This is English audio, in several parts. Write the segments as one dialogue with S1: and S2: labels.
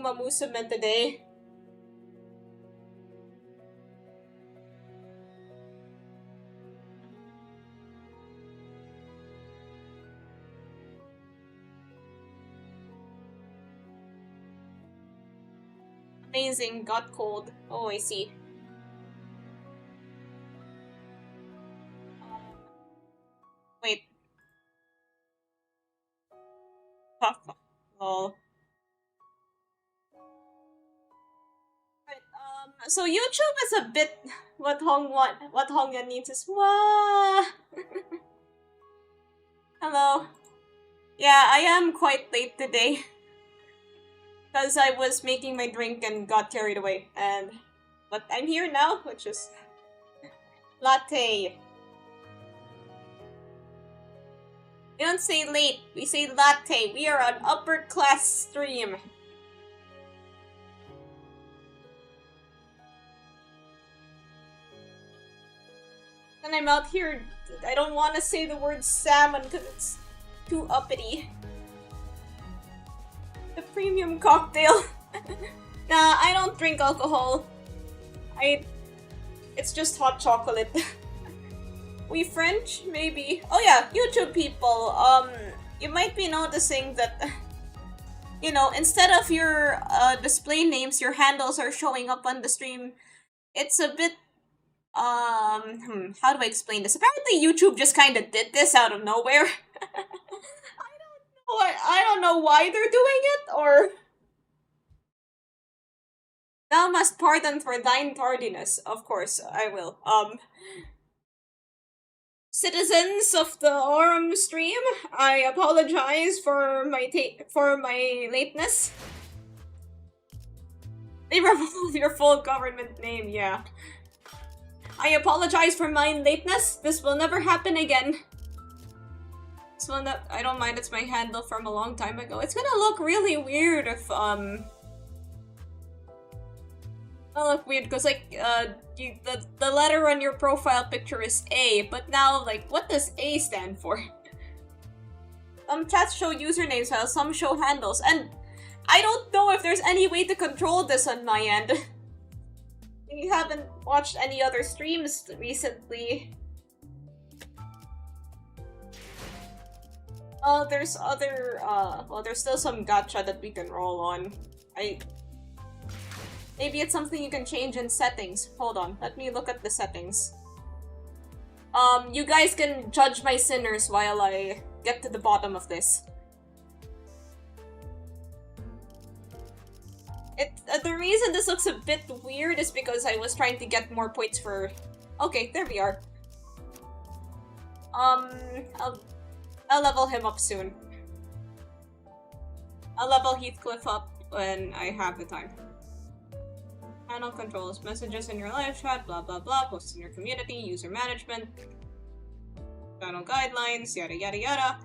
S1: Uma Musume today. Amazing, got cold. Oh, I see. Wait. Lol. Right, so YouTube is a bit what Hongyan needs is wah. Hello. Yeah, I am quite late today. Because I was making my drink and got carried away. But I'm here now, which is latte. We don't say late, we say latte. We are an upper class stream. And I'm out here, I don't want to say the word salmon because it's too uppity. The premium cocktail. Nah, I don't drink alcohol. It's just hot chocolate. We French? Maybe. Oh yeah, YouTube people, you might be noticing that, you know, instead of your display names, your handles are showing up on the stream. It's a bit, how do I explain this? Apparently YouTube just kind of did this out of nowhere. I don't know why they're doing it, or... Thou must pardon for thine tardiness. Of course, I will. Citizens of the Aurum stream, I apologize for my lateness. They removed your full government name, yeah. I apologize for my lateness. This will never happen again. This one that I don't mind, it's my handle from a long time ago. It's gonna look really weird if it'll look weird because like the letter on your profile picture is A, but now like what does A stand for? Some chats show usernames while some show handles, and I don't know if there's any way to control this on my end. If you haven't watched any other streams recently. There's other, well, there's still some gacha that we can roll on. Maybe it's something you can change in settings. Hold on, let me look at the settings. You guys can judge my sinners while I get to the bottom of this. The reason this looks a bit weird is because I was trying to get more points for... Okay, there we are. I'll level him up soon. I'll level Heathcliff up when I have the time. Panel controls, messages in your live chat, blah blah blah, posts in your community, user management, channel guidelines, yada yada yada.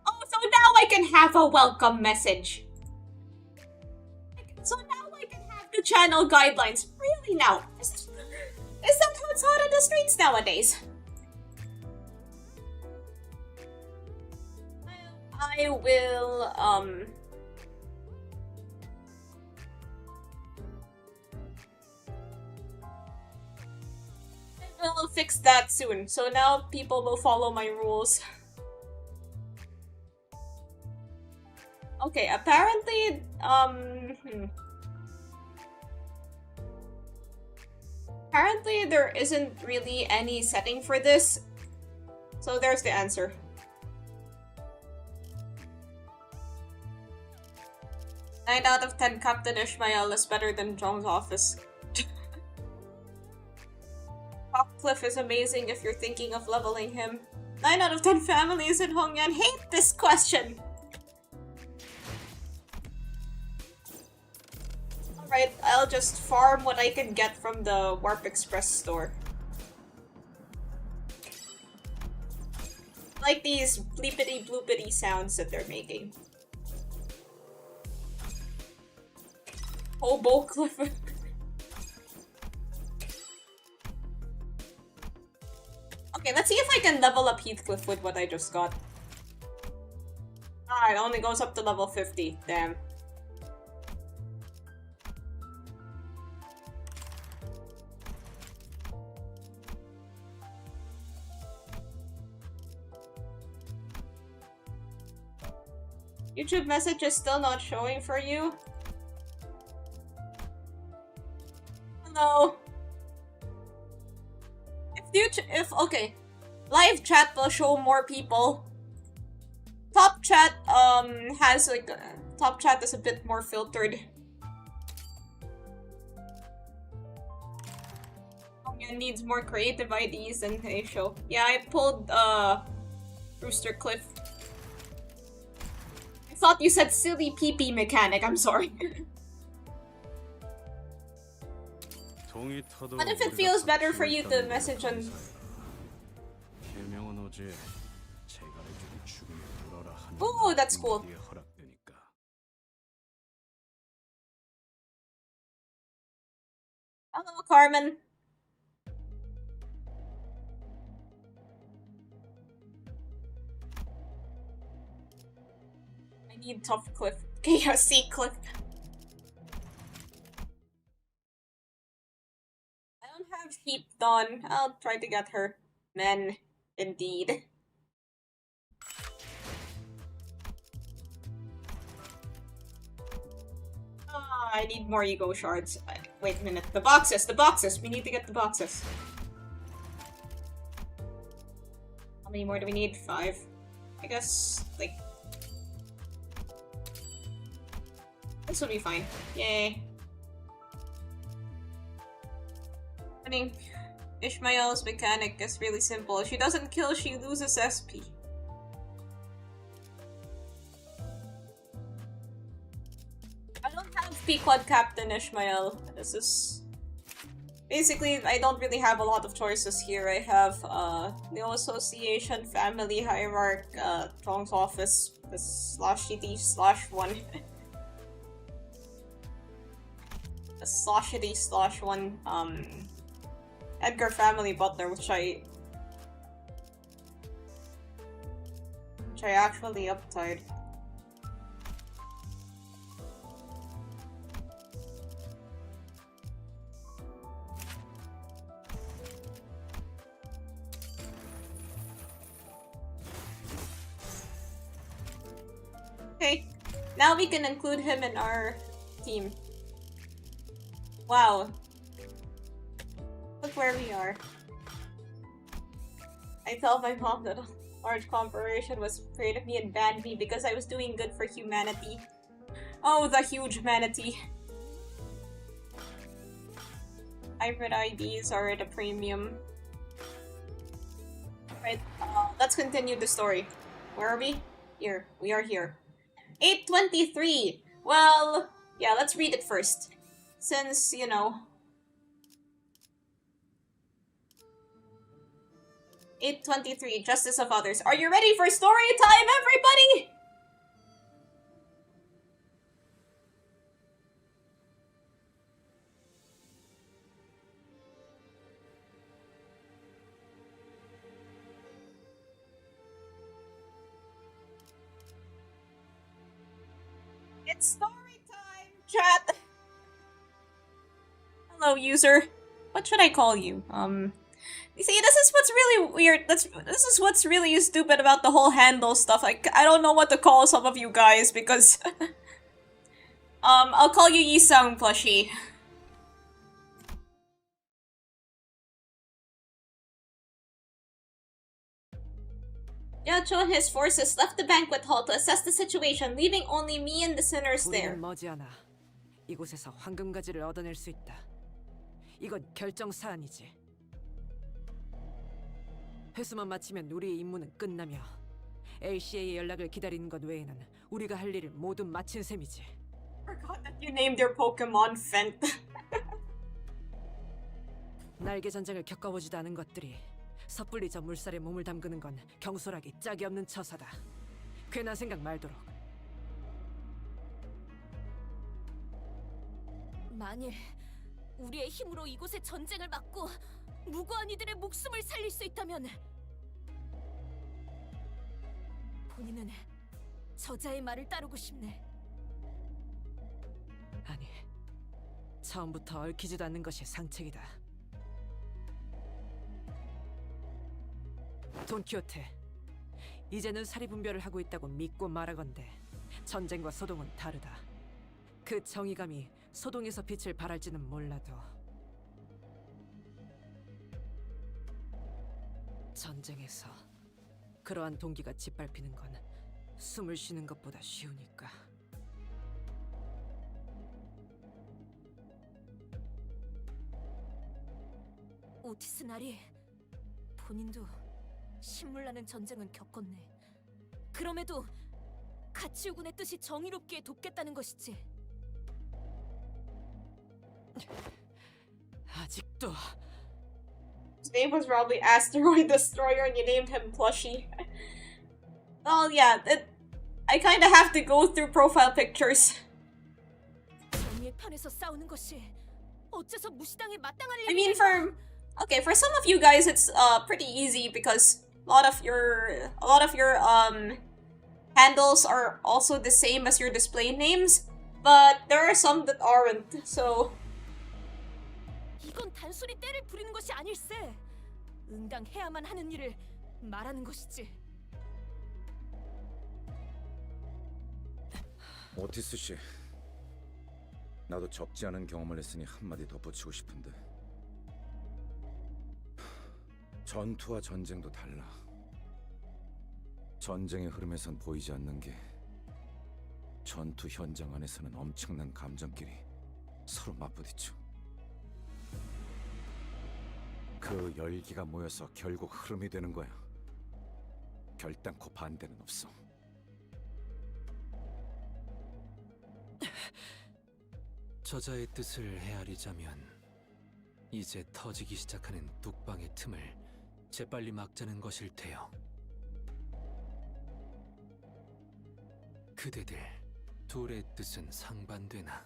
S1: Oh, so now I can have a welcome message. So now I can have the channel guidelines. Really now? Is that how it's hot on the streets nowadays? I will, I will fix that soon. So now people will follow my rules. Okay, apparently, apparently there isn't really any setting for this. So there's the answer. 9 out of 10 Captain Ishmael is better than John's office. Cliff is amazing if you're thinking of leveling him. 9 out of 10 families in Honguyan hate this question! Alright, I'll just farm what I can get from the Warp Express store. Like these bleepity bloopity sounds that they're making. Hobo Cliff. Okay, let's see if I can level up Heathcliff with what I just got. Ah, it only goes up to level 50. Damn. YouTube message is still not showing for you? Hello. Okay. Live chat will show more people. Top chat has like top chat is a bit more filtered. It needs more creative IDs than they show. Yeah, I pulled Rooster Cliff. I thought you said silly PP mechanic, I'm sorry. What if it feels better for you to message on... Ooh, that's cool. Hello, Carmen. I need tough Cliff. KFC Cliff. I don't have Heap Dawn. I'll try to get her. Men, indeed. I need more ego shards. Wait a minute. The boxes! The boxes! We need to get the boxes. How many more do we need? 5. I guess, like... This will be fine. Yay. I mean, Ishmael's mechanic is really simple. If she doesn't kill, she loses SP. I don't have Pequod Captain Ishmael. This is... Basically, I don't really have a lot of choices here. I have, Neo Association, Family Hierarch, Tong's Office, /cd/1. /cd/1, Edgar Family Butler, which I actually uptied. Okay, now we can include him in our team. Wow. Look where we are. I told my mom that a large corporation was afraid of me and banned me because I was doing good for humanity. Oh, the huge manatee. Hybrid IDs are at a premium. Right, let's continue the story. Where are we? Here. We are here. 823! Well, yeah, let's read it first. Since, you know... 823, Justice of Others. Are you ready for story time, everybody? It's story time, chat! Hello, user. What should I call you? You see, this is what's really weird. This is what's really stupid about the whole handle stuff. I don't know what to call some of you guys because... I'll call you Yisung plushie. Yacho and his forces left the banquet hall to assess the situation, leaving only me and the sinners there.
S2: 머지않아 이곳에서 황금가지를 얻어낼 수 있다. 이건 결정 사안이지. 회수만 마치면 우리의 임무는 끝나며 LCA의 연락을 기다리는 것 외에는 우리가 할 일을 모두 마친 셈이지.
S1: Forgot that you named your Pokemon Fent.
S2: 날개 전쟁을 겪어보지도 않은 것들이 섣불리 저 물살에 몸을 담그는 건 경솔하기 짝이 없는 처사다. 괜한 생각 말도록.
S3: 만일 우리의 힘으로 이곳의 전쟁을 막고 무고한 이들의 목숨을 살릴 수 있다면 본인은 저자의 말을 따르고 싶네.
S2: 아니, 처음부터 얽히지도 않는 것이 상책이다. 돈키호테, 이제는 사리분별을 하고 있다고 믿고 말하건대 전쟁과 소동은 다르다. 그 정의감이 소동에서 빛을 발할지는 몰라도 전쟁에서 그러한 동기가 짓밟히는 건 숨을 쉬는 것보다 쉬우니까.
S3: 오티스 나리, 본인도 신물나는 전쟁은 겪었네. 그럼에도 가치우군의 뜻이 정의롭기에 돕겠다는 것이지.
S2: 아직도
S1: His name was probably Asteroid Destroyer and you named him Plushie. Well, yeah, I kinda have to go through profile pictures.
S3: 정의의 편에서 싸우는 것이 어째서 무시당에 마땅할
S1: I mean,
S3: 일이냐.
S1: for some of you guys, it's pretty easy because a lot of your handles are also the same as your display names, but there are some that aren't. So
S3: 이건 단순히 때를 부리는 것이 아닐세. 응당해야만 하는 일을 말하는 것이지.
S4: 오티스 씨, 나도 적지 않은 경험을 했으니 한마디 덧붙이고 싶은데, 전투와 전쟁도 달라. 전쟁의 흐름에선 보이지 않는 게 전투 현장 안에서는 엄청난 감정끼리 서로 맞부딪혀. 그 열기가 모여서 결국 흐름이 되는 거야. 결단코 반대는 없어.
S5: 저자의 뜻을 헤아리자면 이제 터지기 시작하는 뚝방의 틈을 재빨리 막자는 것일 테요. 그대들 둘의 뜻은 상반되나?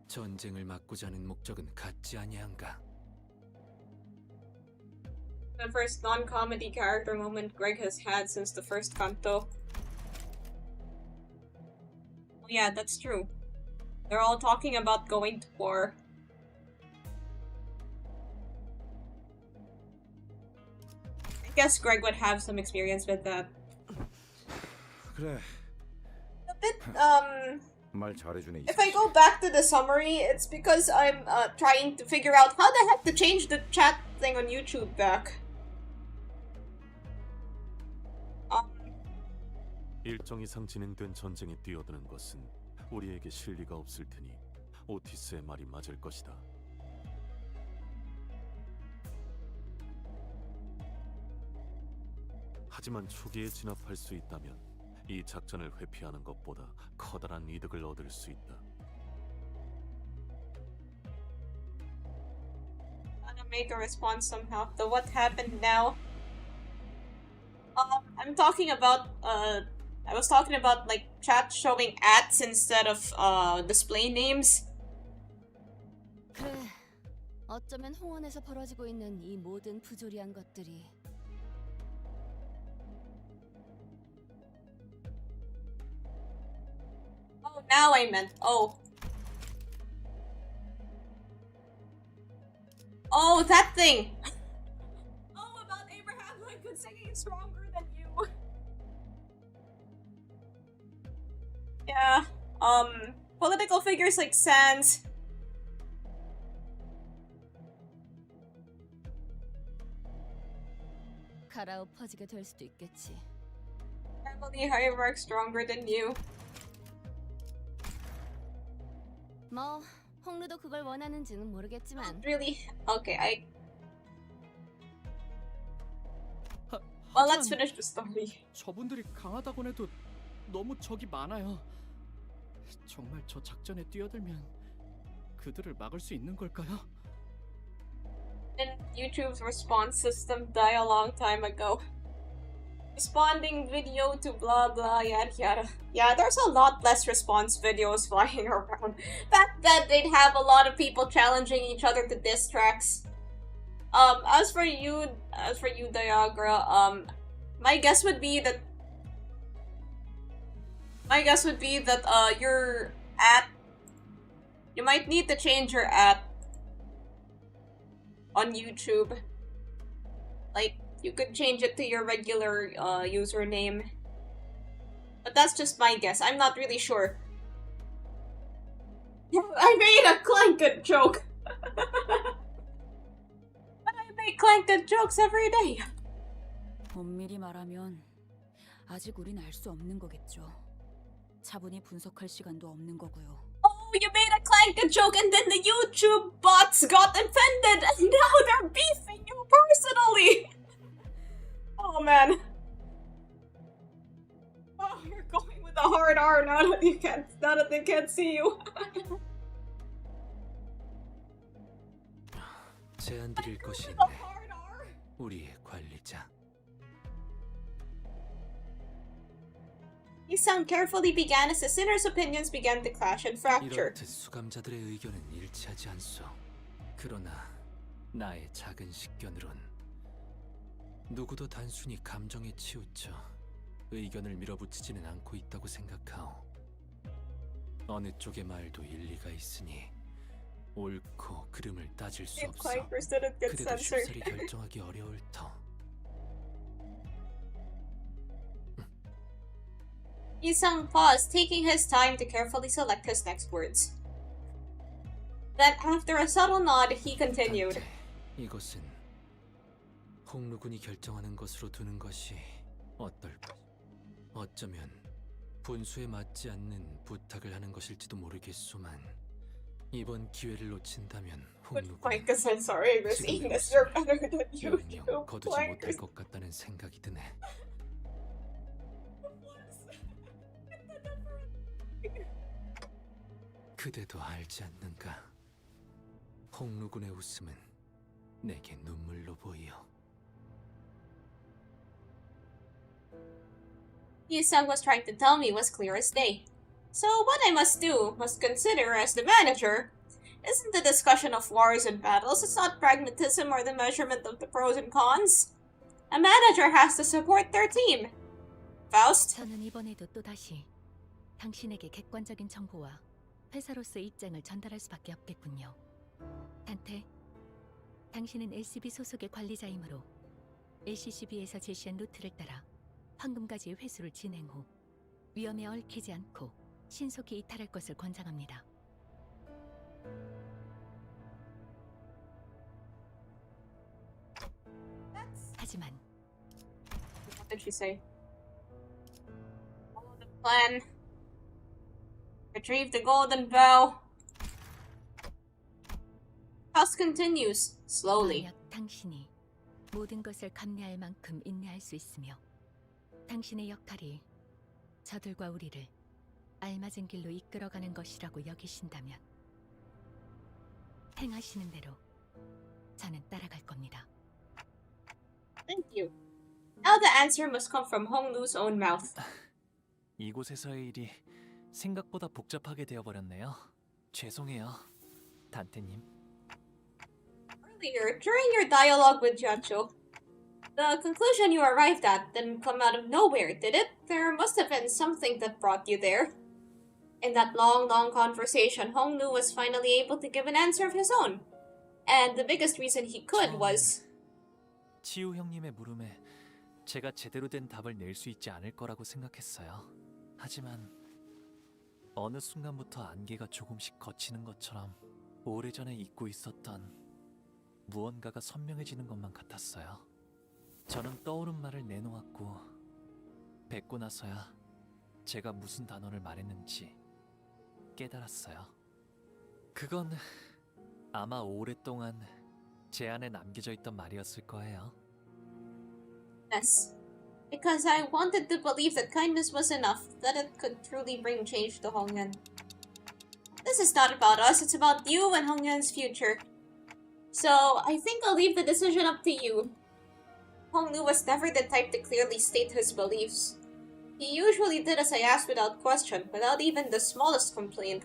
S5: 전쟁을 막고자 하는 목적은 같지 아니한가?
S1: the first non-comedy character moment Greg has had since the first canto. Oh, yeah, that's true. They're all talking about going to war. I guess Greg would have some experience with that.
S4: 그래,
S1: A bit,
S4: 말 잘해주네.
S1: if I go back to the summary, it's because I'm trying to figure out how the heck to change the chat thing on YouTube back.
S6: 일정 이상 진행된 전쟁에 뛰어드는 것은 우리에게 실리가 없을 테니 오티스의 말이 맞을 것이다. 하지만 초기에 진압할 수 있다면 이 작전을 회피하는 것보다 커다란 이득을 얻을 수 있다.
S1: Gotta make a response somehow. The what happened now? I'm talking about I was talking about like chat showing ats instead of display names.
S7: 그래, 어쩌면 홍원에서 벌어지고 있는 이 모든 부조리한 것들이
S1: Oh, now I meant oh. Oh, that thing. Oh, about Abraham Lincoln singing "Stronger Than You." Yeah. Political figures like Sands.
S7: 갈아엎어지게 될 수도 있겠지.
S1: Family Hierarch Stronger Than You.
S7: 뭐 홍루도 그걸 원하는지는 모르겠지만
S1: Really? Okay, Well, let's finish the story.
S8: 저분들이 강하다곤 해도 너무 적이 많아요. 정말 저 작전에 뛰어들면 그들을 막을 수 있는 걸까요?
S1: Didn't YouTube's response system die a long time ago? Responding video to blah blah yada yada. Yeah, there's a lot less response videos flying around. Back then, they'd have a lot of people challenging each other to diss tracks. As for you, Diagra, my guess would be that your at, you might need to change your at on YouTube. Like, you could change it to your regular username. But that's just my guess. I'm not really sure. I made a Clanket joke! But I make Clanket jokes every day!
S3: 엄밀히 말하면 아직 우린 알 수 없는 거겠죠. 차분히 분석할 시간도 없는 거고요.
S1: Oh, you made a Clanket joke and then the YouTube bots got offended and now they're beefing you personally! Oh man. Oh, you're going with a hard R now that they can't see you.
S5: 제안 드릴 것이
S1: With
S5: 있네.
S1: a hard R?
S5: 우리의 관리자.
S1: Isang carefully began as the sinner's opinions began to clash and fracture.
S5: 이렇듯 수감자들의 의견은 일치하지 않소. 그러나 나의 작은 식견으론 누구도 단순히 감정에 치우쳐 의견을 밀어붙이지는 않고 있다고 생각하오. 어느 쪽의 말도 일리가 있으니 옳고 그름을 따질 수 없어.
S1: didn't get
S5: 그래도
S1: censored.
S5: 쉽사리 결정하기 어려울 터.
S1: Isang paused, taking his time to carefully select his next words. Then, after a subtle nod, he continued.
S5: 단테, 이것은 홍루군이 결정하는 것으로 두는 것이 어떨까? 어쩌면 분수에 맞지 않는 부탁을 하는 것일지도 모르겠소만 이번 기회를 놓친다면 홍루군
S1: Because I'm sorry, I'm seeing this. You're better than you.
S5: 영영 거두지 못할 것 같다는 생각이 드네. 그대도 알지 않는가? 홍루군의 웃음은 내게 눈물로 보이어.
S1: Isang was trying to tell me was clear as day. So what I must consider as the manager, isn't the discussion of wars and battles, it's not pragmatism or the measurement of the pros and cons. A manager has to support their team. Faust?
S3: 저는 이번에도 또다시 당신에게 객관적인 정보와 회사로서의 입장을 전달할 수밖에 없겠군요. 단테, 당신은 LCB 소속의 관리자이므로 LCCB에서 제시한 루트를 따라 황금가지의 회수를 진행 후 위험에 얽히지 않고 신속히 이탈할 것을 권장합니다. 하지만
S1: What did she say? Follow the plan. Retrieve the golden bow. Faust continues, slowly.
S3: 만약 당신이 모든 것을 감내할 만큼 인내할 수 있으며 당신의 역할이 저들과 우리를 알맞은 길로 이끌어가는 것이라고 여기신다면 행하시는 대로 저는 따라갈 겁니다.
S1: Thank you. Now the answer must come from Honglu's own mouth.
S9: 이곳에서의 일이 생각보다 복잡하게 되어버렸네요. 죄송해요, 단테님.
S1: Earlier, during your dialogue with Jiancho, the conclusion you arrived at didn't come out of nowhere, did it? There must have been something that brought you there. In that long conversation, Honglu was finally able to give an answer of his own. And the biggest reason he could was...
S9: 치우 형님의 물음에 제가 제대로 된 답을 낼 수 있지 않을 거라고 생각했어요. 하지만 어느 순간부터 안개가 조금씩 걷히는 것처럼 오래전에 잊고 있었던 무언가가 선명해지는 것만 같았어요. 저는 떠오른 말을 내놓았고 뵙고 나서야 제가 무슨 단어를 말했는지 깨달았어요. 그건 아마 오랫동안 제 안에 남겨져 있던 말이었을 거예요.
S1: Yes. Because I wanted to believe that kindness was enough, that it could truly bring change to Hongyan. This is not about us, it's about you and Hongyan's future. So, I think I'll leave the decision up to you. Honglu was never the type to clearly state his beliefs. He usually did as I asked without question, without even the smallest complaint.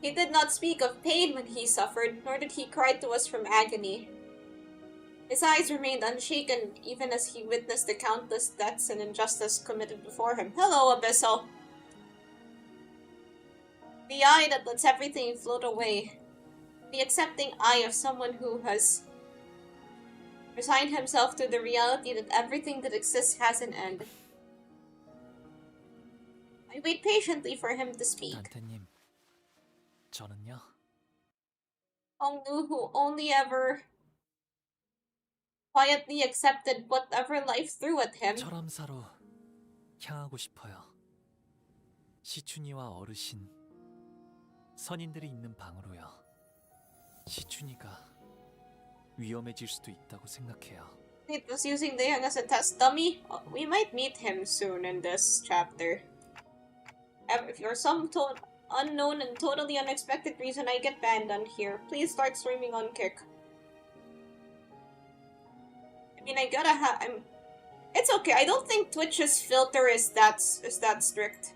S1: He did not speak of pain when he suffered, nor did he cry to us from agony. His eyes remained unshaken even as he witnessed the countless deaths and injustice committed before him. Hello, Abyssal. The eye that lets everything float away. The accepting eye of someone who has Resigned himself to the reality that everything that exists has an end. I wait patiently for him to speak.
S9: 단테님, 저는요.
S1: Hongnu, who only ever quietly accepted whatever life threw at him.
S9: 철암사로 향하고 싶어요. 시춘이와 어르신, 선인들이 있는 방으로요. 시춘이가 위험해질 수도 있다고 생각해요.
S1: It was using the young as a test dummy. We might meet him soon in this chapter. If for some unknown and totally unexpected reason I get banned on here, please start streaming on Kick. I mean, I gotta have. It's okay. I don't think Twitch's filter is that strict.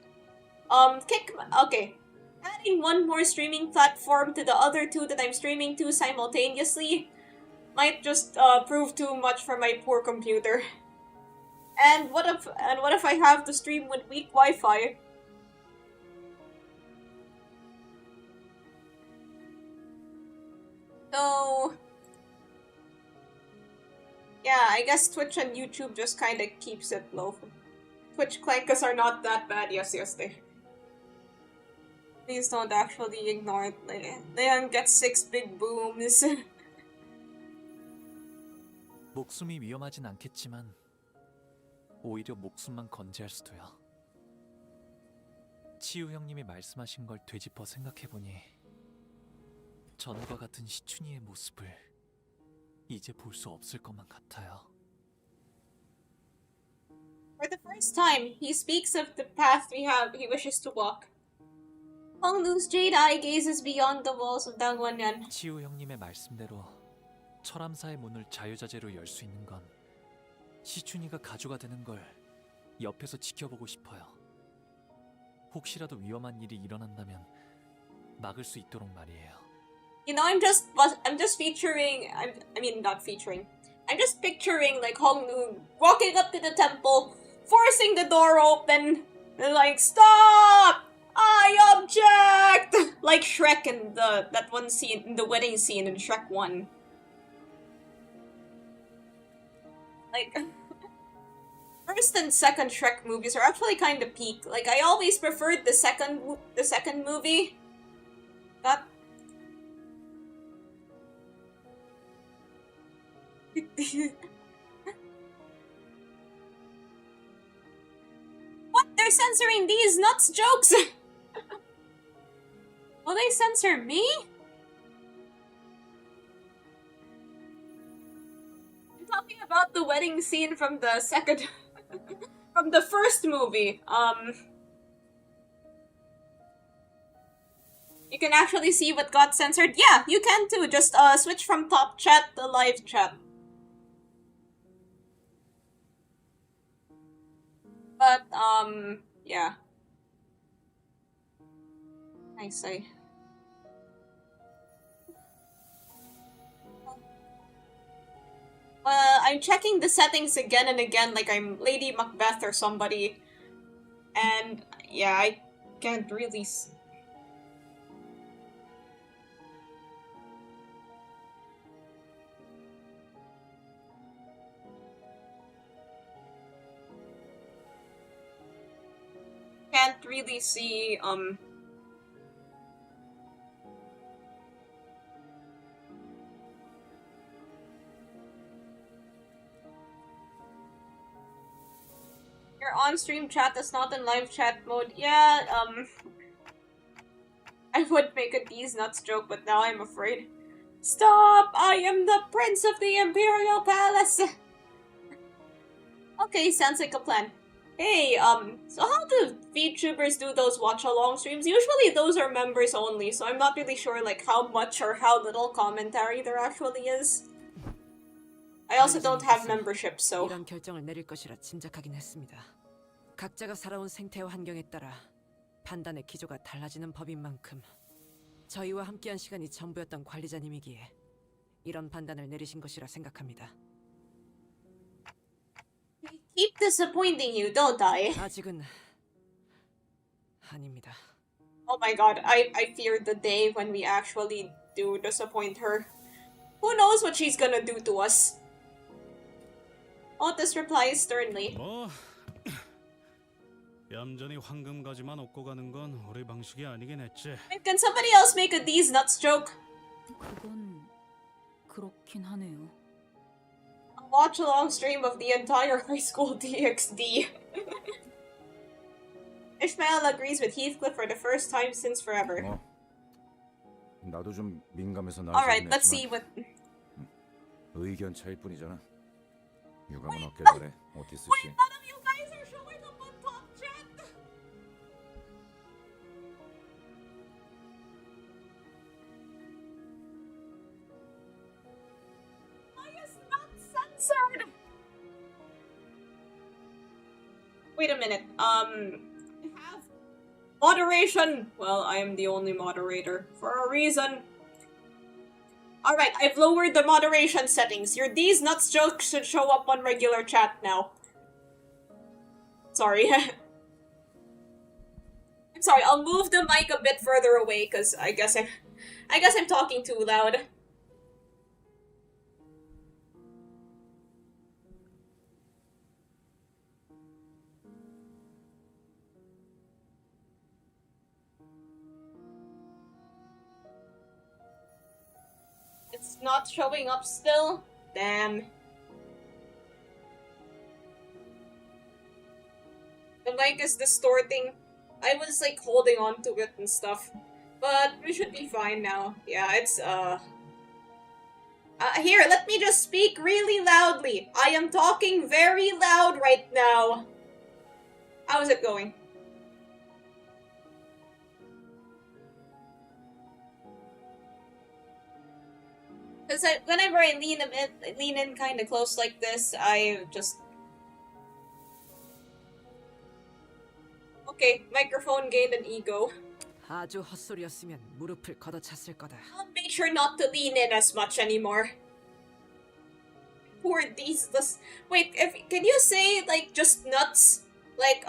S1: Kick. Okay. Adding one more streaming platform to the other two that I'm streaming to simultaneously might just prove too much for my poor computer. And what if I have to stream with weak Wi-Fi? So yeah, I guess Twitch and YouTube just kind of keeps it low. Twitch clankers are not that bad. Yes, they. Please don't actually ignore it. Leon gets 6 big booms.
S9: 목숨이 위험하진 않겠지만 오히려 목숨만 건재할 수도요. 치유 형님이 말씀하신 걸 되짚어 생각해보니 전과 같은 시춘이의 모습을 이제 볼 수 없을 것만 같아요.
S1: For the first time, he speaks of the path he wishes to walk. Hongnu's jade eye gazes beyond the walls of Dangwonyan.
S9: 치유 형님의 말씀대로 철암사의 문을 자유자재로 열 수 있는 건 시춘이가 가주가 되는 걸 옆에서 지켜보고 싶어요. 혹시라도 위험한 일이 일어난다면 막을 수 있도록 말이에요.
S1: You know, I'm just featuring. I'm just picturing like Hongnu walking up to the temple, forcing the door open, and like, stop! I object! Like Shrek in that one scene, in the wedding scene in Shrek 1. Like, first and second Shrek movies are actually kind of peak. Like, I always preferred the second movie. That. What? They're censoring these nuts jokes? Will they censor me? I'm talking about the wedding scene from the second... from the first movie. You can actually see what got censored. Yeah, you can too. Just switch from top chat to live chat. But, yeah. I see. I'm checking the settings again and again like I'm Lady Macbeth or somebody. And, yeah, I can't really... Can't really see, Your on-stream chat is not in live chat mode. Yeah, I would make a D's nuts joke, but now I'm afraid. Stop! I am the prince of the Imperial Palace! Okay, sounds like a plan. Hey, so how do VTubers do those watch-along streams? Usually those are members only, so I'm not really sure like how much or how little commentary there actually is. I also don't have membership, so...
S2: 이런 결정을 내릴 것이라 짐작하긴 했습니다. 각자가 살아온 생태와 환경에 따라 판단의 기조가 달라지는 법인 만큼 저희와 함께한 시간이 전부였던 관리자님이기에 이런 판단을 내리신 것이라 생각합니다.
S1: Keep disappointing you, don't I?
S2: 아직은 아닙니다.
S1: Oh my god, I fear the day when we actually do disappoint her. Who knows what she's gonna do to us? Otis replies sternly.
S10: 뭐 얌전히 황금가지만 얻고 가는 건 우리 방식이 아니긴 했지.
S1: Can somebody else make a these nuts joke?
S11: 그건 그렇긴 하네요.
S1: A watch along stream of the entire high school DXD. Ishmael agrees with Heathcliff for the first time since forever.
S4: 나도 좀 민감해서
S1: Alright, let's see what.
S4: 의견 차일 뿐이잖아. 유감은 없길 바래, 오티스 씨.
S1: Wait, none of you guys are showing up on top chat. Why is not censored? Wait a minute. Have moderation. Well, I am the only moderator for a reason. Alright, I've lowered the moderation settings. Your these nuts jokes should show up on regular chat now. Sorry. I'm sorry, I'll move the mic a bit further away because I guess I'm talking too loud. It's not showing up still? Damn. The mic is distorting. I was like holding on to it and stuff. But we should be fine now. Yeah, it's here, let me just speak really loudly. I am talking very loud right now. How's it going? Because whenever I lean in kind of close like this, I just... Okay, microphone gained an ego.
S2: 아주 헛소리였으면 무릎을 걷어찼을 거다.
S1: I'll make sure not to lean in as much anymore. Poor these... Wait, can you say, like, just nuts? Like,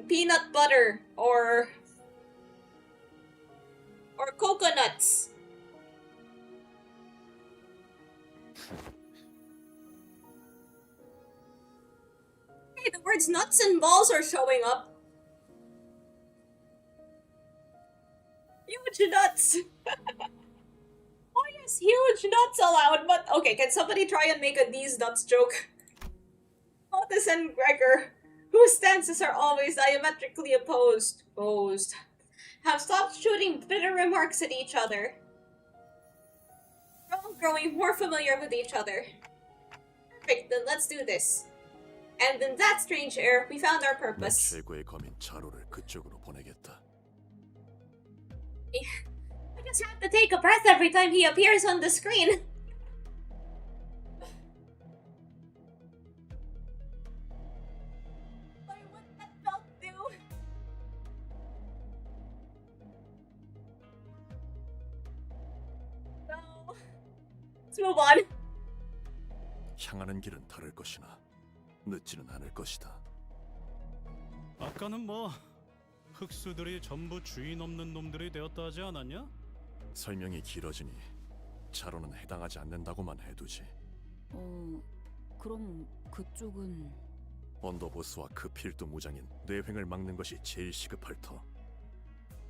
S1: peanut butter, or coconuts? Hey, the words nuts and balls are showing up. Huge nuts! Why is huge nuts allowed? But, okay, can somebody try and make a these nuts joke? Otis and Gregor, whose stances are always diametrically opposed, have stopped shooting bitter remarks at each other. We're all growing more familiar with each other. Perfect, then let's do this. And in that strange air, we found our
S6: 내
S1: purpose.
S6: 최고의 검인 차로를 그쪽으로 보내겠다.
S1: I just have to take a breath every time he appears on the screen. Why would that belt do? No. Let's move on.
S6: 향하는 길은 다를 것이나 늦지는 않을 것이다.
S10: 아까는 뭐 흑수들이 전부 주인 없는 놈들이 되었다 하지 않았냐?
S6: 설명이 길어지니 차로는 해당하지 않는다고만 해두지.
S11: 그럼 그쪽은
S6: 언더보스와 그 필두 무장인 뇌횡을 막는 것이 제일 시급할 터.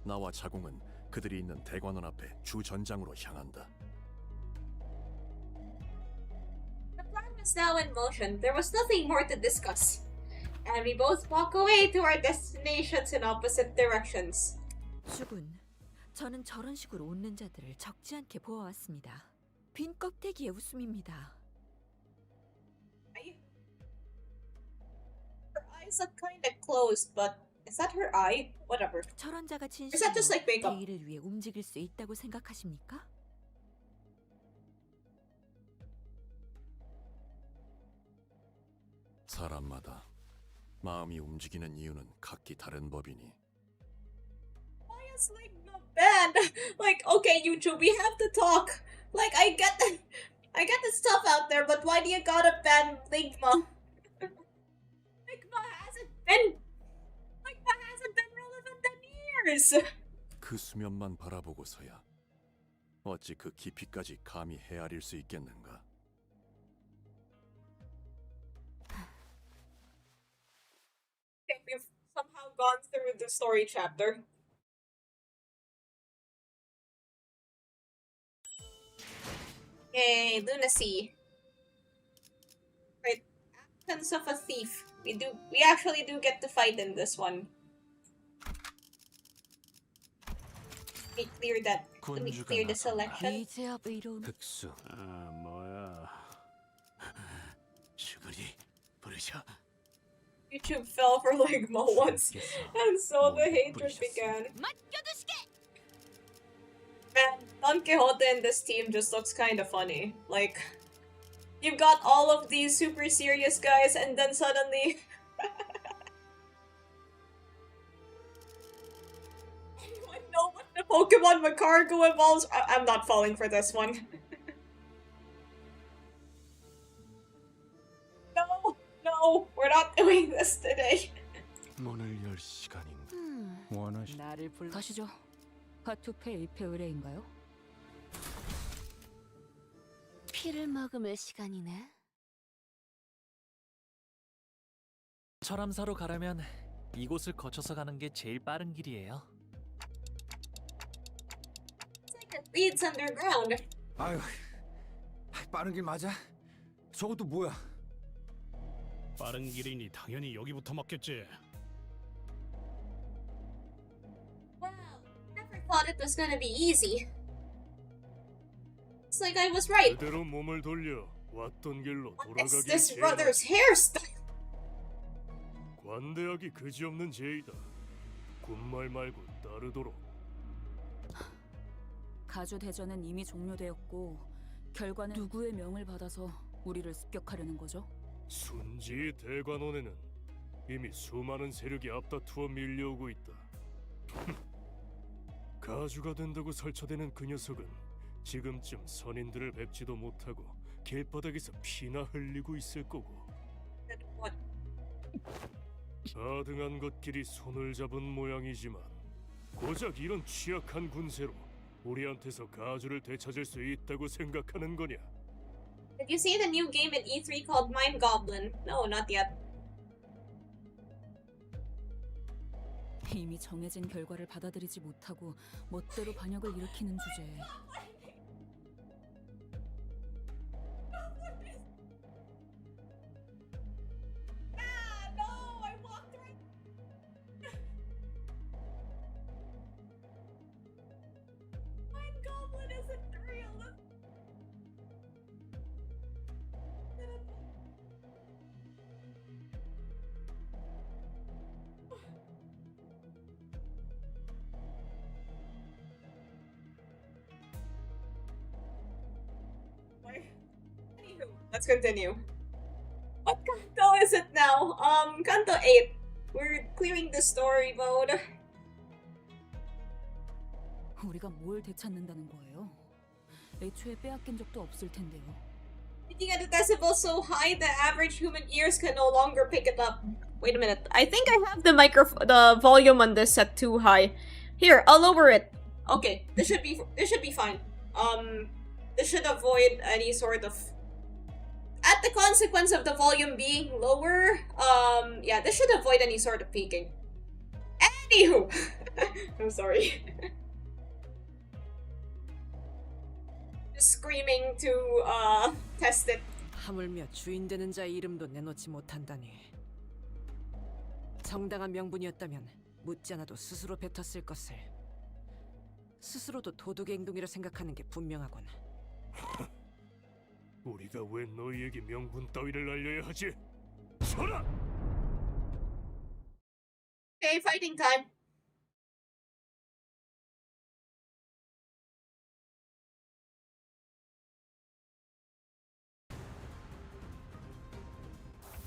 S6: 나와 자공은 그들이 있는 대관원 앞에 주 전장으로 향한다.
S1: The plan was now in motion. There was nothing more to discuss. And we both walk away to our destinations in opposite directions.
S12: 주군, 저는 저런 식으로 웃는 자들을 적지 않게 보아왔습니다. 빈 껍데기의 웃음입니다.
S1: Her eyes look kinda closed, but is that her eye? Whatever.
S12: 저런 자가
S1: Is that just like
S12: 진실로
S1: makeup?
S12: 대의를 위해 움직일 수 있다고 생각하십니까?
S6: 사람마다 마음이 움직이는 이유는 각기 다른 법이니.
S1: Why is like the band? Like, okay, YouTube, we have to talk. Like, I get the stuff out there, but why do you gotta ban Ligma? Ligma hasn't been relevant in years.
S6: 그 수면만 바라보고서야 어찌 그 깊이까지 감히 헤아릴 수 있겠는가?
S1: the story chapter. Yay, lunacy. Right, actions of a thief. We actually do get to fight in this one. Let me clear that. Let me clear the selection.
S5: 흑수.
S6: 뭐야? 슈그리 부르셔.
S1: YouTube fell for like Mo once, and so the hatred began. Man, Don Quixote in this team just looks kind of funny. Like, you've got all of these super serious guys, and then suddenly... I know when the Pokemon Macargo evolves. I'm not falling for this one. No, we're not doing this today.
S6: 문을 열 시간인가?
S11: 나를 불러 가시죠. 화투패 1패 의뢰인가요?
S7: 피를 머금을 시간이네.
S9: 철암사로 가려면 이곳을 거쳐서 가는 게 제일 빠른 길이에요.
S1: It's like it leads underground.
S4: 아유, 빠른 길 맞아? 저것도 뭐야?
S10: 빠른 길이니 당연히 여기부터 맞겠지.
S1: Wow, never thought it was gonna be easy. It's like I was right.
S6: 그대로 몸을 돌려 왔던 길로
S1: It's
S6: 돌아가기
S1: this brother's hairstyle.
S6: 관대하기 그지없는 제의다. 군말 말고 따르도록.
S11: 가주 대전은 이미 종료되었고 결과는 누구의 명을 받아서 우리를 습격하려는 거죠?
S6: 순지 대관원에는 이미 수많은 세력이 앞다투어 밀려오고 있다. 가주가 된다고 설쳐대는 그 녀석은 지금쯤 선인들을 뵙지도 못하고 길바닥에서 피나 흘리고 있을 거고. 아등한 것끼리 손을 잡은 모양이지만 고작 이런 취약한 군세로 우리한테서 가주를 되찾을 수 있다고 생각하는 거냐?
S1: Did you see the new game in E3 called Mind Goblin? No, not yet.
S11: 이미 정해진 결과를 받아들이지 못하고 멋대로 반역을 일으키는 주제에
S1: Let's continue. What canto is it now? Canto 8. We're clearing the story mode.
S11: 우리가 뭘 되찾는다는 거예요? 애초에 빼앗긴 적도 없을 텐데요.
S1: Hitting at a decibel so high the average human ears can no longer pick it up. Wait a minute. I think I have the volume on this set too high. Here, I'll lower it. Okay, this should be fine. This should avoid any sort of... At the consequence of the volume being lower, yeah, this should avoid any sort of peaking. Anywho! I'm sorry. Just screaming to, test it.
S2: 하물며 주인 되는 자의 이름도 내놓지 못한다니. 정당한 명분이었다면 묻지 않아도 스스로 뱉었을 것을. 스스로도 도둑의 행동이라 생각하는 게 분명하군.
S6: 우리가 왜 너희에게 명분 따위를 알려야 하지? 서라!
S1: Okay, fighting time.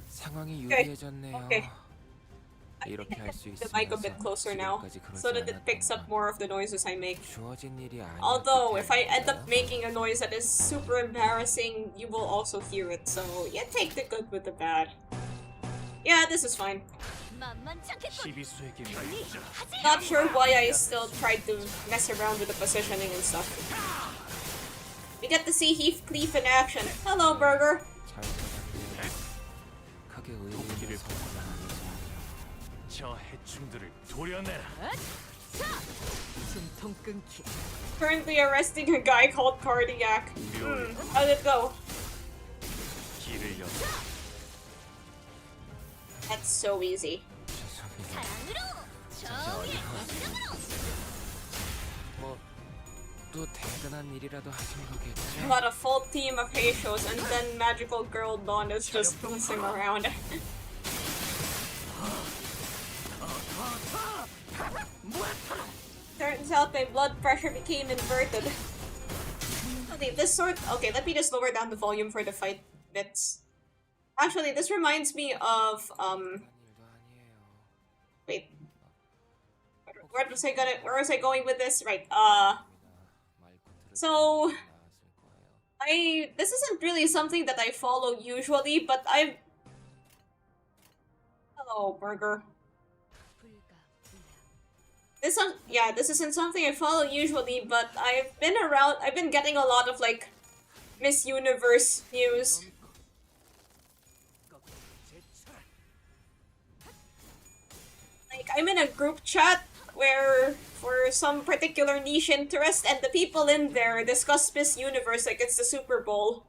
S13: 상황이
S1: Okay.
S13: 유리해졌네요.
S1: Okay.
S13: 이렇게 할 수
S1: The mic a bit
S13: 있으면서
S1: closer now,
S13: 지금까지 그러지
S1: so that it picks up
S13: 않았던
S1: more of the noises I make.
S13: 주어진 일이 아니었기
S1: Although, if I end up
S13: 때문일까요?
S1: making a noise that is super embarrassing, you will also hear it, so yeah, take the good with the bad. Yeah, this is fine.
S5: 시비수에게
S1: Not sure why I still tried to mess around with the positioning and stuff. We get to see Heathcliff in action. Hello, Burger.
S13: 잘 부탁드려요. 크게 의미 있는 선언은 아니지만
S9: 저 해충들을 도려내라.
S2: 숨통 끊기.
S1: Currently arresting a guy called Cardiac. How did it go?
S9: 길을 열.
S1: That's so easy.
S13: 뭐또 대단한 일이라도 하신 거겠죠?
S1: Got a full team of Heishos and then magical girl Dawn is just messing around. Turns out my blood pressure became inverted. Okay, this sort. Okay, let me just lower down the volume for the fight bits. Actually, this reminds me of Wait. Where was I going with this? Right. So this isn't really something that I follow usually, but Hello, Burger. This isn't something I follow usually, but I've been getting a lot of like Miss Universe news. Like I'm in a group chat where for some particular niche interest, and the people in there discuss Miss Universe like it's the Super Bowl.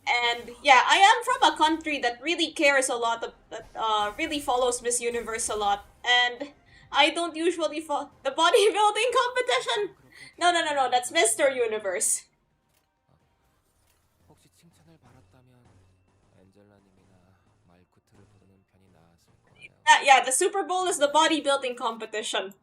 S1: And yeah, I am from a country that really cares a lot, really follows Miss Universe a lot, and I don't usually follow the bodybuilding competition. No, that's Mr. Universe.
S13: 혹시 칭찬을 받았다면 엔젤라님이나 말쿠트를 부르는 편이 나았을 거예요.
S1: Yeah, the Super Bowl is the bodybuilding competition.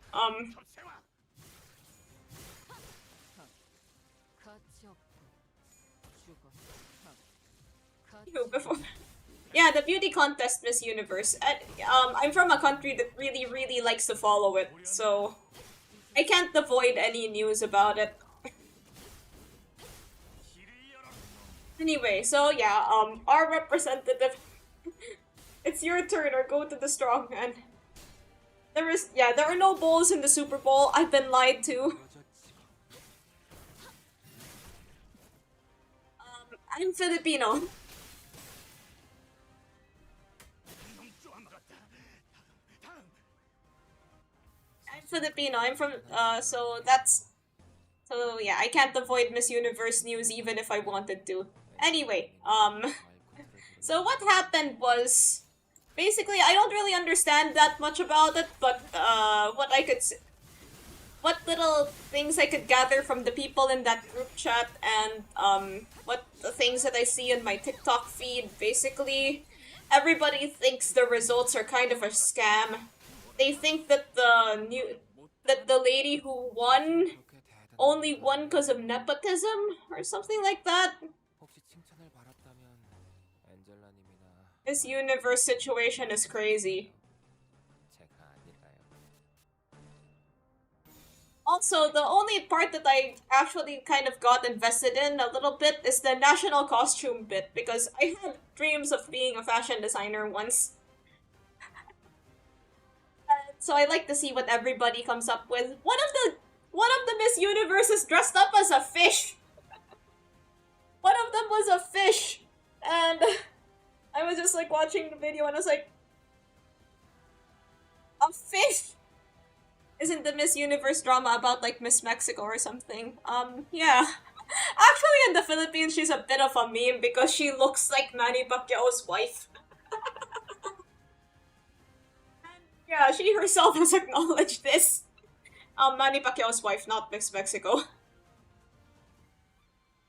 S1: Yeah, the beauty contest Miss Universe. I'm from a country that really likes to follow it, so I can't avoid any news about it. Anyway, so yeah, our representative, it's your turn, or go to the strongman. There are no bowls in the Super Bowl. I've been lied to. I'm Filipino. I'm from, so yeah, I can't avoid Miss Universe news even if I wanted to. Anyway, so what happened was, basically, I don't really understand that much about it, but, what little things I could gather from the people in that group chat, and, what the things that I see in my TikTok feed, basically, everybody thinks the results are kind of a scam. They think that the lady who won only won because of nepotism or something like that. This universe situation is crazy. Also, the only part that I actually kind of got invested in a little bit is the national costume bit, because I had dreams of being a fashion designer once. So I like to see what everybody comes up with. One of the Miss Universes dressed up as a fish. One of them was a fish, and I was just like watching the video, and I was like, a fish? Isn't the Miss Universe drama about like Miss Mexico or something? Yeah. Actually, in the Philippines, she's a bit of a meme because she looks like Manny Pacquiao's wife. Yeah, she herself has acknowledged this. Manny Pacquiao's wife, not Miss Mexico.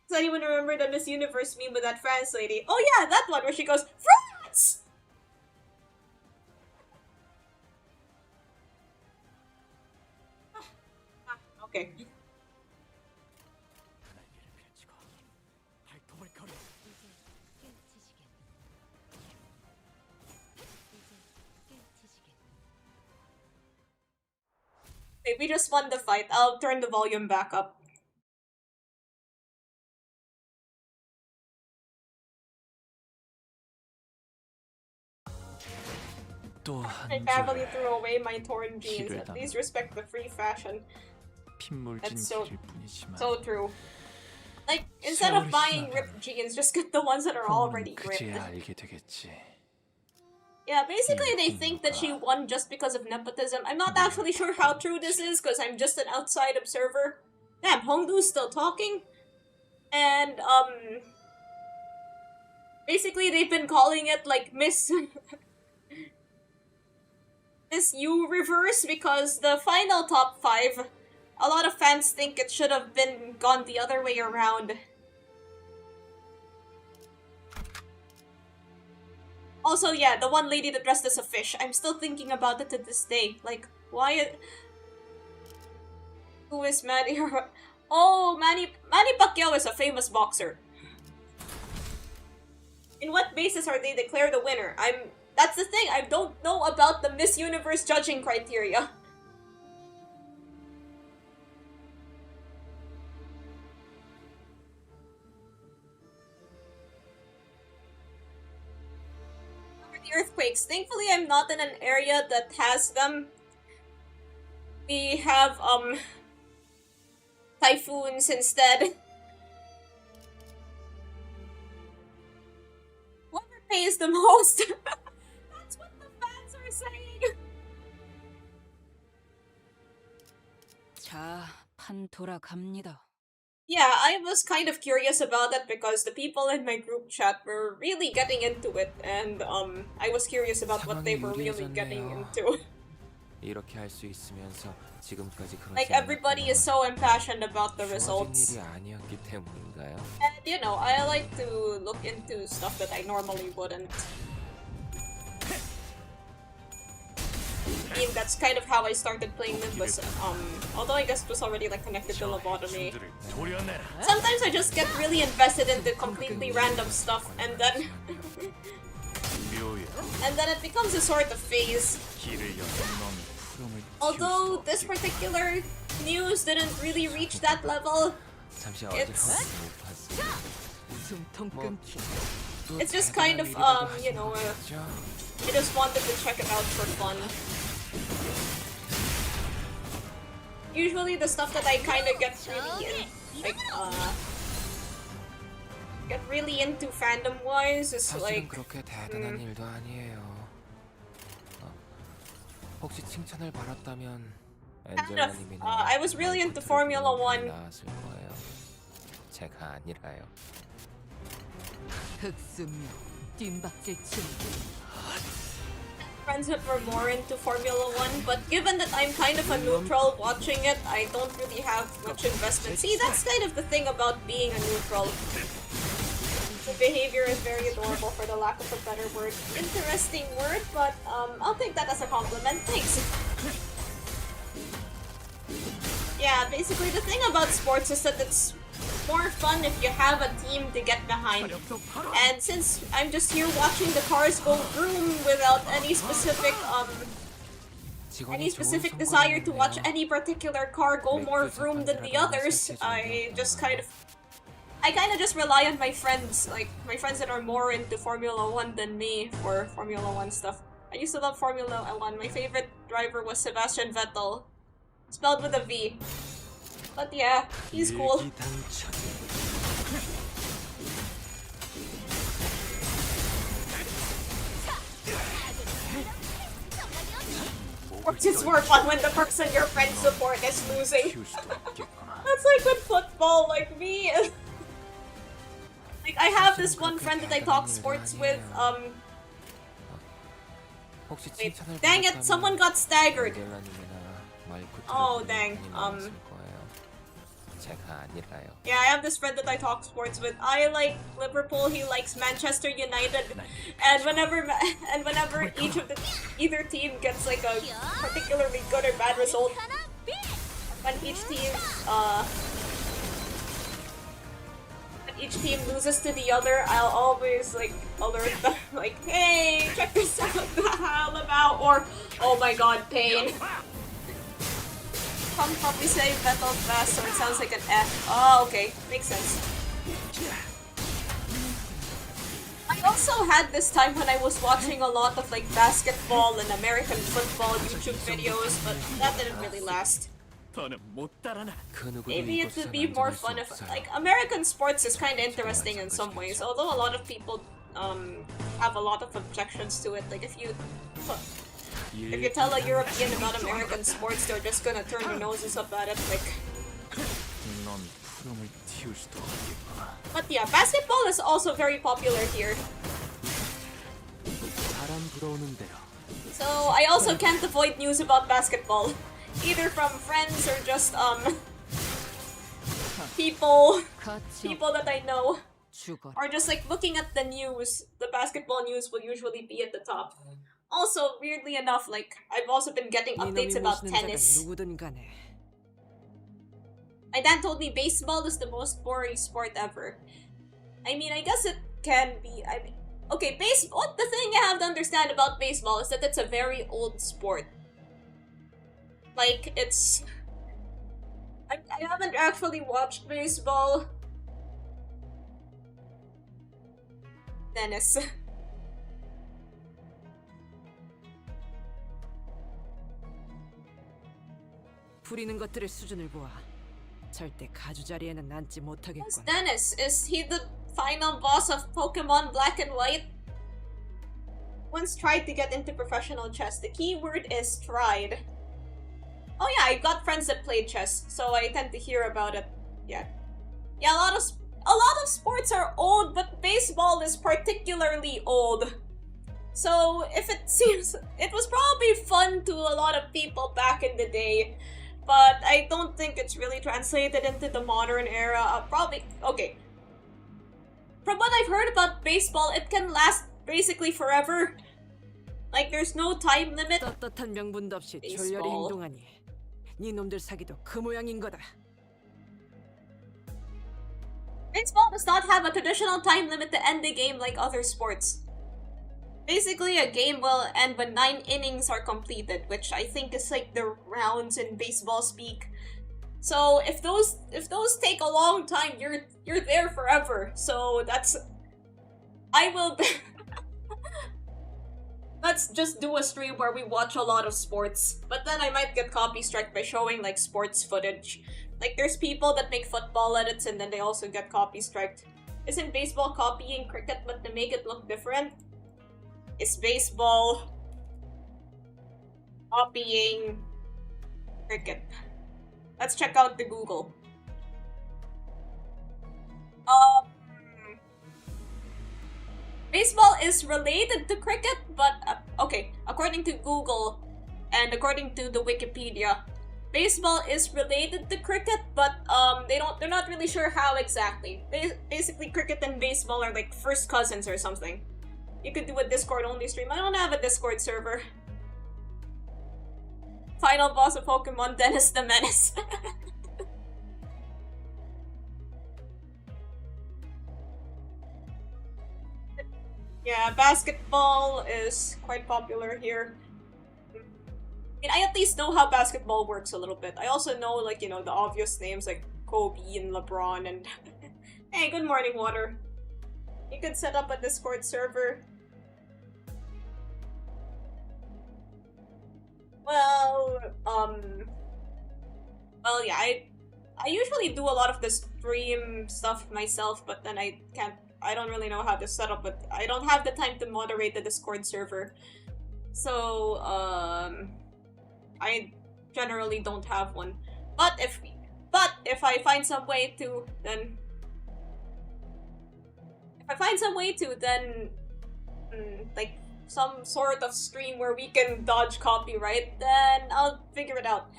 S1: Does anyone remember the Miss Universe meme with that France lady? Oh yeah, that one where she goes, France! Okay. Okay, we just won the fight. I'll turn the volume back up. My family threw away my torn jeans. At least respect the free fashion. That's so true. Like, instead of buying ripped jeans, just get the ones that are already ripped. Yeah, basically they think that she won just because of nepotism. I'm not actually sure how true this is because I'm just an outside observer. Damn, Hongdu's still talking. And, basically they've been calling it like Miss Miss U reverse because the final top 5, a lot of fans think it should have been gone the other way around. Also, yeah, the one lady that dressed as a fish. I'm still thinking about it to this day. Like, why? Who is Manny? Oh, Manny Pacquiao is a famous boxer. In what basis are they declared the winner? That's the thing. I don't know about the Miss Universe judging criteria. Earthquakes. Thankfully, I'm not in an area that has them. We have, typhoons instead. Whoever pays the most. That's what the fans are saying.
S11: 자, 판 돌아갑니다.
S1: Yeah, I was kind of curious about that because the people in my group chat were really getting into it, and I was curious about what they were really getting into.
S13: 이렇게 할 수 있으면서 지금까지 그러지
S1: Like everybody is so impassioned about the results.
S13: 일이 아니었기 때문인가요?
S1: And you know, I like to look into stuff that I normally wouldn't. I mean, that's kind of how I started playing Limbus, although I guess it was already like connected to lobotomy. Sometimes I just get really invested into completely random stuff and then and then it becomes a sort of phase. Although this particular news didn't really reach that level, it's just kind of you know, I just wanted to check it out for fun. Usually the stuff that I kind of get really into fandom-wise is like...
S13: 그렇게 대단한 일도 아니에요. 혹시 칭찬을 받았다면 엔젤라님이나
S1: I was really into Formula 1.
S13: 나았을 거예요. 제가 아니라요.
S2: 흑수묘, 뜀박질 친구.
S1: Friends that were more into Formula 1, but given that I'm kind of a neutral watching it, I don't really have much investment. See, that's kind of the thing about being a neutral. The behavior is very adorable, for the lack of a better word. Interesting word, but I'll take that as a compliment. Thanks. Yeah, basically the thing about sports is that it's more fun if you have a team to get behind. And since I'm just here watching the cars go vroom without any specific desire to watch any particular car go more vroom than the others, I kind of just rely on my friends, like my friends that are more into Formula 1 than me for Formula 1 stuff. I used to love Formula 1. My favorite driver was Sebastian Vettel, spelled with a V. But yeah, he's cool. Sports is more fun when the person your friends support is losing. That's like with football, like me. Like I have this one friend that I talk sports with, wait, dang it, someone got staggered. Oh dang, yeah, I have this friend that I talk sports with. I like Liverpool, he likes Manchester United, and whenever either team gets like a particularly good or bad result, when each team loses to the other, I'll always like alert them like, hey, check this out, all about, or oh my god, pain. Some probably say Vettel fast, so it sounds like an F. Oh, okay. Makes sense. I also had this time when I was watching a lot of like basketball and American football YouTube videos, but that didn't really last. Maybe it would be more fun if, like, American sports is kind of interesting in some ways, although a lot of people have a lot of objections to it. Like if you tell a European about American sports, they're just gonna turn their noses up at it. Like.
S9: 넌 푸름을 틔울 수도 없겠구나.
S1: But yeah, basketball is also very popular here.
S9: 바람 불어오는 대로.
S1: So I also can't avoid news about basketball, either from friends or just people that I know, or just like looking at the news. The basketball news will usually be at the top. Also, weirdly enough, like I've also been getting updates about tennis. My dad told me baseball is the most boring sport ever. I mean, I guess it can be. I mean, okay, baseball. The thing you have to understand about baseball is that it's a very old sport. Like it's. I haven't actually watched baseball. Dennis.
S2: 부리는 것들의 수준을 보아 절대 가주 자리에는 앉지 못하겠군.
S1: Who's Dennis? Is he the final boss of Pokemon Black and White? Once tried to get into professional chess. The key word is tried. Oh yeah, I got friends that play chess, so I tend to hear about it. Yeah, a lot of sports are old, but baseball is particularly old. So if it seems it was probably fun to a lot of people back in the day, but I don't think it's really translated into the modern era. Probably okay. From what I've heard about baseball, it can last basically forever. Like there's no time limit.
S2: 떳떳한 명분도 없이 졸렬히 행동하니 네 놈들 사기도 그 모양인 거다.
S1: Baseball does not have a traditional time limit to end the game like other sports. Basically, a game will end when 9 innings are completed, which I think is like the rounds in baseball speak. So if those take a long time, you're there forever. So that's I will. Let's just do a stream where we watch a lot of sports, but then I might get copy strike by showing like sports footage. Like there's people that make football edits and then they also get copy striked. Isn't baseball copying cricket but to make it look different? Is baseball copying cricket? Let's check out the Google. Baseball is related to cricket, but okay, according to Google and according to the Wikipedia, baseball is related to cricket, but they're not really sure how exactly. Basically, cricket and baseball are like first cousins or something. You could do a Discord only stream. I don't have a Discord server. Final boss of Pokemon, Dennis the Menace. Yeah, basketball is quite popular here. I mean, I at least know how basketball works a little bit. I also know, like, you know, the obvious names like Kobe and LeBron and... Hey, good morning, Water. You could set up a Discord server. Well, yeah, I usually do a lot of the stream stuff myself, but then I don't really know how to set up it. I don't have the time to moderate the Discord server. So, I generally don't have one. But if I find some way to, then... like, some sort of stream where we can dodge copyright, then I'll figure it out.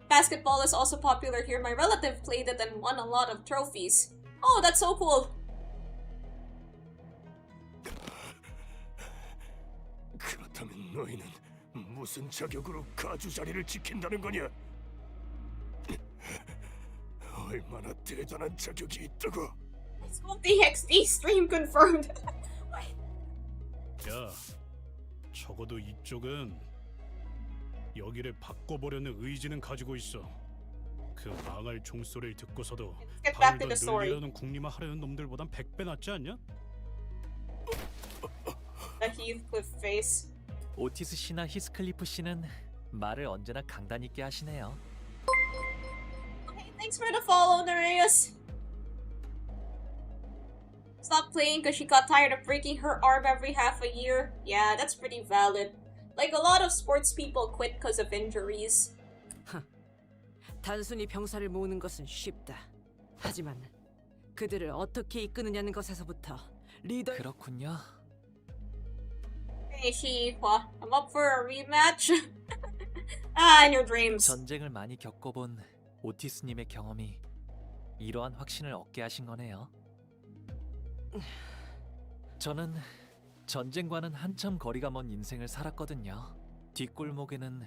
S1: Basketball is also popular here. My relative played it and won a lot of trophies. Oh, that's so cool!
S6: 그렇다면 너희는 무슨 자격으로 가주 자리를 지킨다는 거냐? 얼마나 대단한 자격이 있다고?
S1: Scope the XD stream confirmed.
S10: 야, 적어도 이쪽은 여기를 바꿔보려는 의지는 가지고 있어. 그 망할 종소리를 듣고서도 방을 더 늘리려는 국림화하려는 놈들보단 100배 낫지 않냐?
S1: The Heathcliff face.
S9: 오티스 씨나 히스클리프 씨는 말을 언제나 강단 있게 하시네요.
S1: Okay, thanks for the follow, Nereus. stopped playing because she got tired of breaking her arm every half a year. Yeah, that's pretty valid. Like, a lot of sports people quit because of injuries.
S2: 단순히 병사를 모으는 것은 쉽다. 하지만 그들을 어떻게 이끄느냐는 것에서부터 리더.
S9: 그렇군요.
S1: Hey, Shihwa, I'm up for a rematch. In your dreams.
S9: 전쟁을 많이 겪어본 오티스님의 경험이 이러한 확신을 얻게 하신 거네요. 저는 전쟁과는 한참 거리가 먼 인생을 살았거든요. 뒷골목에는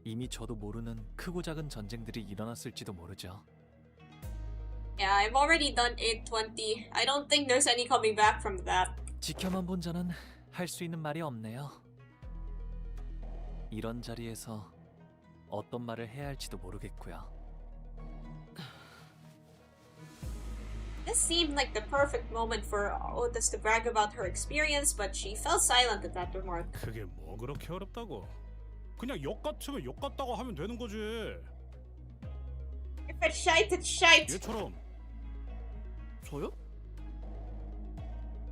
S9: 이미 저도 모르는 크고 작은 전쟁들이 일어났을지도 모르죠.
S1: Yeah, I've already done 820. I don't think there's any coming back from that.
S9: 지켜만 본 자는 할 수 있는 말이 없네요. 이런 자리에서 어떤 말을 해야 할지도 모르겠고요.
S1: This seemed like the perfect moment for Otis to brag about her experience, but she fell silent at that remark.
S10: 그게 뭐 그렇게 어렵다고? 그냥 욕 같으면 욕 같다고 하면 되는 거지.
S1: If it's shite, it's shite.
S10: 얘처럼.
S8: 저요?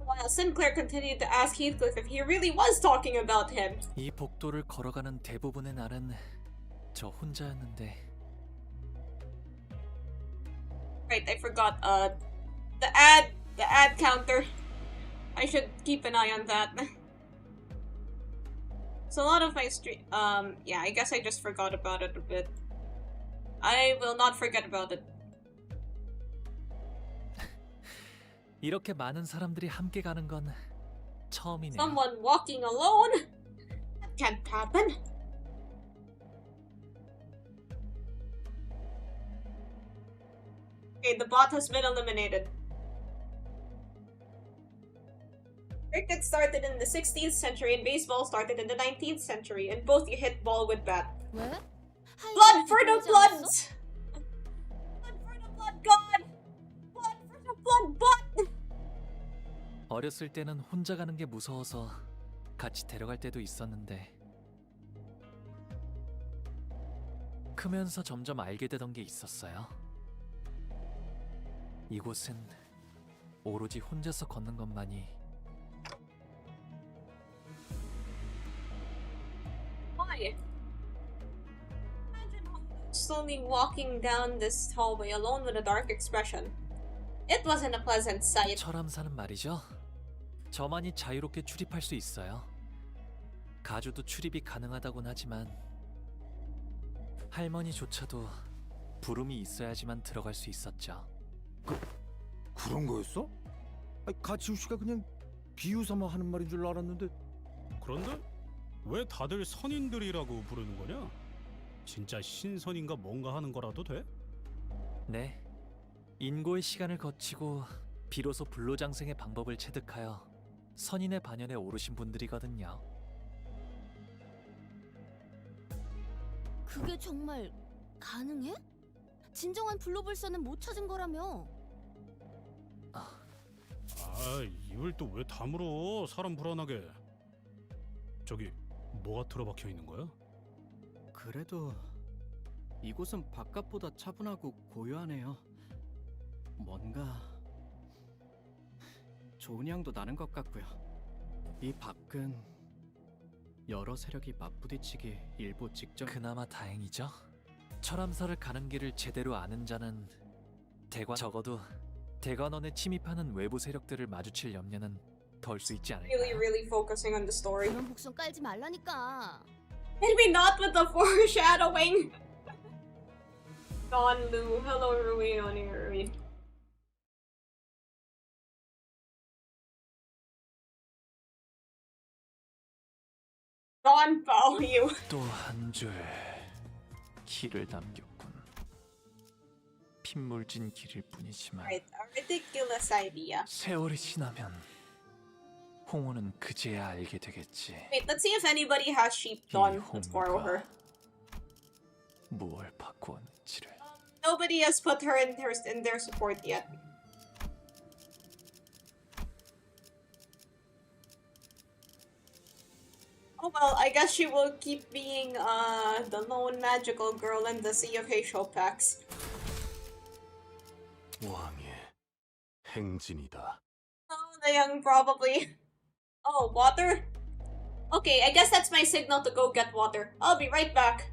S1: While Sinclair continued to ask Heathcliff if he really was talking about him.
S9: 이 복도를 걸어가는 대부분의 날은 저 혼자였는데.
S1: Right, I forgot. The ad counter. I should keep an eye on that. So a lot of my yeah, I guess I just forgot about it a bit. I will not forget about it.
S9: 이렇게 많은 사람들이 함께 가는 건 처음이네요.
S1: Someone walking alone? That can't happen. Okay, the bot has been eliminated. Cricket started in the 16th century and baseball started in the 19th century, and both you hit ball with bat.
S7: 왜?
S1: Blood for the bloods! Blood for the blood god! Blood for the blood bot!
S9: 어렸을 때는 혼자 가는 게 무서워서 같이 데려갈 때도 있었는데 크면서 점점 알게 되던 게 있었어요. 이곳은 오로지 혼자서 걷는 것만이
S1: Why? Imagine slowly walking down this hallway alone with a dark expression. It wasn't a pleasant sight.
S9: 철암사는 말이죠. 저만이 자유롭게 출입할 수 있어요. 가주도 출입이 가능하다곤 하지만 할머니조차도 부름이 있어야지만 들어갈 수 있었죠.
S4: 그런 거였어? 아니, 가치우 씨가 그냥 비유삼아 하는 말인 줄 알았는데.
S10: 그런데 왜 다들 선인들이라고 부르는 거냐? 진짜 신선인가 뭔가 하는 거라도 돼?
S9: 네. 인고의 시간을 거치고 비로소 불로장생의 방법을 체득하여 선인의 반열에 오르신 분들이거든요.
S7: 그게 정말 가능해? 진정한 불로불선은 못 찾은 거라며.
S10: 입을 또 왜 다물어? 사람 불안하게. 저기 뭐가 틀어박혀 있는 거야?
S8: 그래도 이곳은 바깥보다 차분하고 고요하네요. 뭔가 좋은 향도 나는 것 같고요. 이 밖은 여러 세력이 맞부딪히기 일보 직전.
S9: 그나마 다행이죠. 철암사를 가는 길을 제대로 아는 자는 적어도 대관원에 침입하는 외부 세력들을 마주칠 염려는 덜 수 있지 않을까요?
S1: Really focusing on the story.
S7: 그런 복선 깔지 말라니까.
S1: Maybe not with the foreshadowing. Don Lu, hello Rui, Rui. Don Bao,
S9: 또 한 줄 길을 남겼군. 핏물진 길일 뿐이지만
S1: Right, a ridiculous idea.
S9: 세월이 지나면 홍호는 그제야 알게 되겠지.
S1: Wait, let's see if anybody has sheep Don. Let's borrow her.
S9: 무얼 바꾸었는지를.
S1: Nobody has put her in their support yet. Oh well, I guess she will keep being the lone magical girl in the Sea of Heisho packs.
S6: 왕의 행진이다.
S1: Oh Young, probably. Oh, water? Okay, I guess that's my signal to go get water. I'll be right back.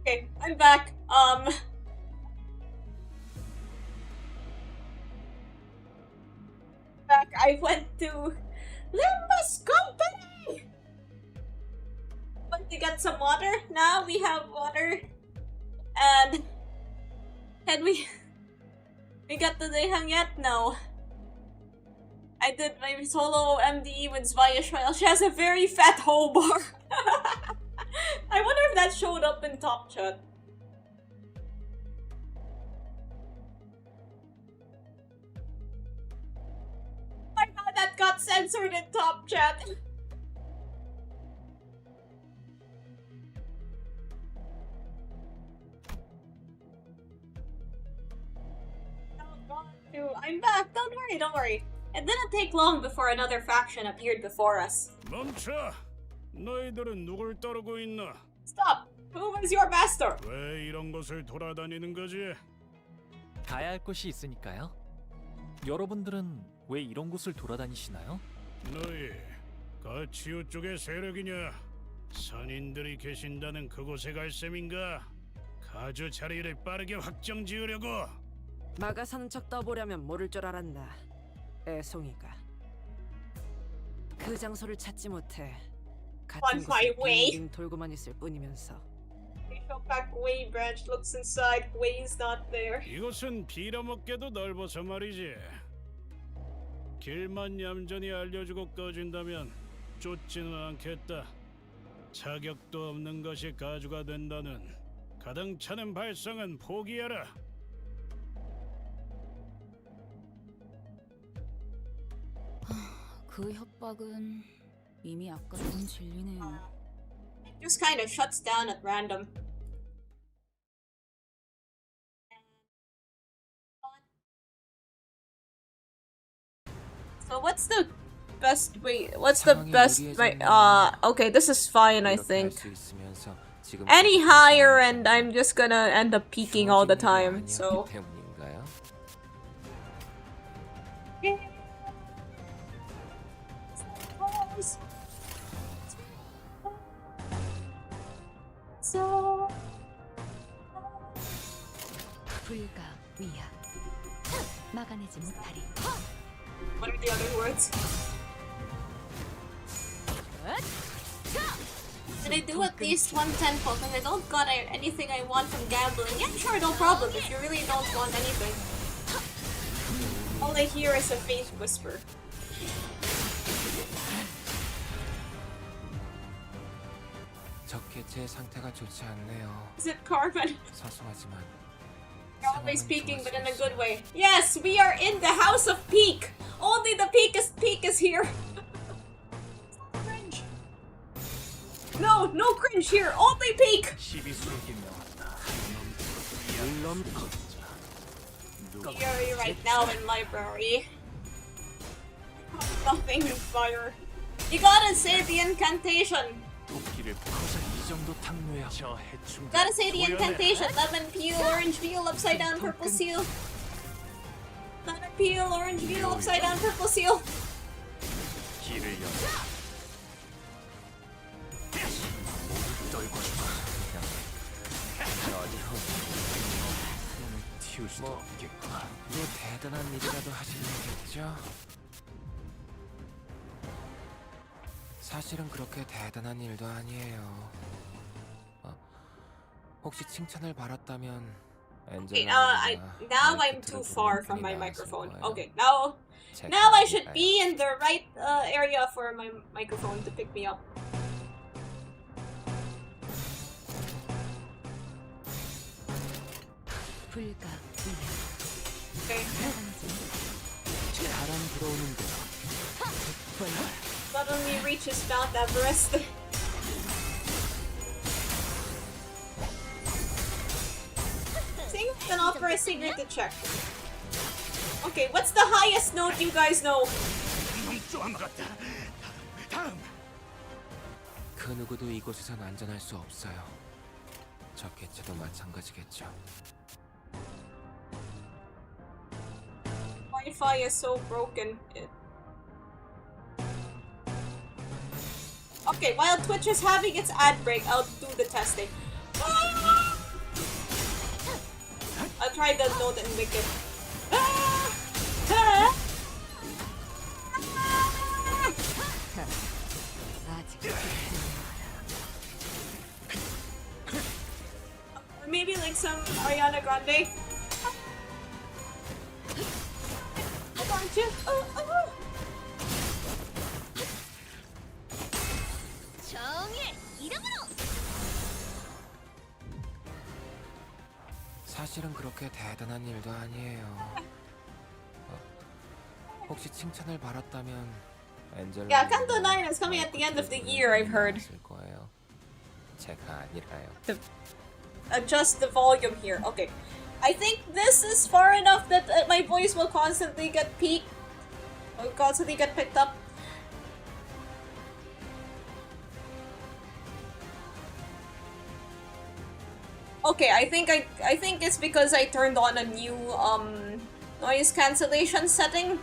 S1: Okay, I'm back. Back. I went to Limbus Company! Went to get some water. Now we have water. And we got the Dehang yet? No. I did my solo MDE with Zvaya Shrael. She has a very fat whole bar. I wonder if that showed up in Top Chat. Oh my god, that got censored in Top Chat. I'm back. Don't worry, don't worry. It didn't take long before another faction appeared before us.
S10: 멈춰! 너희들은 누굴 따르고 있나?
S1: Stop! Who is your master?
S10: 왜 이런 곳을 돌아다니는 거지?
S9: 가야 할 곳이 있으니까요. 여러분들은 왜 이런 곳을 돌아다니시나요?
S10: 너희 가치우 쪽의 세력이냐? 선인들이 계신다는 그곳에 갈 셈인가? 가주 자리를 빠르게 확정 지으려고?
S2: 막아 사는 척 떠보려면 모를 줄 알았나. 애송이가. 그 장소를 찾지 못해. 같은 곳에 빙빙 돌고만 있을 뿐이면서.
S1: Back way branch looks inside. Way's not there.
S10: 이곳은 빌어먹게도 넓어서 말이지. 길만 얌전히 알려주고 꺼진다면 쫓지는 않겠다. 자격도 없는 것이 가주가 된다는 가당차는 발상은 포기하라.
S11: 그 협박은 이미 아까 본 진리네요.
S1: It just kind of shuts down at random. So what's the best way? What's the best way? Okay, this is fine, I think. Any higher and I'm just gonna end up peaking all the time, so. So
S3: 불가 위야 막아내지 못하리.
S1: what are the other words? Did I do at least one temple? Because I don't got anything I want from gambling. Yeah, sure, no problem. If you really don't want anything. All I hear is a faint whisper.
S13: 적게 제 상태가 좋지 않네요.
S1: Is it Carmen?
S13: 사소하지만
S1: You're always peeking, but in a good way. Yes, we are in the House of Peak. Only the peakest peak is here. Cringe. No, no cringe here. Only peak. You're right now in library. Nothing in fire. You gotta say the incantation. Gotta say the incantation. Lemon peel, orange peel, upside down, purple seal. Lemon peel, orange peel, upside down, purple seal.
S13: 뭐 대단한 일이라도 하시겠죠? 사실은 그렇게 대단한 일도 아니에요. 혹시 칭찬을 받았다면
S1: Okay, now I'm too far from my microphone. Okay, now I should be in the right area for my microphone to pick me up.
S3: 불가 위야
S1: Okay.
S13: 바람 불어오는 데
S1: Suddenly reaches Mount Everest. Sing then offer a secret to check. Okay, what's the highest note you guys know?
S13: 그 누구도 이곳에선 안전할 수 없어요. 저 개체도 마찬가지겠죠.
S1: Wi-Fi is so broken. Okay, while Twitch is having its ad break, I'll do the testing. I'll try the note and make it. Or maybe like some Ariana Grande. I want you.
S7: 정의 이름으로.
S13: 사실은 그렇게 대단한 일도 아니에요. 혹시 칭찬을 받았다면 엔젤라
S1: Yeah, Canto 9 is coming at the end of the year, I've heard.
S13: 거예요. 제가 아니라요.
S1: Adjust the volume here. Okay. I think this is far enough that my voice will constantly get picked up. Okay, I think it's because I turned on a new noise cancellation setting.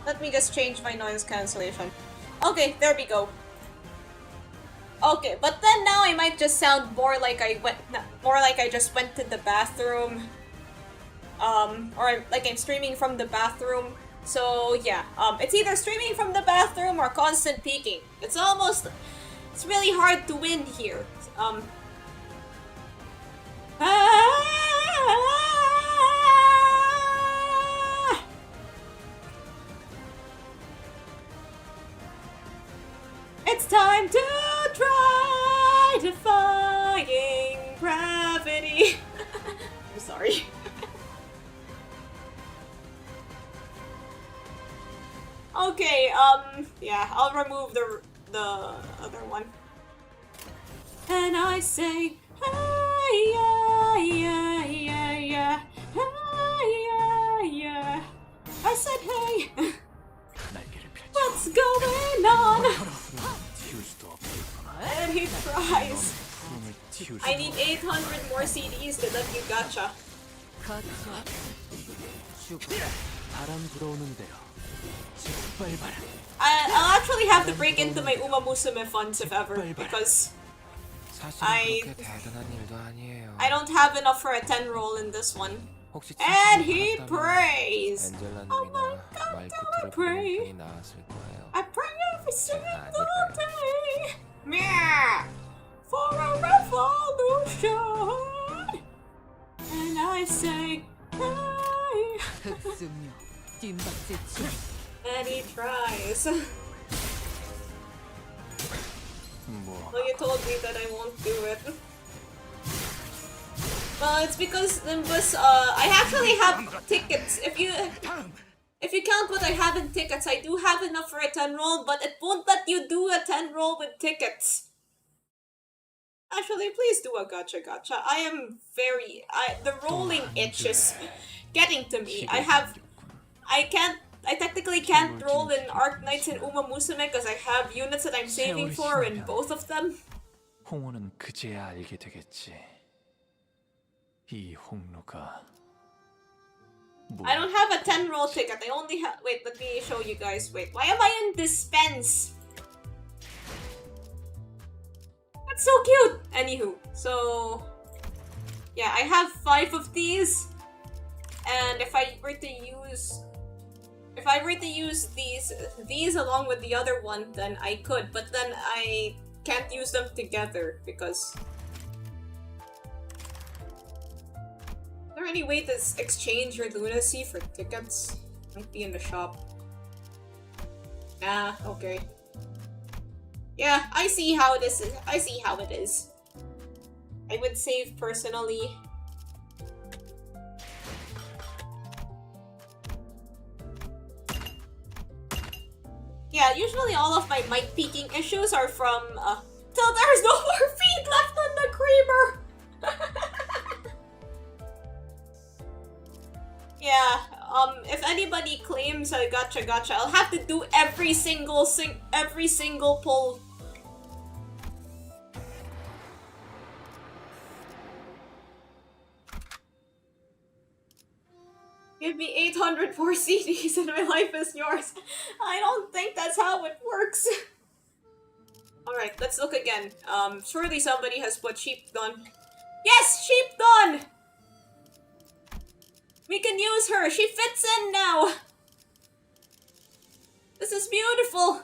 S1: Let me just change my noise cancellation. Okay, there we go. Okay, but then now I might just sound more like I just went to the bathroom. Or like I'm streaming from the bathroom. So yeah, it's either streaming from the bathroom or constant peeking. It's really hard to win here. It's time to try defying gravity. I'm sorry. Okay, yeah, I'll remove the other one. And I say, hey, yeah, yeah, yeah, yeah, hey, yeah, yeah. I said, hey. What's going on? And he tries. I need 800 more CDs to let you gacha.
S5: 바람 불어오는데요. 짓밟아라.
S1: I'll actually have to break into my Uma Musume funds if ever, because I don't have enough for a 10 roll in this one. And he prays! Oh my god, I pray! I pray every single day! Meow! For a revolution! And I say, pray! And he tries. Well, you told me that I won't do it. Well, it's because Limbus, I actually have tickets. If you count what I have in tickets, I do have enough for a 10 roll, but it won't let you do a 10 roll with tickets. Actually, please do a gacha. The rolling itch is getting to me. I technically can't roll in Arc Knights and Uma Musume because I have units that I'm saving for in both of them.
S9: 홍호는 그제야 알게 되겠지. 이 홍로가
S1: I don't have a 10 roll ticket. I only have. Wait, let me show you guys. Wait, why am I in dispense? That's so cute! Anywho, so yeah, I have 5 of these. And if I were to use these along with the other one, then I could, but then I can't use them together because... Is there any way to exchange your lunacy for tickets? Might be in the shop. Ah, okay. Yeah, I see how this is. I see how it is. I would save personally. Yeah, usually all of my mic peaking issues are from, till there's no more feet left on the creamer! Yeah, if anybody claims a gacha, I'll have to do every single pull. Give me 804 CDs and my life is yours. I don't think that's how it works. Alright, let's look again. Surely somebody has put Sheepdon. Yes, Sheepdon! We can use her. She fits in now. This is beautiful.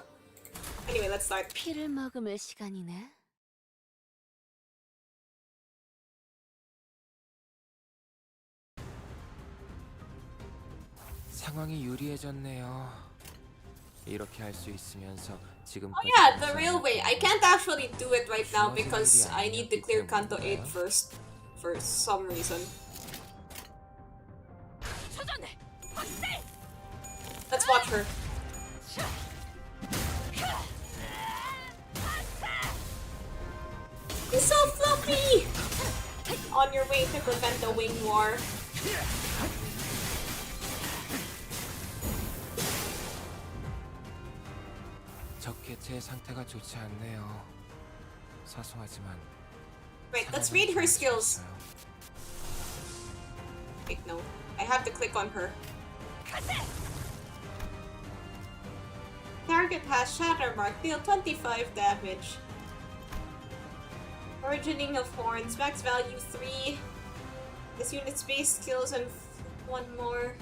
S1: Anyway, let's start.
S7: 피를 머금을 시간이네.
S13: 상황이 유리해졌네요. 이렇게 할 수 있으면서 지금.
S1: Oh yeah, the railway. I can't actually do it right now because I need to clear Canto 8 first, for some reason. Let's watch her. You're so fluffy! On your way to prevent the wing war.
S13: 적개체의 상태가 좋지 않네요. 사소하지만.
S1: Wait, let's read her skills. Wait, no. I have to click on her. Target has Shatter Mark, deal 25 damage. Originating of Horns, max value 3. This unit's base skills and 1 more.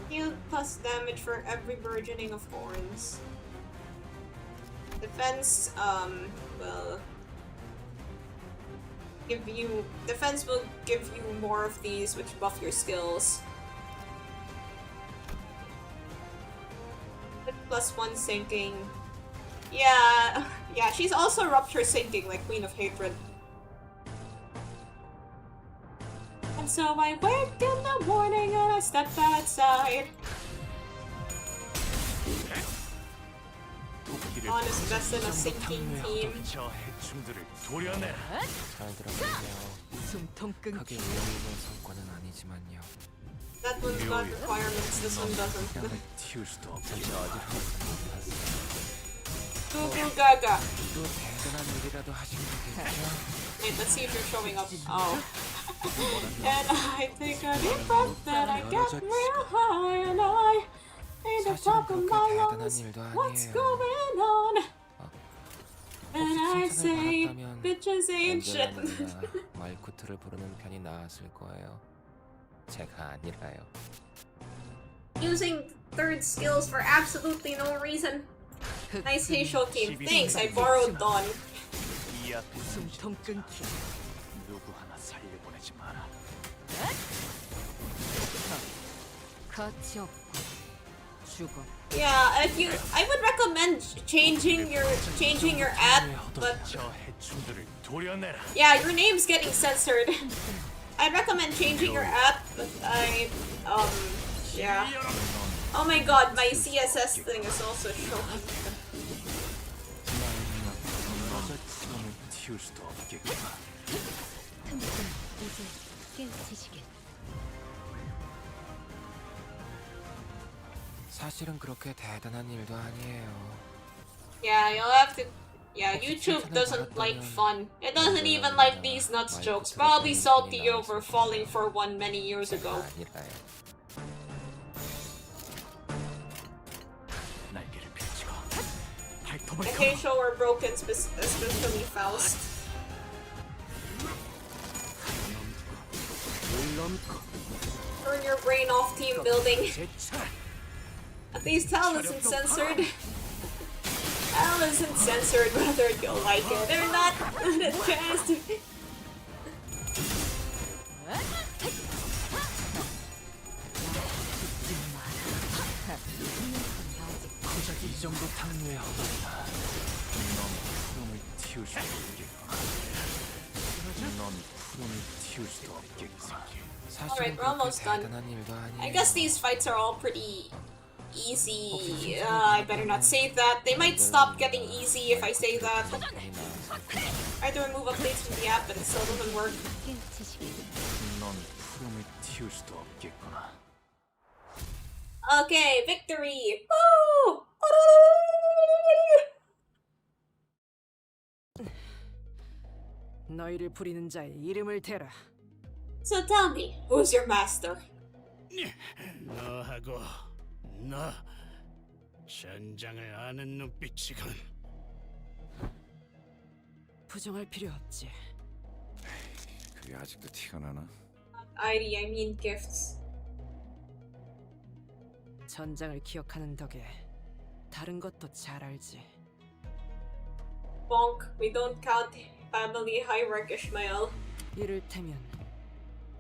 S1: Deal plus damage for every burgeoning of Horns. Defense, will give you... Defense will give you more of these, which buff your skills. Plus 1 sinking. Yeah, she's also Rupture sinking, like Queen of Hatred. And so I wake in the morning and I step outside. Honest best in a sinking team.
S13: 잘 들어보세요. 크게 의미 있는 성과는 아니지만요.
S1: That one's got requirements, this one doesn't.
S13: 튀울 수도 없고.
S1: Goo Goo Gaga.
S13: 또 대단한 일이라도 하신 거겠죠?
S1: Wait, let's see if you're showing up. Oh. And I take a deep breath, then I get real high, and I ain't the top of my lungs. What's going on? And I say, bitches ain't shit.
S13: 말쿠트를 부르는 편이 나았을 거예요. 제가 아니라요.
S1: Using third skills for absolutely no reason. Nice Heisho team. Thanks, I borrowed Dawn.
S9: 이 앞에 숨통 끊기. 누구 하나 살려보내지 마라.
S3: 가치 없고 죽어.
S1: Yeah, I would recommend changing your ad, but
S9: 저 해충들을 도려내라.
S1: yeah, your name's getting censored. I'd recommend changing your ad, but yeah. Oh my god, my CSS thing is also showing.
S9: 튀울 수도 없겠구나.
S3: 이제 깨우치시게.
S13: 사실은 그렇게 대단한 일도 아니에요.
S1: Yeah, you'll have to. Yeah, YouTube doesn't like fun. It doesn't even like these nuts jokes. Probably salty over falling for one many years ago.
S9: 날개를 펼치고 발톱을
S1: And Heisho were broken, especially Faust. Turn your brain off, team building. At least Hell isn't censored. Hell isn't censored whether you'll like it or not. Not a chance.
S9: 고작 이 정도 탕류에 허덕이다. 넌 푸름을 튀울 수도 없겠구나. 넌 푸름을 튀울 수도 없겠구나.
S1: Alright, we're almost done. I guess these fights are all pretty easy. I better not say that. They might stop getting easy if I say that. I tried to remove updates from the app, but it still doesn't work.
S9: 넌 푸름을 튀울 수도 없겠구나.
S1: Okay, victory! Woo!
S2: 너희를 부리는 자의 이름을 대라.
S1: So tell me, who's your master?
S10: 너하고 너 전장을 아는 눈빛이군.
S2: 부정할 필요 없지.
S4: 그게 아직도 티가 나나?
S1: ID, I mean gifts.
S2: 전장을 기억하는 덕에 다른 것도 잘 알지.
S1: Bonk, we don't count family hierarchy, Ishmael.
S2: 이를테면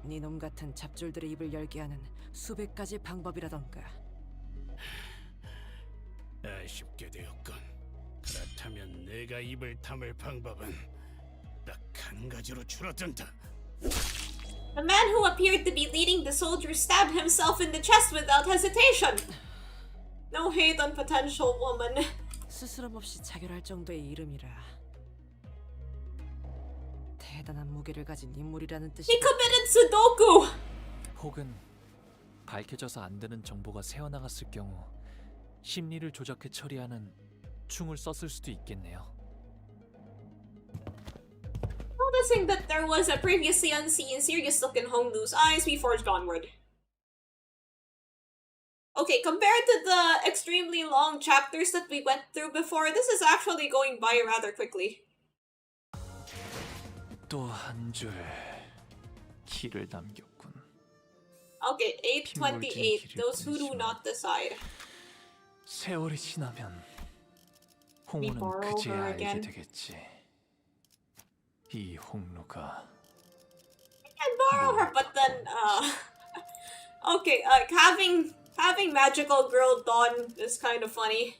S2: 네 놈 같은 잡졸들의 입을 열게 하는 수백 가지 방법이라던가.
S10: 아쉽게 되었군. 그렇다면 내가 입을 다물 방법은 딱 한 가지로 줄어든다.
S1: The man who appeared to be leading the soldiers stabbed himself in the chest without hesitation. No hate on potential woman.
S2: 스스럼 없이 자결할 정도의 이름이라. 대단한 무게를 가진 인물이라는 뜻이.
S1: He committed Sudoku.
S9: 혹은 밝혀져서 안 되는 정보가 새어나갔을 경우 심리를 조작해 처리하는 충을 썼을 수도 있겠네요.
S1: Noticing that there was a previously unseen serious look in Honglu's eyes, we forged onward. Okay, compared to the extremely long chapters that we went through before, this is actually going by rather quickly.
S9: 또 한 줄 길을 남겼군.
S1: Okay, 828. Those who do not decide.
S9: 세월이 지나면 홍우는 그제야 알게 되겠지. 이 홍루가.
S1: I can borrow her, but then okay, having magical girl Dawn is kind of funny.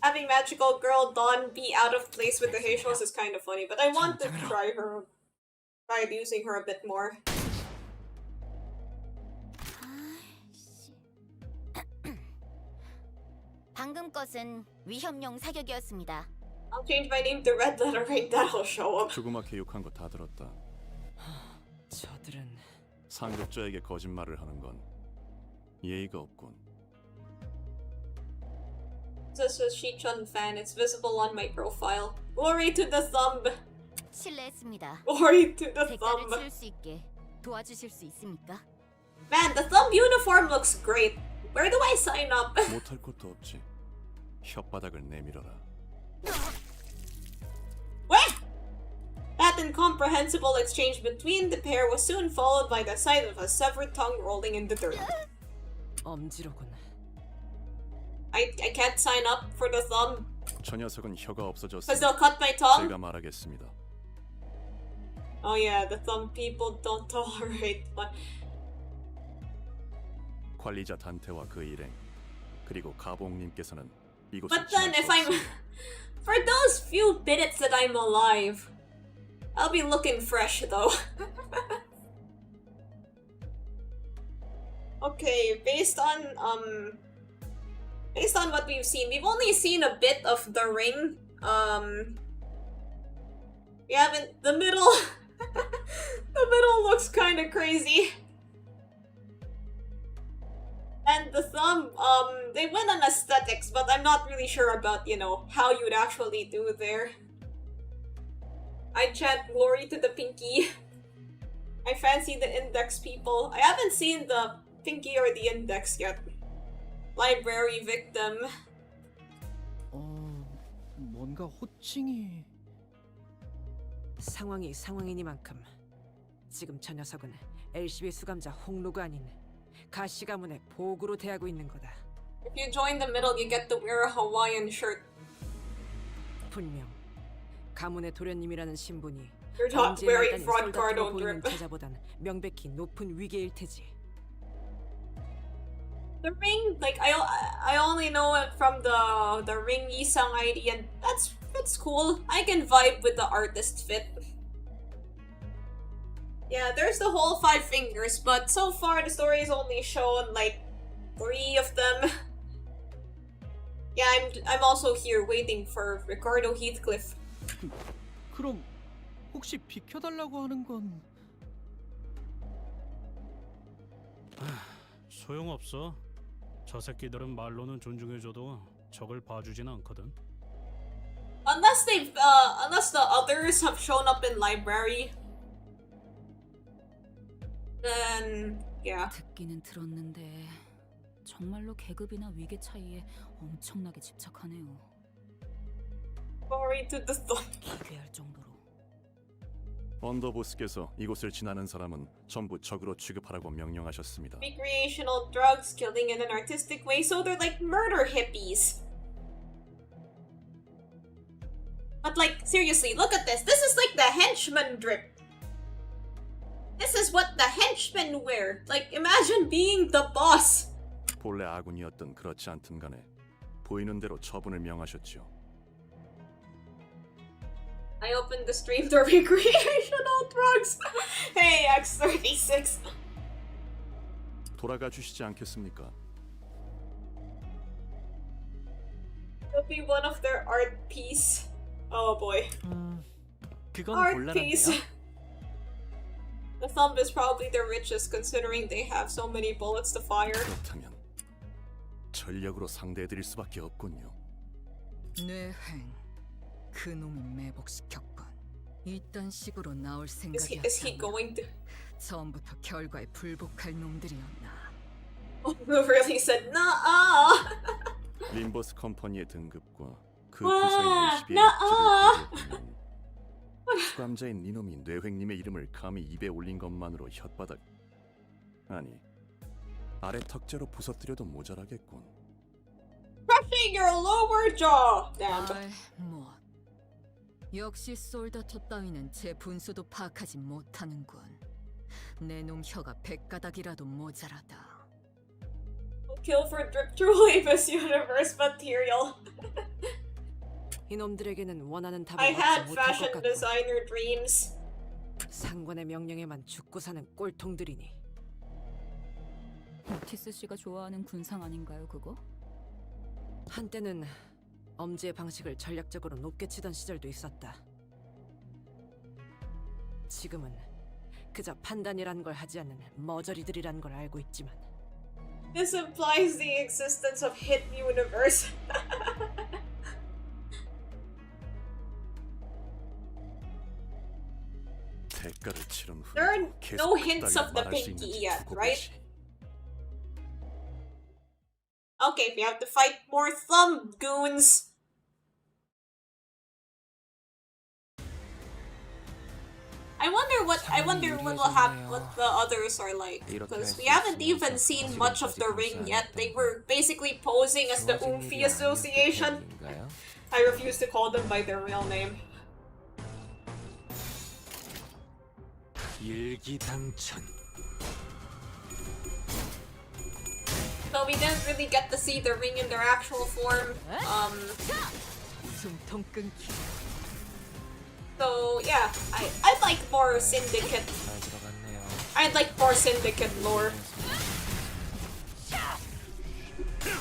S1: Having magical girl Dawn be out of place with the Heishos is kind of funny, but I want to try using her a bit more.
S7: 방금 것은 위협용 사격이었습니다.
S1: I'll change my name to Red Letter right now. I'll show up.
S6: 조그맣게 욕한 거 다 들었다.
S2: 저들은
S6: 상급자에게 거짓말을 하는 건 예의가 없군.
S1: Just a Shichun fan. It's visible on my profile. Glory to the thumb.
S7: 실례했습니다.
S1: Glory to the
S7: 대가를
S1: thumb.
S7: 치를 수 있게 도와주실 수 있습니까?
S1: Man, the thumb uniform looks great. Where do I sign up?
S6: 못할 것도 없지. 혓바닥을 내밀어라.
S1: What? That incomprehensible exchange between the pair was soon followed by the sight of a severed tongue rolling in the dirt.
S2: 엄지로군.
S1: I can't sign up for the thumb
S6: 저 녀석은 혀가 없어졌으니
S1: because they'll cut my tongue.
S6: 제가 말하겠습니다.
S1: Oh yeah, the thumb people don't tolerate. But
S6: 관리자 단테와 그 일행 그리고 가봉님께서는 이곳을
S1: but then
S6: 지날
S1: if
S6: 수
S1: I'm
S6: 없습니다.
S1: for those few minutes that I'm alive, I'll be looking fresh though. Okay, based on what we've seen, we've only seen a bit of the ring. We haven't the middle. The middle looks kind of crazy. And the thumb, they went on aesthetics, but I'm not really sure about, you know, how you'd actually do there. I chant glory to the pinky. I fancy the index people. I haven't seen the pinky or the index yet. Library victim.
S8: 뭔가 호칭이...
S2: 상황이 상황이니만큼 지금 저 녀석은 LCB 수감자 홍로가 아닌 가시 가문의 보그로 대하고 있는 거다.
S1: If you join the middle, you get to wear a Hawaiian shirt.
S2: 분명 가문의 도련님이라는 신분이
S1: You're not
S2: 언제
S1: wearing
S2: 말단이
S1: front car,
S2: 솔다트로
S1: don't
S2: 보이는
S1: drip.
S2: 제자보단 명백히 높은 위계일 테지.
S1: The ring, like I only know it from the ring Isang ID, and that's cool. I can vibe with the artist fit. Yeah, there's the whole 5 fingers, but so far the story's only shown like 3 of them. Yeah, I'm also here waiting for Ricardo Heathcliff.
S8: 그럼 혹시 비켜달라고 하는 건...
S10: 소용없어. 저 새끼들은 말로는 존중해줘도 적을 봐주진 않거든.
S1: Unless the others have shown up in library, then yeah.
S11: 듣기는 들었는데 정말로 계급이나 위계 차이에 엄청나게 집착하네요.
S1: Glory to the thumb.
S11: 기괴할 정도로.
S6: 언더보스께서 이곳을 지나는 사람은 전부 적으로 취급하라고 명령하셨습니다.
S1: Recreational drugs, killing in an artistic way, so they're like murder hippies. But like, seriously, look at this. This is like the henchman drip. This is what the henchmen wear. Like, imagine being the boss.
S6: 본래 아군이었던 그렇지 않든 간에 보이는 대로 처분을 명하셨지요.
S1: I opened the stream to recreational drugs. Hey, X36.
S6: 돌아가 주시지 않겠습니까?
S1: It'll be one of their art piece. Oh boy.
S9: 그건
S1: Art piece.
S9: 곤란한데요.
S1: The thumb is probably the richest considering they have so many bullets to fire.
S6: 그렇다면 전력으로 상대해드릴 수밖에 없군요.
S14: 뇌행, 그놈이 매복시켰군. 이딴 식으로 나올
S1: Is
S14: 생각이었다면
S1: he going to?
S14: 처음부터 결과에 불복할 놈들이었나.
S1: Who really said nah?
S6: 림버스 컴퍼니의 등급과 그
S1: 와,
S6: 구성의 10의
S1: 나아.
S6: 입지를 보면 수감자인 이놈이 뇌획님의 이름을 감히 입에 올린 것만으로 혓바닥 아니 아래 턱째로 부서뜨려도 모자라겠군.
S1: Crushing your lower jaw. Damn.
S14: 아이, 뭐. 역시 솔다토 따위는 제 분수도 파악하지 못하는군. 내 놈 혀가 100가닥이라도 모자라다.
S1: Kill for drip through Limbus universe material.
S2: 이놈들에게는 원하는 답을
S1: I had
S2: 얻지 못할 것
S1: fashion
S2: 같군.
S1: designer dreams.
S2: 상관의 명령에만 죽고 사는 꼴통들이니.
S11: 오티스 씨가 좋아하는 군상 아닌가요, 그거?
S2: 한때는 엄지의 방식을 전략적으로 높게 치던 시절도 있었다. 지금은 그저 판단이란 걸 하지 않는 머저리들이란 걸 알고 있지만
S1: This implies the existence of hit universe.
S6: 대가를 치른 후
S1: There are
S6: 계속
S1: no hints
S6: 그따위
S1: of the
S6: 말할 수
S1: pinky
S6: 있는지
S1: yet,
S6: 두고
S1: right?
S6: 보지.
S1: Okay, we have to fight more thumb goons. I wonder what will happen, what the others are like, because we haven't even seen much of the ring yet. They were basically posing as the Oomphy Association. I refuse to call them by their real name.
S5: 일기당천.
S1: So we didn't really get to see the ring in their actual form. So yeah, I'd like more Syndicate. I'd like more Syndicate lore.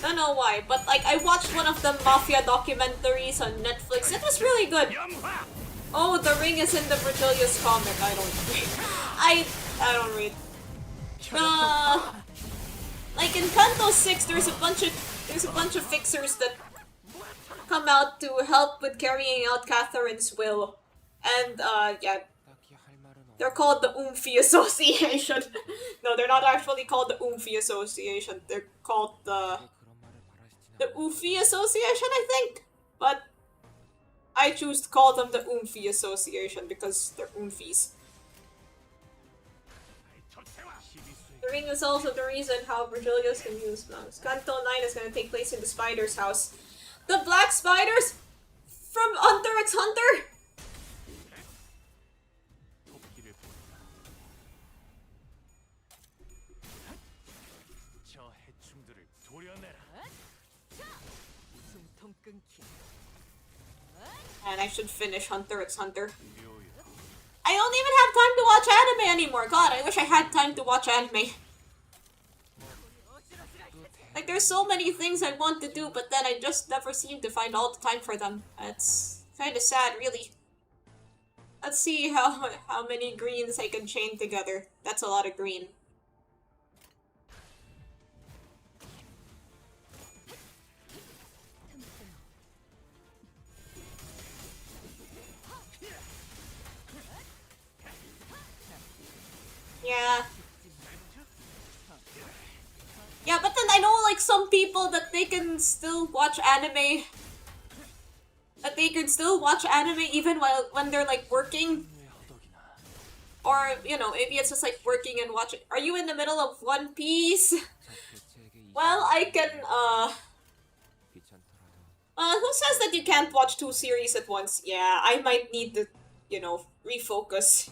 S1: Don't know why, but like I watched one of the Mafia documentaries on Netflix. It was really good. Oh, the ring is in the Virgilius comic. I don't read. I don't read. Like in Canto 6, there's a bunch of fixers that come out to help with carrying out Catherine's will. And yeah. They're called the Oomphy Association. No, they're not actually called the Oomphy Association. They're called the Oomphy Association, I think. But I choose to call them the Oomphy Association because they're Oomphies. The ring is also the reason how Virgilius can use monks. Canto 9 is going to take place in the spider's house. The black spiders from Hunter x Hunter? And I should finish Hunter x Hunter. I don't even have time to watch anime anymore. God, I wish I had time to watch anime. Like, there's so many things I want to do, but then I just never seem to find all the time for them. It's kind of sad, really. Let's see how many greens I can chain together. That's a lot of green. Yeah. Yeah, but then I know like some people that they can still watch anime. That they can still watch anime even when they're like working. Or, you know, maybe it's just like working and watching. Are you in the middle of One Piece? Well, I can, who says that you can't watch 2 series at once? Yeah, I might need to, you know, refocus.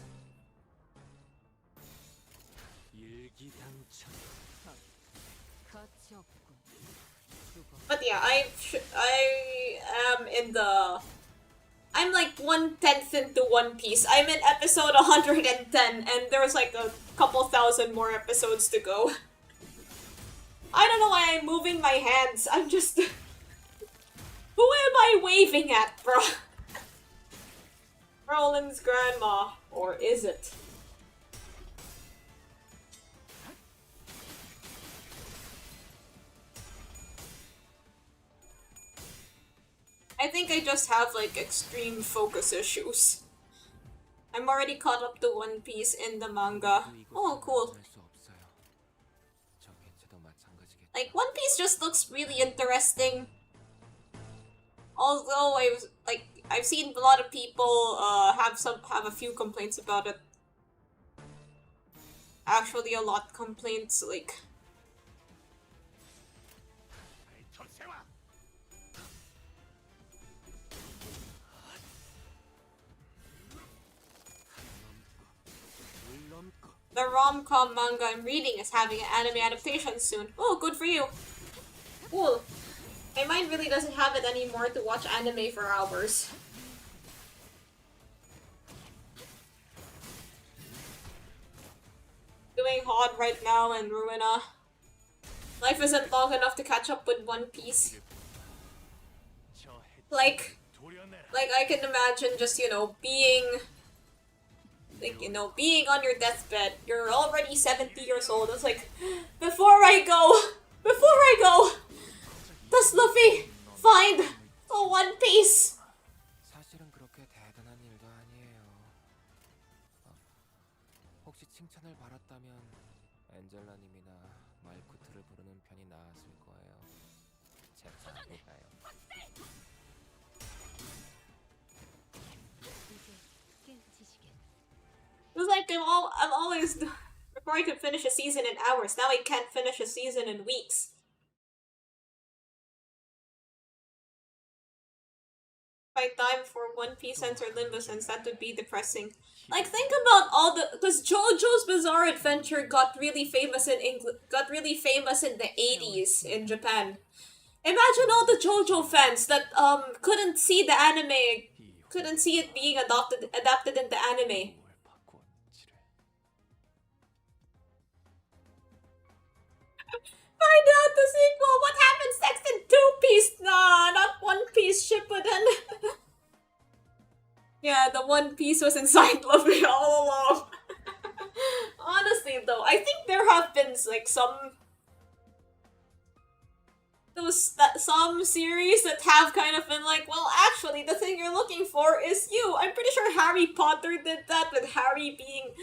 S1: But yeah, I am in the... I'm like 1/10 into One Piece. I'm in episode 110, and there's like a couple thousand more episodes to go. I don't know why I'm moving my hands. I'm just... Who am I waving at, bro? Roland's grandma. Or is it? I think I just have like extreme focus issues. I'm already caught up to One Piece in the manga. Oh, cool. Like, One Piece just looks really interesting. Although I've seen a lot of people have a few complaints about it. Actually, a lot of complaints, like... The rom-com manga I'm reading is having an anime adaptation soon. Oh, good for you. Cool. My mind really doesn't have it anymore to watch anime for hours. Doing hard right now in Ruina. Life isn't long enough to catch up with One Piece. Like I can imagine just, you know, being on your deathbed. You're already 70 years old. It's like, before I go, Before I go, does Luffy find the One Piece?
S13: 사실은 그렇게 대단한 일도 아니에요. 혹시 칭찬을 바랐다면 엔젤라님이나 말쿠트를 부르는 편이 나았을 거예요. 제 생각이에요.
S1: It was like I'm always before I could finish a season in hours. Now I can't finish a season in weeks. Fight time for One Piece enter limbus, and that would be depressing. Like, think about all the, because JoJo's Bizarre Adventure got really famous in the 80s in Japan. Imagine all the JoJo fans that couldn't see the anime, couldn't see it being adapted into anime. Find out the sequel. What happens next in Two Piece? Nah, not One Piece Shippuden. Yeah, the One Piece was inside Luffy all along. Honestly, though, I think there have been like some series that have kind of been like, well, actually, the thing you're looking for is you. I'm pretty sure Harry Potter did that with Harry being,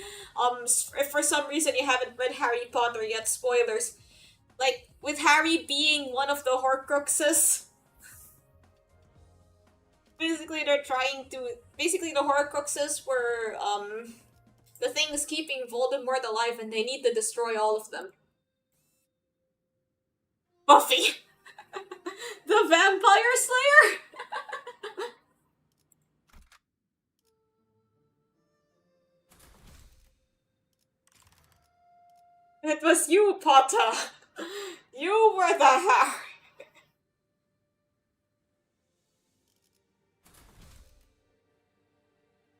S1: if for some reason you haven't read Harry Potter yet, spoilers. Like, with Harry being one of the Horcruxes. Basically, the Horcruxes were, the things keeping Voldemort alive, and they need to destroy all of them. Buffy! The Vampire Slayer? It was you, Potter! You were the Harry!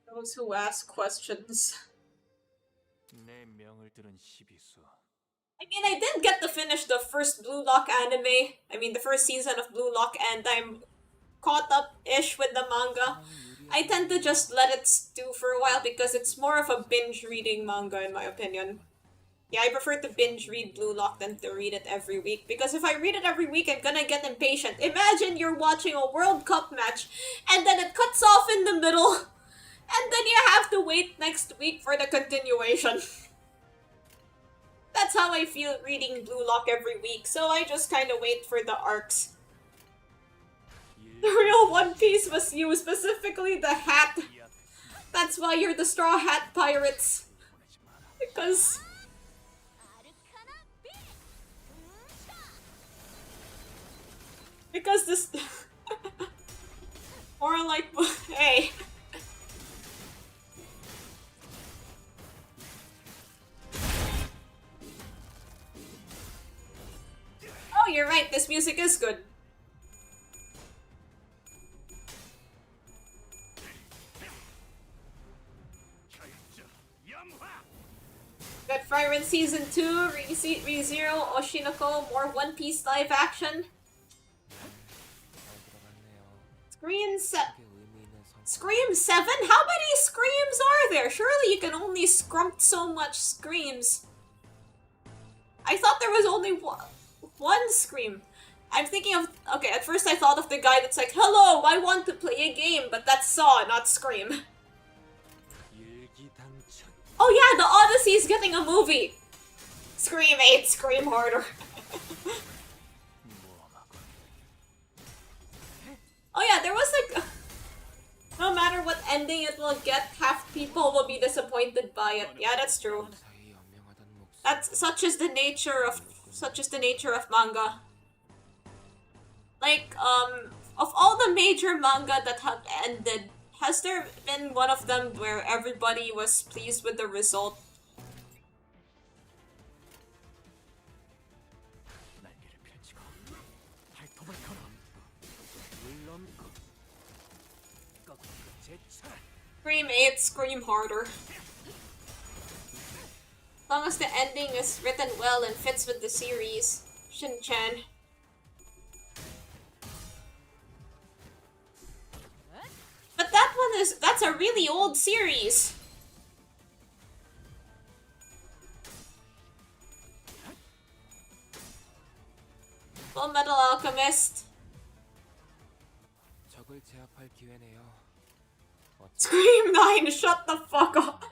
S1: Those who ask questions.
S9: 내 명을 들은 시비수.
S1: I mean, I did get to finish the first Blue Lock anime. I mean, the first season of Blue Lock, and I'm caught up-ish with the manga. I tend to just let it stew for a while because it's more of a binge-reading manga, in my opinion. Yeah, I prefer to binge-read Blue Lock than to read it every week, because if I read it every week, I'm gonna get impatient. Imagine you're watching a World Cup match, and then it cuts off in the middle, and then you have to wait next week for the continuation. That's how I feel reading Blue Lock every week, so I just kind of wait for the arcs. The real One Piece was you, specifically the hat. That's why you're the Straw Hat Pirates. Because... this... Or like... Hey... Oh, you're right, this music is good. Got Fire in Season 2, ReZero, Oshinoko, more One Piece live action. Scream 7? How many screams are there? Surely you can only scrump so much screams. I thought there was only one scream. I'm thinking of... Okay, at first I thought of the guy that's like, hello, I want to play a game, but that's Saw, not Scream. Oh yeah, the Odyssey is getting a movie! Scream 8, Scream harder. Oh yeah, there was like... No matter what ending it will get, half people will be disappointed by it. Yeah, that's true. That's such is the nature of manga. Like, of all the major manga that have ended, has there been one of them where everybody was pleased with the result? Scream 8, Scream harder. As long as the ending is written well and fits with the series. Shin-chan. But that's a really old series. missed.
S13: 적을 제압할 기회네요.
S1: Scream 9, shut the fuck up.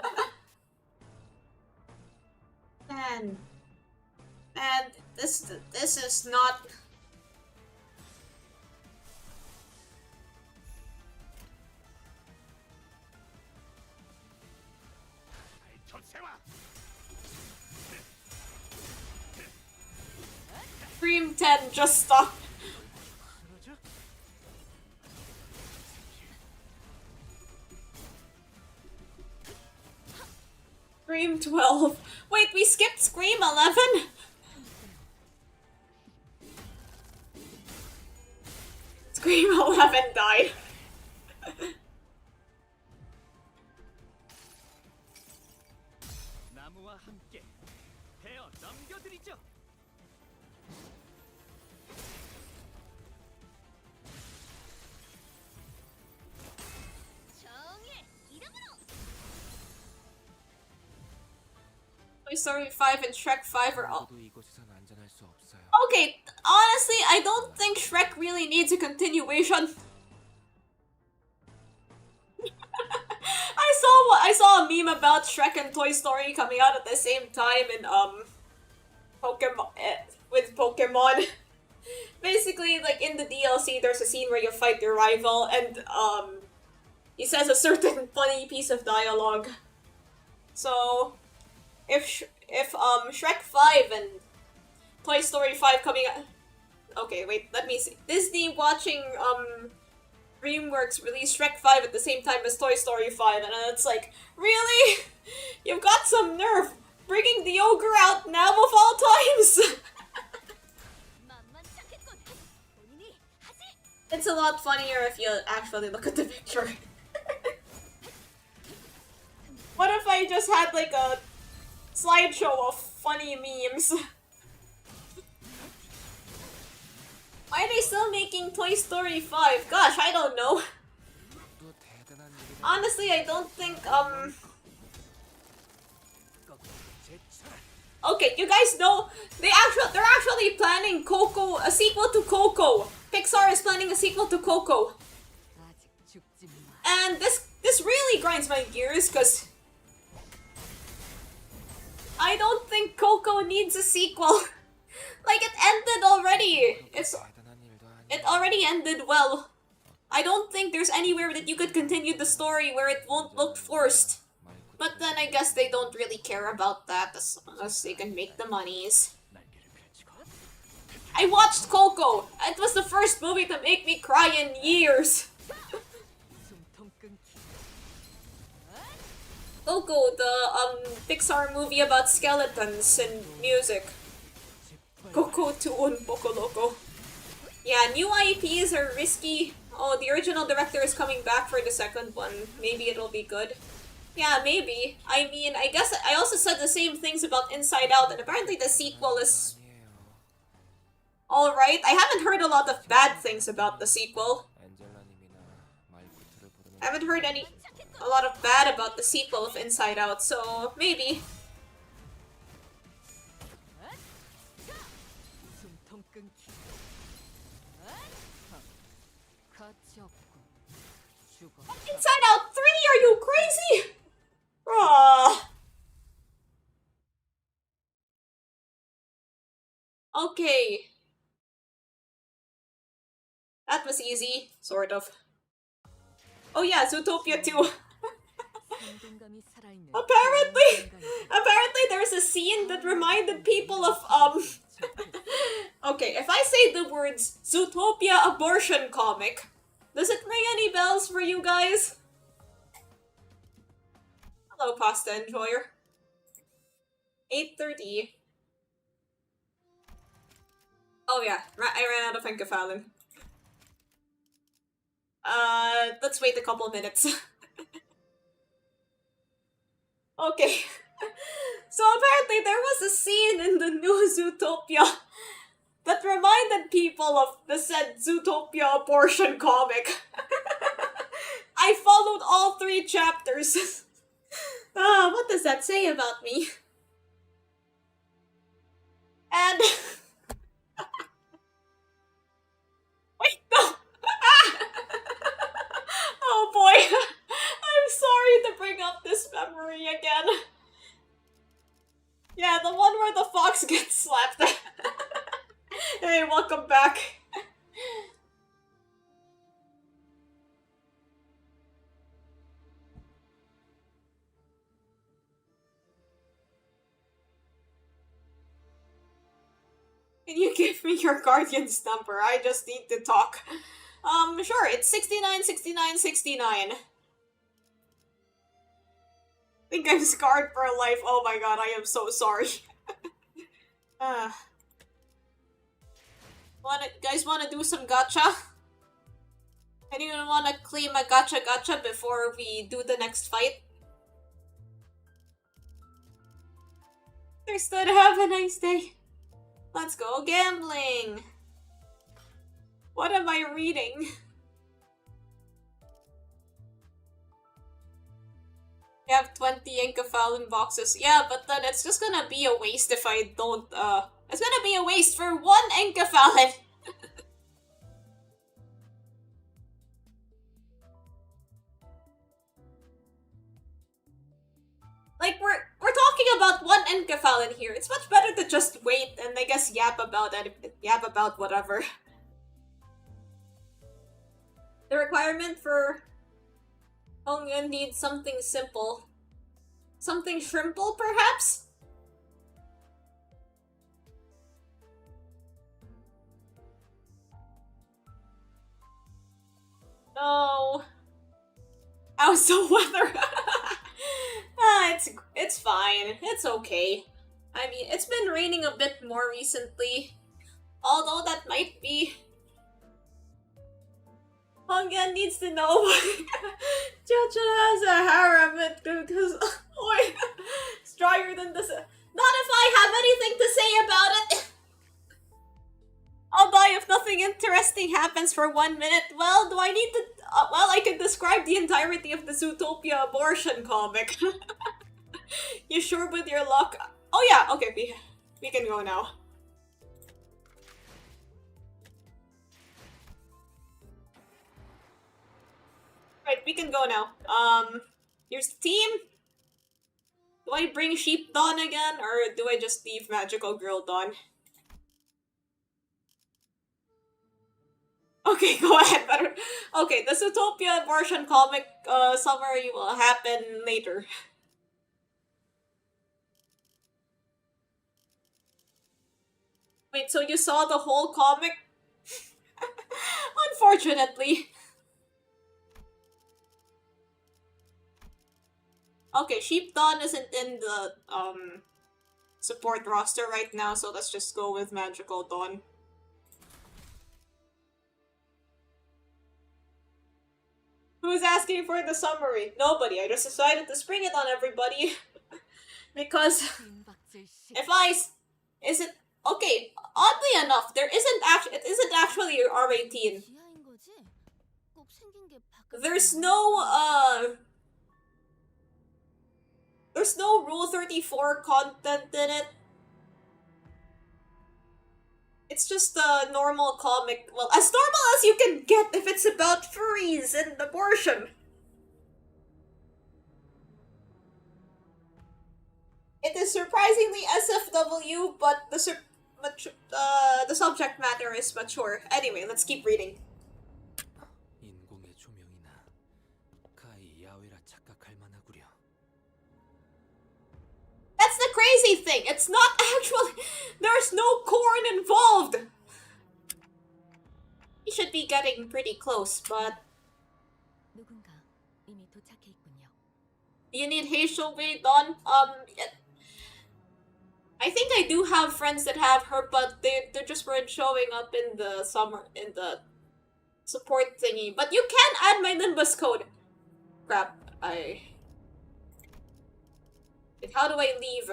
S1: Man, this is not. Scream 10, just stop. Scream 12. Wait, we skipped Scream 11? Scream 11 died.
S8: 나무와 함께 베어 넘겨드리죠.
S1: Toy Story 5 and Shrek 5 are all.
S13: 모두 이곳에선 안전할 수 없어요.
S1: Okay, honestly, I don't think Shrek really needs a continuation. I saw a meme about Shrek and Toy Story coming out at the same time in Pokemon with Pokemon. Basically, like in the DLC, there's a scene where you fight your rival, and he says a certain funny piece of dialogue. So, if Shrek 5 and Toy Story 5 coming out. Okay, wait, let me see. Disney watching DreamWorks release Shrek 5 at the same time as Toy Story 5, and it's like, really? You've got some nerve bringing the ogre out now of all times. It's a lot funnier if you actually look at the picture. What if I just had like a slideshow of funny memes? Why are they still making Toy Story 5? Gosh, I don't know. Honestly, I don't think, okay, you guys know, they're actually planning Coco, a sequel to Coco. Pixar is planning a sequel to Coco. And this really grinds my gears, because I don't think Coco needs a sequel. Like, it ended already. It already ended well. I don't think there's anywhere that you could continue the story where it won't look forced. But then I guess they don't really care about that as long as they can make the monies. I watched Coco. It was the first movie to make me cry in years. Coco, the Pixar movie about skeletons and music. Coco 2 and Poco Loco. Yeah, new IPs are risky. Oh, the original director is coming back for the second one. Maybe it'll be good. Yeah, maybe. I mean, I guess I also said the same things about Inside Out, and apparently the sequel is alright. I haven't heard a lot of bad things about the sequel. I haven't heard a lot of bad about the sequel of Inside Out, so maybe. Inside Out 3? Are you crazy? Okay. That was easy, sort of. Oh yeah, Zootopia 2. Apparently there's a scene that reminded people of, okay, if I say the words Zootopia abortion comic, does it ring any bells for you guys? Hello, Pasta Enjoyer. 8:30. Oh yeah, I ran out of enkephalin. Let's wait a couple minutes. Okay. So apparently there was a scene in the new Zootopia that reminded people of the said Zootopia abortion comic. I followed all 3 chapters. What does that say about me? And Yeah, the one where the fox gets slapped. Hey, welcome back. Can you give me your guardian's number? I just need to talk. Sure, it's 696969. I think I'm scarred for life. Oh my god, I am so sorry. Guys wanna do some gacha? Anyone wanna claim a gacha before we do the next fight? Understood, have a nice day. Let's go gambling. What am I reading? We have 20 Encephalon boxes. Yeah, but then it's just gonna be a waste if I don't, it's gonna be a waste for one Encephalon! Like, we're talking about one Encephalon here. It's much better to just wait and I guess yap about whatever. The requirement for honguyan needs something simple. Something shrimple, perhaps? No. How's the weather? It's fine. It's okay. I mean, it's been raining a bit more recently. Although that might be... honguyan needs to know Chacha has a harem because it's drier than this. Not if I have anything to say about it. I'll die if nothing interesting happens for 1 minute. Well, do I need to... well, I can describe the entirety of the Zootopia abortion comic. You sure with your luck? Oh yeah, okay, we can go now. Right, we can go now. Here's the team. Do I bring Sheep Dawn again, or do I just leave Magical Girl Dawn? Okay, go ahead, better. Okay, the Zootopia abortion comic summary will happen later. Wait, so you saw the whole comic? Unfortunately. Okay, Sheep Dawn isn't in the support roster right now, so let's just go with Magical Dawn. Who's asking for the summary? Nobody. I just decided to spring it on everybody. Because is it okay, oddly enough, it isn't actually R18. There's no Rule 34 content in it. It's just a normal comic. Well, as normal as you can get if it's about furries and abortion. It is surprisingly SFW, but the subject matter is mature. Anyway, let's keep reading. That's the crazy thing. It's not actually... There's no corn involved. We should be getting pretty close, but... You need Hazel Way Dawn? I think I do have friends that have her, but they just weren't showing up in the support thingy. But you can add my limbus code. Crap, how do I leave?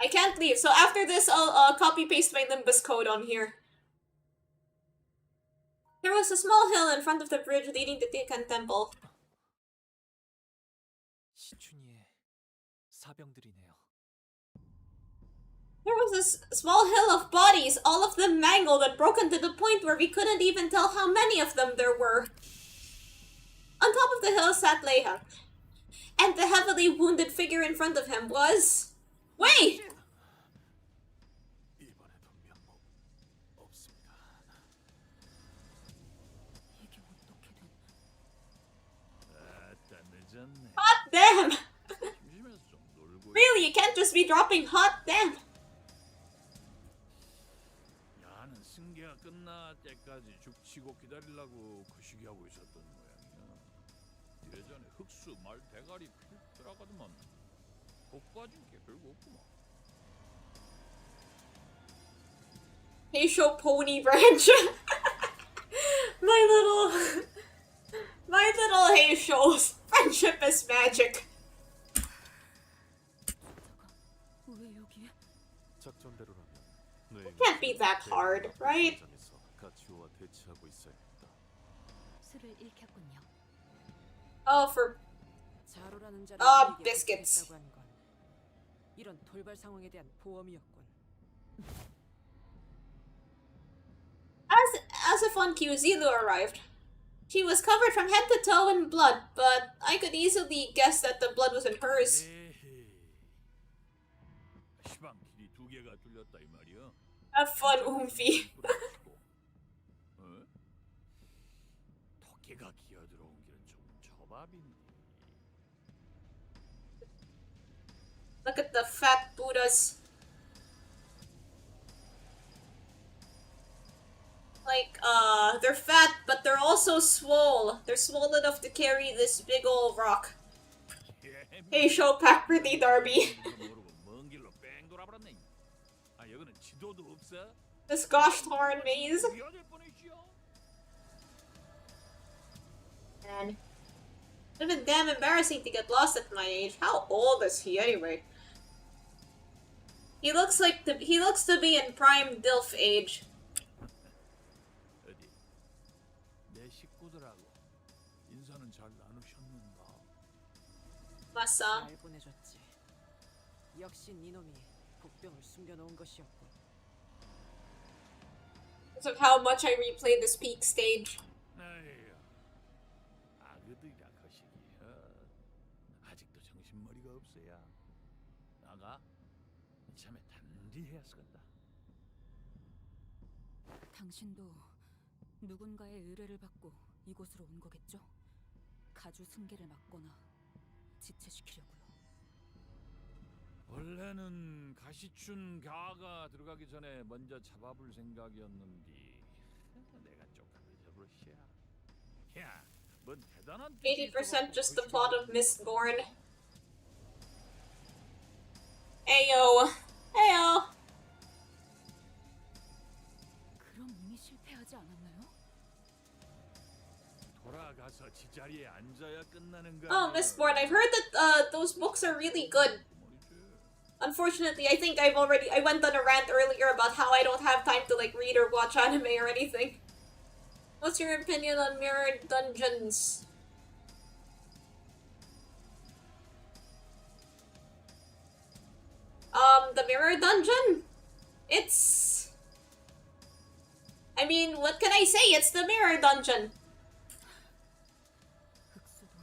S1: I can't leave, so after this I'll copy-paste my limbus code on here. There was a small hill in front of the bridge leading to Tikan Temple. There was a small hill of bodies, all of them mangled and broken to the point where we couldn't even tell how many of them there were. On top of the hill sat Leia, and the heavily wounded figure in front of him was... Wait! Hot damn! Really, you can't just be dropping hot damn!
S6: 야는 승계가 끝날 때까지 죽치고 기다리려고 거시기하고 있었던 모양이야. 예전에 흑수 말 대가리 필 들어가더만 복 빠진 게 별거 없구만.
S1: Hey, show pony branch. my little hey shows. Friendship is magic. It can't be that hard, right?
S3: 술을 잃혔군요.
S1: Oh, for
S2: 자로라는 자를
S1: biscuits.
S2: 했다고 하는 건 이런 돌발 상황에 대한 보험이었군.
S1: As if on cue, Zilu arrived. She was covered from head to toe in blood, but I could easily guess that the blood wasn't hers.
S6: 시방 길이 두 개가 뚫렸다 이 말이야.
S1: Have fun, Umfi.
S6: 토끼가 기어들어온 길은 좀 저밥인데.
S1: Look at the fat Buddhas. Like, they're fat, but they're also swole. They're swole enough to carry this big old rock. Hey, show pack pretty Darby. This gosh darn maze. Man. It'd been damn embarrassing to get lost at my age. How old is he anyway? He looks to be in prime DILF age. 맞아.
S2: 잘 보내줬지. 역시 니놈이 복병을 숨겨놓은 것이었고.
S1: Because of how much I replayed this peak stage.
S6: 아그들이라 거시기야. 아직도 정신머리가 없어야. 나가 이참에 단디 해야 쓰겠다.
S11: 당신도 누군가의 의뢰를 받고 이곳으로 온 거겠죠? 가주 승계를 막거나 지체시키려고요.
S6: 원래는 가시춘 가가 들어가기 전에 먼저 잡아볼 생각이었는데 내가 조금 잊어버렸어. 야, 뭔 대단한
S1: 80% just the plot of Mistborn. Ayo. Ayo.
S11: 그럼 이미 실패하지 않았나요?
S6: 돌아가서 지자리에 앉아야 끝나는 거.
S1: Oh, Mistborn. I've heard that those books are really good. Unfortunately, I think I went on a rant earlier about how I don't have time to like read or watch anime or anything. What's your opinion on Mirror Dungeons? The Mirror Dungeon? I mean, what can I say? It's the Mirror Dungeon.
S11: 흑수도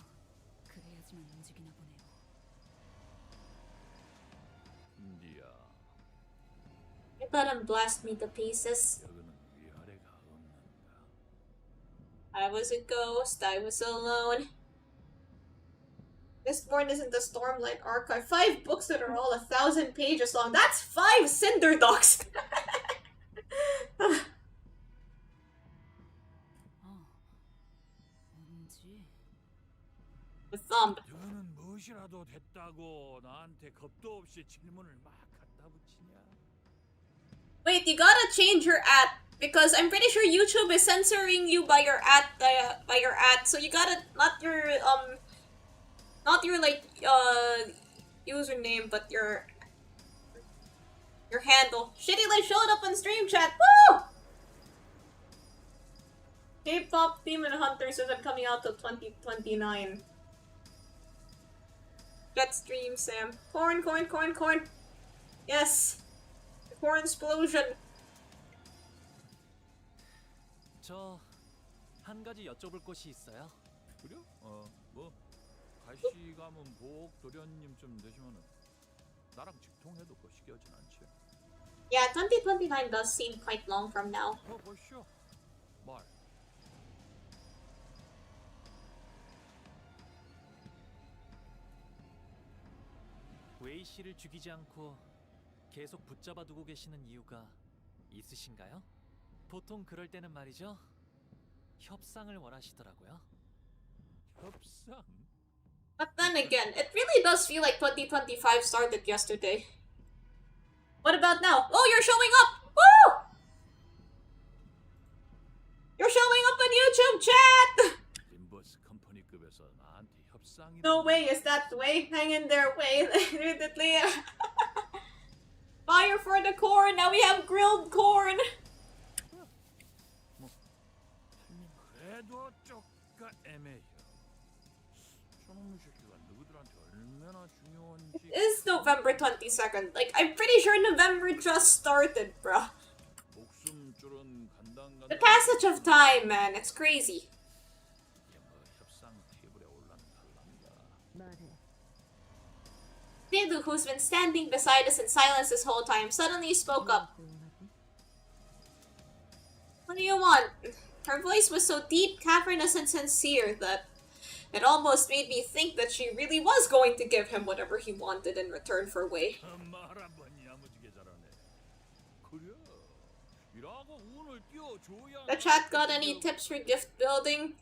S11: 그래야지만 움직이나 보네요.
S6: 인디야.
S1: You let him blast me to pieces.
S6: 여기는 위아래가 없는가.
S1: I was a ghost. I was alone. Mistborn isn't the Stormlight Archive. 5 books that are all 1,000 pages long. That's 5 Cinder Dogs! The thumb.
S6: 너는 무엇이라도 됐다고 나한테 겁도 없이 질문을 막 갖다 붙이냐?
S1: Wait, you gotta change your @ because I'm pretty sure YouTube is censoring you by your @ so you gotta not your like username, but your handle. Shitty Life showed up on stream chat. Woo! K-pop Demon Hunter says I'm coming out till 2029. Jet stream, Sam. Corn. Yes. Corn explosion.
S9: 저 한 가지 여쭤볼 곳이 있어요.
S6: 그래? 뭐 가시가문 보옥 도련님쯤 되시면은 나랑 직통해도 거시기하진 않지.
S1: Yeah, 2029 does seem quite long from now.
S6: 보시오. 말.
S9: 웨이 씨를 죽이지 않고 계속 붙잡아 두고 계시는 이유가 있으신가요? 보통 그럴 때는 말이죠. 협상을 원하시더라고요.
S6: 협상?
S1: But then again, it really does feel like 2025 started yesterday. What about now? Oh, you're showing up! Woo! You're showing up on YouTube chat!
S6: 림버스 컴퍼니급에서 나한테 협상이.
S1: No way, is that the way? Hang in there, way. Fire for the corn, now we have grilled corn!
S6: 그래도 쪼까 애매해요. 저놈의 새끼가 누구들한테 얼마나 중요한지.
S1: It is November 22nd. Like, I'm pretty sure November just started, bruh.
S6: 목숨 줄은 간당간당.
S1: The passage of time, man, it's crazy.
S6: 이게 뭐 협상 테이블에 올라는 달랍니다.
S1: Nedu, who's been standing beside us in silence this whole time, suddenly spoke up. What do you want? Her voice was so deep, cavernous, and sincere that it almost made me think that she really was going to give him whatever he wanted in return for Wei.
S6: 말 한번 야무지게 잘하네. 그래. 이라고 운을 띄워줘야.
S1: The chat got any tips for gift building?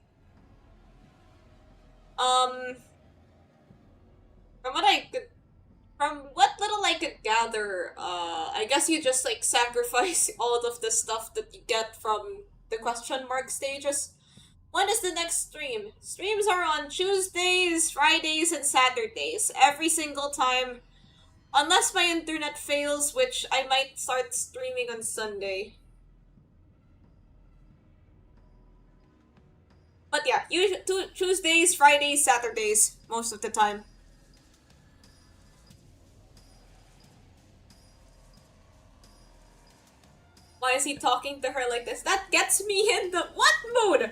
S1: From what little I could gather, I guess you just like sacrifice all of the stuff that you get from the question mark stages. When is the next stream? Streams are on Tuesdays, Fridays, and Saturdays. Every single time. Unless my internet fails, which I might start streaming on Sunday. But yeah, Tuesdays, Fridays, Saturdays, most of the time. Why is he talking to her like this? That gets me in the what mood?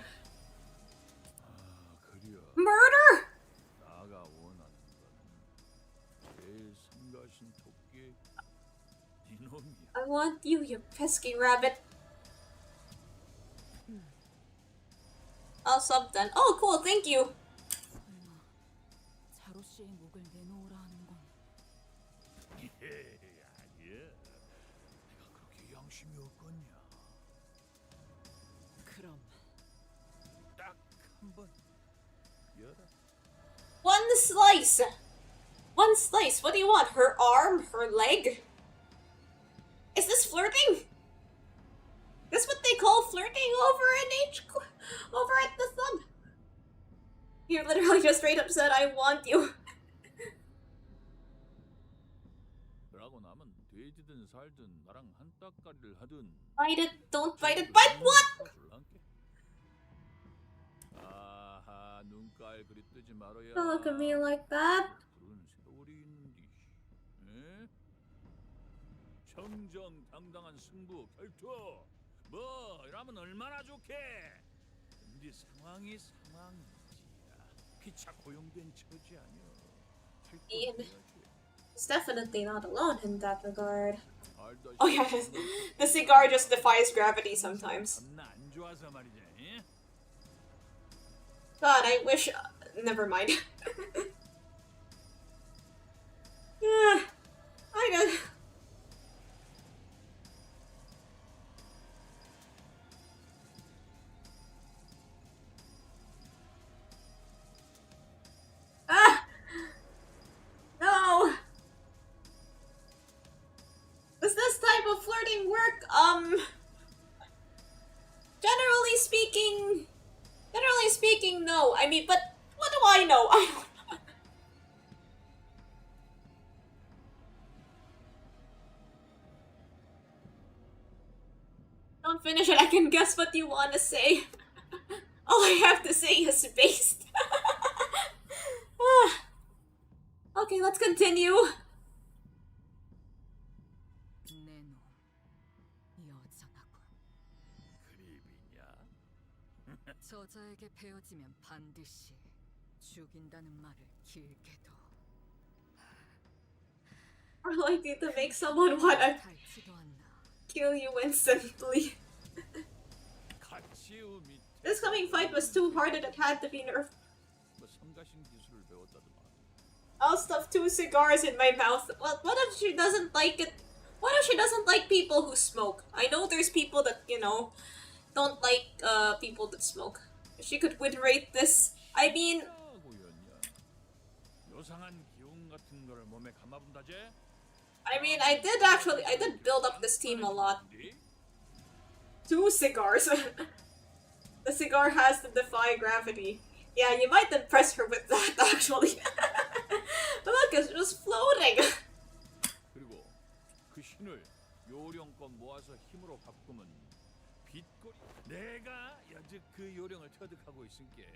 S1: Murder?
S6: 나가 원하는 건 제일 성가신 토끼 이놈이야.
S1: I want you, you pesky rabbit. I'll sub then. Oh, cool, thank you.
S11: 자로 씨의 목을 내놓으라 하는 건
S6: 아니야. 내가 그렇게 양심이 없겠냐.
S2: 그럼
S6: 딱 한 번 열어.
S1: One slice. One slice. What do you want? Her arm? Her leg? Is this flirting? This what they call flirting over at the thumb? You literally just straight up said, I want you.
S6: 그러고 나면 돼지든 살든 나랑 한 따까리를 하든.
S1: Bite it, don't bite it. Bite what?
S6: 아하, 눈깔 그리 뜨지 말아야.
S1: Don't look at me like that.
S6: 그런 세월이 있는디. 에? 정정당당한 승부 결투. 뭐 이러면 얼마나 좋게. 근데 상황이 상황이지야. 피차 고용된 처지 아니야.
S1: Ian is definitely not alone in that regard. Oh yeah, the cigar just defies gravity sometimes.
S6: 안 좋아서 말이지.
S1: God, I wish... never mind. Yeah, I don't... Ah! No! Does this type of flirting work? Generally speaking, no. I mean, but what do I know? I don't know. Don't finish it. I can guess what you want to say. All I have to say is based. Okay, let's continue.
S6: 그립이냐?
S14: 저자에게 베어지면 반드시 죽인다는 말을 길게도.
S1: Or likely to make someone wanna kill you instantly. This coming fight was too hard and it had to be nerfed. I'll stuff 2 cigars in my mouth. Well, what if she doesn't like it? What if she doesn't like people who smoke? I know there's people that, you know, don't like people that smoke. She could win rate this. I mean, I did build up this team a lot. 2 cigars. The cigar has to defy gravity. Yeah, you might impress her with that, actually. Look, it's just floating.
S6: 그리고 그 신을 요령껏 모아서 힘으로 바꾸면 빛거리. 내가 여직 그 요령을 터득하고 있을게.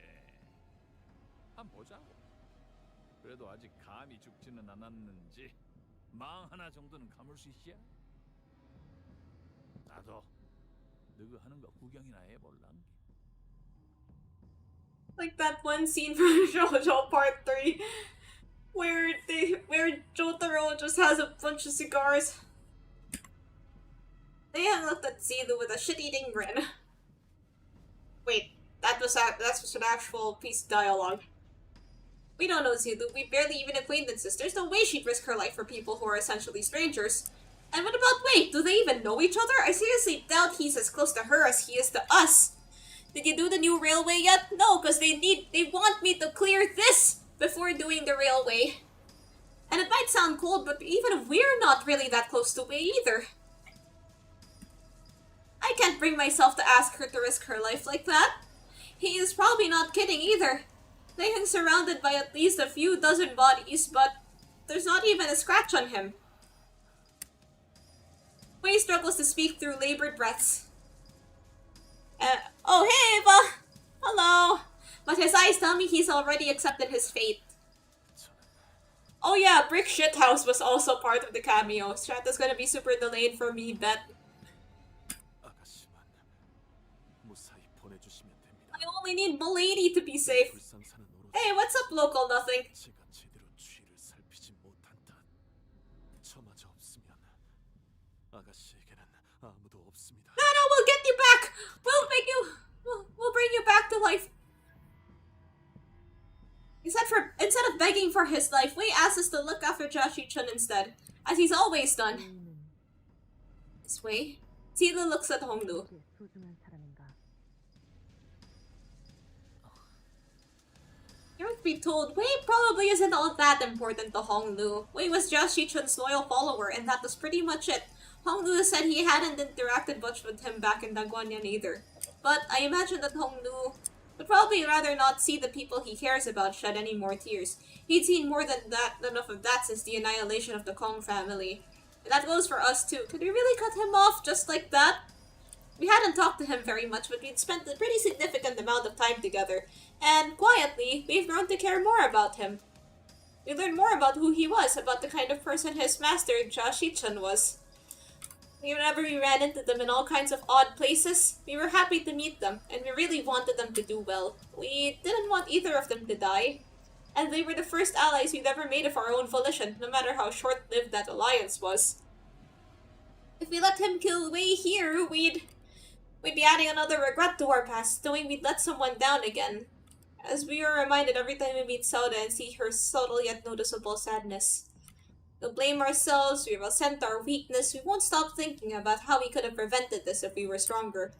S6: 한번 보자고. 그래도 아직 감이 죽지는 않았는지 망 하나 정도는 감을 수 있지? 나도 너가 하는 거 구경이나 해볼란.
S1: Like that one scene from JoJo Part 3 where Jotaro just has a bunch of cigars. They have looked at Zilu with a shit-eating grin. Wait, that's an actual piece of dialogue. We don't know Zilu, we barely even acquaintances. There's no way she'd risk her life for people who are essentially strangers. And what about wait, do they even know each other? I seriously doubt he's as close to her as he is to us. Did you do the new railway yet? No, because they want me to clear this before doing the railway. And it might sound cold, but even we're not really that close to Wei either. I can't bring myself to ask her to risk her life like that. He is probably not kidding either. They hang surrounded by at least a few dozen bodies, but there's not even a scratch on him. Wei struggles to speak through labored breaths. Oh hey Eva! Hello! But his eyes tell me he's already accepted his fate. Oh yeah, Brick Shithouse was also part of the cameo. Chat is gonna be super delayed for me, bet. I only need Milady to be safe. Hey, what's up, local nothing? No, we'll get you back! We'll bring you back to life. Instead of begging for his life, Wei asks us to look after Joshi-chun instead, as he's always done. This way, Zilu looks at Honglu. Truth be told, Wei probably isn't all that important to Honglu. Wei was Joshi-chun's loyal follower, and that was pretty much it. Honglu said he hadn't interacted much with him back in Dagwanyan either. But I imagine that Honglu would probably rather not see the people he cares about shed any more tears. He'd seen more than enough of that since the annihilation of the Kong family. And that goes for us too. Could we really cut him off just like that? We hadn't talked to him very much, but we'd spent a pretty significant amount of time together. And quietly, we've grown to care more about him. We learned more about who he was, about the kind of person his master, Joshi-chun, was. Whenever we ran into them in all kinds of odd places, we were happy to meet them, and we really wanted them to do well. We didn't want either of them to die. And they were the first allies we'd ever made of our own volition, no matter how short-lived that alliance was. If we let him kill Wei here, we'd be adding another regret to our past, knowing we'd let someone down again. As we are reminded every time we meet Zelda and see her subtle yet noticeable sadness. We'll blame ourselves, we resent our weakness, we won't stop thinking about how we could have prevented this if we were stronger.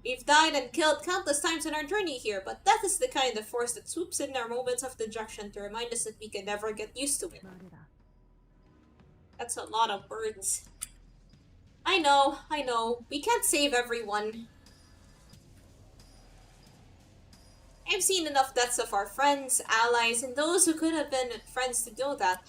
S1: We've died and killed countless times in our journey here, but death is the kind of force that swoops in our moments of dejection to remind us that we can never get used to it. That's a lot of words. I know, we can't save everyone. I've seen enough deaths of our friends, allies, and those who could have been friends to know that.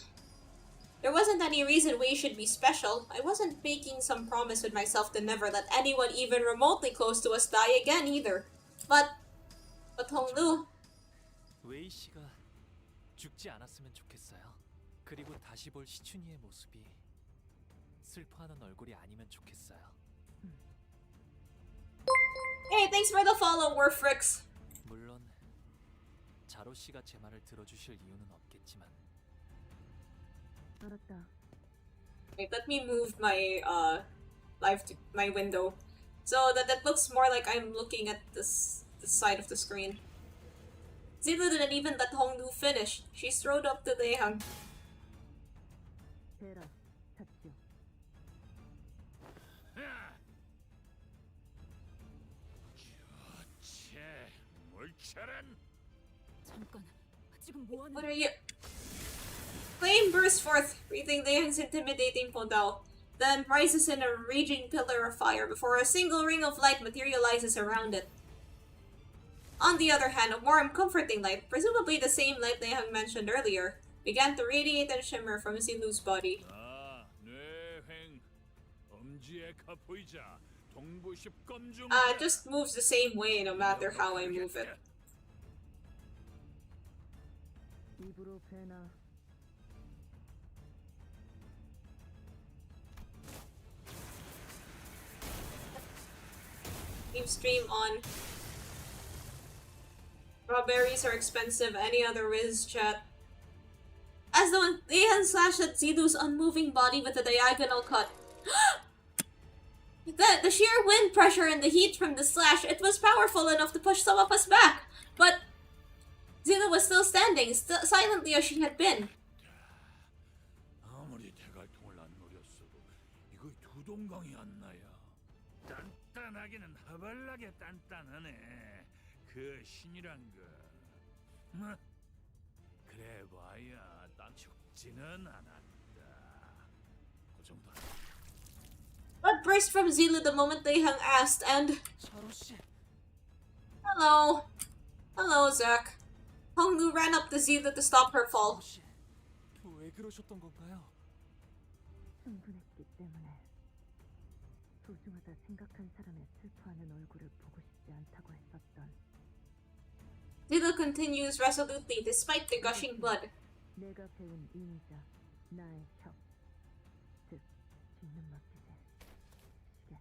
S1: There wasn't any reason Wei should be special. I wasn't making some promise with myself to never let anyone even remotely close to us die again either. But Honglu...
S9: 웨이 씨가 죽지 않았으면 좋겠어요. 그리고 다시 볼 시춘이의 모습이 슬퍼하는 얼굴이 아니면 좋겠어요.
S1: Hey, thanks for the follow, Warfrix.
S9: 씨가 제 말을 들어주실 이유는 없겠지만.
S3: 알았다.
S1: Wait, let me move my my window so that it looks more like I'm looking at this side of the screen. Zilu didn't even let Hongnu finish. She strode up to Daehang.
S3: 대라, 샀죠.
S6: 쟤 물차란.
S11: 잠깐, 지금 뭐 하는?
S1: What are you? Flame bursts forth, breathing Daehang's intimidating podao, then rises in a raging pillar of fire before a single ring of light materializes around it. On the other hand, a warm, comforting light, presumably the same light Daehang mentioned earlier, began to radiate and shimmer from Zilu's body. It just moves the same way no matter how I move it.
S3: 입으로 배나.
S1: Keep stream on. Strawberries are expensive, any other whiz chat. As though Daehan slashed at Zilu's unmoving body with a diagonal cut. The sheer wind pressure and the heat from the slash, it was powerful enough to push some of us back. But Zilu was still standing, silently as she had been.
S6: 아무리 대갈통을 안 노렸어도 이거 두 동강이 안 나야. 단단하기는 하발나게 단단하네. 그 신이란 거. 뭐? 그래 봐야 딱 죽지는 않았다. 그 정도.
S1: Blood burst from Zilu the moment Daehang asked, and... Hello. Hello, Zach. Hongnu ran up to Zilu to stop her fall.
S9: 왜 그러셨던 건가요?
S3: 충분했기 때문에 소중하다 생각한 사람의 슬퍼하는 얼굴을 보고 싶지 않다고 했었던.
S1: Zilu continues resolutely despite the gushing blood.
S3: 내가 배운 인이자 나의 혁, 즉 뒤는 맡기세. 시계.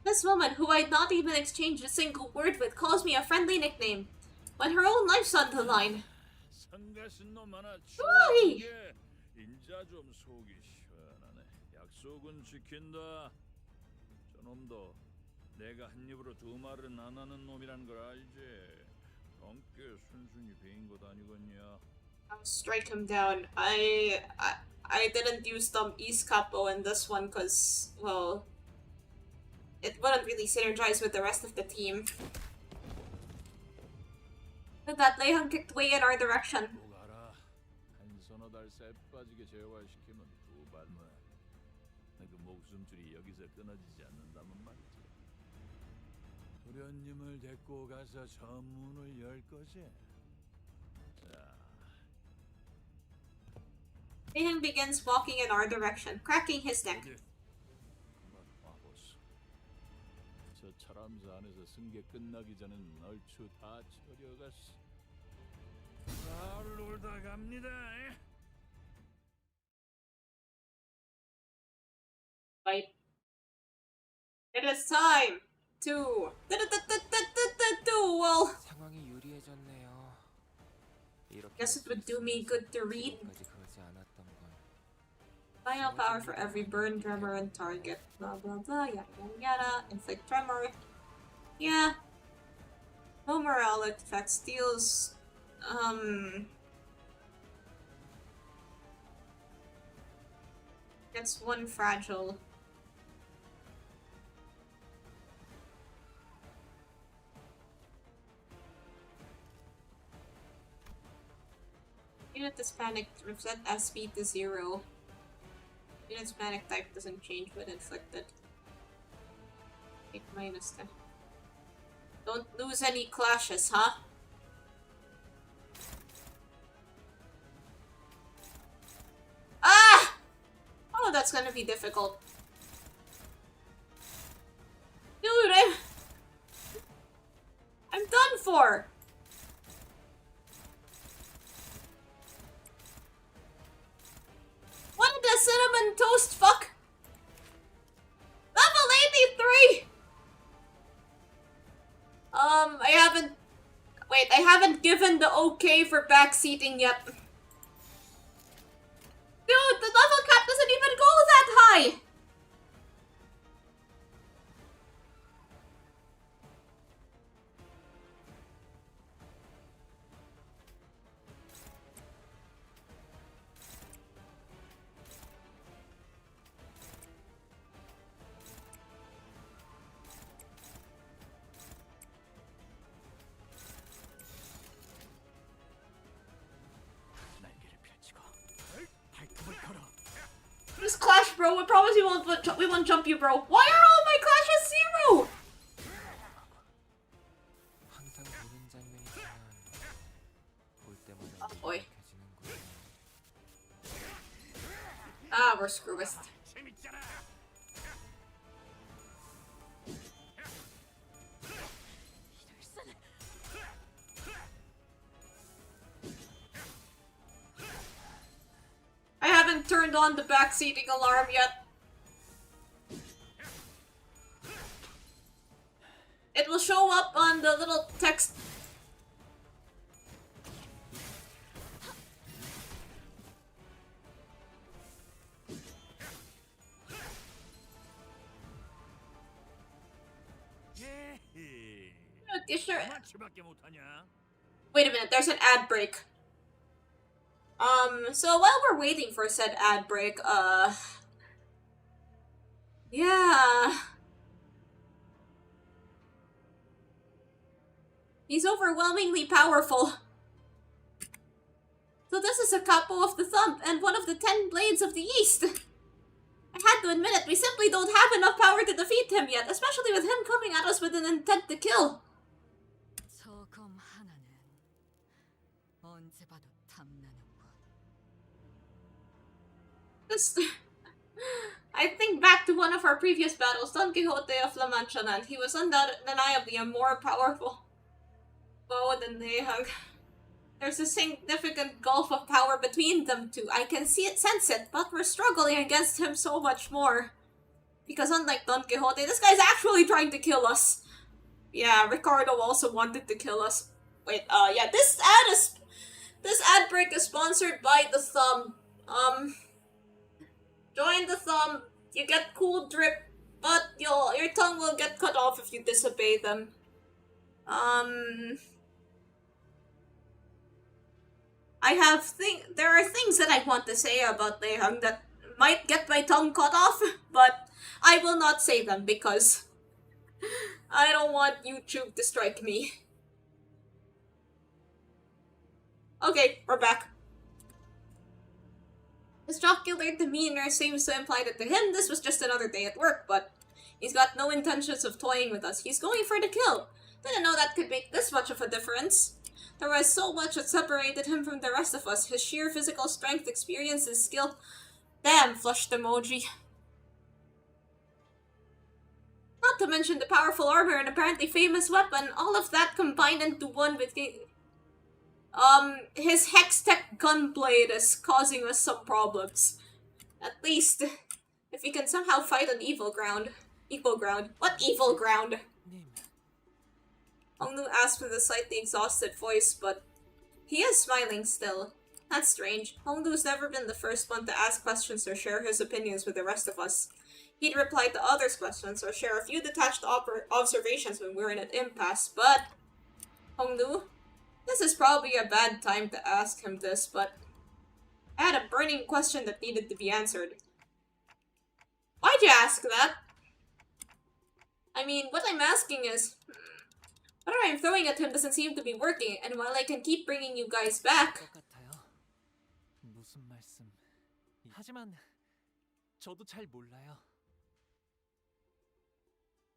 S1: This woman, who I'd not even exchanged a single word with, calls me a friendly nickname, when her own life's on the line.
S6: 성가신 놈 하나
S1: Why?
S6: 추가게 인자 좀 속이 시원하네. 약속은 지킨다. 저놈도 내가 한 입으로 두 말은 안 하는 놈이란 걸 알지. 덩께 순순히 베인 것 아니겠냐.
S1: I'll strike him down. I didn't use the East Capo in this one because, well, it wouldn't really synergize with the rest of the team. With that, Daehang kicked way in our direction.
S6: 꼭 알아. 한 서너 달 새 빠지게 재활시키면 두 발만. 그 목숨줄이 여기서 끊어지지 않는다면 말이지. 도련님을 데리고 가서 전문을 열 거지. 자.
S1: Daehang begins walking in our direction, cracking his neck.
S6: 한번 와보소. 저 차람사 안에서 승계 끝나기 전엔 얼추 다 처려갔어. 잘 놀다 갑니다.
S1: Right. It is time to duel.
S13: 상황이 유리해졌네요.
S1: Guess it would do me good to read.
S13: 지금까지 그러지 않았던 건.
S1: Final power for every burn, tremor, and target. Blah blah blah. Yada yada yada. Inflict tremor. Yeah. No morale effect steals. Gets one fragile. Unit is panicked. Reset SP to 0. Unit's panic type doesn't change when inflicted. Take -10. Don't lose any clashes, huh? Ah! Oh, that's gonna be difficult. Dude, I'm done for! What the cinnamon toast fuck? Level 83! I have haven't... Wait, I haven't given the okay for backseating yet. Dude, the level cap doesn't even go that high! This clash, bro. We promise we won't jump you, bro. Why are all my clashes 0?
S13: 항상 보는 장면이지만 볼 때마다
S1: Oh boy.
S13: 느껴지는구나.
S1: Ah, we're screwed. I haven't turned on the backseating alarm yet. It will show up on the little text. Okay, sure. Wait a minute, there's an ad break. So while we're waiting for said ad break, yeah. He's overwhelmingly powerful. So this is a capo of the thumb and one of the 10 blades of the east. I had to admit it, we simply don't have enough power to defeat him yet, especially with him coming at us with an intent to kill.
S14: 저검 하나는 언제 봐도 탐나는군.
S1: This... I think back to one of our previous battles, Don Quixote of La Mancha, and he was undeniably a more powerful foe than Nehag. There's a significant gulf of power between them two. I can see it, sense it, but we're struggling against him so much more. Because unlike Don Quixote, this guy's actually trying to kill us. Yeah, Ricardo also wanted to kill us. Wait, yeah, this ad break is sponsored by the Thumb. Join the Thumb, you get cool drip, but your tongue will get cut off if you disobey them. There are things that I want to say about Lehang that might get my tongue cut off, but I will not say them because I don't want YouTube to strike me. Okay, we're back. His jocular demeanor seems to imply that to him this was just another day at work, but he's got no intentions of toying with us. He's going for the kill. Didn't know that could make this much of a difference. There was so much that separated him from the rest of us. His sheer physical strength, experience, his skill. Damn, flushed emoji. Not to mention the powerful armor and apparently famous weapon. All of that combined into one with... his Hextech gunblade is causing us some problems. At least, if we can somehow fight on equal ground. What evil ground? Hongnu asked with a slightly exhausted voice, but he is smiling still. That's strange. Hongnu's never been the first one to ask questions or share his opinions with the rest of us. He'd reply to others' questions or share a few detached observations when we're in an impasse, but... Hongnu? This is probably a bad time to ask him this, but... I had a burning question that needed to be answered. Why'd you ask that? I mean, what I'm asking is... Whatever I'm throwing at him doesn't seem to be working, and while I can keep bringing you guys back...
S9: 무슨 말씀... 하지만 저도 잘 몰라요.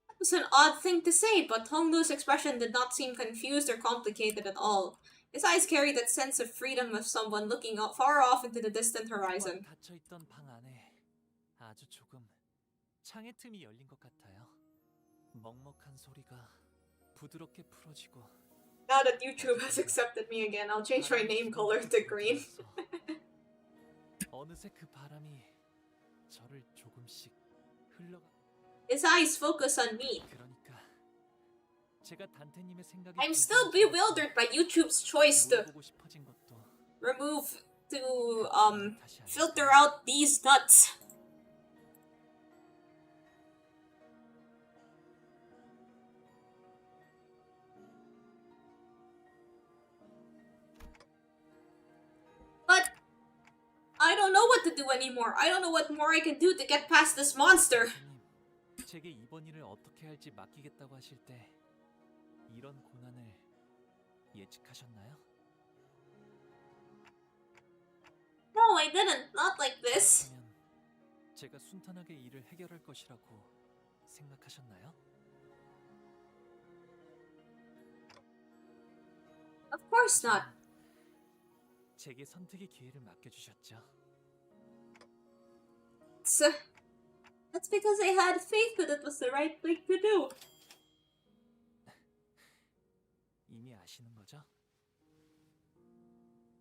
S1: That was an odd thing to say, but Hongnu's expression did not seem confused or complicated at all. His eyes carried that sense of freedom of someone looking far off into the distant horizon.
S9: 닫혀있던 방 안에 아주 조금 창의 틈이 열린 것 같아요. 먹먹한 소리가 부드럽게 풀어지고.
S1: Now that YouTube has accepted me again, I'll change my name color to green.
S9: 어느새 그 바람이 저를 조금씩 흘러가.
S1: His eyes focus on me.
S9: 그러니까 제가 단테님의 생각이
S1: I'm still bewildered by YouTube's choice to
S9: 보고 싶어진 것도
S1: remove to filter out these nuts. But I don't know what to do anymore. I don't know what more I can do to get past this monster.
S9: 제게 이번 일을 어떻게 할지 맡기겠다고 하실 때 이런 고난을 예측하셨나요?
S1: No, I didn't. Not like this.
S9: 제가 순탄하게 일을 해결할 것이라고 생각하셨나요?
S1: Of course not.
S9: 제게 선택의 기회를 맡겨주셨죠.
S1: That's because I had faith that it was the right thing to do.
S9: 이미 아시는 거죠?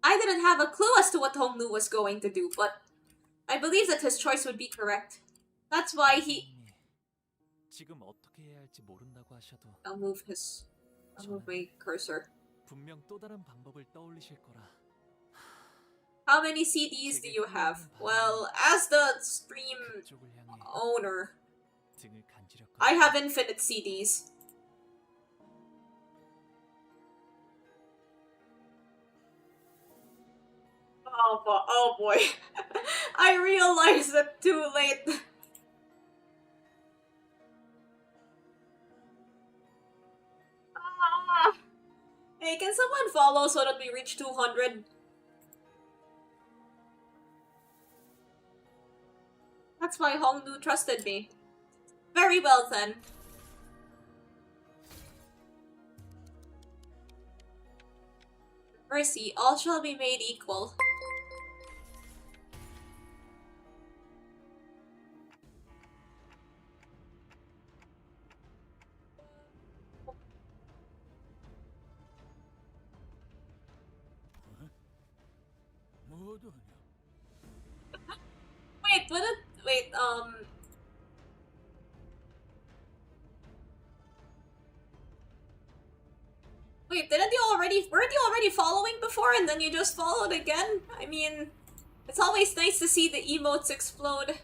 S1: I didn't have a clue as to what Hongnu was going to do, but I believe that his choice would be correct. That's why he...
S9: 지금 어떻게 해야 할지 모른다고 하셔도
S1: I'll move my cursor.
S9: 분명 또 다른 방법을 떠올리실 거라.
S1: How many CDs do you have? Well, as the stream owner, I have infinite CDs. Oh boy. I realized it too late. Hey, can someone follow so that we reach 200? That's why Hongnu trusted me. Very well then. Mercy, all shall be made equal. Wait, Wait, weren't you already following before and then you just followed again? I mean, it's always nice to see the emotes explode.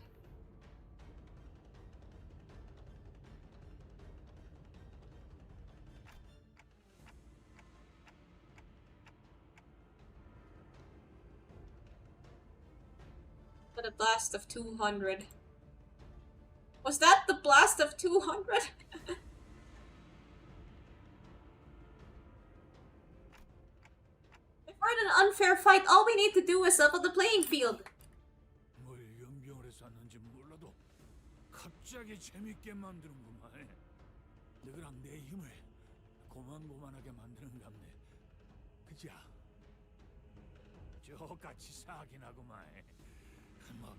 S1: But a blast of 200. Was that the blast of 200? If we're in an unfair fight, all we need to do is level the playing field.
S6: 뭘 연병을 해서 왔는지 몰라도 갑자기 재밌게 만드는구만. 너랑 내 힘을 고만고만하게 만드는갑네. 그자? 저같이 사긴 하구만.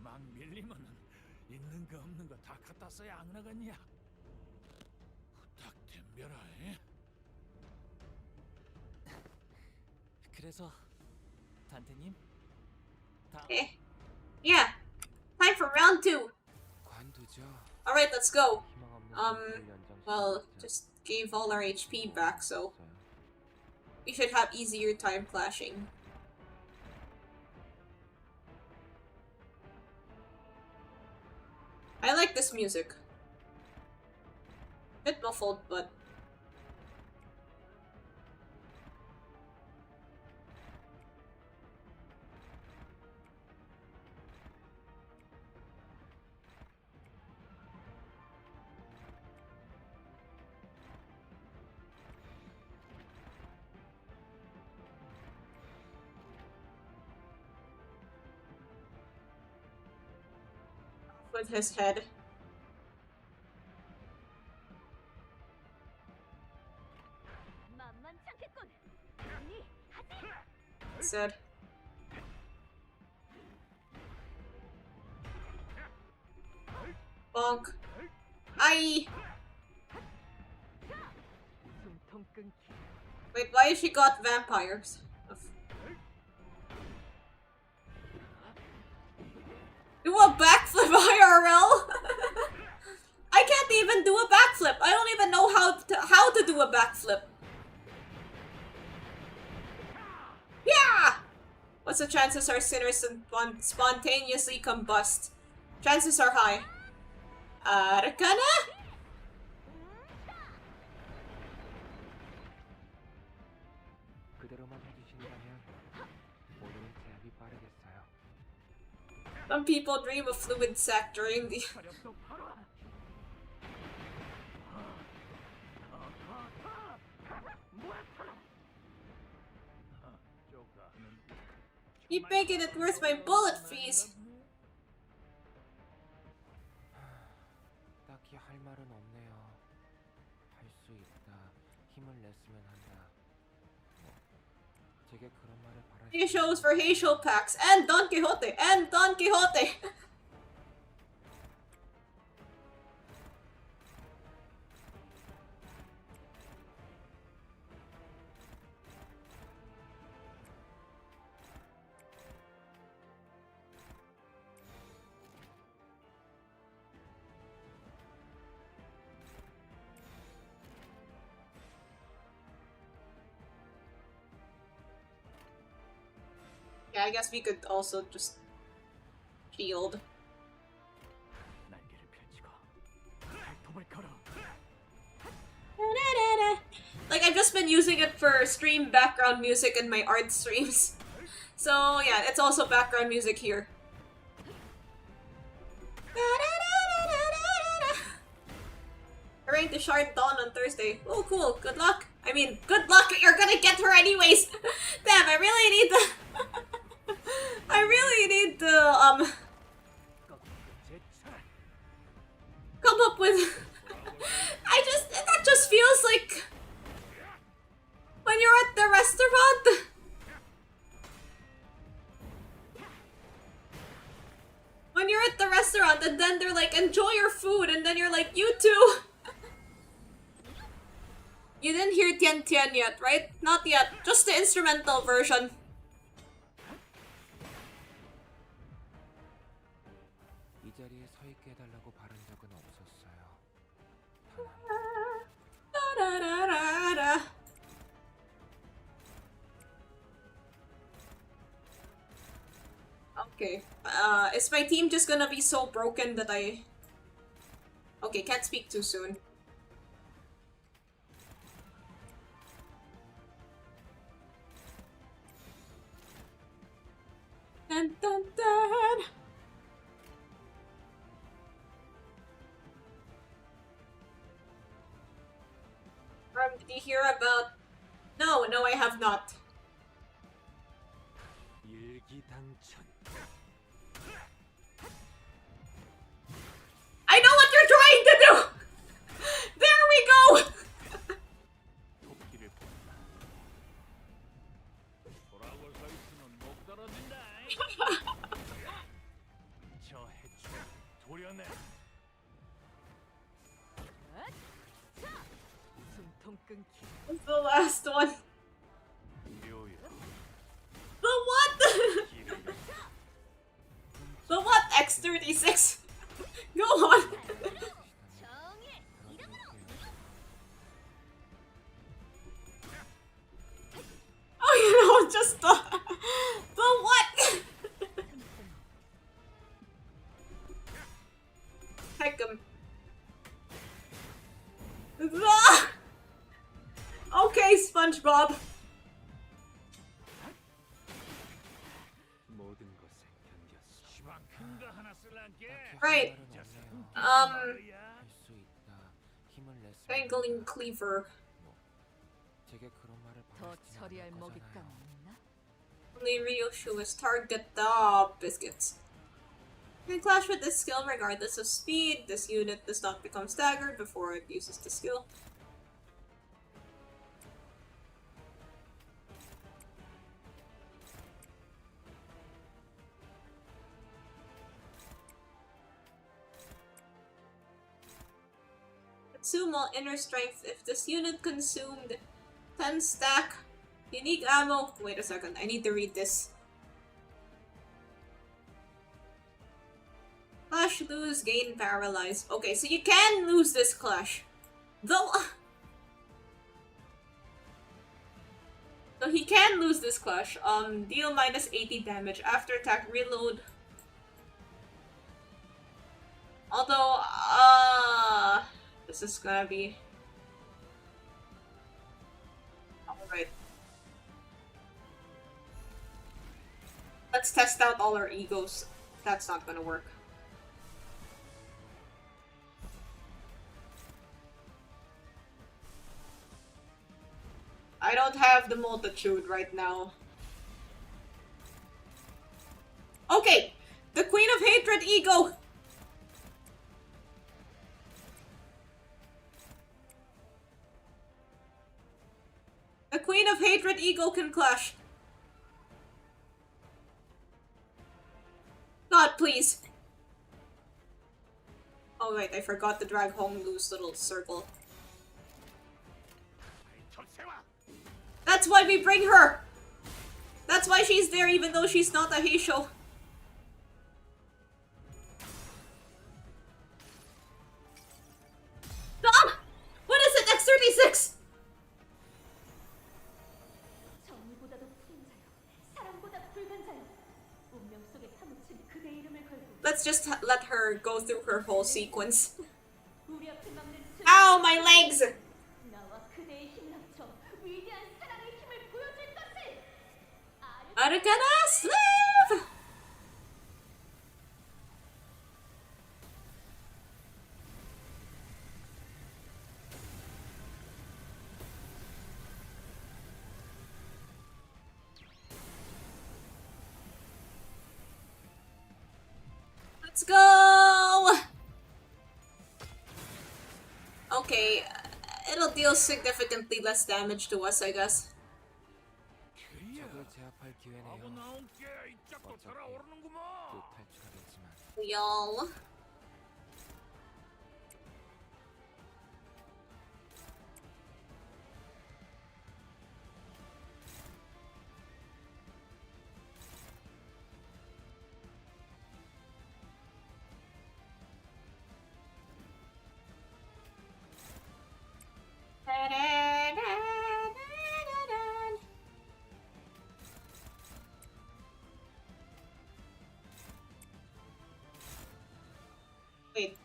S6: 막 밀리면은 있는 거 없는 거 다 갖다 써야 안 나겠냐? 후딱 덤벼라.
S9: 그래서 단테님,
S1: Okay. Yeah. Time for round 2. Alright, let's go. Well, just gave all our HP back, so we should have easier time clashing. I like this music. Bit muffled, but... with his head. Said. Bonk. Aye. Wait, why has she got vampires? Do a backflip IRL? I can't even do a backflip. I don't even know how to do a backflip. What's the chances our sinners spontaneously combust? Chances are high. Arcana?
S13: 그대로만 해주신다면 모든 제압이 빠르겠어요.
S1: Some people dream of fluid sac during the... Keep making it worth my bullet fees.
S13: 딱히 할 말은 없네요. 할 수 있다. 힘을 냈으면 한다. 제게 그런 말을 바라.
S1: He shows for Heisho packs and Don Quixote and Don Quixote. Yeah, I guess we could also just shield. Like, I've just been using it for stream background music in my art streams. So yeah, it's also background music here. Arrange the Shard Dawn on Thursday. Oh cool, good luck. I mean, good luck, you're gonna get her anyways! Damn, I really need the... I really need to, come up with... that just feels like... when you're at the restaurant... when you're at the restaurant and then they're like, enjoy your food, and then you're like, you too! You didn't hear Tian Tian yet, right? Not yet. Just the instrumental version.
S13: 이 자리에 서 있게 해달라고 바란 적은 없었어요.
S1: Okay. Is my team just gonna be so broken that I... Okay, can't speak too soon. Dun, dun, dun. Did you hear about... No, I have not. I know what you're trying to do! There we go! What's the last one? The what? The what? X36? Go on! Oh, you know, just the what? Heck 'em. Okay, SpongeBob. Right. Strangling Cleaver.
S14: 더 처리할 먹잇감 없나?
S1: Only Ryoshu is target the biscuits. You can clash with this skill regardless of speed. This unit does not become staggered before it uses the skill. Consume all inner strength if this unit consumed 10 stack unique ammo. Wait a second, I need to read this. Clash, lose, gain, paralyze. Okay, so you can lose this clash. Though... So he can lose this clash. Deal minus 80 damage. After attack, reload. Although, this is gonna be... Alright. Let's test out all our egos. That's not gonna work. I don't have the multitude right now. Okay! The Queen of Hatred ego! The Queen of Hatred ego can clash. God, please. Oh wait, I forgot to drag home loose little circle. That's why we bring her! That's why she's there even though she's not a Heisho. Ah! What is it? X36! Let's just let her go through her whole sequence. Ow, my legs! Arcana Slave! Let's go! Okay, it'll deal significantly less damage to us, I guess.
S13: 적을 제압할 기회네요. 어차피 또 탈출하겠지만.
S1: Y'all. Wait.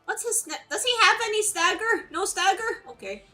S1: What's his does he have any stagger? No stagger? Okay.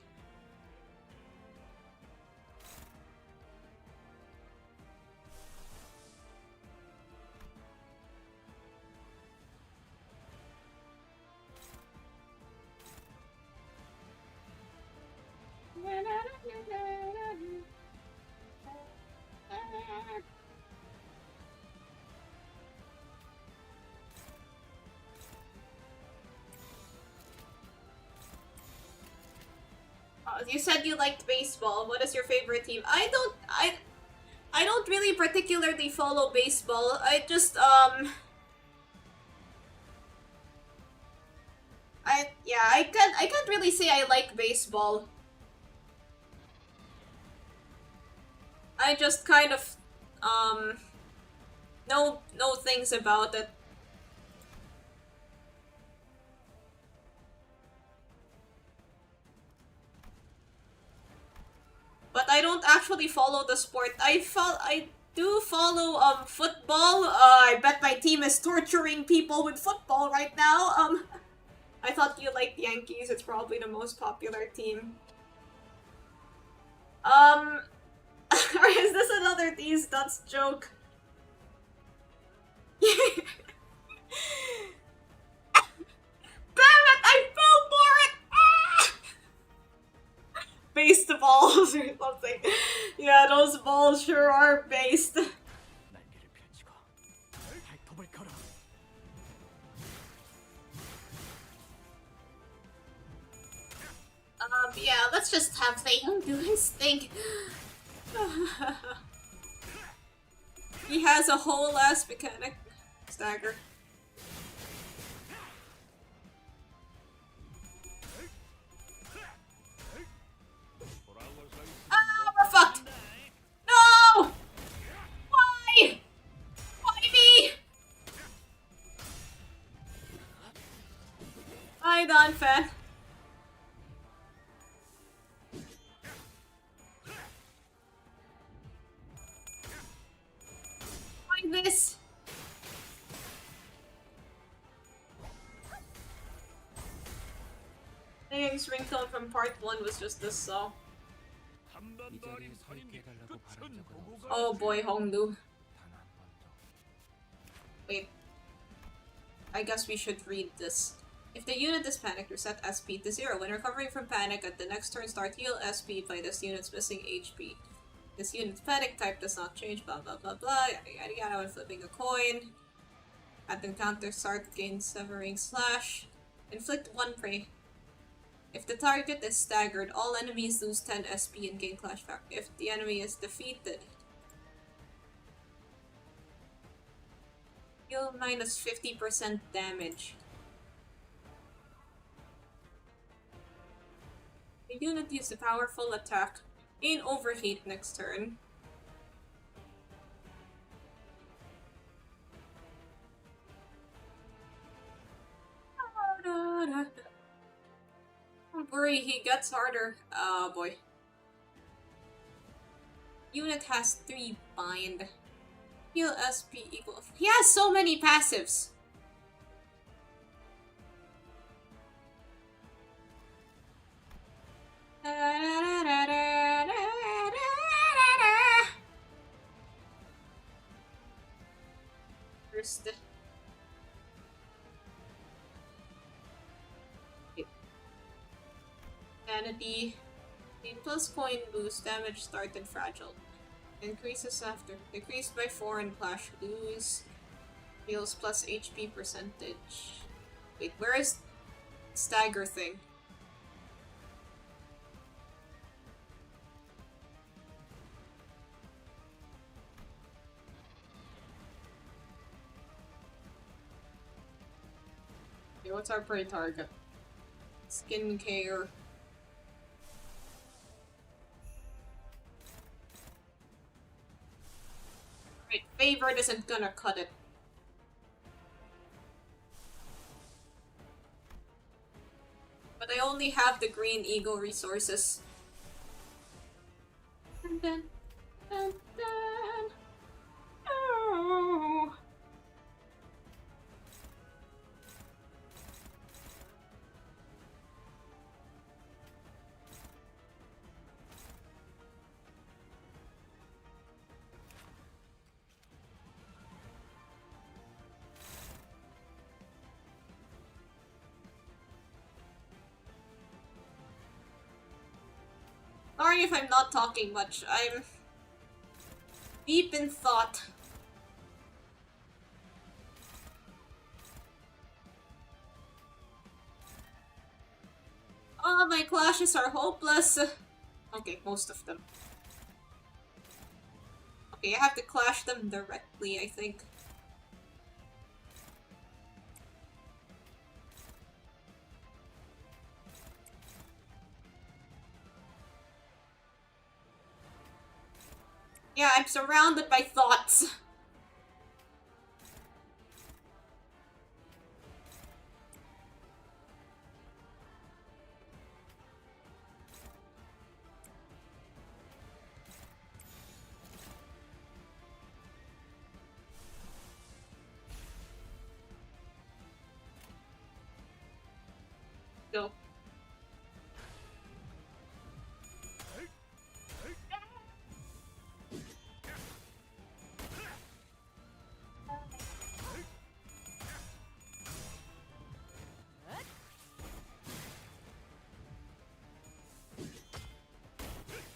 S1: You said you liked baseball. What is your favorite team? I don't really particularly follow baseball. I just I can't really say I like baseball. I just kind of know things about it. But I don't actually follow the sport. I do follow football. I bet my team is torturing people with football right now. I thought you liked Yankees. It's probably the most popular team. Or is this another These Nuts joke? Damn it! I fell for it! Ah! Based balls or something. Yeah, those balls sure are based. Let's just have Taehyung do his thing. He has a whole ass mechanic. Stagger. Ah, we're fucked! No! Why? Why me? Hi, Don fan. Why this? Taehyung's ringtone from part 1 was just this song.
S13: 이 자리에 서 있게 해달라고 바란 적은 없어.
S1: Oh boy, Hongdu. Wait. I guess we should read this. If the unit is panicked, reset SP to 0. When recovering from panic at the next turn, start heal SP by this unit's missing HP. This unit's panic type does not change, blah blah blah blah, yada yada yada when flipping a coin. At the counter start, gain severing slash. Inflict 1 prey. If the target is staggered, all enemies lose 10 SP and gain clash factor. If the enemy is defeated, heal minus 50% damage. The unit used a powerful attack. Gain overheat next turn. Don't worry, he gets harder. Oh boy. Unit has 3 bind. Heal SP equal. He has so many passives. First. Sanity. A plus coin boost, damage started fragile. Increases after. Decreased by 4 and clash lose. Heals plus HP percentage. Wait, where is stagger thing? Okay, what's our prey target? Skincare. Right, favored isn't gonna cut it. But I only have the green eagle resources. Dun, dun, dun, dun. Oh. Sorry if I'm not talking much. I'm deep in thought. Oh, my clashes are hopeless. Okay, most of them. Okay, I have to clash them directly, I think. Yeah, I'm surrounded by thoughts. Go.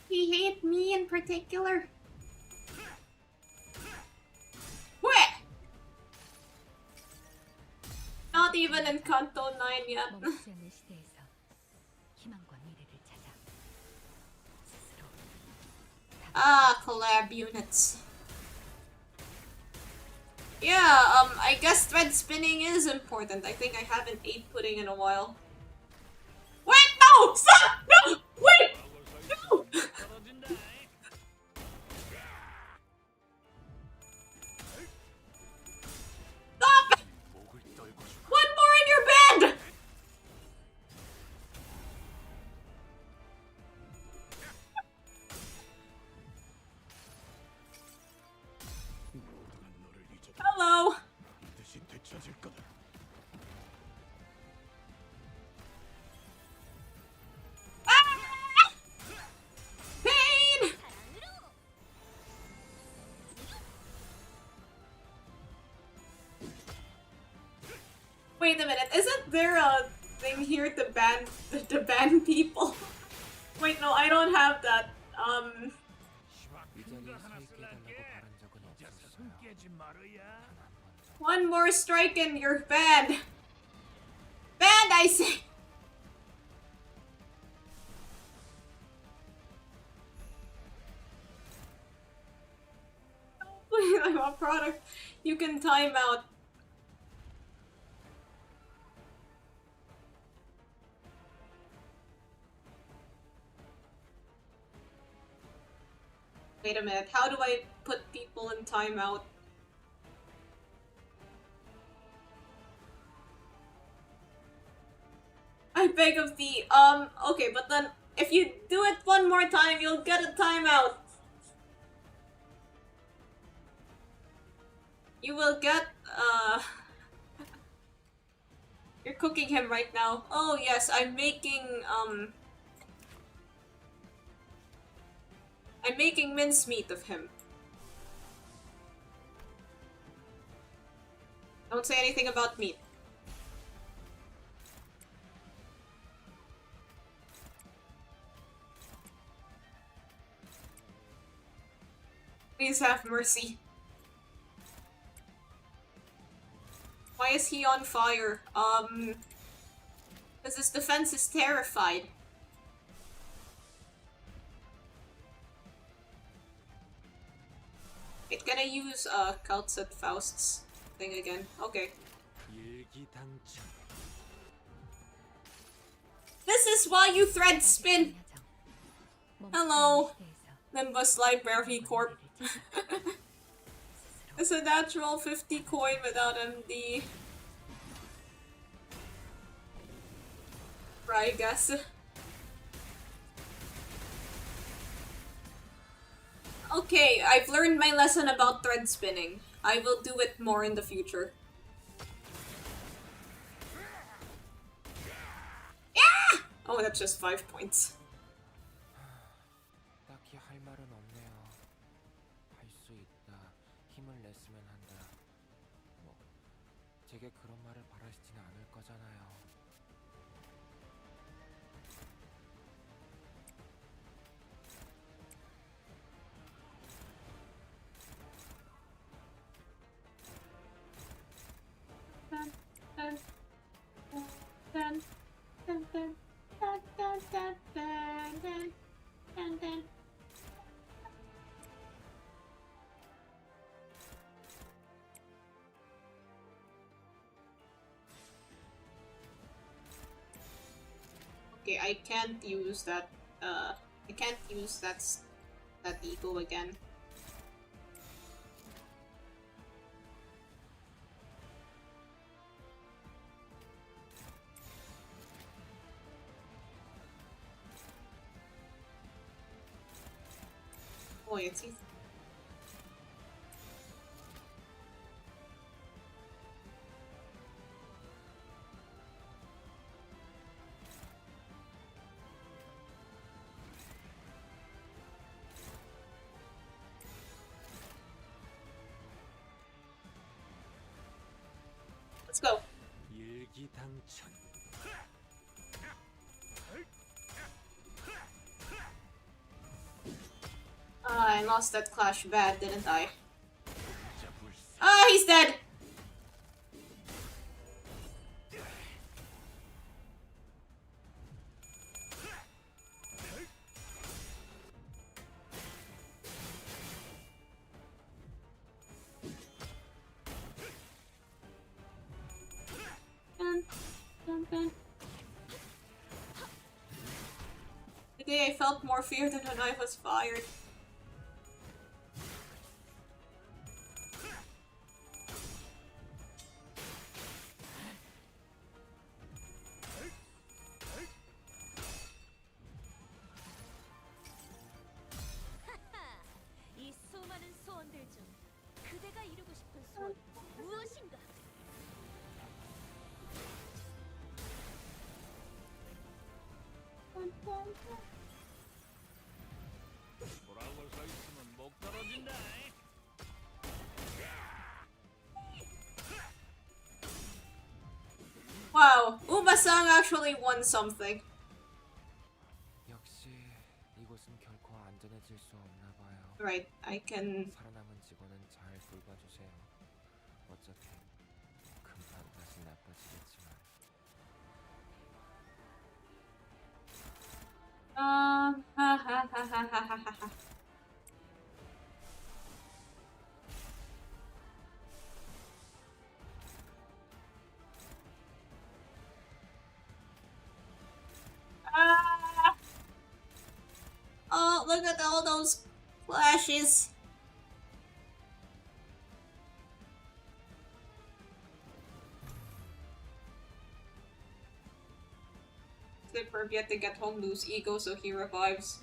S1: He hate me in particular. What? Not even in Canto 9 yet.
S3: 멈추지 않는 시대에서 희망과 미래를 찾아
S1: Ah, collab units. Yeah, I guess thread spinning is important. I think I haven't ate pudding in a while. Wait, no! Stop! No! Wait! No! Stop! One more in your bed! Hello! Ah! Pain! Wait a minute, isn't there a thing here to ban people? Wait, no, I don't have that. One more strike and you're banned. Banned, I say. I'm a product. You can time out. Wait a minute, how do I put people in timeout? I beg of thee. Okay, but then if you do it one more time, you'll get a timeout. You will get, You're cooking him right now. Oh yes, I'm making mincemeat of him. Don't say anything about meat. Please have mercy. Why is he on fire? Because his defense is terrified. Wait, can I use Kaltset Faust's thing again? Okay. This is why you thread spin! Hello, Limbus Library Corp. It's a natural 50 coin without MD. Right, I guess. Okay, I've learned my lesson about thread spinning. I will do it more in the future. Yeah! Oh, that's just 5 points.
S13: 딱히 할 말은 없네요. 할 수 있다. 힘을 냈으면 한다. 뭐 제게 그런 말을 바라시지는 않을 거잖아요.
S1: Okay, I can't use that, I can't use that ego again. Oh, it's easy. Let's go. I lost that clash bad, didn't I? Ah, he's dead! Today I felt more fear than when I was fired.
S7: 이 수많은 소원들 중 그대가 이루고 싶은 소원 무엇인가?
S6: 뭐라고 서 있으면 목 떨어진다.
S1: Wow, Uma-sang actually won something.
S13: 역시 이곳은 결코 안전해질 수 없나 봐요.
S1: Right, I can...
S13: 살아남은 직원은 잘 돌봐주세요. 어차피 금방 다시 나빠지겠지만.
S1: Ha ha ha ha ha ha ha. Oh, look at all those flashes. Slipper yet to get home lose ego, so he revives.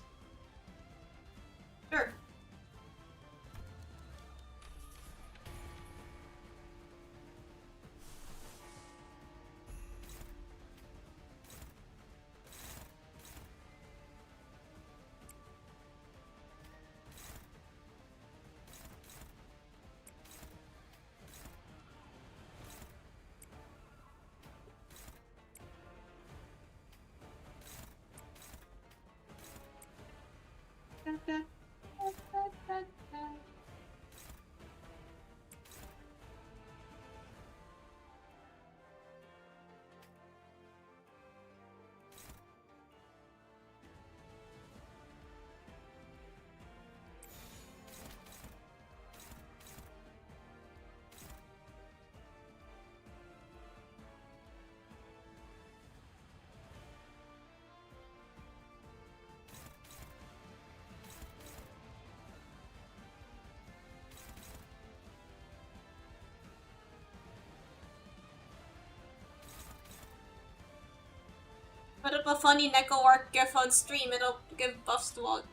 S1: Sure. Put up a funny Neko Arc gif on stream, it'll give buffs to all.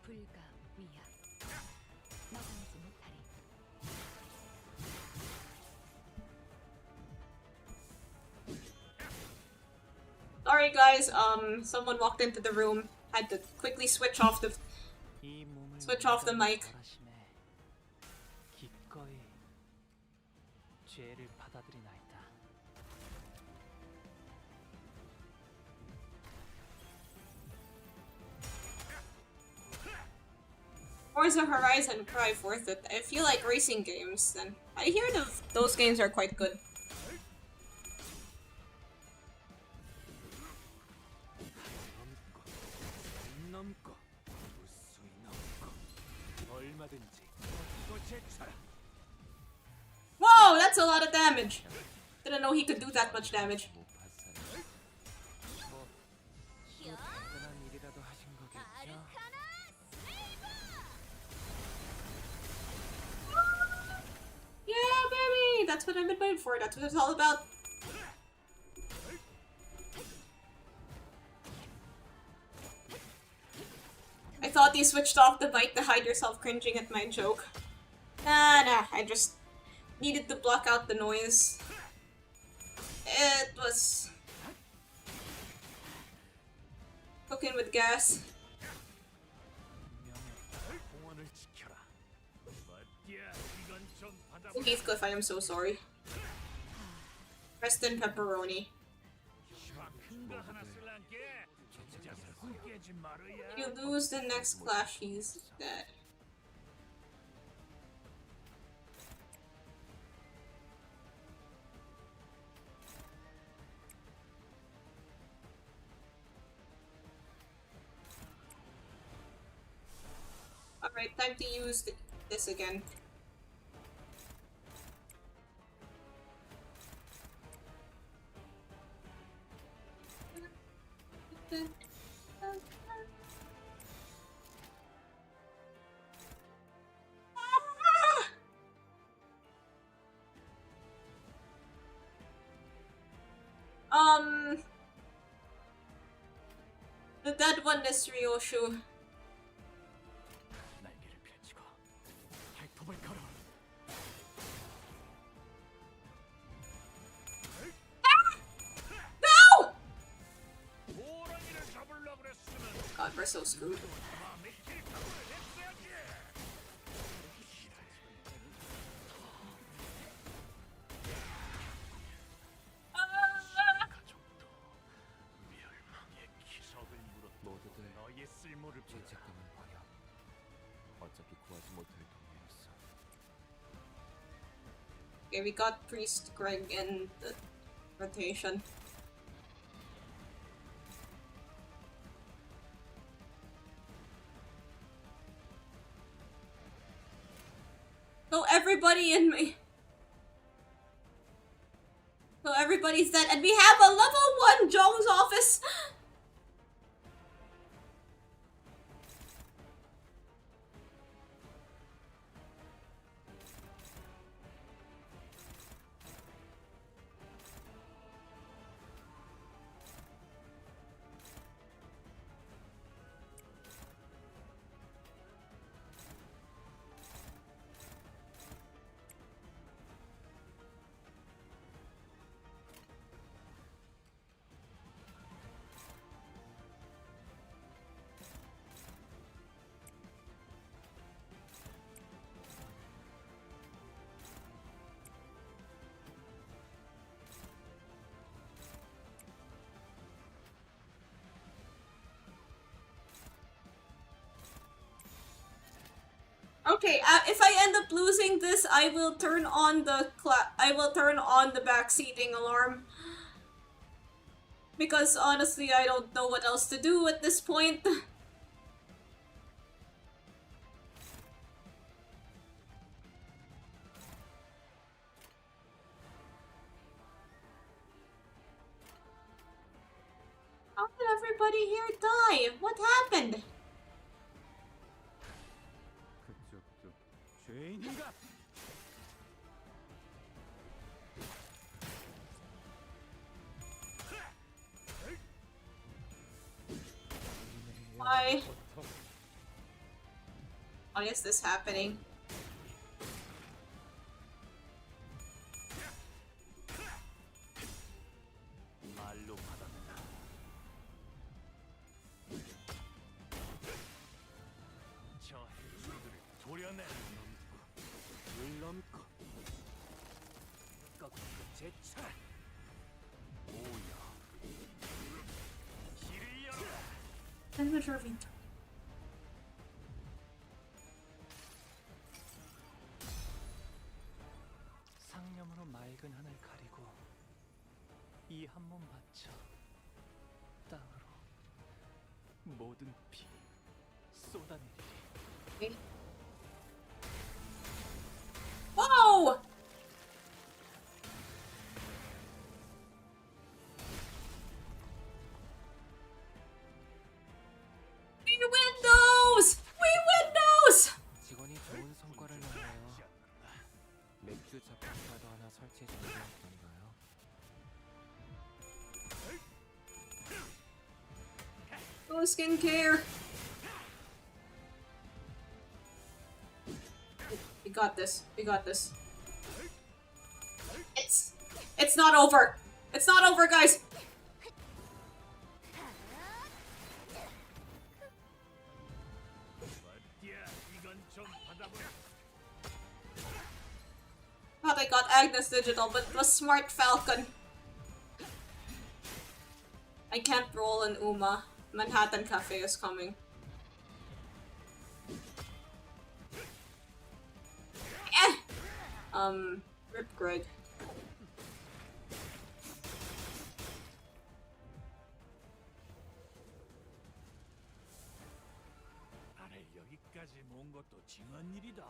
S3: 불가 위야 나가지 못하리.
S1: Sorry guys, someone walked into the room. Had to quickly switch off the mic.
S9: 기꺼이 죄를 받아들이나이다.
S1: Forza Horizon Drive worth it. If you like racing games, then I hear those games are quite good. Whoa, that's a lot of damage. Didn't know he could do that much damage. Yeah, baby! That's what I've been waiting for. That's what it's all about. I thought you switched off the mic to hide yourself cringing at my joke. Nah, I just needed to block out the noise. It was Cooking with gas. Oh, Heathcliff, I am so sorry. Preston pepperoni. You lose the next clash, he's dead. Alright, time to use this again. The dead one is Ryoshu. No! God, we're so screwed.
S13: 모두들 죄책감은 버려. 어차피 구하지 못할 동료였어.
S1: Okay, we got Priest Greg in the rotation. So everybody's dead, and we have a level 1 Jong's office! Okay, if I end up losing this, I will turn on the backseating alarm. Because honestly, I don't know what else to do at this point. How did everybody here die? What happened?
S4: 죄인인가?
S1: Why? Why is this happening?
S9: 상념으로 맑은 하늘 가리고 이 한 몸 바쳐 땅으로 모든 피 쏟아내리.
S1: Whoa! We win those! We win those!
S13: 직원이 좋은 성과를 냈네요. 맥주 자판기라도 하나 설치해 주는 게 어떤가요?
S1: No skincare. We got this. We got this. It's not over. It's not over, guys. thought I got Agnes Digital, but it was Smart Falcon. I can't roll an Uma. Manhattan Cafe is coming. Rip Greg.
S6: 여기까지 모은 것도 징한 일이다.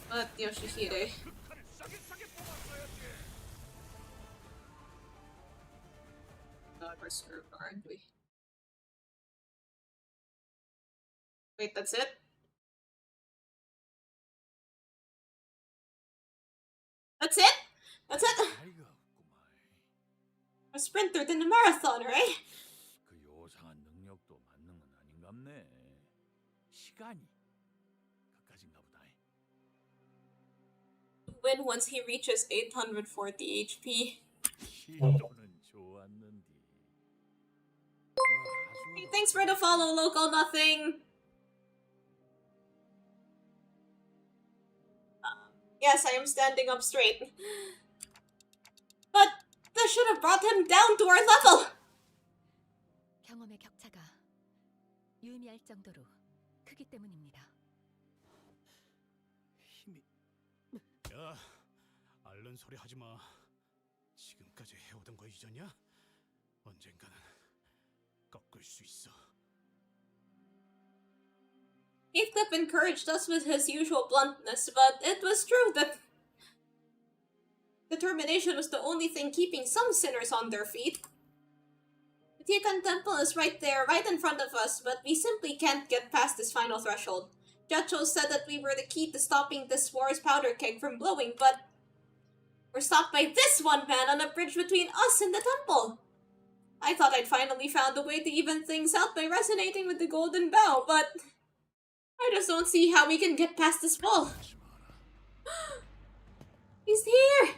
S1: What Yoshihide? God, we're screwed, aren't we? Wait, that's it? That's it? That's it? A sprinter than a marathon, right?
S6: 그 요상한 능력도 맞는 건 아닌갑네. 시간이 그까진가 보다.
S1: Win once he reaches 840 HP.
S6: 시도는 좋았는데.
S1: Hey, thanks for the follow, local nothing. Yes, I am standing up straight. But that should have brought him down to our level.
S3: 경험의 격차가 유의미할 정도로 크기 때문입니다.
S10: 야, 앓는 소리 하지 마. 지금까지 해오던 거 잊었냐? 언젠가는 꺾을 수 있어.
S1: Heathcliff encouraged us with his usual bluntness, but it was true that determination was the only thing keeping some sinners on their feet. The Tiakan Temple is right there, right in front of us, but we simply can't get past this final threshold. Jacho said that we were the key to stopping this war's powder keg from blowing, but we're stopped by this one man on a bridge between us and the temple. I thought I'd finally found a way to even things out by resonating with the golden bow, but I just don't see how we can get past this wall. He's here!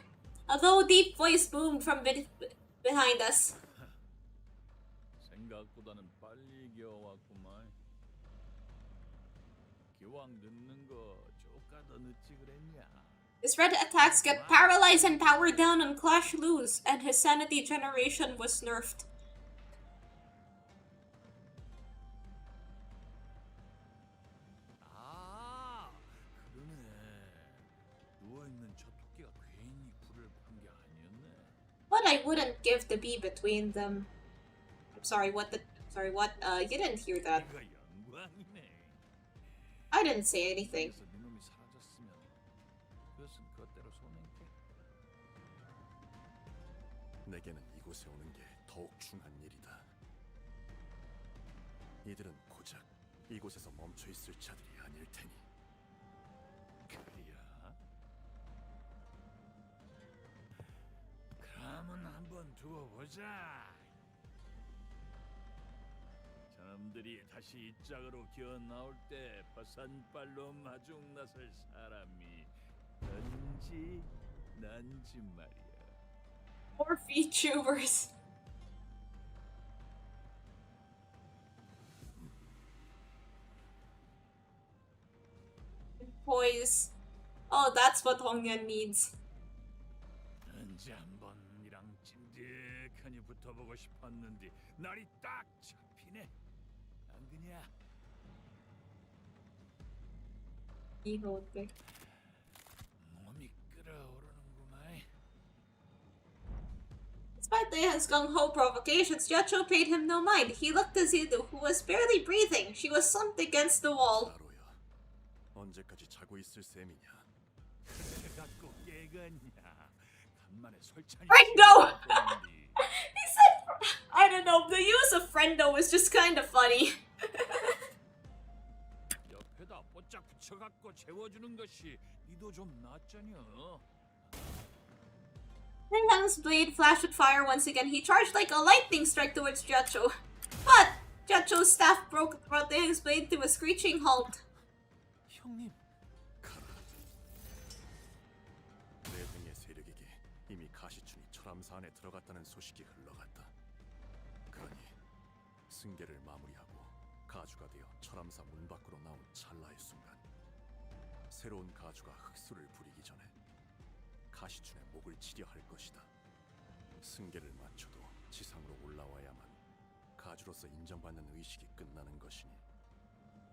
S1: A low, deep voice boomed from behind us.
S6: 생각보다는 빨리 기어왔구만. 기왕 늦는 거 조금 더 늦지 그랬냐?
S1: His red attacks get paralyzed and powered down on Clash lose, and his sanity generation was nerfed. But I wouldn't give the bee between them. I'm sorry, what? You didn't hear that. I didn't say anything.
S15: 내게는 이곳에 오는 게 더욱 중한 일이다. 이들은 고작 이곳에서 멈춰 있을 자들이 아닐 테니.
S6: 그러면 한번 두고 보자. 저놈들이 다시 이 짝으로 기어 나올 때 버선발로 마중 나설 사람이 난지 말이야.
S1: Poor VTubers. Poise. Oh, that's what honguyan needs.
S6: 언제 한번 이랑 찐득하니 붙어보고 싶었는데 날이 딱 잡히네. 안 그냐?
S1: 이호대.
S6: 몸이 끓어오르는구만.
S1: Despite Lehan's gung-ho provocations, Jacho paid him no mind. He looked at Zidu, who was barely breathing. She was slumped against the wall.
S15: 언제까지 자고 있을 셈이냐?
S6: 갖고 깨겠냐? 간만에 설찬이.
S1: Friendo! He said, I don't know, the use of friendo is just kind of funny.
S6: 옆에다 뽀짝 붙여갖고 재워주는 것이 니도 좀 낫잖여.
S1: Lehan's blade flashed with fire once again. He charged like a lightning strike towards Jacho. But Jacho's staff brought Lehan's blade to a screeching halt.
S9: 형님.
S15: 내 등의 세력에게 이미 가시춘이 철암사 안에 들어갔다는 소식이 흘러갔다. 그러니 승계를 마무리하고 가주가 되어 철암사 문 밖으로 나온 찰나의 순간, 새로운 가주가 흑수를 부리기 전에 가시춘의 목을 치려 할 것이다. 승계를 마쳐도 지상으로 올라와야만 가주로서 인정받는 의식이 끝나는 것이니,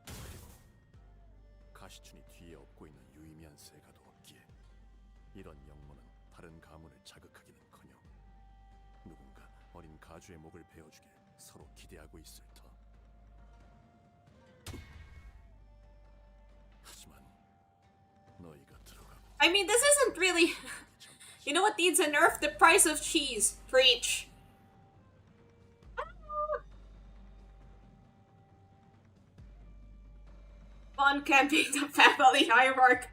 S15: 그리고 가시춘이 뒤에 업고 있는 유의미한 세가도 없기에 이런 영문은 다른 가문을 자극하기는커녕 누군가 어린 가주의 목을 베어주길 서로 기대하고 있을 터. 하지만 너희가 들어가고
S1: I mean, this isn't really. You know what needs a nerf? The price of cheese. Preach. Fun camping the family hierarch.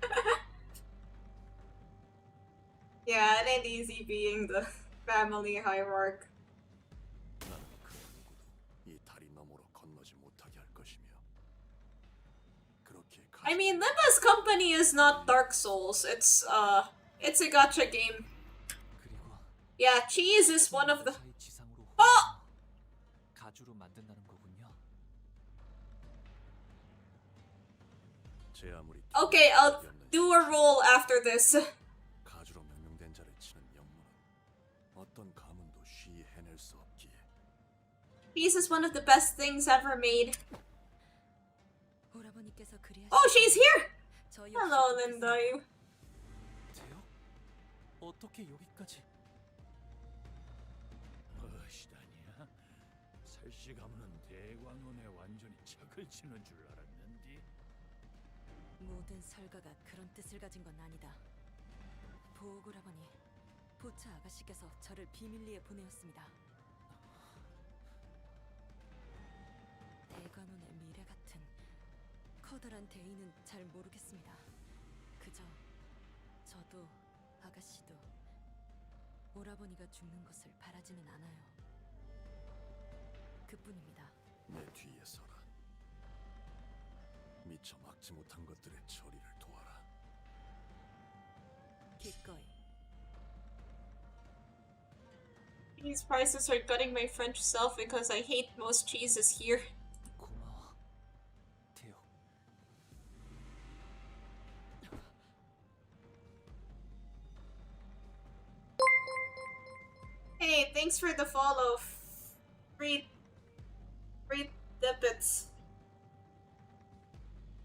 S1: Yeah, it ain't easy being the family hierarch.
S15: 나는 그 누구도 이 다리 너머로 건너지 못하게 할 것이며, 그렇게
S1: I mean, Limbus Company is not Dark Souls. It's a gacha game. Yeah, cheese is one of the. Oh!
S9: 가주로 만든다는 거군요.
S15: 제 아무리
S1: Okay, I'll do a roll after this.
S15: 가주로 명명된 자를 치는 영문은 어떤 가문도 쉬이 해낼 수 없기에.
S1: Cheese is one of the best things ever made.
S12: 오라버니께서 그리하시.
S1: Oh, she's here! Hello, Linda.
S9: 대요? 어떻게 여기까지?
S6: 시다니야. 살씨 가문은 대관원에 완전히 척을 치는 줄 알았는데.
S12: 모든 설가가 그런 뜻을 가진 건 아니다. 보오오라버니, 보차 아가씨께서 저를 비밀리에 보내었습니다. 대관원의 미래 같은 커다란 대의는 잘 모르겠습니다. 그저 저도 아가씨도 오라버니가 죽는 것을 바라지는 않아요. 그뿐입니다.
S15: 내 뒤에 서라. 미처 막지 못한 것들의 처리를 도와라.
S12: 기꺼이.
S1: These prices are gutting my French self because I hate most cheeses here.
S9: 고마워, 대요.
S1: Hey, thanks for the follow. Free dippets.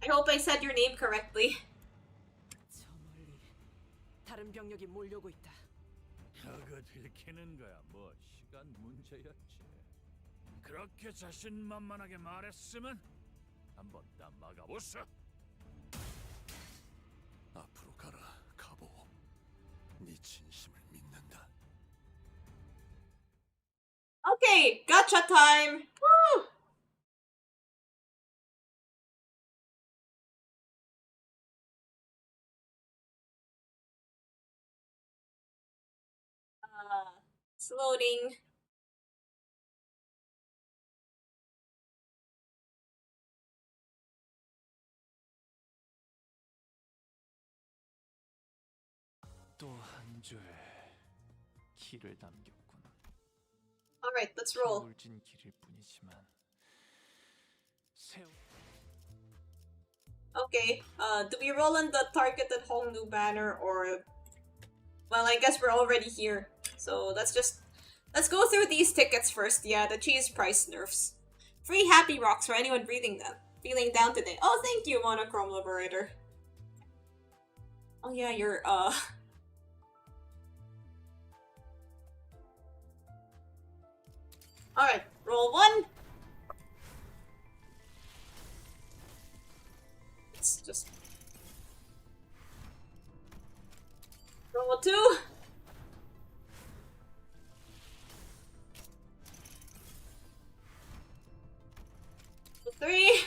S1: I hope I said your name correctly.
S2: 저 멀리 다른 병력이 몰려오고 있다.
S6: 저거 들키는 거야 뭐 시간 문제였지. 그렇게 자신만만하게 말했으면 한번 딱 막아보소.
S15: 앞으로 가라, 가보. 네 진심을 믿는다.
S1: Okay, gotcha time. Woo! It's loading.
S9: 또 한 줄 길을 남겼군.
S1: Alright, let's roll.
S9: 울진 길일 뿐이지만
S1: Okay, do we roll on the targeted Hongnu banner or... Well, I guess we're already here. So let's go through these tickets first. Yeah, the cheese price nerfs. Free happy rocks for anyone feeling down today. Oh, thank you, Monochrome Liberator. Oh yeah, you're Alright, roll 1. It's just... Roll 2. Roll 3.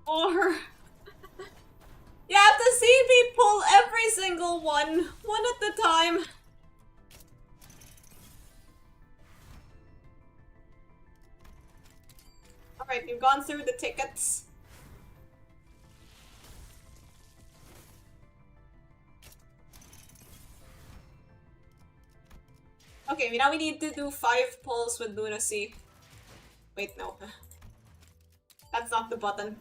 S1: Or... You have to see me pull every single one at a time. Alright, we've gone through the tickets. Okay, now we need to do 5 pulls with lunacy. Wait, no. That's not the button.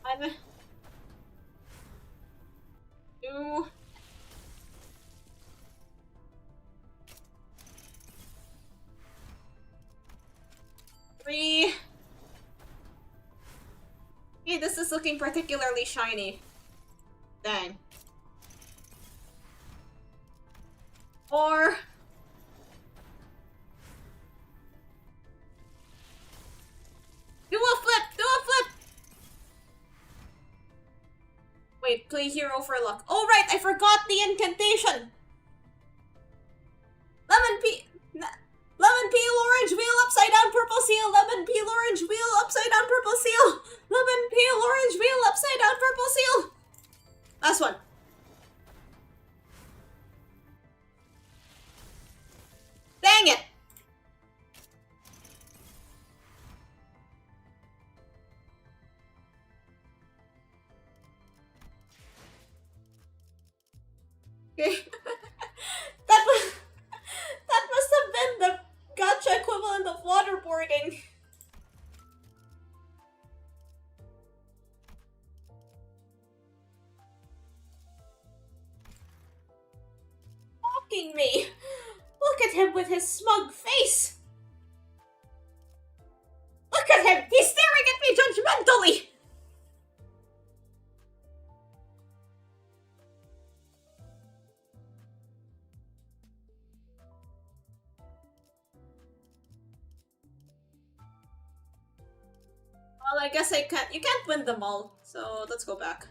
S1: One, two, three. Hey, this is looking particularly shiny. Dang. 4. Do a flip! Do a flip! Wait, play hero for luck. Oh right, I forgot the incantation! Lemon peel orange wheel upside down purple seal. Lemon peel orange wheel upside down purple seal. Lemon peel orange wheel upside down purple seal. Last one. Dang it! Okay. That must have been the gacha equivalent of waterboarding. Mocking me. Look at him with his smug face. Look at him. He's staring at me judgmentally. Well, I guess I can't. You can't win them all, so let's go back.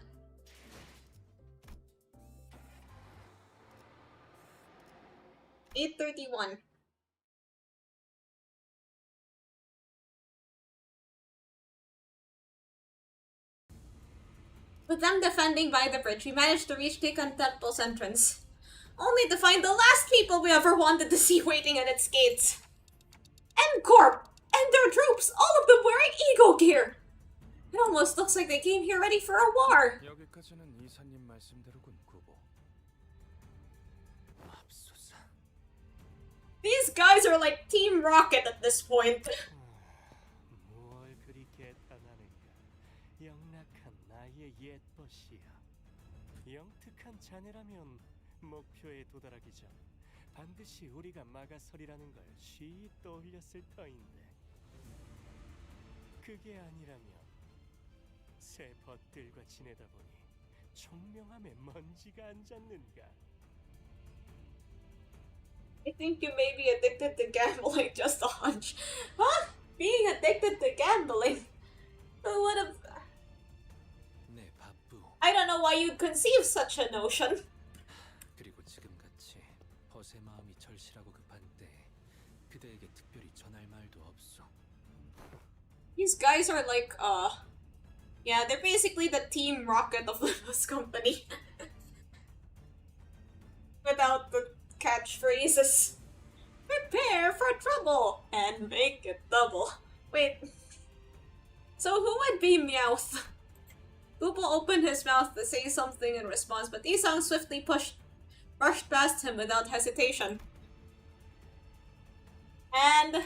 S1: $831. With them defending by the bridge, we managed to reach Tikan Temple's entrance, only to find the last people we ever wanted to see waiting at its gates. M-Corp! And their troops, all of them wearing ego gear! It almost looks like they came here ready for a war.
S13: 여기까지는 이사님 말씀대로군, 구보.
S1: These guys are like Team Rocket at this point.
S8: 뭘 그리게 탄하는가? 영락한 나의 옛벗이야. 영특한 자네라면 목표에 도달하기 전 반드시 우리가 막아서리라는 걸 쉬이 떠올렸을 터인데. 그게 아니라면 새 벗들과 지내다 보니 총명함에 먼지가 안 젖는가?
S1: I think you may be addicted to gambling, just a hunch. Huh? Being addicted to gambling? Who would have...
S5: 네, 바쁘.
S1: I don't know why you'd conceive such a notion.
S5: 그리고 지금같이 벗의 마음이 절실하고 급한 때 그대에게 특별히 전할 말도 없어.
S1: These guys are like, yeah, they're basically the Team Rocket of this company. Without the catchphrases. Prepare for trouble and make it double. Wait. So who would be Meowth? Booble opened his mouth to say something in response, but Isang swiftly rushed past him without hesitation. And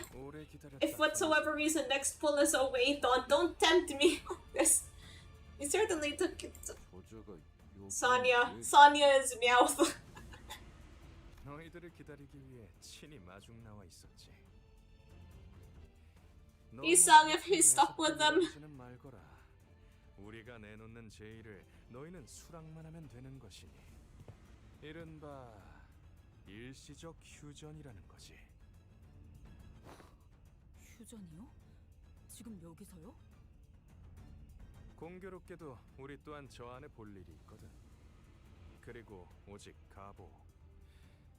S1: if whatsoever reason next pull is a wait on, don't tempt me on this. He certainly took it. Sonya is Meowth.
S15: 너희들을 기다리기 위해 친히 마중 나와 있었지.
S1: Isang, if he's stuck with them.
S15: 말거라. 우리가 내놓는 제의를 너희는 수락만 하면 되는 것이니. 이른바 일시적 휴전이라는 거지.
S11: 휴전이요? 지금 여기서요?
S15: 공교롭게도 우리 또한 저 안에 볼 일이 있거든. 그리고 오직 가보.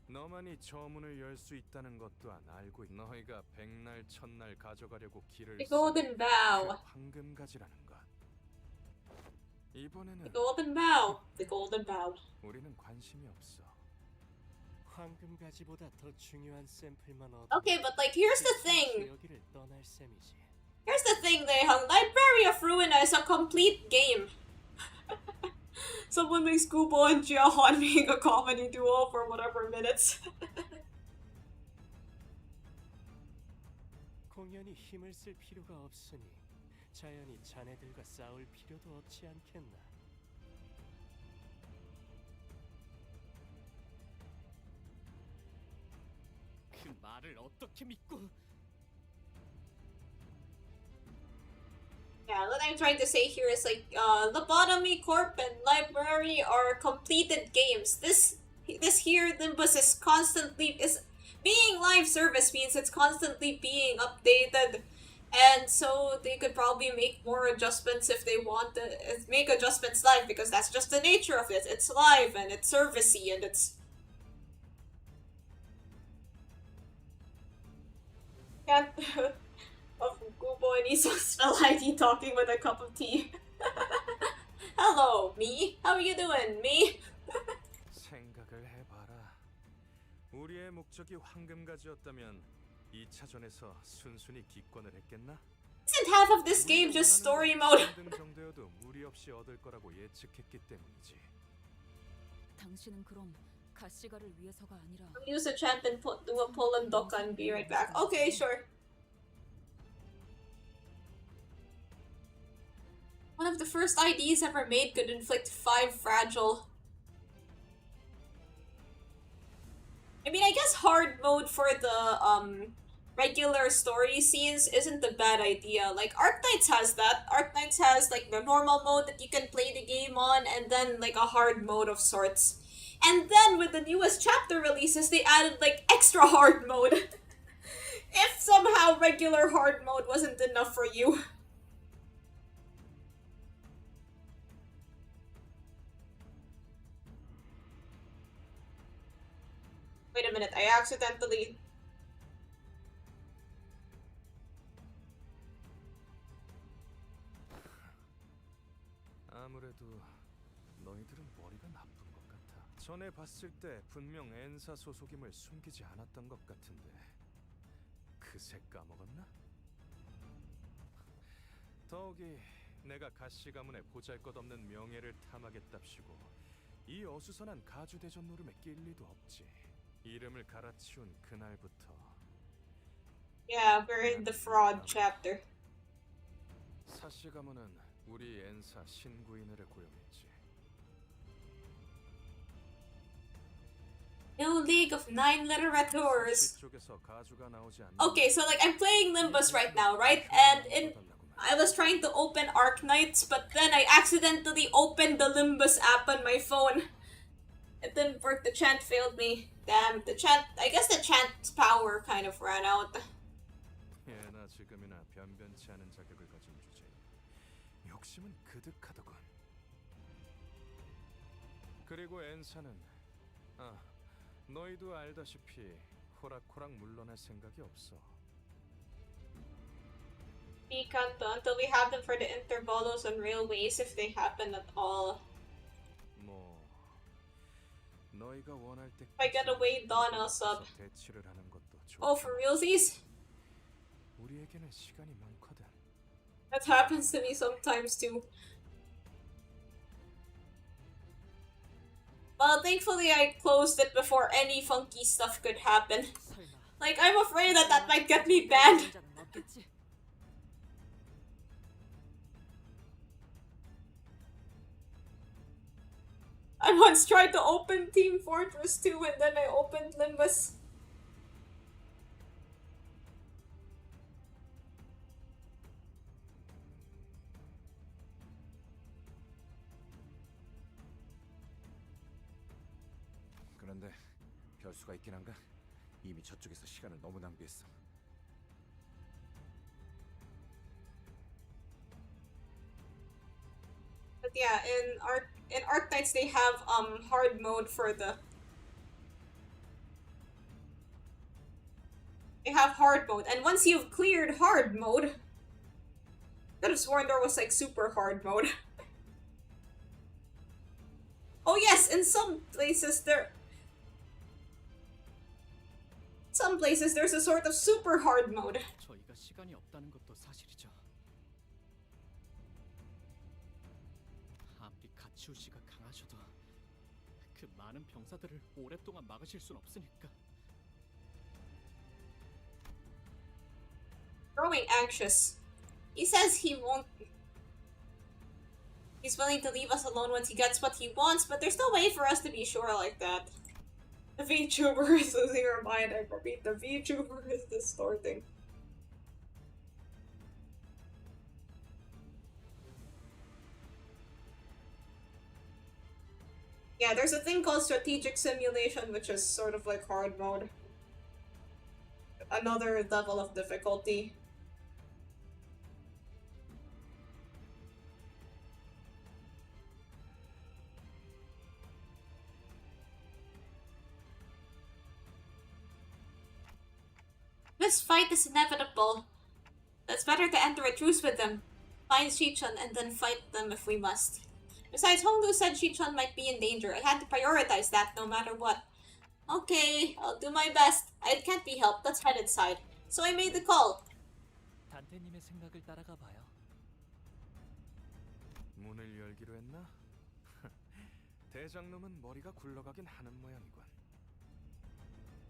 S15: 너만이 저 문을 열 수 있다는 것 또한 알고 있. 너희가 백날 천날 가져가려고 길을
S1: The Golden Bow.
S15: 그 황금 가지라는 것. 이번에는
S1: The Golden Bow. The Golden Bow.
S15: 우리는 관심이 없어.
S8: 황금가지보다 더 중요한 샘플만 얻어.
S1: Okay, but like here's the thing.
S8: 여기를 떠날 셈이지.
S1: Here's the thing, Daehang. Library of Ruina is a complete game. Someone makes Kubo and Jiahuan being a comedy duo for whatever minutes.
S8: 공연이 힘을 쓸 필요가 없으니 자연히 자네들과 싸울 필요도 없지 않겠나. 그 말을 어떻게 믿고?
S1: Yeah, what I'm trying to say here is like, Lobotomy Corp and Library are completed games. This here, Limbus is being live service means it's constantly being updated. And so they could probably make more adjustments if they want to make adjustments live, because that's just the nature of it. It's live and it's servicey and it's... Can't... of Kubo and Iso spell ID talking with a cup of tea. Hello, me. How are you doing, me?
S15: 생각을 해봐라. 우리의 목적이 황금가지였다면 2차전에서 순순히 기권을 했겠나?
S1: Isn't half of this game just story mode?
S15: 정도여도 무리 없이 얻을 거라고 예측했기 때문이지.
S11: 당신은 그럼 가시가를 위해서가 아니라
S1: Use a chant and do a pull and doka and be right back. Okay, sure. One of the first IDs ever made could inflict 5 fragile. I mean, I guess hard mode for the regular story scenes isn't a bad idea. Like Arknights has that. Arknights has like the normal mode that you can play the game on, and then like a hard mode of sorts. And then with the newest chapter releases, they added like extra hard mode. If somehow regular hard mode wasn't enough for you. Wait a minute, I accidentally...
S15: 아무래도 너희들은 머리가 나쁜 것 같아. 전에 봤을 때 분명 엔사 소속임을 숨기지 않았던 것 같은데 그새 까먹었나? 더욱이 내가 가시 가문의 보잘것없는 명예를 탐하겠답시고 이 어수선한 가주대전 노름에 낄 리도 없지. 이름을 갈아치운 그날부터.
S1: Yeah, we're in the fraud chapter.
S15: 사시 가문은 우리 엔사 신구인을 고용했지.
S1: New League of 9 Literateurs.
S15: 쪽에서 가주가 나오지 않는.
S1: Okay, so like I'm playing Limbus right now, right? And I was trying to open Arknights, but then I accidentally opened the Limbus app on my phone. It didn't work, the chant failed me. Damn, the chant, I guess the chant's power kind of ran out.
S15: 예나 지금이나 변변치 않은 자격을 가진 주제. 욕심은 그득하더군. 그리고 엔사는 너희도 알다시피 호락호락 물러날 생각이 없어.
S1: Be canto until we have them for the intervalos on railways if they happen at all.
S15: 뭐 너희가 원할 때.
S1: If I get away, Dawn, I'll sub.
S15: 대치를 하는 것도 좋고.
S1: Oh, for realsies?
S15: 우리에게는 시간이 많거든.
S1: That happens to me sometimes too. Well, thankfully I closed it before any funky stuff could happen. Like, I'm afraid that that might get me banned. I once tried to open Team Fortress 2 and then I opened Limbus.
S4: 그런데 별수가 있긴 한가? 이미 저쪽에서 시간을 너무 낭비했어.
S1: But yeah, in Arknights they have hard mode for the... They have hard mode, and once you've cleared hard mode, I could have sworn there was like super hard mode. Oh yes, in some places there... some places there's a sort of super hard mode.
S8: 저희가 시간이 없다는 것도 사실이죠. 아무리 가치우 씨가 강하셔도 그 많은 병사들을 오랫동안 막으실 순 없으니까.
S1: Growing anxious. He says he won't. He's willing to leave us alone once he gets what he wants, but there's no way for us to be sure like that. The VTuber is losing her mind. I repeat, the VTuber is distorting. Yeah, there's a thing called strategic simulation, which is sort of like hard mode. Another level of difficulty. This fight is inevitable. It's better to enter a truce with them, find Shichun, and then fight them if we must. Besides, Hongdu said Shichun might be in danger. I had to prioritize that no matter what. Okay, I'll do my best. It can't be helped. Let's head inside. So I made the call.
S9: 단테님의 생각을 따라가 봐요.
S15: 문을 열기로 했나? 대장놈은 머리가 굴러가긴 하는 모양이군.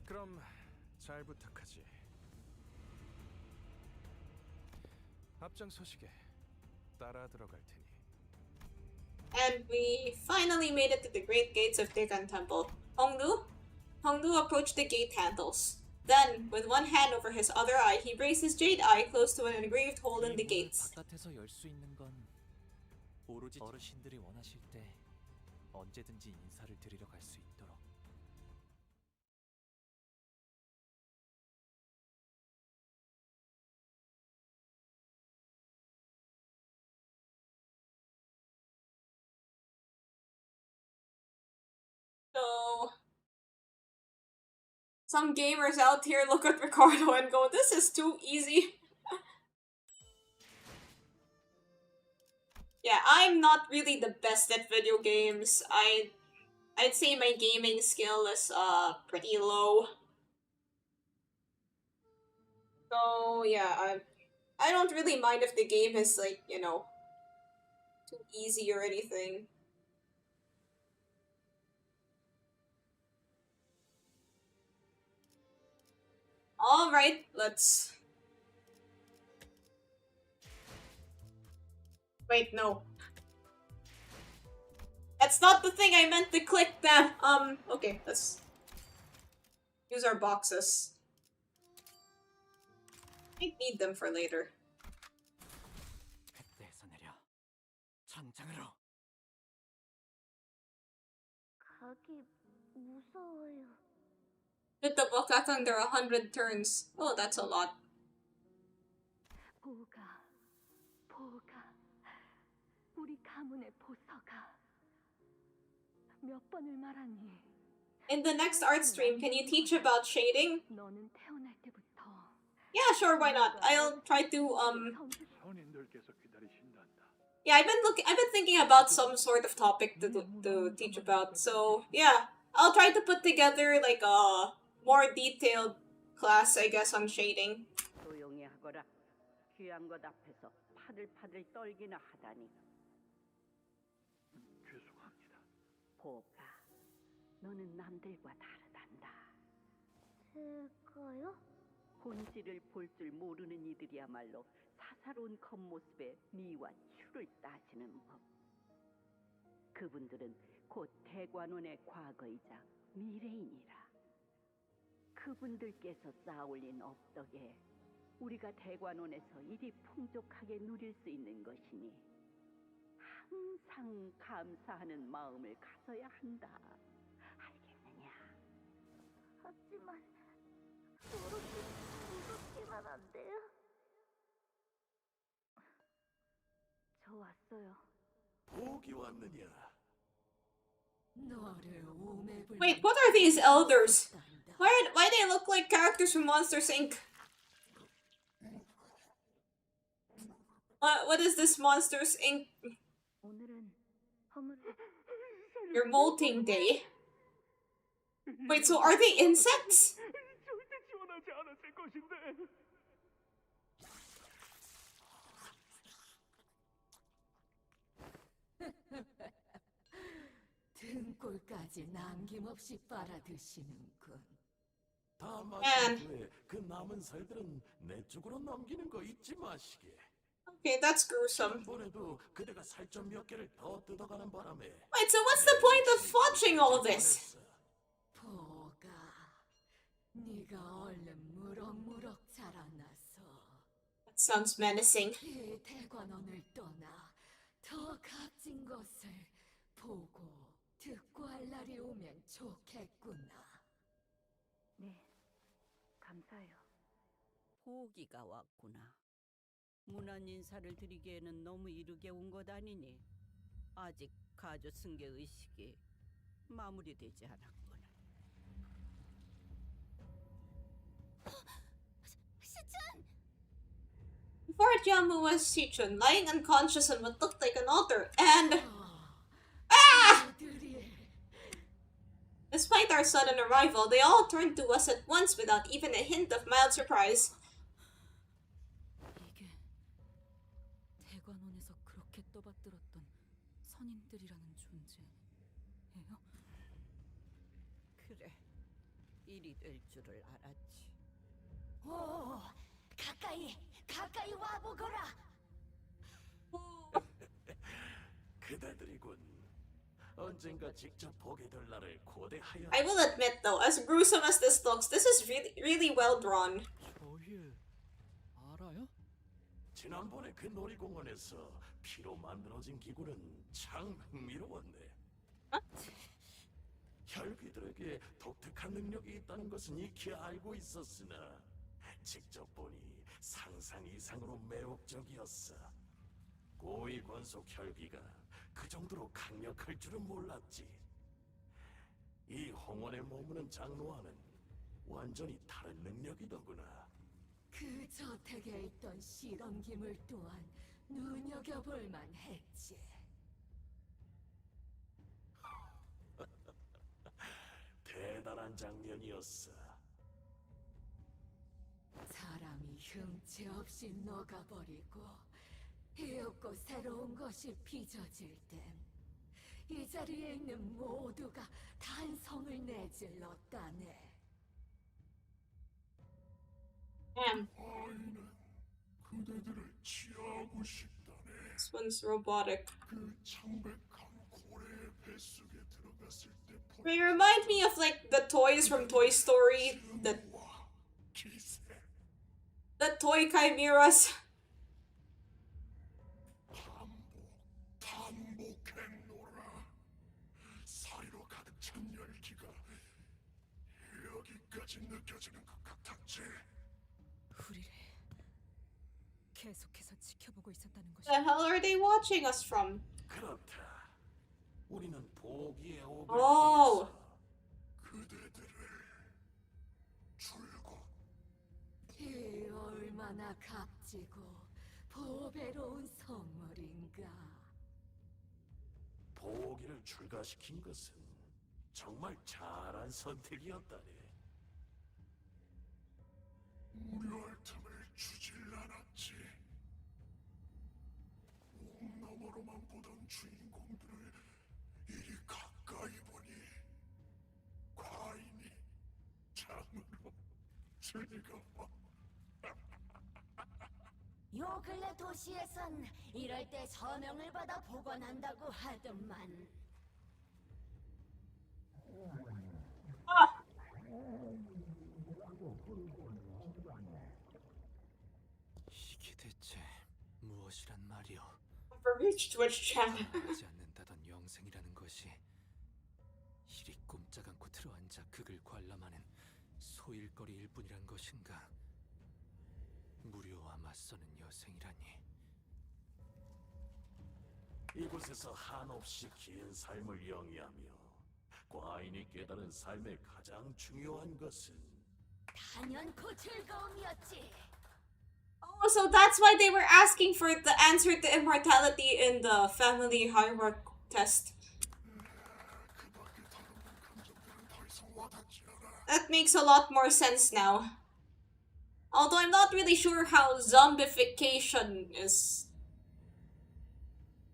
S15: 그럼 잘 부탁하지. 앞장서시게 따라 들어갈 테니.
S1: And we finally made it to the great gates of Daegan Temple. Hongdu approached the gate handles. Then, with one hand over his other eye, he raised his jade eye close to an engraved hole in the gates.
S9: 바깥에서 열 수 있는 건 오로지 어르신들이 원하실 때 언제든지 인사를 드리러 갈 수 있도록.
S1: So, some gamers out here look at Ricardo and go, this is too easy. Yeah, I'm not really the best at video games. I'd say my gaming skill is pretty low. So yeah, I don't really mind if the game is like, you know, too easy or anything. Alright, let's... Wait, no. That's not the thing I meant to click, damn. Okay, let's use our boxes. I need them for later.
S8: 햇대에서 내려 전장으로.
S7: 가기 무서워요.
S1: Did the book act under 100 turns? Oh, that's a lot.
S3: 보가 우리 가문의 보서가 몇 번을 말하니.
S1: In the next art stream, can you teach about shading?
S3: 너는 태어날 때부터.
S1: Yeah, sure, why not? I'll try to yeah, I've been thinking about some sort of topic to teach about. So, yeah, I'll try to put together like a more detailed class, I guess, on shading.
S16: 조용히 하거라. 귀한 것 앞에서 파들파들 떨기나 하다니.
S10: 죄송합니다.
S16: 보가, 너는 남들과 다르단다.
S7: 제가요?
S16: 본질을 볼 줄 모르는 이들이야말로 사사로운 겉모습에 미와 추를 따지는 법. 그분들은 곧 대관원의 과거이자 미래인이라. 그분들께서 쌓아올린 업덕에 우리가 대관원에서 이리 풍족하게 누릴 수 있는 것이니 항상 감사하는 마음을 가져야 한다. 알겠느냐?
S7: 하지만 그렇게만 안 돼요?
S16: 저 왔어요.
S15: 복이 왔느냐?
S1: Wait, what are these elders? Why they look like characters from Monsters Inc? What is this Monsters Inc? Your molting day? Wait, so are they insects?
S6: 것인데.
S14: 등골까지 남김없이 빨아드시는군.
S15: 다
S1: Man.
S15: 마신 후에 그 남은 살들은 내 쪽으로 넘기는 거 잊지 마시게.
S1: Okay, that's gruesome.
S15: 이번에도 그대가 살점 몇 개를 더 뜯어가는 바람에.
S1: Wait, so what's the point of watching all this?
S14: 보가, 네가 얼른 무럭무럭 자라나서
S1: That sounds menacing.
S14: 이 대관원을 떠나 더 값진 것을 보고 듣고 할 날이 오면 좋겠구나.
S16: 네, 감사해요. 보기가 왔구나. 문안 인사를 드리기에는 너무 이르게 온 것 아니니 아직 가조 승계 의식이 마무리되지 않았구나.
S7: 시춘!
S1: Before Jiamu was Sichun, lying unconscious on what looked like an altar, and... Despite our sudden arrival, they all turned to us at once without even a hint of mild surprise.
S11: 이게 대관원에서 그렇게 떠받들었던 선임들이라는 존재예요?
S16: 그래, 일이 될 줄을 알았지.
S14: 오, 가까이 와보거라.
S15: 그대들이군. 언젠가 직접 보게 될 날을 고대하여.
S1: I will admit though, as gruesome as this looks, this is really well drawn.
S8: 저희 알아요?
S15: 지난번에 그 놀이공원에서 피로 만들어진 기구는 참 흥미로웠네. 혈귀들에게 독특한 능력이 있다는 것은 익히 알고 있었으나 직접 보니 상상 이상으로 매혹적이었어. 고위 권속 혈귀가 그 정도로 강력할 줄은 몰랐지. 이 홍원에 머무는 장로와는 완전히 다른 능력이더구나.
S14: 그 저택에 있던 실험기물 또한 눈여겨볼 만했지.
S15: 대단한 장면이었어.
S14: 사람이 흉체 없이 녹아버리고 이윽고 새로운 것이 빚어질 땐 이 자리에 있는 모두가 단성을 내질렀다네.
S10: 아이는 그대들을 취하고 싶다네.
S1: This one's robotic.
S10: 그 창백한 고래의 뱃속에 들어갔을 때
S1: They remind me of like the toys from Toy Story, the toy chimeras.
S10: 반복했노라. 사이로 가득 찬 열기가 여기까지 느껴지는 것 같았지.
S11: 우리를 계속해서 지켜보고 있었다는 것이.
S1: The hell are they watching us from?
S15: 그렇다. 우리는 보기에 오고
S1: Oh.
S10: 그대들을 줄곧
S14: 이 얼마나 값지고 보배로운 선물인가.
S15: 보기를 출가시킨 것은 정말 잘한 선택이었다네.
S10: 무료할 틈을 주질 않았지. 옥 너머로만 보던 주인공들을 이리 가까이 보니 과인이 참으로 즐거워.
S7: 요 근래 도시에선 이럴 때 서명을 받아 보관한다고 하더만.
S5: 이게 대체 무엇이란 말이오?
S1: Overreached Twitch channel.
S5: 하지 않는다던 영생이라는 것이 이리 꼼짝 않고 들어앉아 극을 관람하는 소일거리일 뿐이란 것인가? 무료와 맞서는 여생이라니.
S15: 이곳에서 한없이 긴 삶을 영위하며 과인이 깨달은 삶의 가장 중요한 것은
S7: 단연코 즐거움이었지.
S1: Oh, so that's why they were asking for the answer to immortality in the family hierarchy test. That makes a lot more sense now. Although I'm not really sure how zombification is.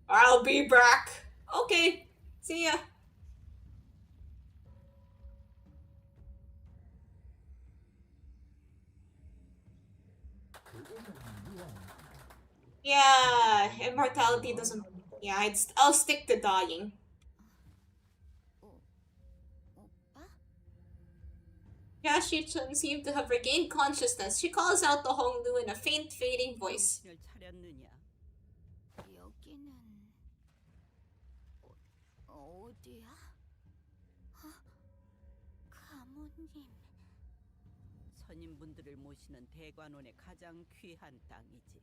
S1: I'll be back. Okay, see ya. Yeah, immortality doesn't. Yeah, I'll stick to dying. Yashi-chun seemed to have regained consciousness. She calls out to Hongdu in a faint, fading voice.
S7: 여기는 어디야? 가모님.
S16: 선임분들을 모시는 대관원의 가장 귀한 땅이지.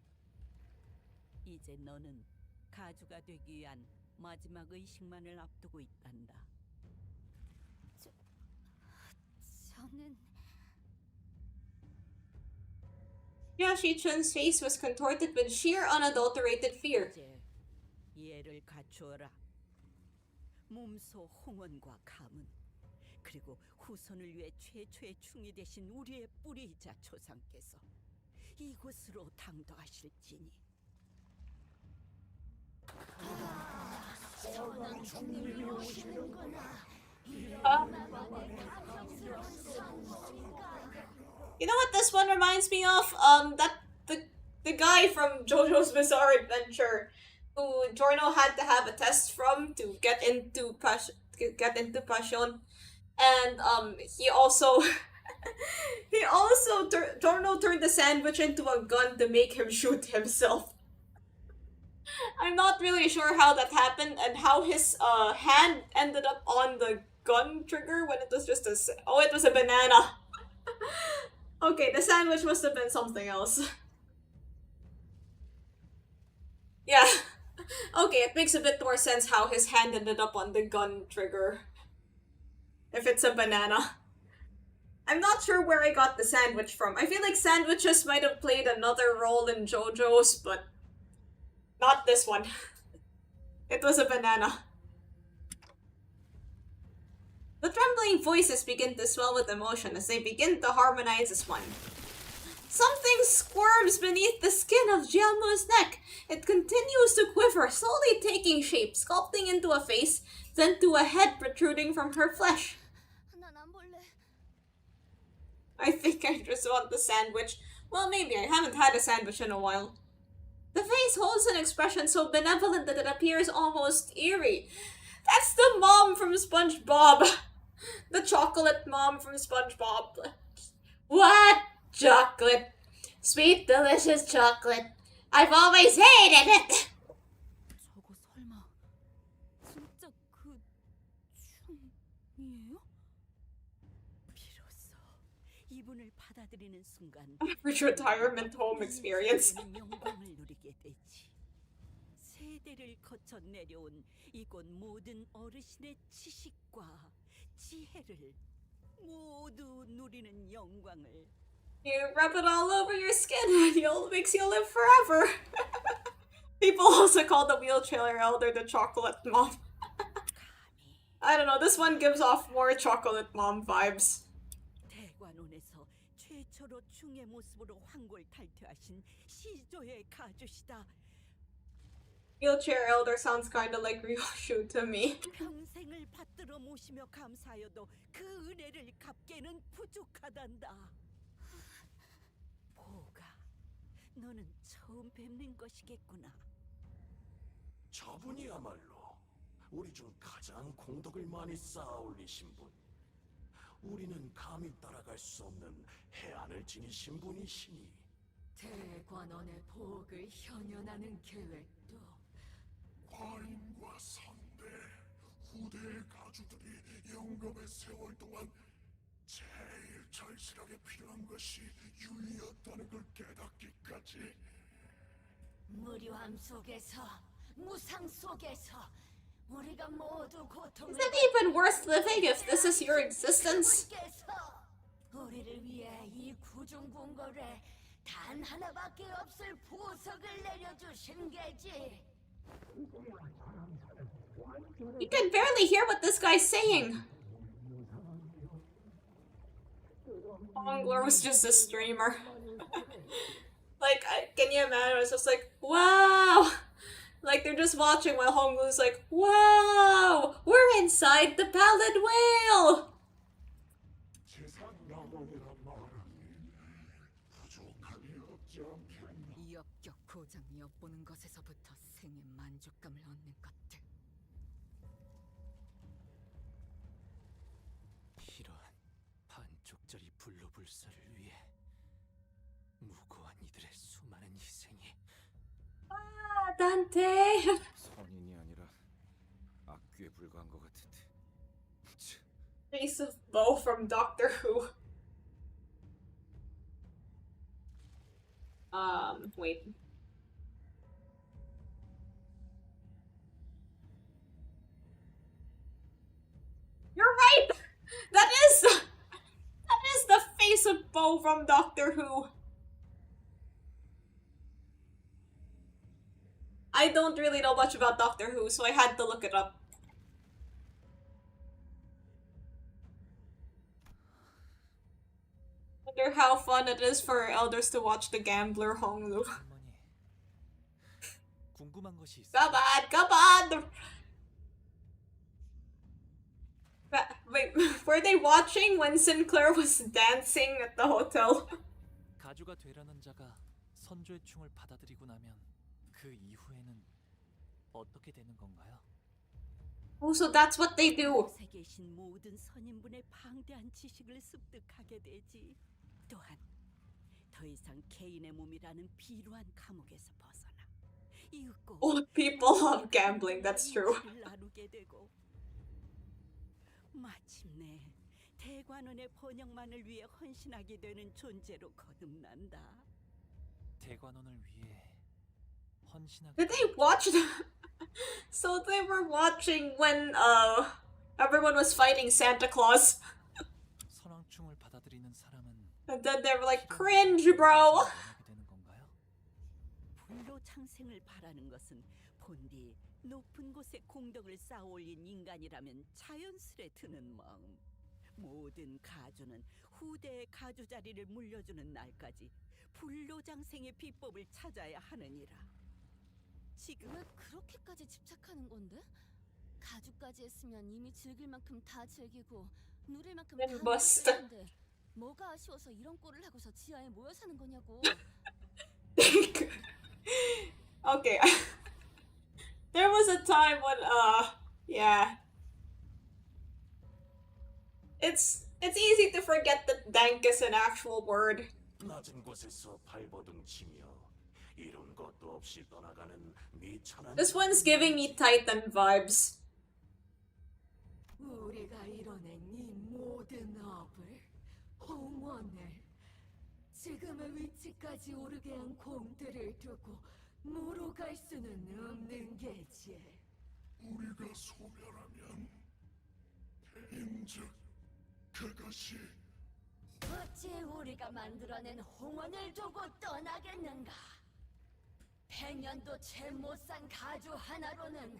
S16: 이제 너는 가주가 되기 위한 마지막 의식만을 앞두고 있단다.
S7: 저는
S1: Yashi-chun's face was contorted with sheer unadulterated fear.
S16: 이제 이해를 갖추어라. 몸소 홍원과 가문 그리고 후손을 위해 최초의 충이 되신 우리의 뿌리이자 조상께서 이곳으로 당도하실지니.
S7: 전원 총님이 오시는구나.
S1: You know what this one reminds me of? That the guy from JoJo's Bizarre Adventure, who Giorno had to have a test from to get into Passion, and he also Giorno turned the sandwich into a gun to make him shoot himself. I'm not really sure how that happened and how his hand ended up on the gun trigger when it was just it was a banana. Okay, the sandwich must have been something else. Yeah. Okay, it makes a bit more sense how his hand ended up on the gun trigger. If it's a banana. I'm not sure where I got the sandwich from. I feel like sandwiches might have played another role in JoJo's, but not this one. It was a banana. The trembling voices begin to swell with emotion as they begin to harmonize as one. Something squirms beneath the skin of Jiamu's neck. It continues to quiver, slowly taking shape, sculpting into a face, then to a head protruding from her flesh. I think I just want the sandwich. Well, maybe. I haven't had a sandwich in a while. The face holds an expression so benevolent that it appears almost eerie. That's the mom from SpongeBob. The chocolate mom from SpongeBob. What? Chocolate. Sweet, delicious chocolate. I've always hated it.
S11: 저거 설마 진짜 그 춤이에요?
S16: 비로소 이분을 받아들이는 순간
S1: Average retirement home experience.
S16: 영광을 누리게 되지. 세대를 거쳐 내려온 이곳 모든 어르신의 지식과 지혜를 모두 누리는 영광을.
S1: You rub it all over your skin and it makes you live forever. People also call the wheelchair elder the chocolate mom. I don't know, this one gives off more chocolate mom vibes.
S16: 대관원에서 최초로 충의 모습으로 황골 탈퇴하신 시조의 가주시다.
S1: Wheelchair elder sounds kinda like Ryoshu to me.
S16: 평생을 받들어 모시며 감사하여도 그 은혜를 갚기에는 부족하단다. 보가, 너는 처음 뵙는 것이겠구나.
S15: 저분이야말로 우리 중 가장 공덕을 많이 쌓아 올리신 분. 우리는 감히 따라갈 수 없는 해안을 지니신 분이시니.
S14: 대관원의 복을 현현하는 계획도
S17: 과인과 선대, 후대의 가주들이 영겁의 세월 동안 제일 절실하게 필요한 것이 유의였다는 걸 깨닫기까지.
S7: 무료함 속에서, 무상 속에서 우리가 모두 고통을.
S1: Is it even worth living if this is your existence?
S7: 우리를 위해 이 구중궁궐에 단 하나밖에 없을 보석을 내려주신 게지.
S1: You can barely hear what this guy's saying. Ongler was just a streamer. Like, can you imagine? It's just like, wow! Like, they're just watching while Honglu's like, wow! We're inside the pallid whale!
S14: 이 역격 고장이 엿보는 것에서부터 생의 만족감을 얻는 것들.
S5: 이러한 반쪽짜리 불로불사를 위해 무고한 이들의 수많은 희생이
S1: 아, 단테.
S4: 선인이 아니라 악귀에 불과한 것 같은데.
S1: Face of Bo from Doctor Who. Wait. You're right! That is the face of Bo from Doctor Who. I don't really know much about Doctor Who, so I had to look it up. Wonder how fun it is for elders to watch the gambler Honglu.
S9: 궁금한 것이 있어.
S1: Come on, come on! Wait, were they watching when Sinclair was dancing at the hotel?
S9: 가주가 되려는 자가 선조의 충을 받아들이고 나면 그 이후에는 어떻게 되는 건가요?
S1: Oh, so that's what they do.
S16: 곳에 계신 모든 선인분의 방대한 지식을 습득하게 되지. 또한 더 이상 개인의 몸이라는 비루한 감옥에서 벗어나 이윽고
S1: Old people love gambling, that's true.
S16: 나누게 되고 마침내 대관원의 번영만을 위해 헌신하게 되는 존재로 거듭난다.
S9: 대관원을 위해 헌신하게.
S1: Did they watch So they were watching when everyone was fighting Santa Claus.
S9: 선왕충을 받아들이는 사람은
S1: And then they were like, cringe, bro!
S16: 불로 창생을 바라는 것은 본디 높은 곳에 공덕을 쌓아올린 인간이라면 자연스레 드는 마음. 모든 가주는 후대의 가주 자리를 물려주는 날까지 불로장생의 비법을 찾아야 하느니라. 지금
S18: 왜 그렇게까지 집착하는 건데? 가죽까지 했으면 이미 즐길 만큼 다 즐기고 누릴 만큼 다
S1: limbus.
S18: 누렸는데 뭐가 아쉬워서 이런 꼴을 하고서 지하에 모여 사는 거냐고.
S1: Okay. There was a time when, yeah. It's easy to forget that dank is an actual word.
S17: 낮은 곳에서 발버둥치며 이룬 것도 없이 떠나가는 미천한
S1: This one's giving me Titan vibes.
S14: 우리가 이뤄낸 이 모든 업을, 홍원을, 지금의 위치까지 오르게 한 공들을 두고 무로 갈 수는 없는 게지.
S17: 우리가 소멸하면 인즉 그것이
S7: 어찌 우리가 만들어낸 홍원을 두고 떠나겠는가? 100년도 채 못 산 가주 하나로는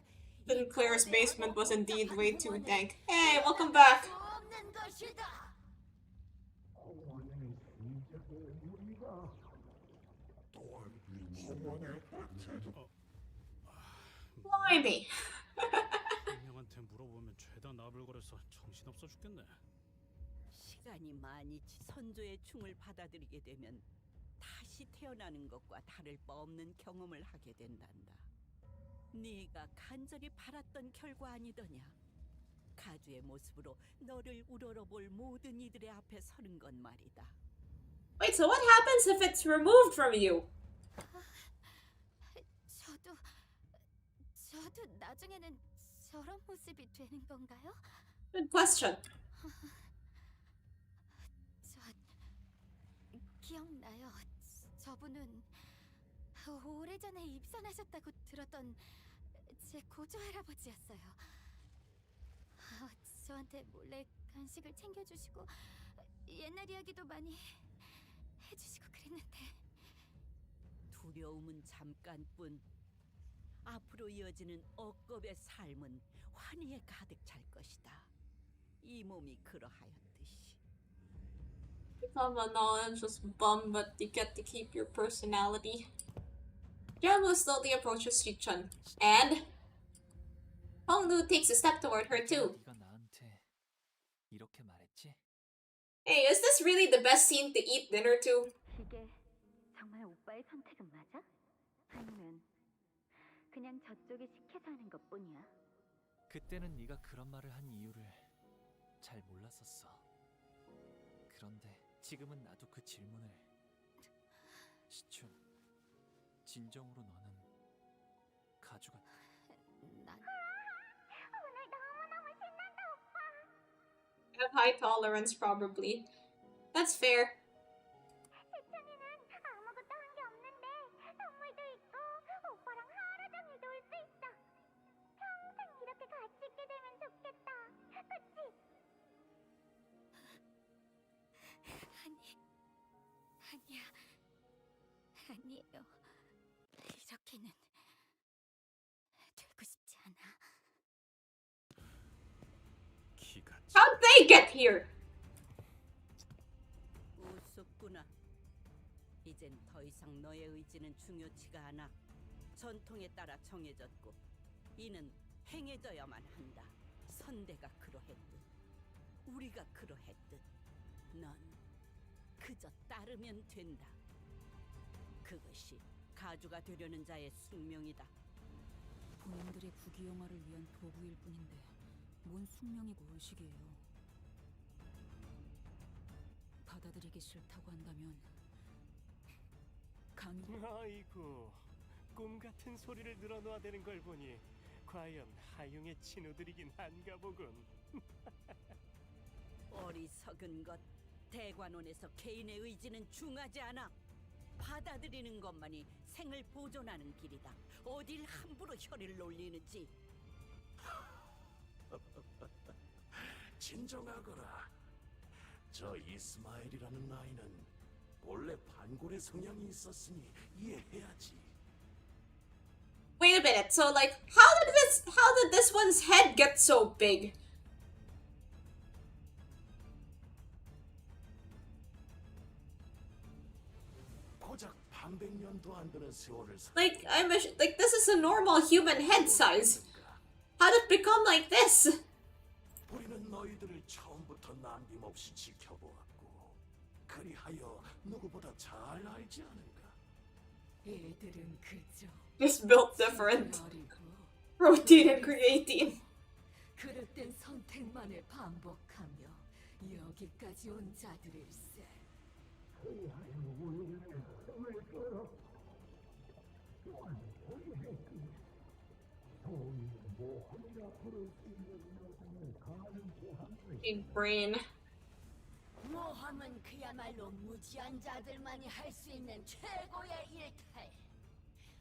S1: Sinclair's basement was indeed way too dank. Hey, welcome back.
S7: 없는 것이다.
S1: Blimey.
S10: 형한테 물어보면 죄다 나불거려서 정신없어 죽겠네.
S16: 시간이 많이 선조의 충을 받아들이게 되면 다시 태어나는 것과 다를 바 없는 경험을 하게 된단다. 네가 간절히 바랐던 결과 아니더냐? 가주의 모습으로 너를 우러러볼 모든 이들의 앞에 서는 건 말이다.
S1: Wait, so what happens if it's removed from you?
S18: 저도 나중에는 저런 모습이 되는 건가요?
S1: Good question.
S18: 기억나요. 저분은 오래전에 입선하셨다고 들었던 제 고조 할아버지였어요. 저한테 몰래 간식을 챙겨주시고 옛날 이야기도 많이 해주시고 그랬는데.
S16: 두려움은 잠깐뿐. 앞으로 이어지는 억겁의 삶은 환희에 가득 찰 것이다. 이 몸이 그러하였듯이.
S1: Become a non-just bum, but you get to keep your personality. Jabba slowly approaches Shichun, and Hongdu takes a step toward her too.
S9: 네가 나한테 이렇게 말했지?
S1: Hey, is this really the best scene to eat dinner to?
S3: 이게 정말 오빠의 선택은 맞아? 아니면 그냥 저쪽이 시켜서 하는 것뿐이야?
S9: 그때는 네가 그런 말을 한 이유를 잘 몰랐었어. 그런데 지금은 나도 그 질문을 시춘, 진정으로 너는 가주가
S3: 난
S18: 오늘 너무너무 신난다, 오빠.
S1: Have high tolerance, probably. That's fair.
S18: 세찬이는 아무것도 한 게 없는데 선물도 있고 오빠랑 하루 종일 놀 수 있어. 평생 이렇게 같이 있게 되면 좋겠다. 그치?
S3: 아니야. 아니에요. 이렇게는 되고 싶지 않아.
S15: 기가
S1: How'd they get here?
S16: 우습구나. 이젠 더 이상 너의 의지는 중요치가 않아. 전통에 따라 정해졌고 이는 행해져야만 한다. 선대가 그러했듯 우리가 그러했듯 넌 그저 따르면 된다. 그것이 가주가 되려는 자의 숙명이다.
S11: 본인들의 부귀영화를 위한 도구일 뿐인데 뭔 숙명이고 의식이에요. 받아들이기 싫다고 한다면
S19: 아이고, 꿈 같은 소리를 늘어놓아 대는 걸 보니 과연 하용의 친구들이긴 한가 보군.
S16: 어리석은 것. 대관원에서 개인의 의지는 중하지 않아. 받아들이는 것만이 생을 보존하는 길이다. 어딜 함부로 혀를 놀리는지.
S17: 진정하거라. 저 이스마엘이라는 아이는 원래 반골의 성향이 있었으니 이해해야지.
S1: Wait a minute. So, like, how did this one's head get so big?
S17: 고작 반백년도 안 되는 세월을
S1: Like, like this is a normal human head size. How did it become like this?
S17: 우리는 너희들을 처음부터 남김없이 지켜보았고 그리하여 누구보다 잘 알지 않은가?
S14: 애들은 그저
S1: Just built different. Rotating, creating.
S14: 그릇된 선택만을 반복하며 여기까지 온 자들일세.
S1: Big brain.
S7: 모험은 그야말로 무지한 자들만이 할 수 있는 최고의 일탈.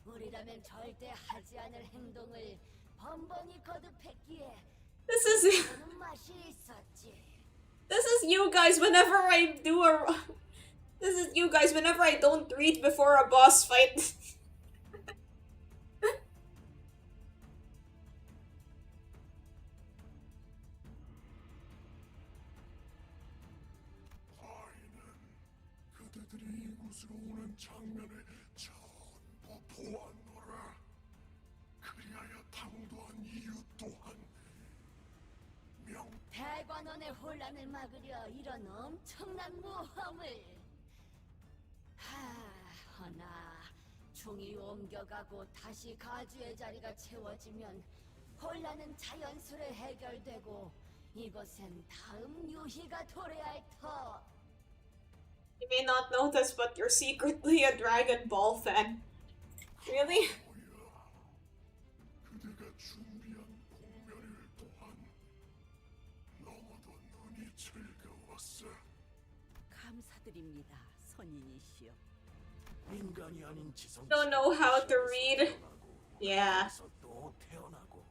S7: 우리라면 절대 하지 않을 행동을 번번이 거듭했기에
S1: This is
S7: 그런 맛이 있었지.
S1: this is you guys whenever I do a this is you guys whenever I don't read before a boss fight.
S17: 그대들이 이곳으로 오는 장면을 전부 보았노라. 그리하여 당도한 이유 또한
S7: 대관원의 혼란을 막으려 이런 엄청난 모험을. 허나 중이 옮겨가고 다시 가주의 자리가 채워지면 혼란은 자연스레 해결되고 이곳엔 다음 유희가 도래할 터.
S1: You may not know this, but you're secretly a Dragon Ball fan. Really?
S17: 그대가 준비한 공면을 또한 너무도 눈이 즐거웠어.
S16: 감사드립니다, 선인이시여.
S17: 인간이 아닌 지성.
S1: Don't know how to read. Yeah.
S17: 또 태어나고.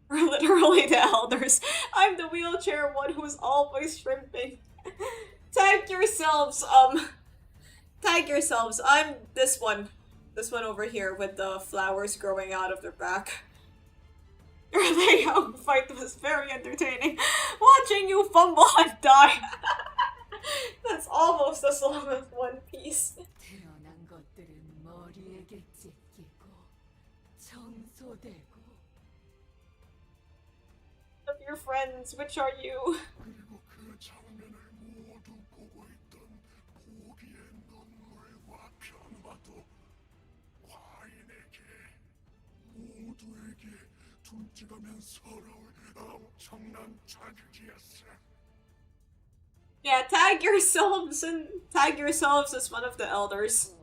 S1: We're literally the elders. I'm the wheelchair one who's always shrimping. Tag yourselves, tag yourselves. I'm this one. This one over here with the flowers growing out of their back. The young fight was very entertaining. Watching you fumble and die. That's almost as long as One Piece.
S14: 태어난 것들은 머리에게 찢기고 청소되고.
S1: Of your friends, which are you?
S17: 그리고 그 장면을 모두 보고 있던 보기의 눈물과 변화도 과인에게 모두에게 둘째가면 서러울 엄청난 자극이었어.
S1: Yeah, tag yourselves as one of the elders.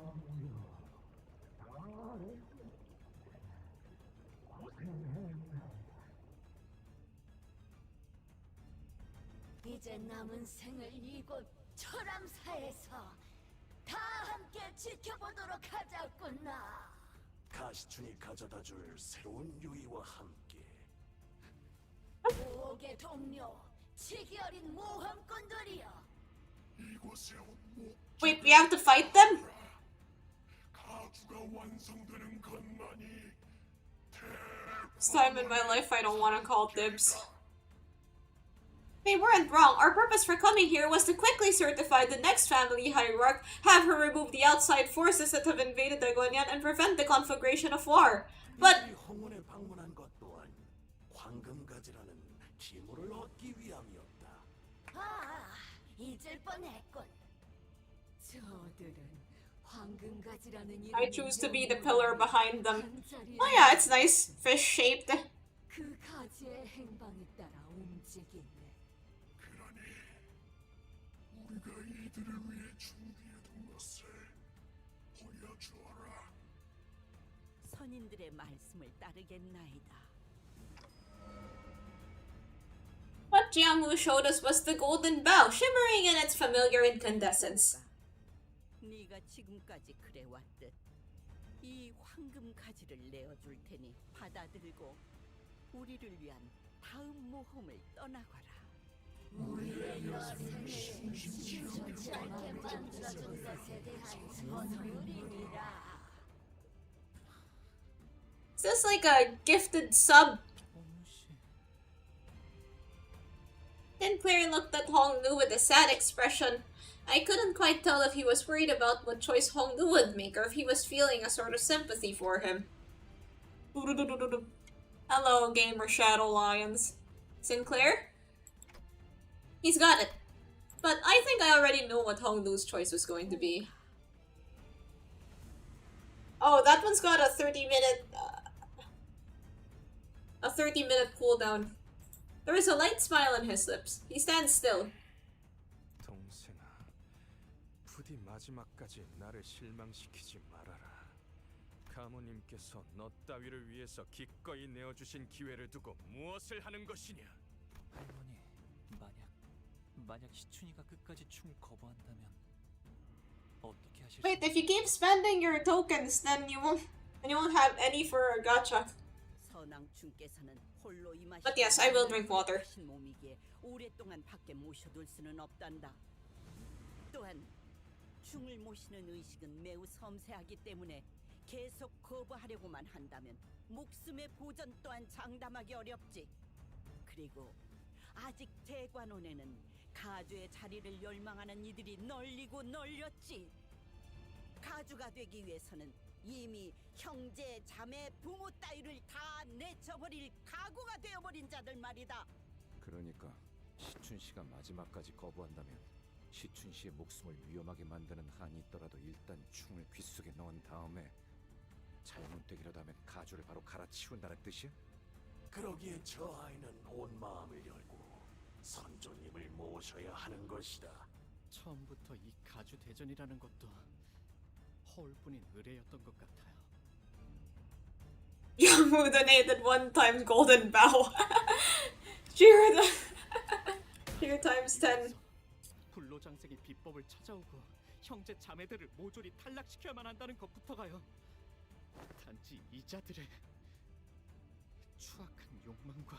S7: 이제 남은 생을 이곳 철암사에서 다 함께 지켜보도록 하자꾸나.
S17: 가시춘이 가져다줄 새로운 유의와 함께
S7: 모험의 동료, 치기 어린 모험꾼들이여.
S17: 이곳에 온
S1: Wait, we have to fight them?
S17: 가주가 완성되는 것만이
S1: This time in my life I don't want to call dibs. They weren't wrong. Our purpose for coming here was to quickly certify the next family hierarch, have her remove the outside forces that have invaded Dagonyan, and prevent the conflagration of war. But
S17: 홍원에 방문한 것 또한 황금가지라는 기물을 얻기 위함이었다.
S7: 아, 잊을 뻔했군.
S14: 저들은 황금가지라는
S1: I choose to be the pillar behind them. Oh yeah, it's nice. Fish-shaped.
S14: 그 가지의 행방에 따라 움직이네.
S17: 우리가 이들을 위해 준비해둔 것을 보여주어라.
S16: 선인들의 말씀을 따르겠나이다.
S1: What Jiangwu showed us was the golden bow, shimmering in its familiar incandescence.
S16: 네가 지금까지 그래왔듯 이 황금 가지를 내어줄 테니 받아들고 우리를 위한 다음 모험을 떠나거라.
S7: 우리의 여생을 심심치 않게 만들어준 것에 대한 선물이니라.
S1: Is this like a gifted sub? Sinclair looked at Hongnu with a sad expression. I couldn't quite tell if he was worried about what choice Hongnu would make or if he was feeling a sort of sympathy for him. Hello, gamer Shadow Lions. Sinclair? He's got it. But I think I already know what Hongnu's choice was going to be. Oh, that one's got a 30-minute cooldown. There is a light smile on his lips. He stands still.
S4: 동생아, 부디 마지막까지 나를 실망시키지 말아라. 가무님께서 너 따위를 위해서 기꺼이 내어주신 기회를 두고 무엇을 하는 것이냐?
S9: 할머니, 만약 시춘이가 끝까지 춤을 거부한다면 어떻게 하실
S1: Wait, if you keep spending your tokens, then you won't have any for a gacha.
S16: 선왕충께서는 홀로 임하시는
S1: But yes, I will drink water.
S16: 몸이기에 오랫동안 밖에 모셔둘 수는 없단다. 또한 충을 모시는 의식은 매우 섬세하기 때문에 계속 거부하려고만 한다면 목숨의 보전 또한 장담하기 어렵지. 그리고 아직 대관원에는 가주의 자리를 열망하는 이들이 널리고 널렸지. 가주가 되기 위해서는 이미 형제, 자매, 부모 따위를 다 내쳐버릴 각오가 되어버린 자들 말이다.
S4: 그러니까 시춘 씨가 마지막까지 거부한다면 시춘 씨의 목숨을 위험하게 만드는 한이 있더라도 일단 충을 귓속에 넣은 다음에 잘못되기라도 하면 가주를 바로 갈아치운다는 뜻이야?
S17: 그러기에 저 아이는 온 마음을 열고 선조님을 모셔야 하는 것이다.
S8: 처음부터 이 가주 대전이라는 것도 허울뿐인 의뢰였던 것 같아요.
S1: Yangwu donated 1 times golden bow. Cheer times 10.
S8: 불로장생이 비법을 찾아오고 형제 자매들을 모조리 탈락시켜야만 한다는 것부터가요. 단지 이자들의 추악한 욕망과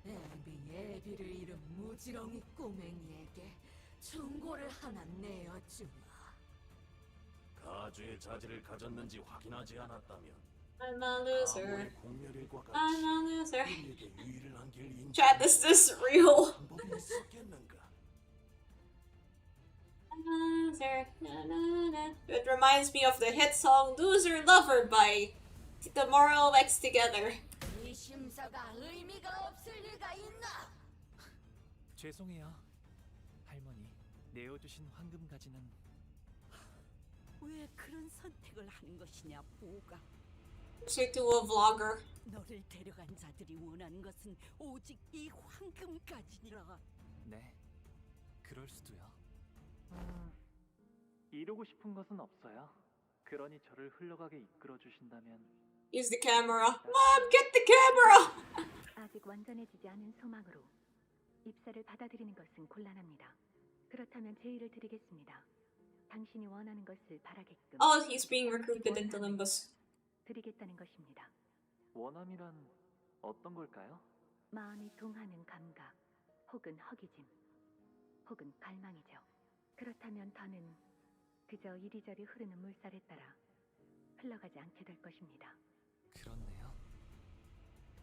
S14: 애비를 잃은 무지렁이 꼬맹이에게 충고를 하나 내어주마.
S17: 가주의 자질을 가졌는지 확인하지 않았다면
S1: I'm a loser.
S17: 공멸일과 같이
S1: I'm a loser.
S17: 우리에게 유의를 안길
S1: Chat, is this real?
S17: 방법이 있었겠는가?
S1: Loser. Na, na, na. It reminds me of the hit song Loser Lover by Tomorrow X Together.
S7: 이 심사가 의미가 없을 리가 있나?
S9: 죄송해요. 할머니, 내어주신 황금 가지는
S16: 왜 그런 선택을 하는 것이냐, 보가.
S1: Say to a vlogger.
S16: 너를 데려간 자들이 원하는 것은 오직 이 황금까지니라.
S9: 네, 그럴 수도요. 이루고 싶은 것은 없어요. 그러니 저를 흘러가게 이끌어 주신다면.
S1: Use the camera. Mom, get the camera!
S3: 아직 완전해지지 않은 소망으로 입사를 받아들이는 것은 곤란합니다. 그렇다면 제의를 드리겠습니다. 당신이 원하는 것을 바라게끔.
S1: Oh, he's being recruited into limbus.
S3: 드리겠다는 것입니다.
S9: 원함이란 어떤 걸까요?
S3: 마음이 동하는 감각, 혹은 허기짐, 혹은 갈망이죠. 그렇다면 더는 그저 이리저리 흐르는 물살에 따라 흘러가지 않게 될 것입니다.
S9: 그렇네요.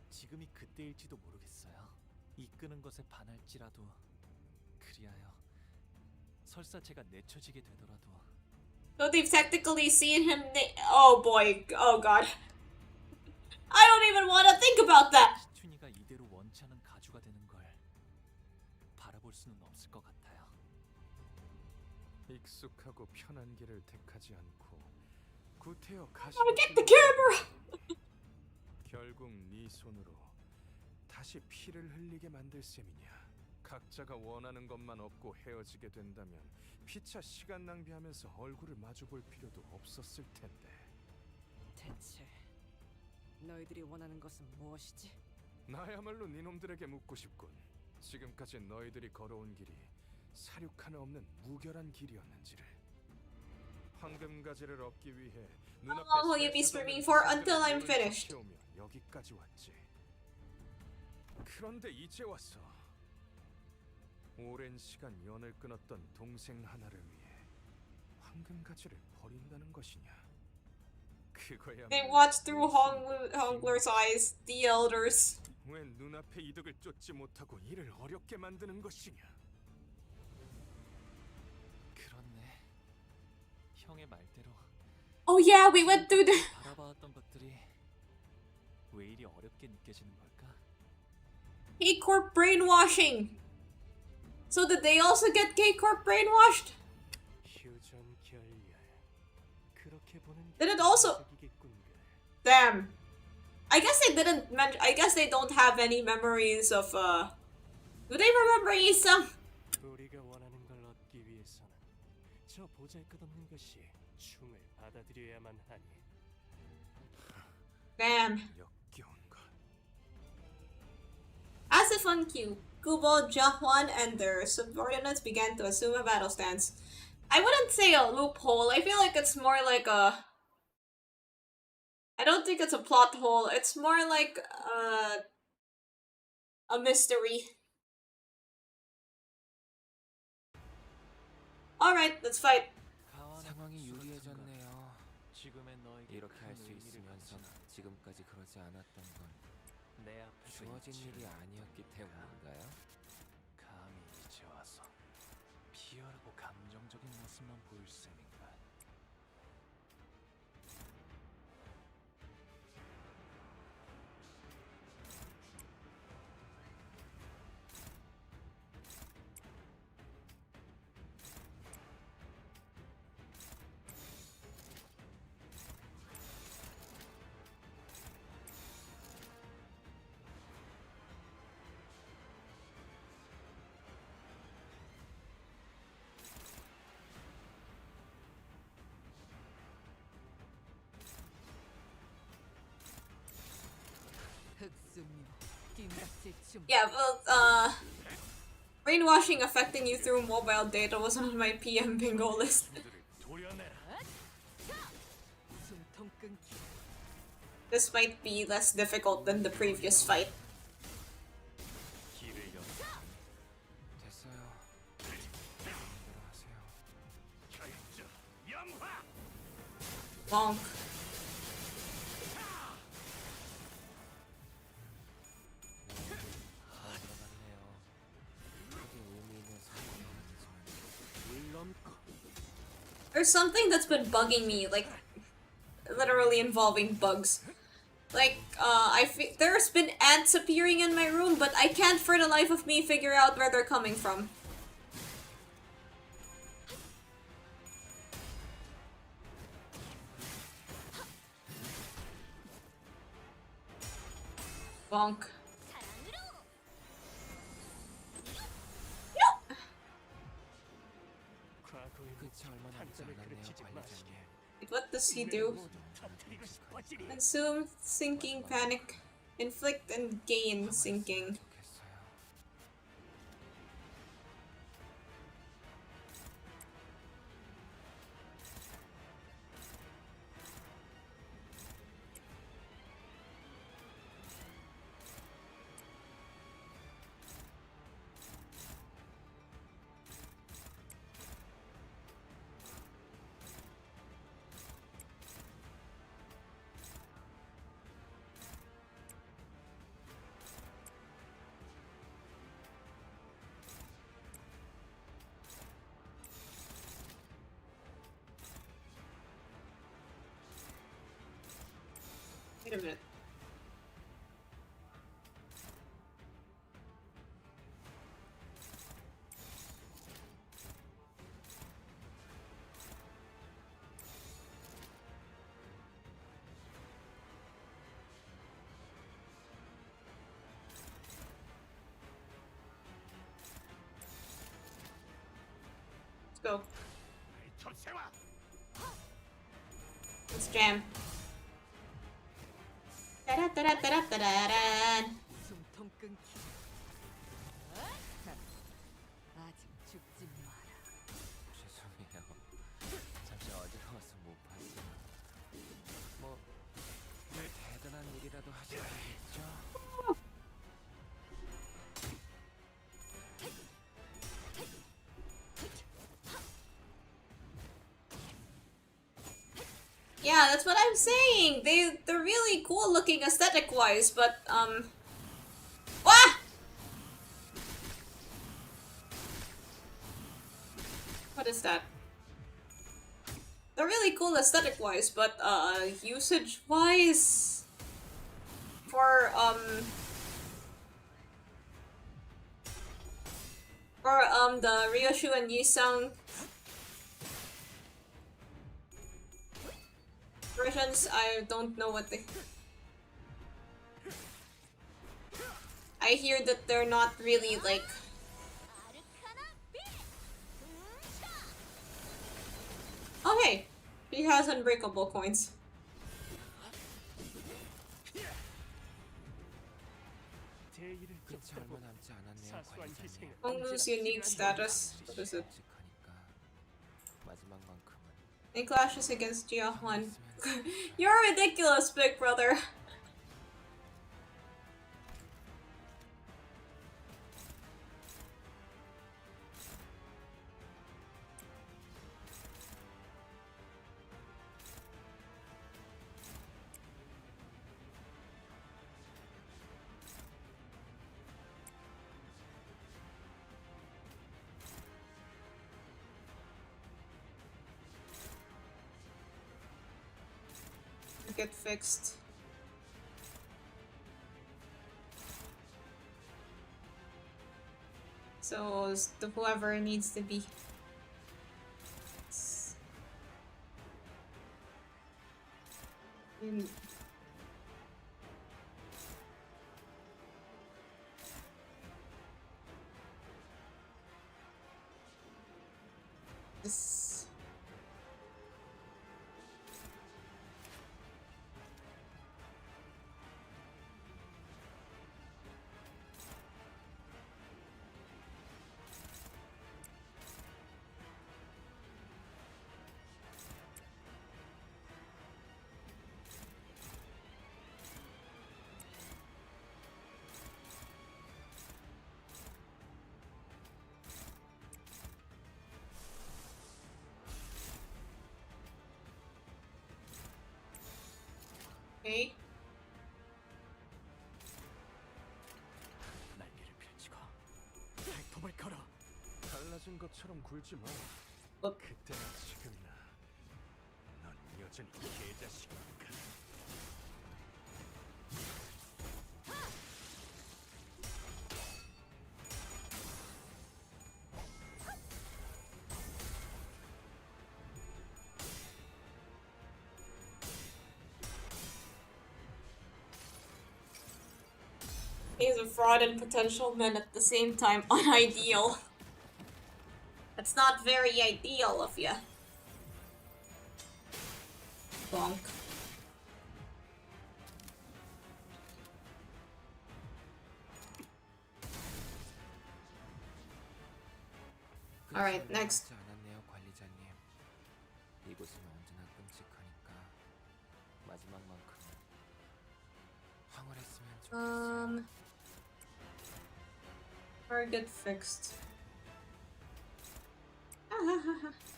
S9: 지금이 그때일지도 모르겠어요. 이끄는 것에 반할지라도 그리하여 설사 제가 내쳐지게 되더라도.
S1: So they've technically seen him. Oh boy. Oh god. I don't even want to think about that.
S9: 시춘이가 이대로 원치 않은 가주가 되는 걸 바라볼 수는 없을 것 같아요.
S4: 익숙하고 편한 길을 택하지 않고 구태여 가시.
S1: Get the camera.
S4: 결국 네 손으로 다시 피를 흘리게 만들 셈이냐. 각자가 원하는 것만 얻고 헤어지게 된다면 피차 시간 낭비하면서 얼굴을 마주볼 필요도 없었을 텐데.
S2: 대체 너희들이 원하는 것은 무엇이지?
S4: 나야말로 니놈들에게 묻고 싶군. 지금까지 너희들이 걸어온 길이 사륙 하나 없는 무결한 길이었는지를. 황금가지를 얻기 위해 눈앞에
S1: How long will you be streaming for until I'm finished?
S4: 여기까지 왔지. 그런데 이제 왔어. 오랜 시간 연을 끊었던 동생 하나를 위해 황금가지를 버린다는 것이냐? 그거야.
S1: They watched through Hongler's eyes, the elders.
S4: 왜 눈앞의 이득을 쫓지 못하고 이를 어렵게 만드는 것이냐?
S9: 그렇네. 형의 말대로.
S1: Oh yeah, we went through the.
S9: 바라봐왔던 것들이 왜 이리 어렵게 느껴지는 걸까?
S1: K-Corp brainwashing. So did they also get K-Corp brainwashed?
S19: 휴전 결렬. 그렇게 보는
S1: Did it also? Damn. I guess they didn't mention. I guess they don't have any memories of. Do they remember Isa?
S19: 우리가 원하는 걸 얻기 위해서는 저 보잘것없는 것이 충을 받아들여야만 하니.
S1: Damn. As if on cue, Kubo, Jahuan, and their subordinates began to assume a battle stance. I wouldn't say a loophole. I feel like it's more like a. I don't think it's a plot hole. It's more like a mystery. Alright, let's fight.
S13: 상황이 유리해졌네요. 이렇게 할 수 있으면서 지금까지 그러지 않았던 건 주어진 일이 아니었기 때문인가요?
S9: 감히 이제 와서 비열하고 감정적인 모습만 보일 셈인가?
S1: Yeah, well, brainwashing affecting you through mobile data wasn't on my PM bingo list. This might be less difficult than the previous fight. Bonk. There's something that's been bugging me, like, literally involving bugs. Like, there's been ants appearing in my room, but I can't for the life of me figure out where they're coming from. Bonk. What does he do? Consume, sinking, panic, inflict, and gain sinking. Wait a minute. Let's go. Let's jam. 따라따라따라따라란.
S12: 숨통 끊기. 아직 죽지 마라.
S13: 죄송해요. 잠시 어지러워서 못 봤어요. 뭐 대단한 일이라도 하지 않겠죠?
S1: Yeah, that's what I'm saying. They're really cool looking aesthetic wise, but what is that? They're really cool aesthetic wise, but usage wise for the Ryoshu and Yisung versions, I don't know what they... I hear that they're not really like... Oh hey! He has unbreakable coins. Hongu's unique status. What is it? It clashes against Jiahwan. You're ridiculous, big brother. Get fixed. So whoever needs to be. This. Okay.
S19: 날개를 펼치고 발톱을 걸어.
S15: 달라진 것처럼 굴지 마. 그때나 지금이나
S19: 여전히 개자식이니까.
S1: He's a fraud and potential man at the same time. Unideal. That's not very ideal of you. Bonk. Alright, next.
S13: 않았네요, 관리자님. 이곳은 언제나 끔찍하니까 마지막만큼은 황홀했으면 좋겠어요.
S1: Target fixed.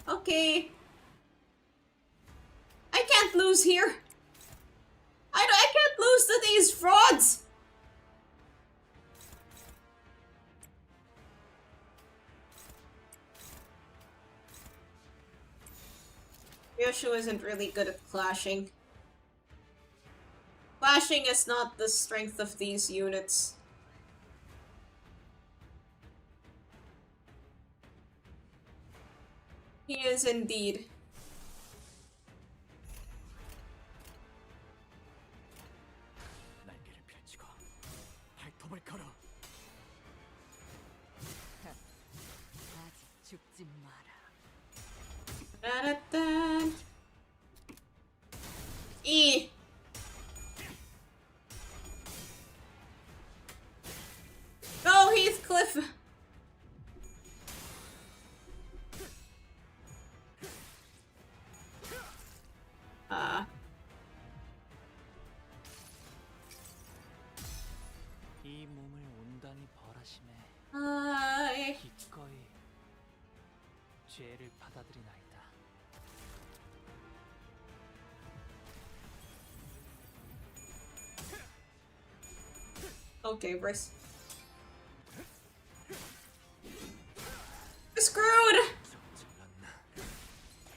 S1: Okay. I can't lose here. I can't lose to these frauds. Yoshu isn't really good at clashing. Clashing is not the strength of these units. He is indeed.
S19: 날개를 펼치고 발톱을 걸어.
S14: 아직 죽지 마라.
S1: Da-da-da. E. Go, Heathcliff.
S9: 이 몸을 온전히 벌하심에
S1: 아이.
S9: 기꺼이 죄를 받아들이나이다.
S1: Okay, Brice. We're screwed!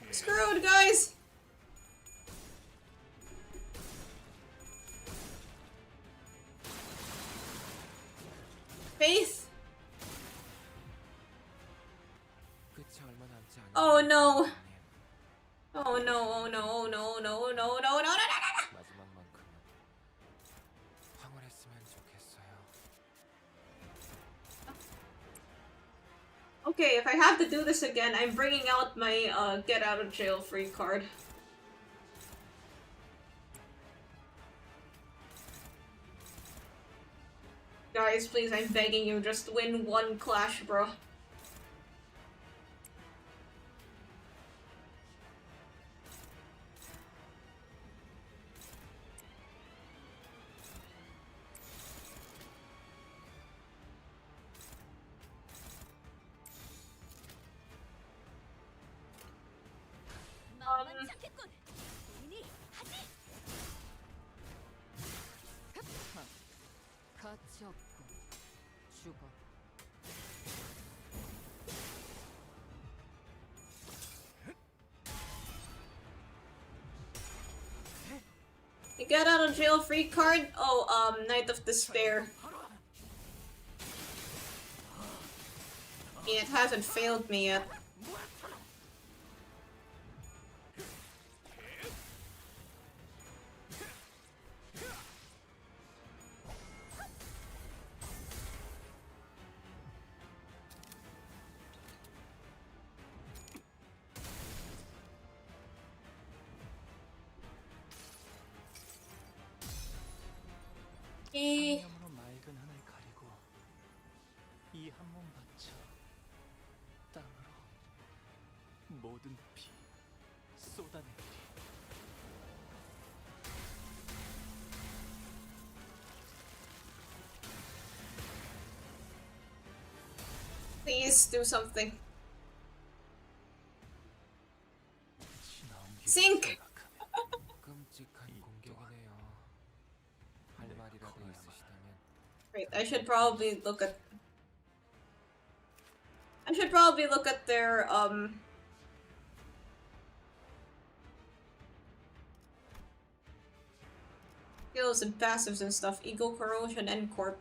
S1: Screwed, guys! Faith? Oh no! Oh no, oh no, oh no, oh no, oh no, oh no, no, no, no, no, no!
S13: 마지막만큼은 황홀했으면 좋겠어요.
S1: Okay, if I have to do this again, I'm bringing out my get out of jail free card. Guys, please, I'm begging you, just win one clash, bro.
S14: 가치 없고 죽어.
S1: You get out of jail free card? Oh, Knight of Despair. Yeah, it hasn't failed me yet.
S9: 상념으로 맑은 하늘 가리고 이 한 몸 바쳐 땅으로 모든 피 쏟아내리리.
S1: Please do something. Sink!
S13: 끔찍한 공격이네요. 할 말이라도 있으시다면
S1: Wait, I should probably look at... I should probably look at their, Skills and passives and stuff. Ego corrosion and corp.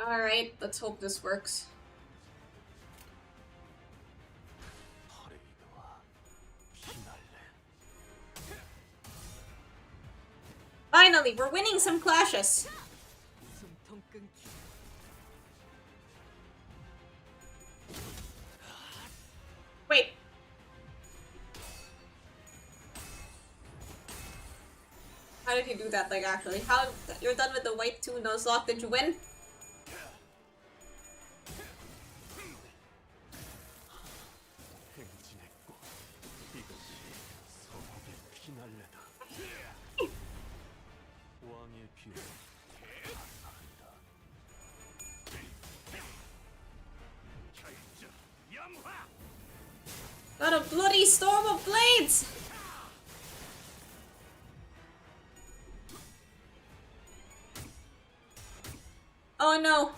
S1: Alright, let's hope this works. Finally, we're winning some clashes. Wait. How did you do that, like, actually? How- you're done with the white 2 Nuzlocke, did you win? Got a bloody storm of blades! Oh no.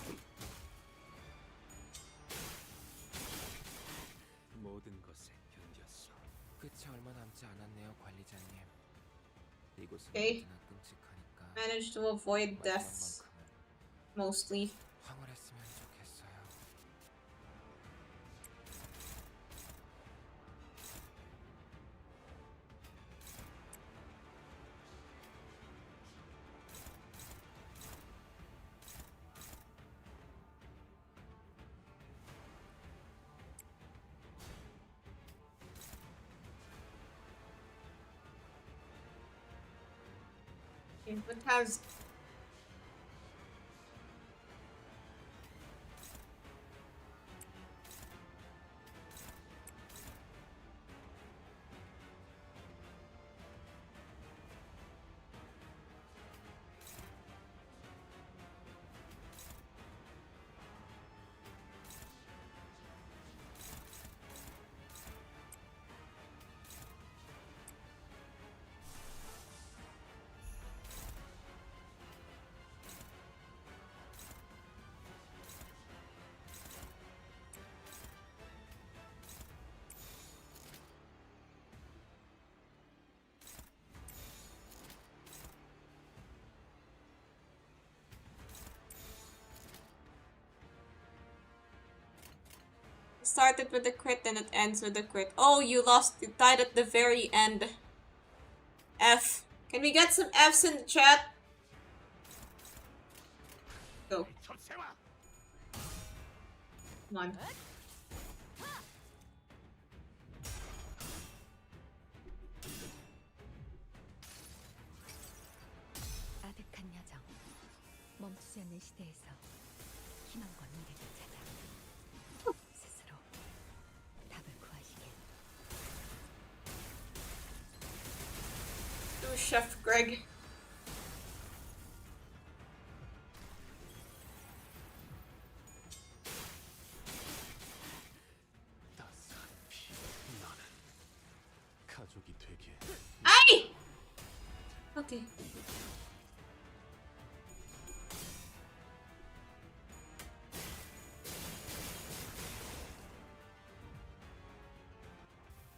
S13: 모든 것을 견뎠어. 끝이 얼마 남지 않았네요, 관리자님. 이곳은
S1: Okay.
S13: 언제나 끔찍하니까
S1: Managed to avoid deaths. Mostly.
S13: 황홀했으면 좋겠어요.
S1: Okay, what has... Started with a crit and it ends with a crit. Oh, you lost. You died at the very end. F. Can we get some Fs in the chat? Go. Come on.
S3: 아득한 여정. 멈추지 않는 시대에서 희망과 미래를 찾아 스스로 답을 구하시길.
S1: Do Chef Greg.
S19: 가족이 되게
S1: 아이! Okay.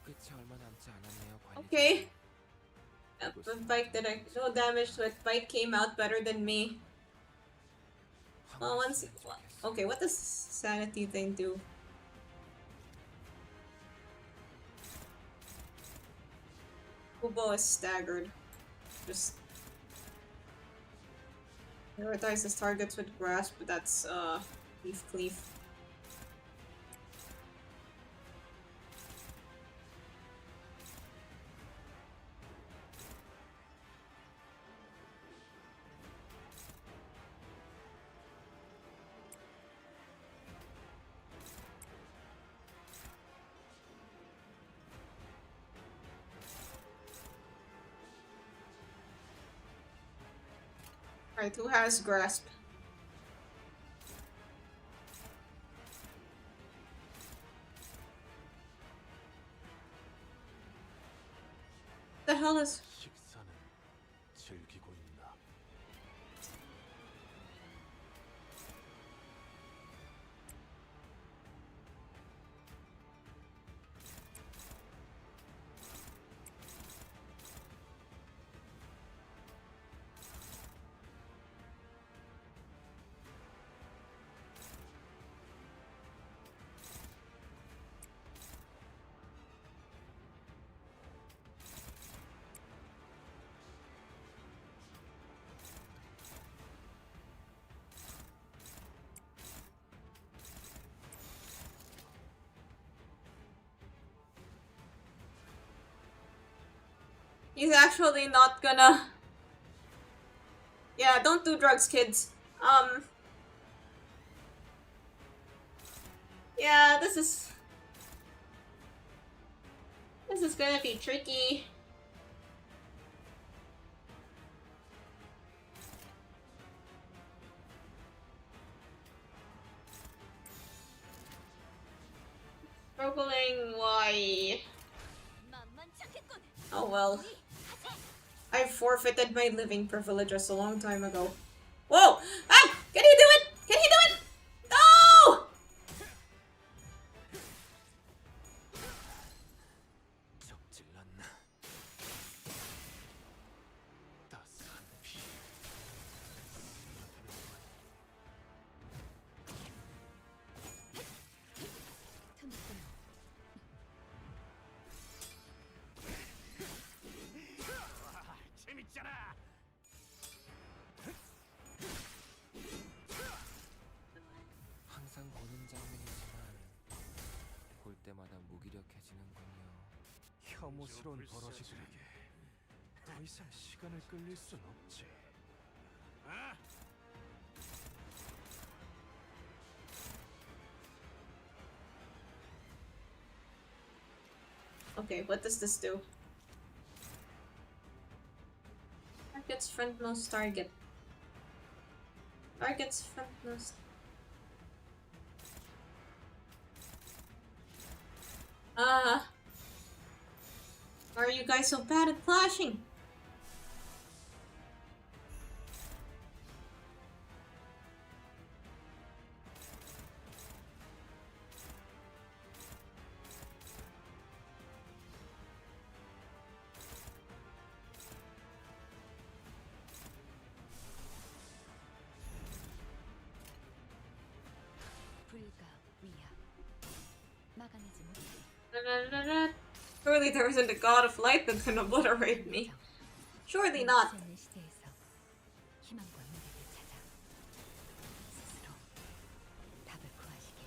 S13: 끝이 얼마 남지 않았네요, 관리자님.
S1: Okay. The bike did no damage to it. Bike came out better than me. Well, once. Okay, what does sanity thing do? Kubo is staggered. Just. Prioritizes targets with grasp, but that's Leaf Cleave. Alright, who has grasp? The hell is...
S19: 식사는 즐기고 있나?
S1: He's actually not gonna... Yeah, don't do drugs, kids. Yeah, this is gonna be tricky. Struggling, why? Oh well. I forfeited my living privileges a long time ago. Whoa! Ah! Can he do it? Can he do it? No!
S19: 재밌잖아.
S13: 항상 보는 장면이지만 볼 때마다 무기력해지는군요.
S19: 혐오스러운 버러지들에게 더 이상 시간을 끌릴 순 없지. 아?
S1: Okay, what does this do? Target's frontmost target. Target's frontmost. Why are you guys so bad at flashing?
S3: 불가 위야. 막아내지 못해.
S1: Surely there isn't a god of light that can obliterate me. Surely not.
S3: 시대에서 희망과 미래를 찾아 스스로 답을 구하시길.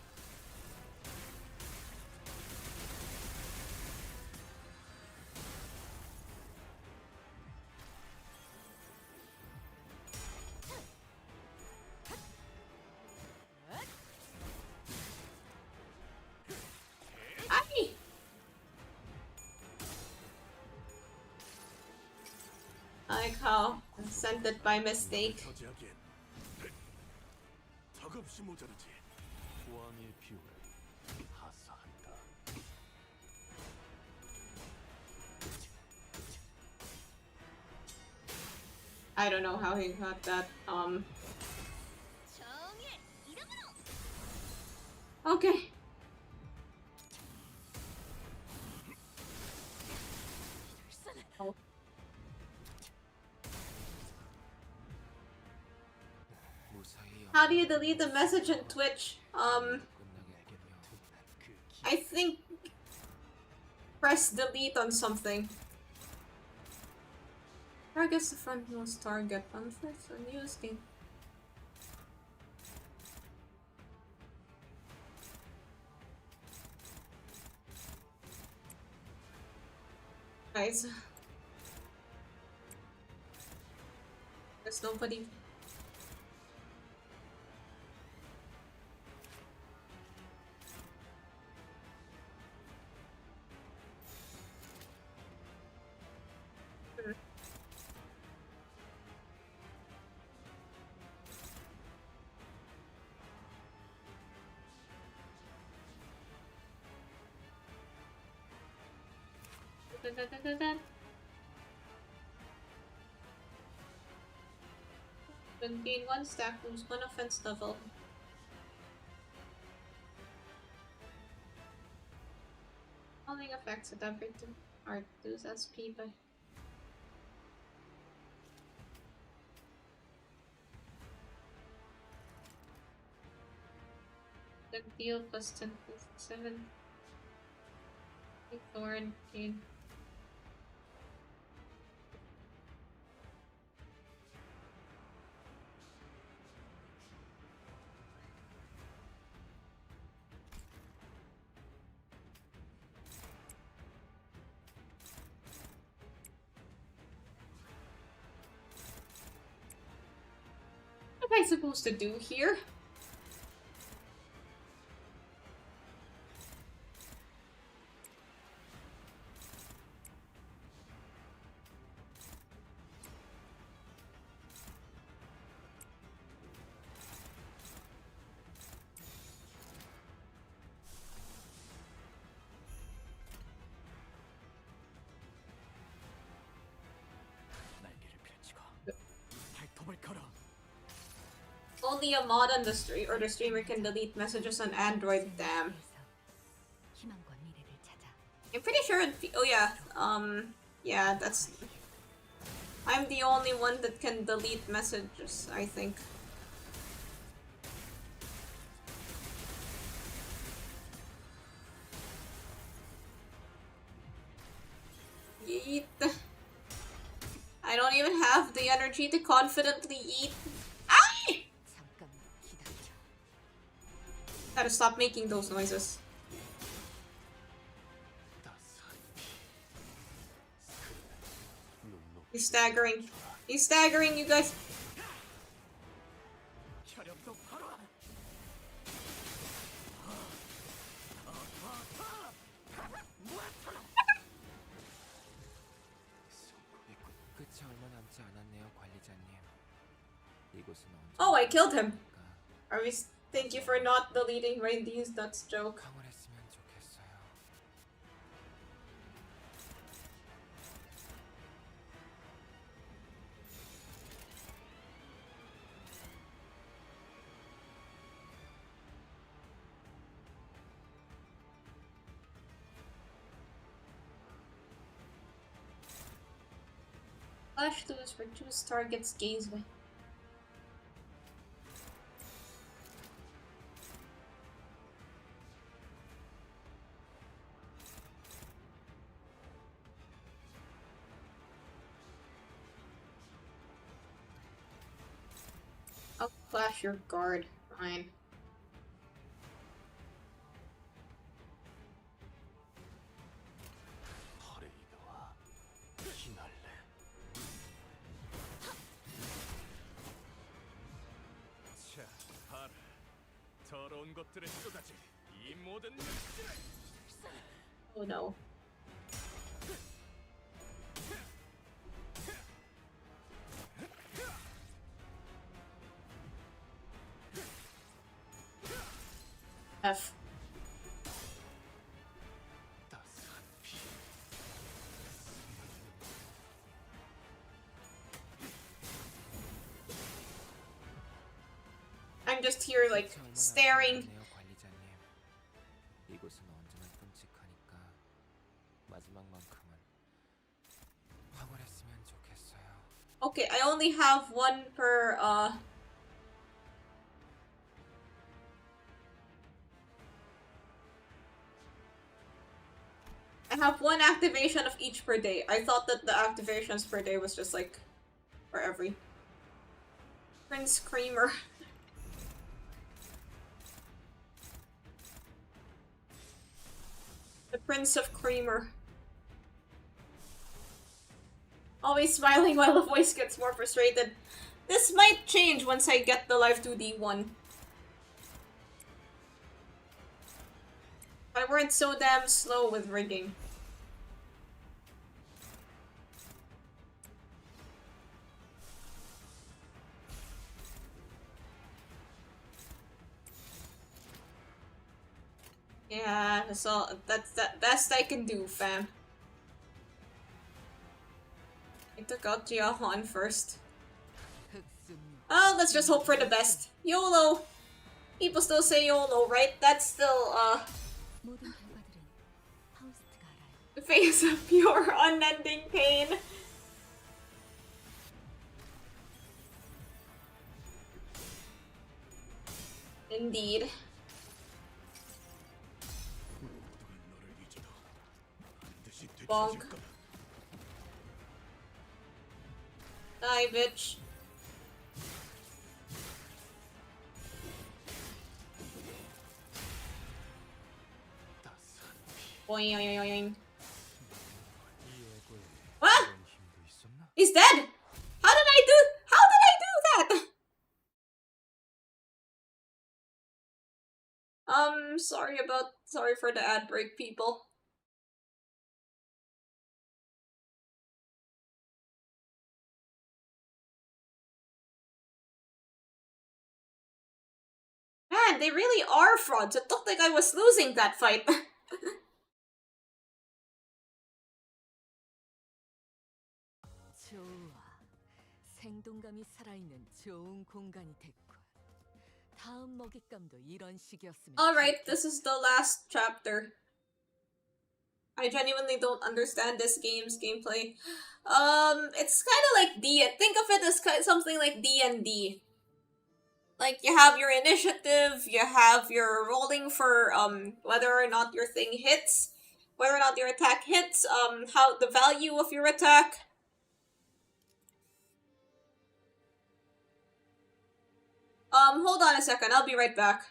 S1: Aye. I like how I sent it by mistake.
S17: 저지하기엔 턱없이 모자르지.
S19: 왕의 비호를 하사한다.
S1: I don't know how he got that. Okay. Oh. How do you delete the message in Twitch? I think press delete on something. Target's the frontmost target. Unfixed, unused game. Guys. There's nobody. When gain 1 stack, lose 1 offense level. Calming effects at every are lose SP by. The deal plus 10 plus 7. Thorn gain. What am I supposed to do here? Only a mod on the stream or the streamer can delete messages on Android. Damn. I'm pretty sure. Oh yeah. Yeah. That's. I'm the only one that can delete messages, I think. Yeet. I don't even have the energy to confidently eat. Aye! Gotta stop making those noises. He's staggering. He's staggering, you guys. Oh, I killed him. Thank you for not deleting my these nuts joke. Flash tools reduce target's gaze by. I'll flash your guard. Fine.
S5: 자, 봐라. 더러운 것들을 쏟아질 이 모든 물질을.
S1: Oh no. F. I'm just here like staring.
S13: 이곳은 언제나 끔찍하니까 마지막만큼은 황홀했으면 좋겠어요.
S1: Okay, I only have one per I have one activation of each per day. I thought that the activations per day was just like for every. Prince Creamer. The Prince of Creamer. Always smiling while the voice gets more frustrated. This might change once I get the Live 2D one. I weren't so damn slow with rigging. Yeah, that's all. That's the best I can do, fam. I took out Jiahuan first. Oh, let's just hope for the best. YOLO! People still say YOLO, right? That's still, the face of pure unending pain. Indeed. Bonk. Die, bitch. Boing, boing, boing. What? He's dead! How did I do that? Sorry for the ad break, people. Man, they really are frauds. It looked like I was losing that fight.
S14: 좋아. 생동감이 살아있는 좋은 공간이 됐군. 다음 먹잇감도 이런 식이었으면
S1: Alright, this is the last chapter. I genuinely don't understand this game's gameplay. It's kind of like think of it as something like D&D. Like, you have your initiative, you have your rolling for, whether or not your thing hits, whether or not your attack hits, how the value of your attack. Hold on a second, I'll be right back.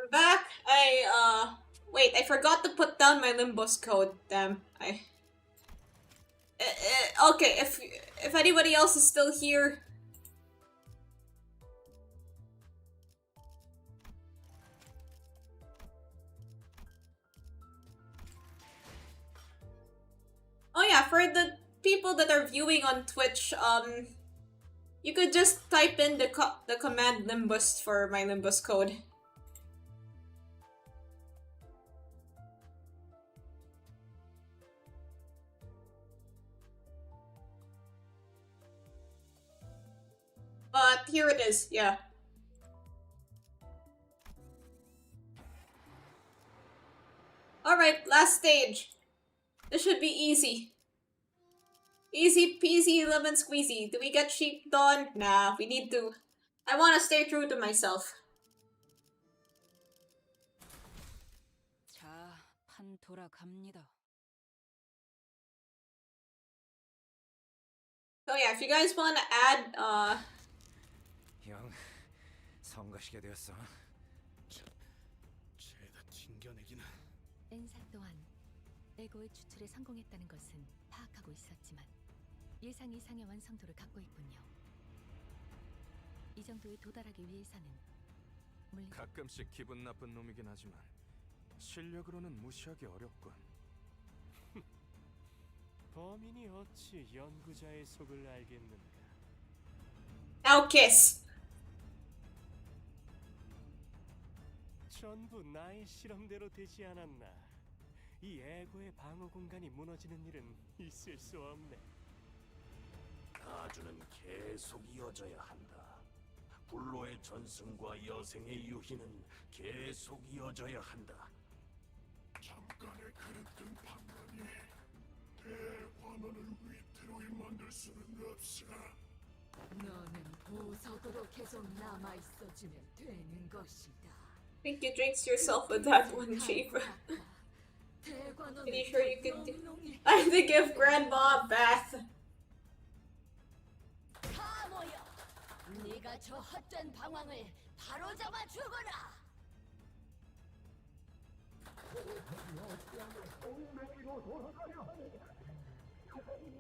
S1: I'm back. Wait, I forgot to put down my limbus code. Damn, okay, if anybody else is still here. Oh yeah, for the people that are viewing on Twitch, you could just type in the command limbus for my limbus code. But here it is, yeah. Alright, last stage. This should be easy. Easy peasy lemon squeezy. Do we get sheep done? Nah, we need to. I want to stay true to myself.
S11: 자, 판 돌아갑니다.
S1: So yeah, if you guys want to add,
S4: 형, 성가시게 되었어.
S10: 죄다 튕겨내기는.
S3: 엔사 또한 레고의 추출에 성공했다는 것은 파악하고 있었지만 예상 이상의 완성도를 갖고 있군요. 이 정도에 도달하기 위해서는 물론
S5: 가끔씩 기분 나쁜 놈이긴 하지만 실력으로는 무시하기 어렵군.
S19: 범인이 어찌 연구자의 속을 알겠는가?
S1: now kiss.
S19: 전부 나의 실험대로 되지 않았나? 이 에고의 방어 공간이 무너지는 일은 있을 수 없네.
S17: 가주는 계속 이어져야 한다. 불로의 전승과 여생의 유희는 계속 이어져야 한다. 잠깐의 그릇된 판단이 대관원을 위태로이 만들 수는 없어.
S14: 너는 보석으로 계속 남아 있어주면 되는 것이다.
S1: I think you jinxed yourself with that one, Chief. Pretty sure you can do. I have to give Grandma a bath.
S7: 다 모여. 네가 저 헛된 방황을 바로 잡아 주거라.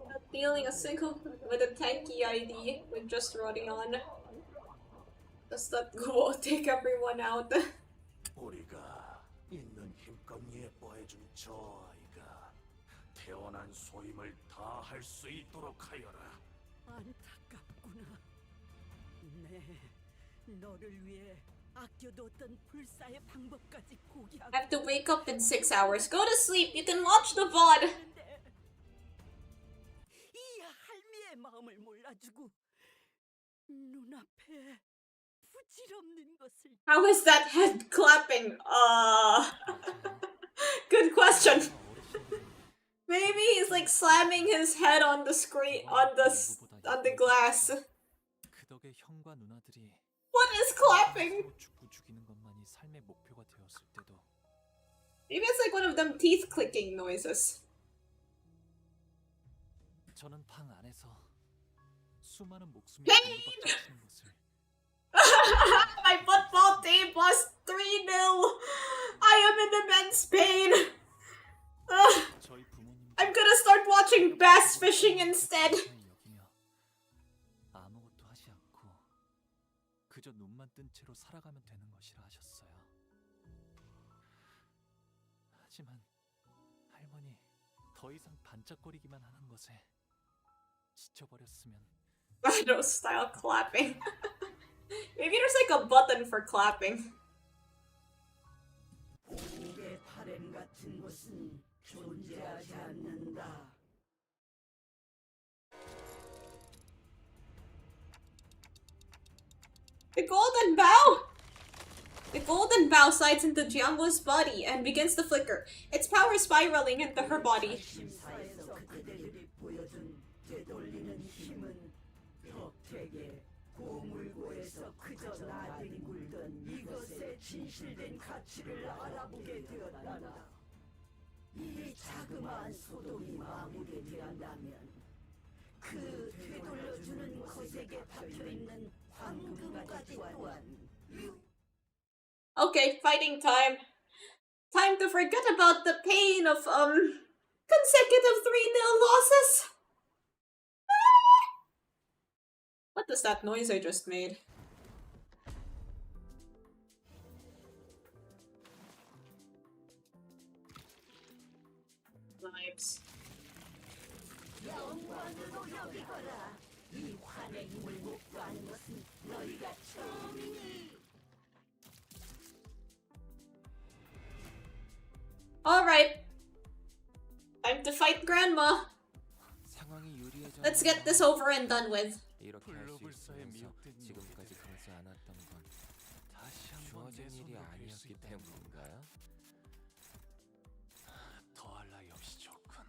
S1: Not dealing a single with a tanky ID with just running on. Does that go take everyone out?
S17: 우리가 있는 힘껏 예뻐해준 저 아이가 태어난 소임을 다 할 수 있도록 하여라.
S16: 안타깝구나. 네, 너를 위해 아껴뒀던 불사의 방법까지 포기하고.
S1: I have to wake up in 6 hours. Go to sleep. You can watch the VOD.
S16: 이 할미의 마음을 몰라주고 눈앞에 부질없는 것을.
S1: How is that head clapping? Good question. Maybe he's like slamming his head on the screen, on the glass.
S9: 그 덕에 형과 누나들이
S1: What is clapping?
S9: 서로 죽고 죽이는 것만이 삶의 목표가 되었을 때도
S1: Maybe it's like one of them teeth clicking noises.
S9: 저는 방 안에서 수많은 목숨이 공급받는 것을
S1: My football team lost 3-0. I am in immense pain. I'm gonna start watching bass fishing instead.
S9: 아무것도 하지 않고 그저 눈만 뜬 채로 살아가면 되는 것이라 하셨어요. 하지만 할머니 더 이상 반짝거리기만 하는 것에 지쳐버렸으면.
S1: Rhino style clapping. Maybe there's like a button for clapping.
S7: 공의 바램 같은 것은 존재하지 않는다.
S1: The golden bow! The golden bow slides into Jianguo's body and begins to flicker, its power spiraling into her body.
S7: 심사에서 그대들이 보여준 되돌리는 힘은 벽택에 고물고에서 그저 나들이 굴던 이것의 진실된 가치를 알아보게 되었단다. 이 자그마한 소동이 마무리되었다면 그 되돌려주는 것에게 박혀있는 황금가지 또한
S1: Okay, fighting time. Time to forget about the pain of consecutive 3-0 losses. What was that noise I just made? Vibes.
S7: 영광으로 여기거라. 이 환의 힘을 목도하는 것은 너희가 처음이니.
S1: Alright. Time to fight Grandma.
S13: 상황이 유리해져.
S1: Let's get this over and done with.
S13: 이렇게 할 수 있으면서 지금까지 그러지 않았던 건 주어진 일이 아니었기 때문인가요?
S5: 더할 나위 없이 좋군.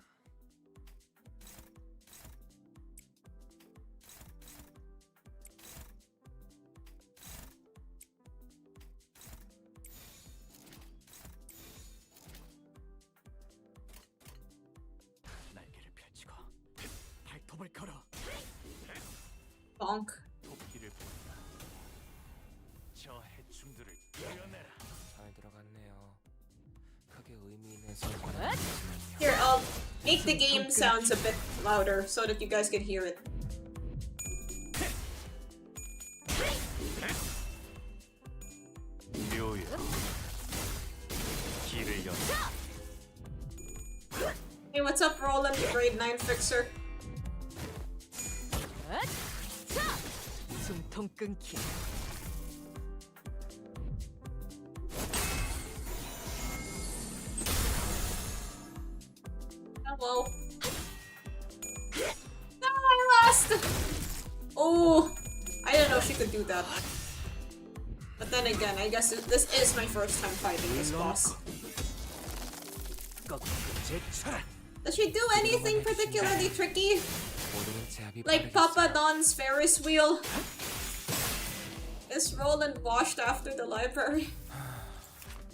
S5: 날개를 펼치고 발톱을 걸어.
S1: Bonk.
S5: 도끼를 본다. 저 해충들을 떼어내라.
S13: 잘 들어갔네요. 크게 의미 있는 소리가
S1: Here, I'll make the game sounds a bit louder so that you guys can hear it.
S5: 묘요. 길을 연다.
S1: Hey, what's up, Roland, grade 9 fixer?
S2: 숨통 끊기.
S1: Hello. No, I lost! Oh, I didn't know she could do that. But then again, I guess this is my first time fighting this boss. Does she do anything particularly tricky? Like Papa Don's Ferris wheel? Is Roland washed after the library?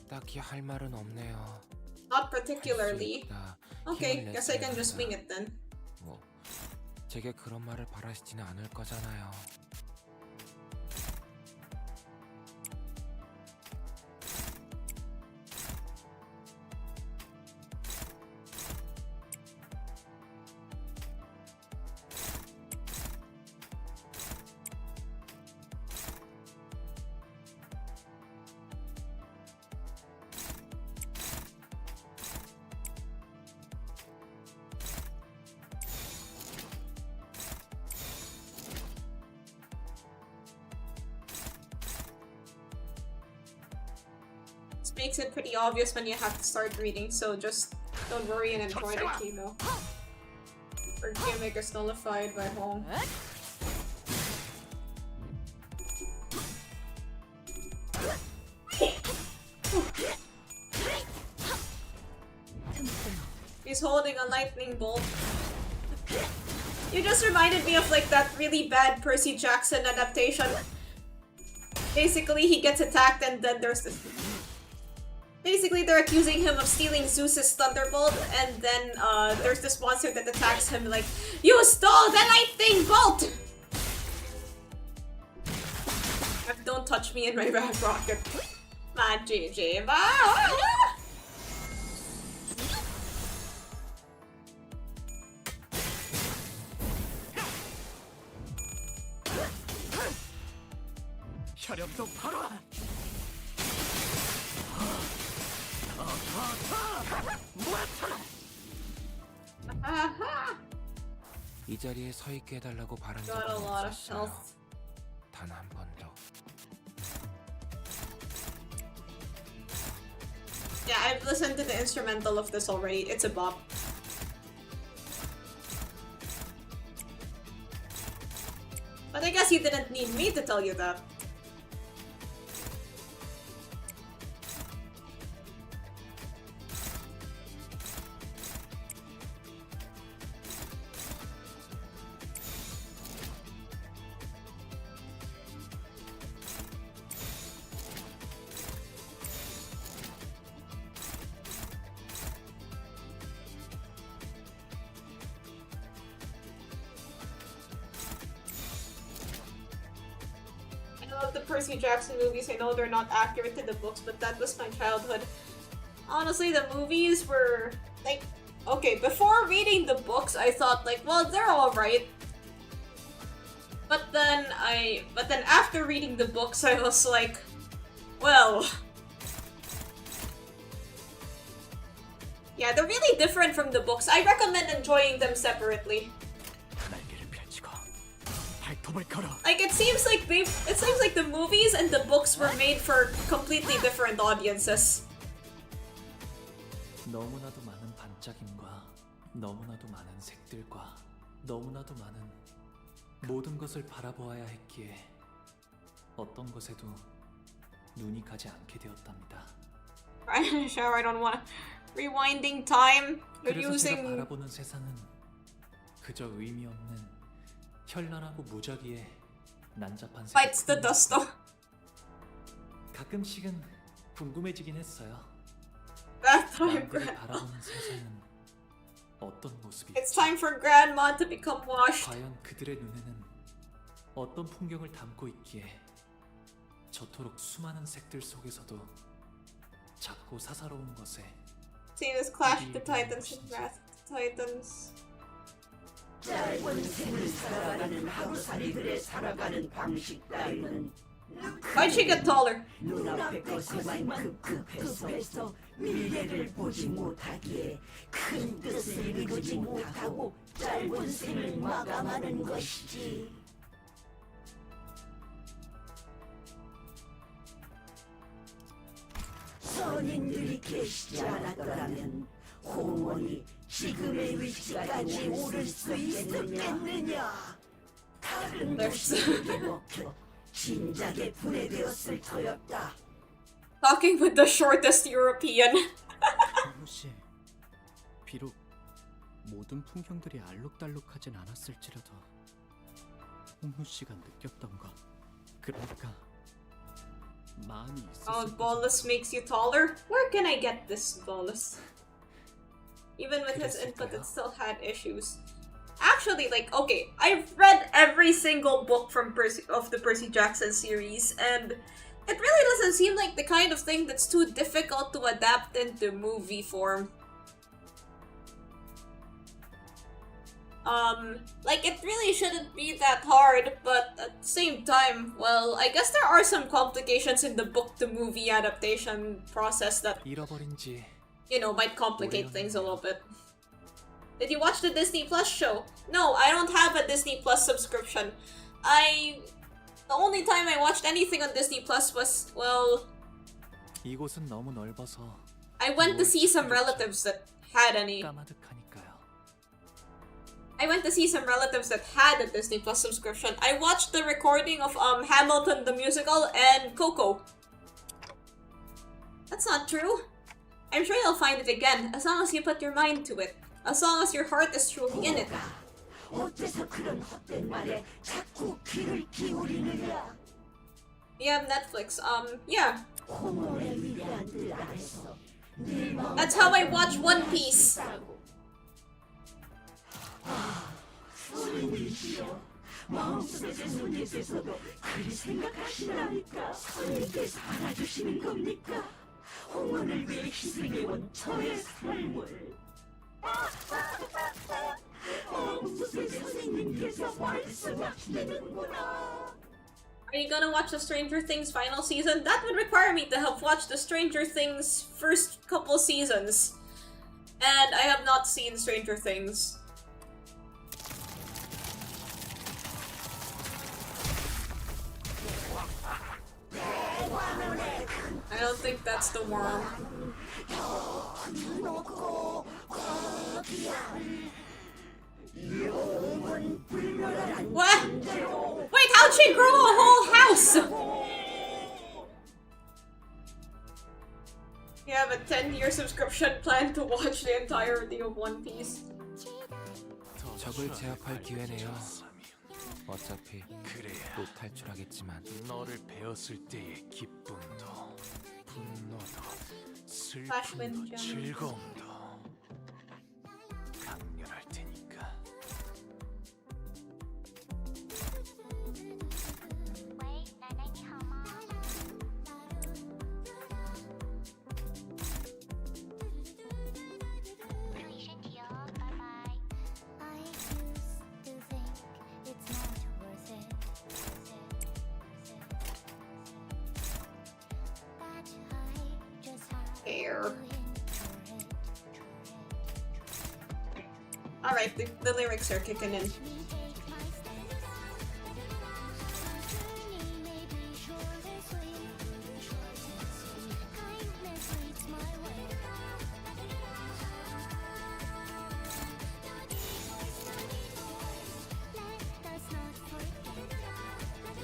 S13: 딱히 할 말은 없네요.
S1: Not particularly. Okay, guess I can just wing it then.
S13: 뭐 제게 그런 말을 바라시지는 않을 거잖아요.
S1: This makes it pretty obvious when you have to start reading, so just don't worry and enjoy the keynote. Her gimmick is nullified by home. He's holding a lightning bolt. You just reminded me of like that really bad Percy Jackson adaptation. Basically, he gets attacked and then there's this... Basically, they're accusing him of stealing Zeus's thunderbolt, and then there's this monster that attacks him like, "You stole the lightning bolt!" Don't touch me in my red rocket. Man, GG.
S5: 혈염도 바로.
S13: 이 자리에 서 있게 해달라고 바란
S1: Got a
S13: 적은
S1: lot of
S13: 없었어요.
S1: health.
S13: 단 한 번도.
S1: Yeah, I've listened to the instrumental of this already. It's a bop. But I guess you didn't need me to tell you that. Percy Jackson movies. I know they're not accurate to the books, but that was my childhood. Honestly, the movies were like, okay, before reading the books, I thought like, well, they're alright. But then after reading the books, I was like, well, yeah, they're really different from the books. I recommend enjoying them separately. Like it seems like the movies and the books were made for completely different audiences.
S9: 너무나도 많은 반짝임과 너무나도 많은 색들과 너무나도 많은 모든 것을 바라보아야 했기에 어떤 것에도 눈이 가지 않게 되었답니다.
S1: Right in the shower, I don't want rewinding time. You're
S9: 그래서 제가
S1: using
S9: 바라보는 세상은 그저 의미 없는 현란하고 무작위의 난잡한 색.
S1: bites the dust though.
S9: 가끔씩은 궁금해지긴 했어요.
S1: That's my
S9: 남들이 바라보는 세상은 어떤 모습이?
S1: It's time for Grandma to become washed.
S9: 과연 그들의 눈에는 어떤 풍경을 담고 있기에 저토록 수많은 색들 속에서도 작고 사사로운 것에
S1: Seeing this clash of the Titans and Wrath of the Titans.
S7: 짧은 생을 살아가는 하루살이들의 살아가는 방식 따위는
S1: Why'd she get taller?
S7: 눈앞의 것에만 급급해서 미래를 보지 못하기에 큰 뜻을 이루지 못하고 짧은 생을 마감하는 것이지. 선인들이 계시지 않았더라면 홍원이 지금의 위치까지 오를 수 있었겠느냐? 다른 도시에게 먹혀 진작에 분해되었을 터였다.
S1: Talking with the shortest European.
S8: 홍무 씨, 비록 모든 풍경들이 알록달록하진 않았을지라도 홍무 씨가 느꼈던 것, 그러니까 마음이
S1: Oh,
S8: 있었을
S1: bolus makes you taller? Where can I get this bolus? Even with his input, it still had issues. Actually, like, okay, I've read every single book from the Percy Jackson series, and it really doesn't seem like the kind of thing that's too difficult to adapt into movie form. Like, it really shouldn't be that hard, but at the same time, well, I guess there are some complications in the book-to-movie adaptation process that,
S9: 잃어버린 지
S1: you know, might complicate things a little bit. Did you watch the Disney Plus show? No, I don't have a Disney Plus subscription. The only time I watched anything on Disney Plus was, well,
S9: 이곳은 너무 넓어서
S1: I went to see some relatives that had any.
S9: 까마득하니까요.
S1: I went to see some relatives that had a Disney Plus subscription. I watched the recording of Hamilton the musical and Coco. That's not true. I'm sure you'll find it again, as long as you put your mind to it. As long as your heart is truly in it.
S7: 어째서 그런 헛된 말에 자꾸 귀를 기울이느냐?
S1: You have Netflix, yeah.
S7: 홍원의 위대한 뜻 아래서
S1: That's how I watch One Piece.
S7: 손님이시여, 마음속의 손님께서도 그리 생각하시나니까 손님께서 알아주시는 겁니까? 홍원을 위해 희생해온 저의 삶을. 마음속의 선생님께서 말씀하시는구나.
S1: Are you gonna watch the Stranger Things final season? That would require me to have watched the Stranger Things first couple seasons. And I have not seen Stranger Things. I don't think that's the worm. What? Wait, how'd she grow a whole house? You have a 10-year subscription plan to watch the entirety of One Piece.
S13: 적을 제압할 기회네요. 어차피 또 탈출하겠지만
S5: 너를 배웠을 때의 기쁨도 분노도
S1: Flashwind
S5: 슬픔도
S1: Gem.
S5: 즐거움도 강렬할 테니까.
S18: 喂，奶奶你好吗？
S1: Sure. Alright, the lyrics are kicking in.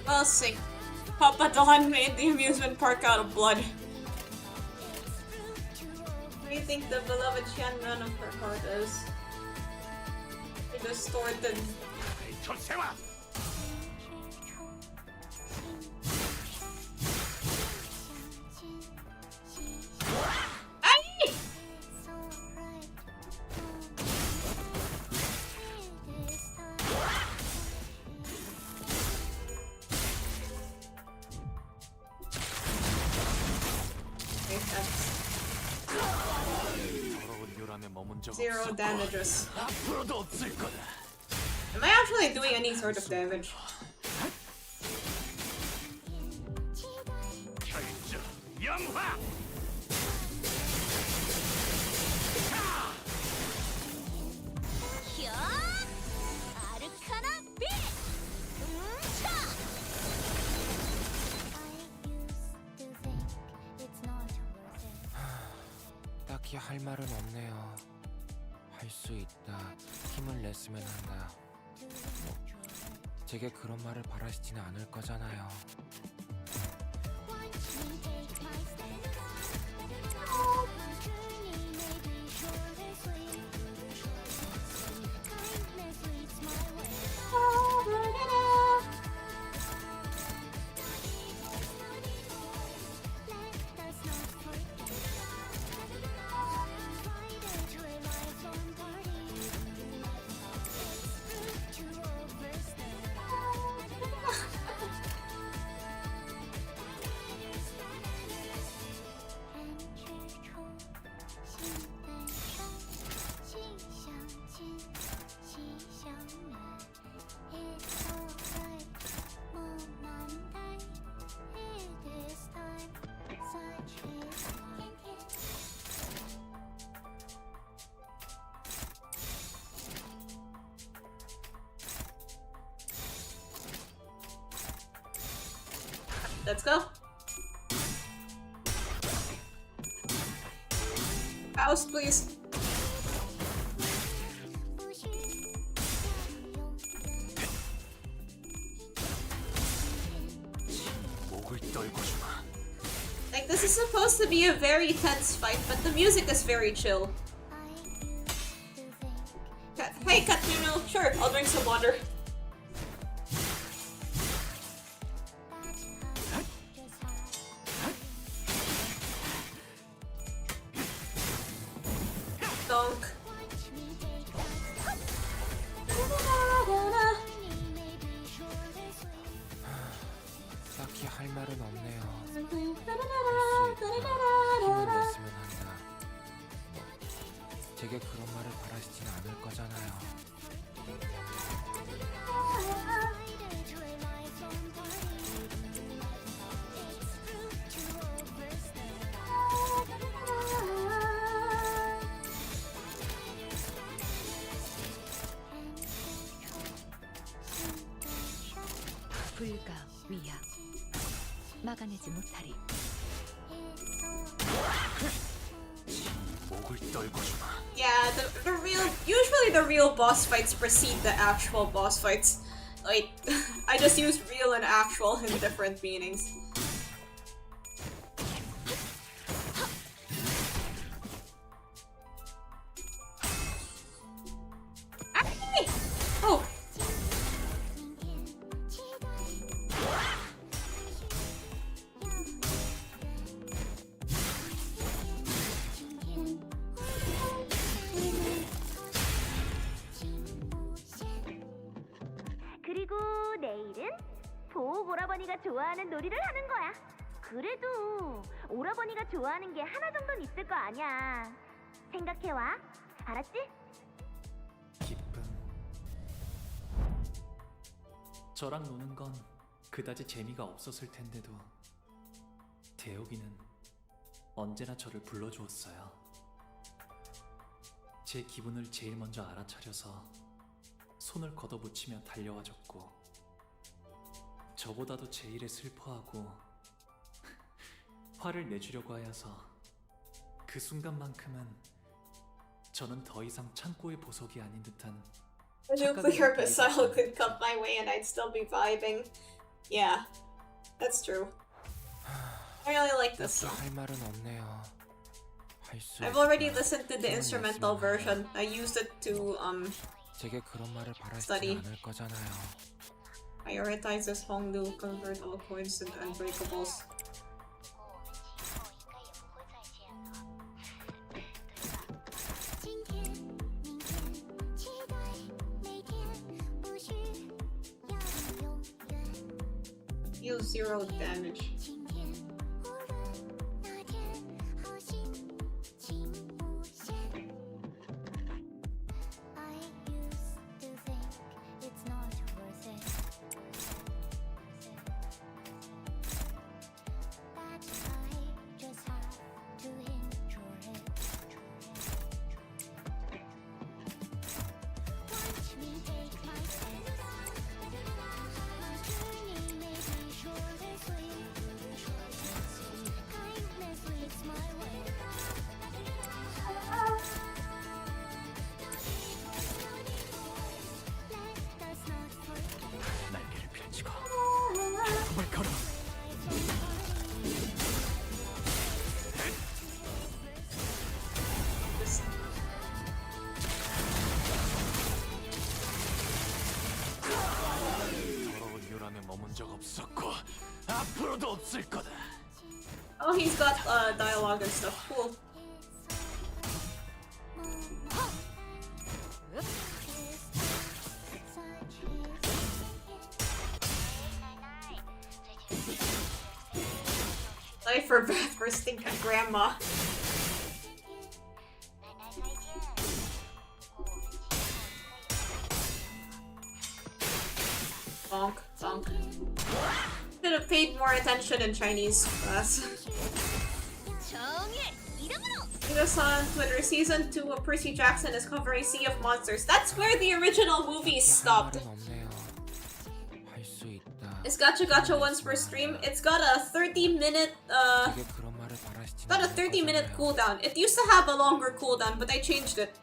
S1: Well, sick. Papa Don made the amusement park out of blood. What do you think the beloved Shannon of her heart is? A distorted. Ay! Zero damages. Am I actually doing any sort of damage?
S13: 딱히 할 말은 없네요. 할 수 있다. 힘을 냈으면 한다. 뭐, 제게 그런 말을 바라시지는 않을 거잖아요. Let's go. House, please. Like, this is supposed to be a very tense fight, but the music is very chill. Hey, Katsuno, sure, I'll drink some water. Donk. 딱히 할 말은 없네요. 할 수 있다. 힘을 냈으면 한다. 뭐, 제게 그런 말을 바라시지는 않을 거잖아요.
S3: 불가 위야 막아내지 못하리.
S1: Yeah, usually the real boss fights precede the actual boss fights. Like, I just use real and actual in different meanings. Oh!
S18: 그리고 내일은 보옥 오라버니가 좋아하는 놀이를 하는 거야. 그래도 오라버니가 좋아하는 게 하나 정도는 있을 거 아니야. 생각해와. 알았지?
S9: 기쁨. 저랑 노는 건 그다지 재미가 없었을 텐데도 대혁이는 언제나 저를 불러주었어요. 제 기분을 제일 먼저 알아차려서 손을 걷어붙이며 달려와줬고, 저보다도 제 일에 슬퍼하고 화를 내주려고 하여서 그 순간만큼은 저는 더 이상 창고의 보석이 아닌 듯한
S1: A nuclear missile could come my way and I'd still be vibing. Yeah, that's true. I really like this song.
S13: 할 말은 없네요.
S1: I've already listened to the instrumental version. I used it to
S13: 제게 그런 말을 바라시지
S1: study.
S13: 않을 거잖아요.
S1: Prioritizes Hongdu, convert all coins into unbreakables. Deal 0 damage.
S5: 날개를 펼치고 발품을 걸어. 더러운 유람에 머문 적 없었고 앞으로도 없을 거다.
S1: Oh, he's got dialogue and stuff. Cool. Life for breath for stinking grandma. Bonk, bonk. Should have paid more attention in Chinese class. Ida-san, Twitter Season 2 of Percy Jackson is covering Sea of Monsters. That's where the original movie stopped. Is Gacha Gacha once per stream? It's got a 30-minute got a 30-minute cooldown. It used to have a longer cooldown, but I changed it.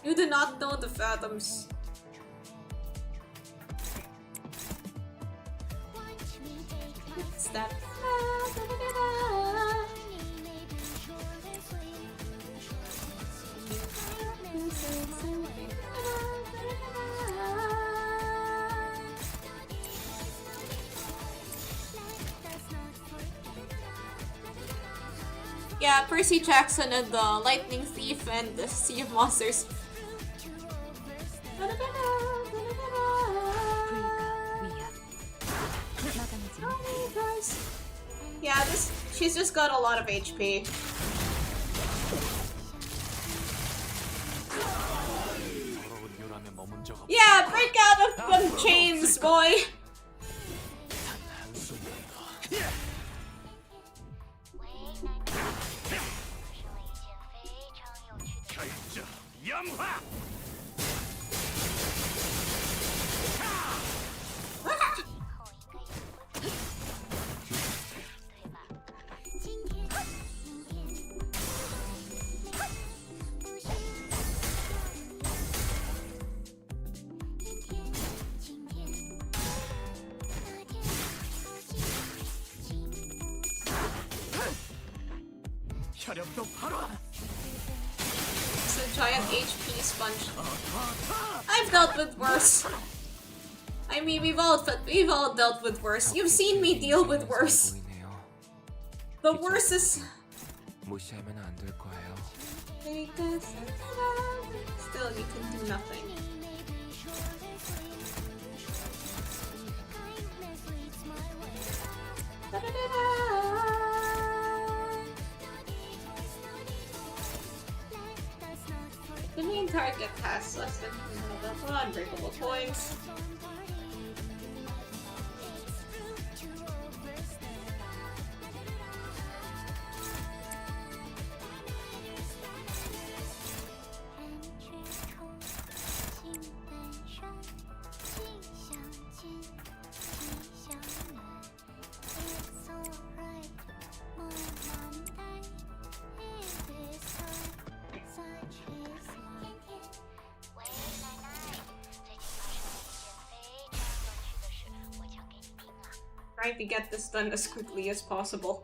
S1: You do not know the Phantoms. Step. Yeah, Percy Jackson and the Lightning Thief and the Sea of Monsters. Yeah, she's just got a lot of HP. Yeah, break out of them chains, boy! It's a giant HP sponge. I've dealt with worse. I mean, we've all dealt with worse. You've seen me deal with worse. The worst is...
S13: 무시하면 안 될 거예요.
S1: Still, you can do nothing. The main target has less than unbreakable points. Trying to get this done as quickly as possible.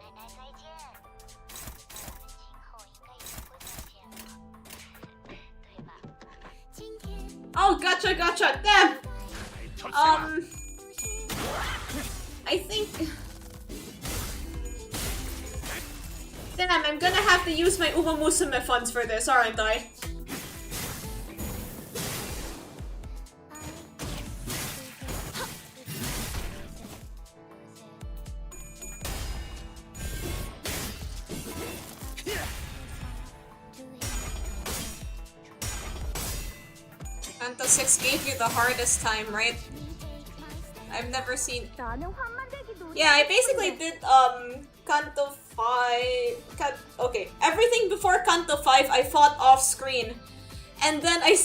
S1: Oh, gotcha, gotcha. Damn. I think. Damn, I'm gonna have to use my Uma Musume funds for this, aren't I? Canto 6 gave you the hardest time, right? I've never seen... Yeah, I basically did, Canto 5... Okay, everything before Canto 5 I fought off-screen. And then I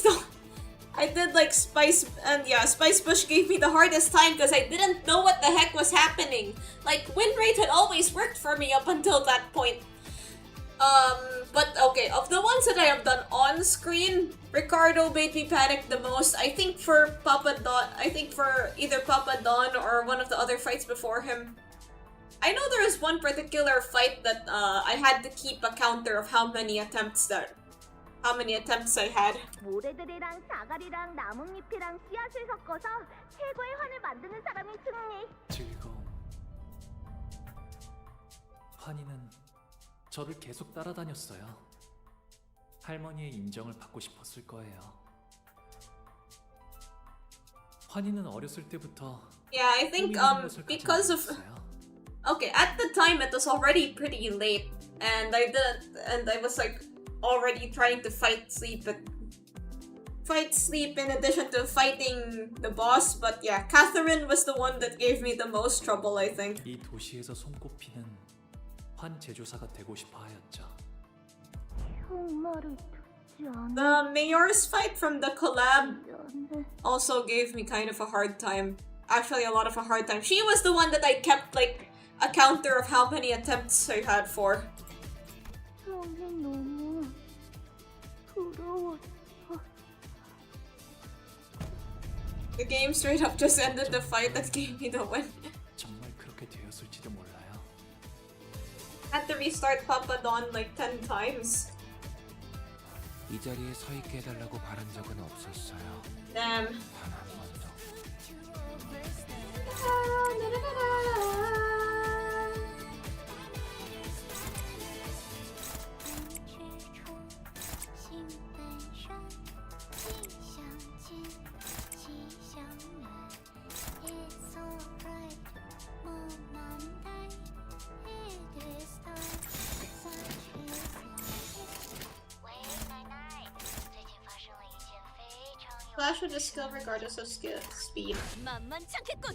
S1: did like Spice... And yeah, Spice Bush gave me the hardest time because I didn't know what the heck was happening. Like, win rate had always worked for me up until that point. But okay, of the ones that I have done on screen, Ricardo made me panic the most. I think for Papa Don, I think for either Papa Don or one of the other fights before him. I know there is one particular fight that I had to keep a counter of how many attempts I had.
S18: 모래들이랑 자갈이랑 나뭇잎이랑 씨앗을 섞어서 최고의 환을 만드는 사람이 승리.
S9: 즐거움. 환희는 저를 계속 따라다녔어요. 할머니의 인정을 받고 싶었을 거예요. 환희는 어렸을 때부터
S1: Yeah, I think because of okay, at the time it was already pretty late and I was like already trying to fight sleep in addition to fighting the boss, but yeah, Catherine was the one that gave me the most trouble, I think.
S9: 이 도시에서 손꼽히는 환 제조사가 되고 싶어 하였죠.
S1: The mayor's fight from the collab also gave me kind of a hard time. Actually, a lot of a hard time. She was the one that I kept like a counter of how many attempts I had for. The game straight up just ended the fight that gave me the win.
S9: 정말 그렇게 되었을지도 몰라요.
S1: Had to restart Papa Don like 10 times.
S13: 이 자리에 서 있게 해달라고 바란 적은 없었어요.
S1: Damn.
S13: 단 한 번도.
S1: Flash with a skill regardless of speed.
S18: 만만찮겠군.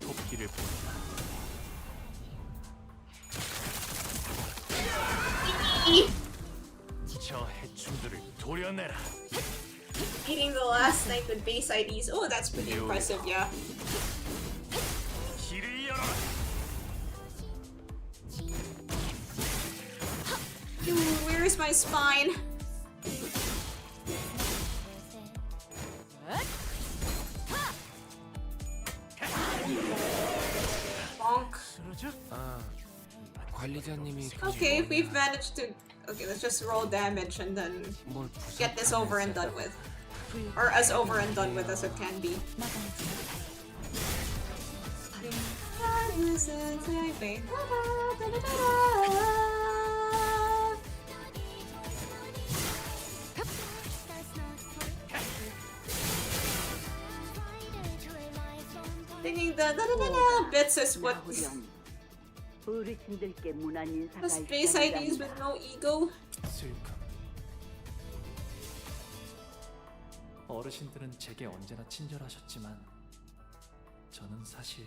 S9: 토끼를 본다.
S5: 저 해충들을 도려내라.
S1: Eating the last night with base IDs. Oh, that's pretty impressive, yeah.
S5: 길을 열어라.
S1: Dude, where is my spine? Bonk.
S13: 관리자님이
S1: Okay, we've managed to... Okay, let's just roll damage and then get this over and done with. Or as over and done with as it can be. Thinking the bits is what...
S16: 어르신들께 문안 인사가
S1: The space IDs with no ego?
S9: 슬픔. 어르신들은 제게 언제나 친절하셨지만 저는 사실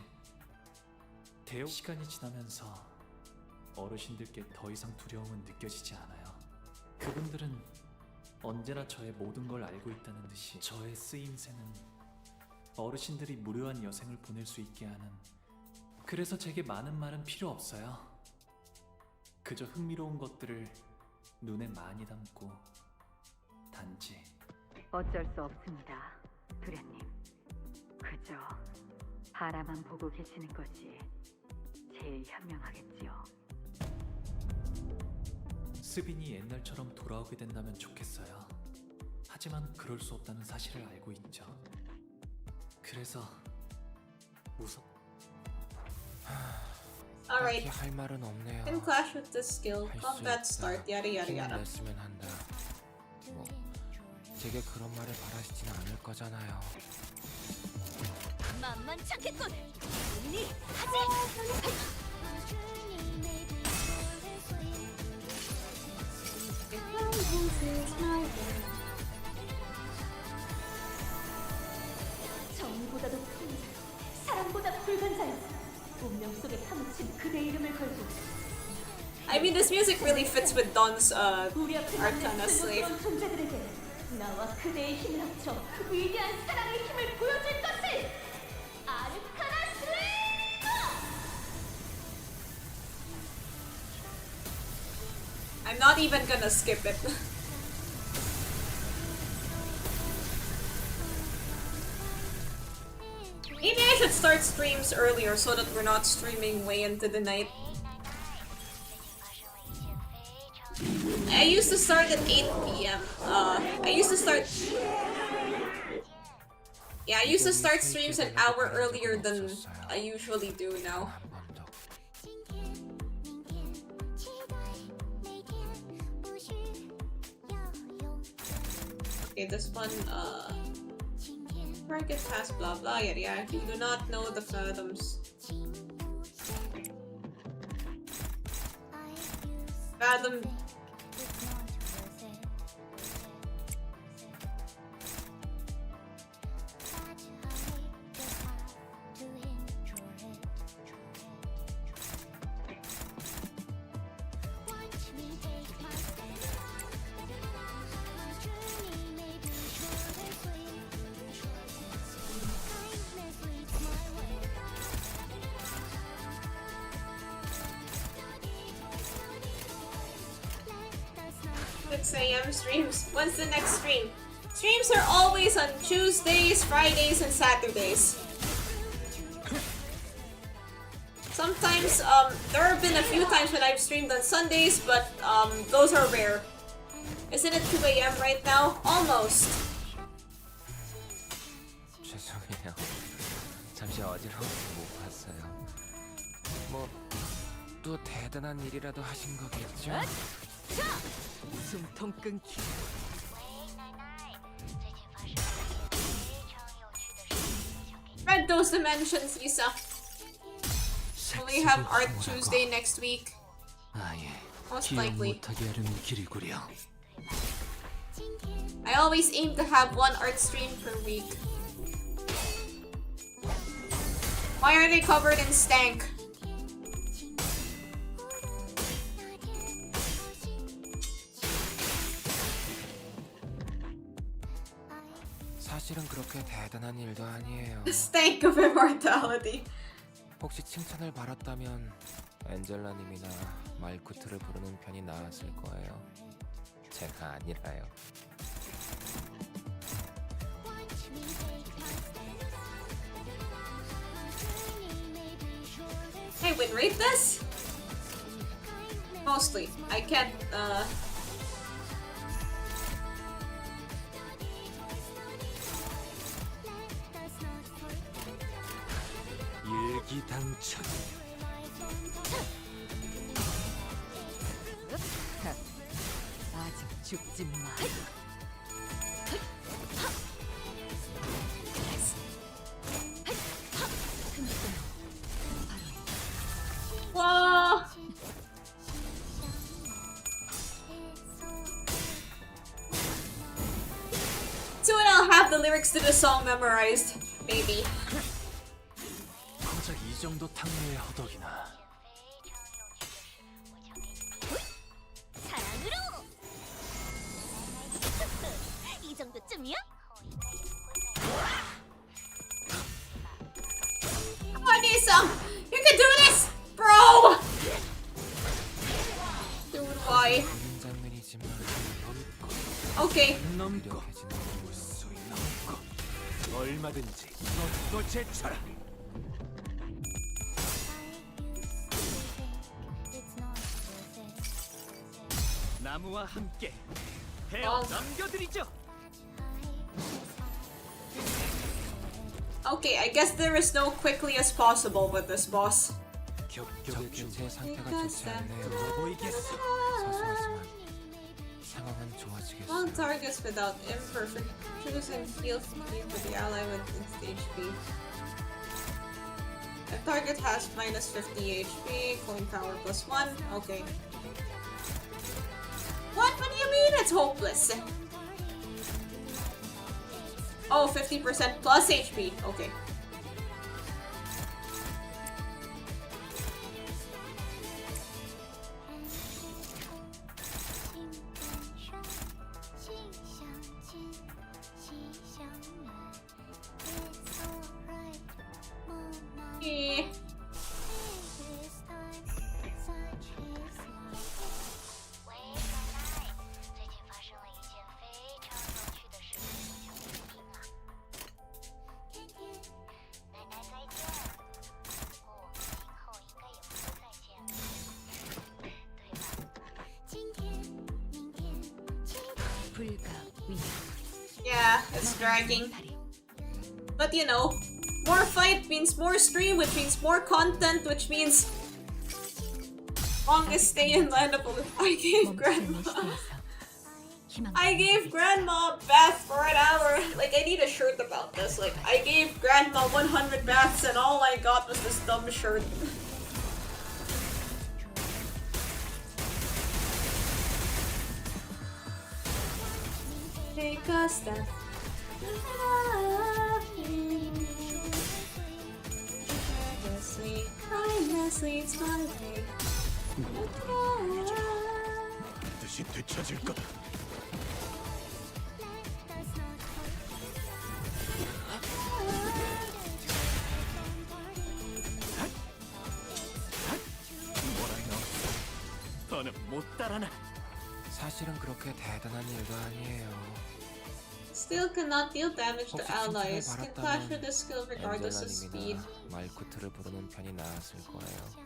S9: 대여 시간이 지나면서 어르신들께 더 이상 두려움은 느껴지지 않아요. 그분들은 언제나 저의 모든 걸 알고 있다는 듯이 저의 쓰임새는 어르신들이 무료한 여생을 보낼 수 있게 하는, 그래서 제게 많은 말은 필요 없어요. 그저 흥미로운 것들을 눈에 많이 담고 단지
S20: 어쩔 수 없습니다, 두련님. 그저
S3: 바라만 보고 계시는 것이 제일 현명하겠지요.
S9: 스빈이 옛날처럼 돌아오게 된다면 좋겠어요. 하지만 그럴 수 없다는 사실을 알고 있죠. 그래서
S1: Alright.
S13: 할 말은 없네요.
S1: Can clash with this skill.
S13: 할수
S1: Combat
S13: 있다.
S1: start. Yada yada
S13: 힘을
S1: yada.
S13: 냈으면 한다. 뭐 제게 그런 말을 바라시진 않을 거잖아요.
S7: 만만찮겠군. 언니 하지.
S18: 정의보다도 큰 자, 사랑보다 불간자여. 운명 속에 파묻힌 그대 이름을 걸고.
S1: I mean, this music really fits with Don's
S18: 우리 앞에
S1: Arcana slave.
S18: 있는 존재들에게 나와 그대의 힘을 합쳐 위대한 사랑의 힘을 보여줄 것을. 아르카나 슬레이버!
S1: I'm not even gonna skip it. Maybe I should start streams earlier so that we're not streaming way into the night. I used to start at 8 p.m. I used to start streams an hour earlier than I usually do now. Okay, this one, where I get past blah blah yada yada. You do not know the fathoms. Fathom. AM streams. When's the next stream? Streams are always on Tuesdays, Fridays, and Saturdays. Sometimes, there have been a few times when I've streamed on Sundays, but those are rare. Isn't it 2 AM right now? Almost.
S13: 죄송해요. 잠시 어지러워서 못 봤어요. 뭐 또 대단한 일이라도 하신 거겠죠?
S2: 숨통 끊기.
S1: Read those dimensions, Lisa. We have Art Tuesday next week. Most likely. I always aim to have one art stream per week. Why are they covered in stank?
S13: 사실은 그렇게 대단한 일도 아니에요.
S1: The stank of immortality.
S13: 혹시 칭찬을 받았다면 엔젤라님이나 말쿠트를 부르는 편이 나았을 거예요. 제가 아니라요.
S1: Hey, win rate this? Mostly. I can't,
S5: 일기당천.
S2: 아직 죽지 마.
S1: Whoa! Soon I'll have the lyrics to the song memorized. Maybe.
S5: 고작 이 정도 탕류의 허덕이나.
S7: 사랑으로. 이 정도쯤이야?
S1: Come on, Nisa! You can do this! Bro! Dude, why? Okay.
S5: 얼마든지 또 제쳐라.
S8: 나무와 함께 헤어 넘겨드리죠.
S1: Okay, I guess there is no quickly as possible with this boss.
S13: 적중 제 상태가 좋지 않네요. 서서하지만 상황은 좋아지겠어요.
S1: All targets without imperfect. Choose and heal for the ally with stage HP. The target has minus 50 HP, coin power plus 1. Okay. What do you mean it's hopeless? Oh, 50% plus HP. Okay. Eh. Yeah, it's dragging. But you know, more fight means more stream, which means more content, which means longest stay in land of I gave grandma a bath for an hour. Like, I need a shirt about this. Like, I gave grandma 100 baths and all I got was this dumb shirt. Take a step. Kindlessly, it's my way.
S10: 뜻이 되찾을 거다.
S8: 더는 못 따라나.
S13: 사실은 그렇게 대단한 일도 아니에요.
S1: Still cannot deal damage to allies. Can clash with this skill regardless of speed.
S13: 말쿠트를 부르는 편이 나았을 거예요.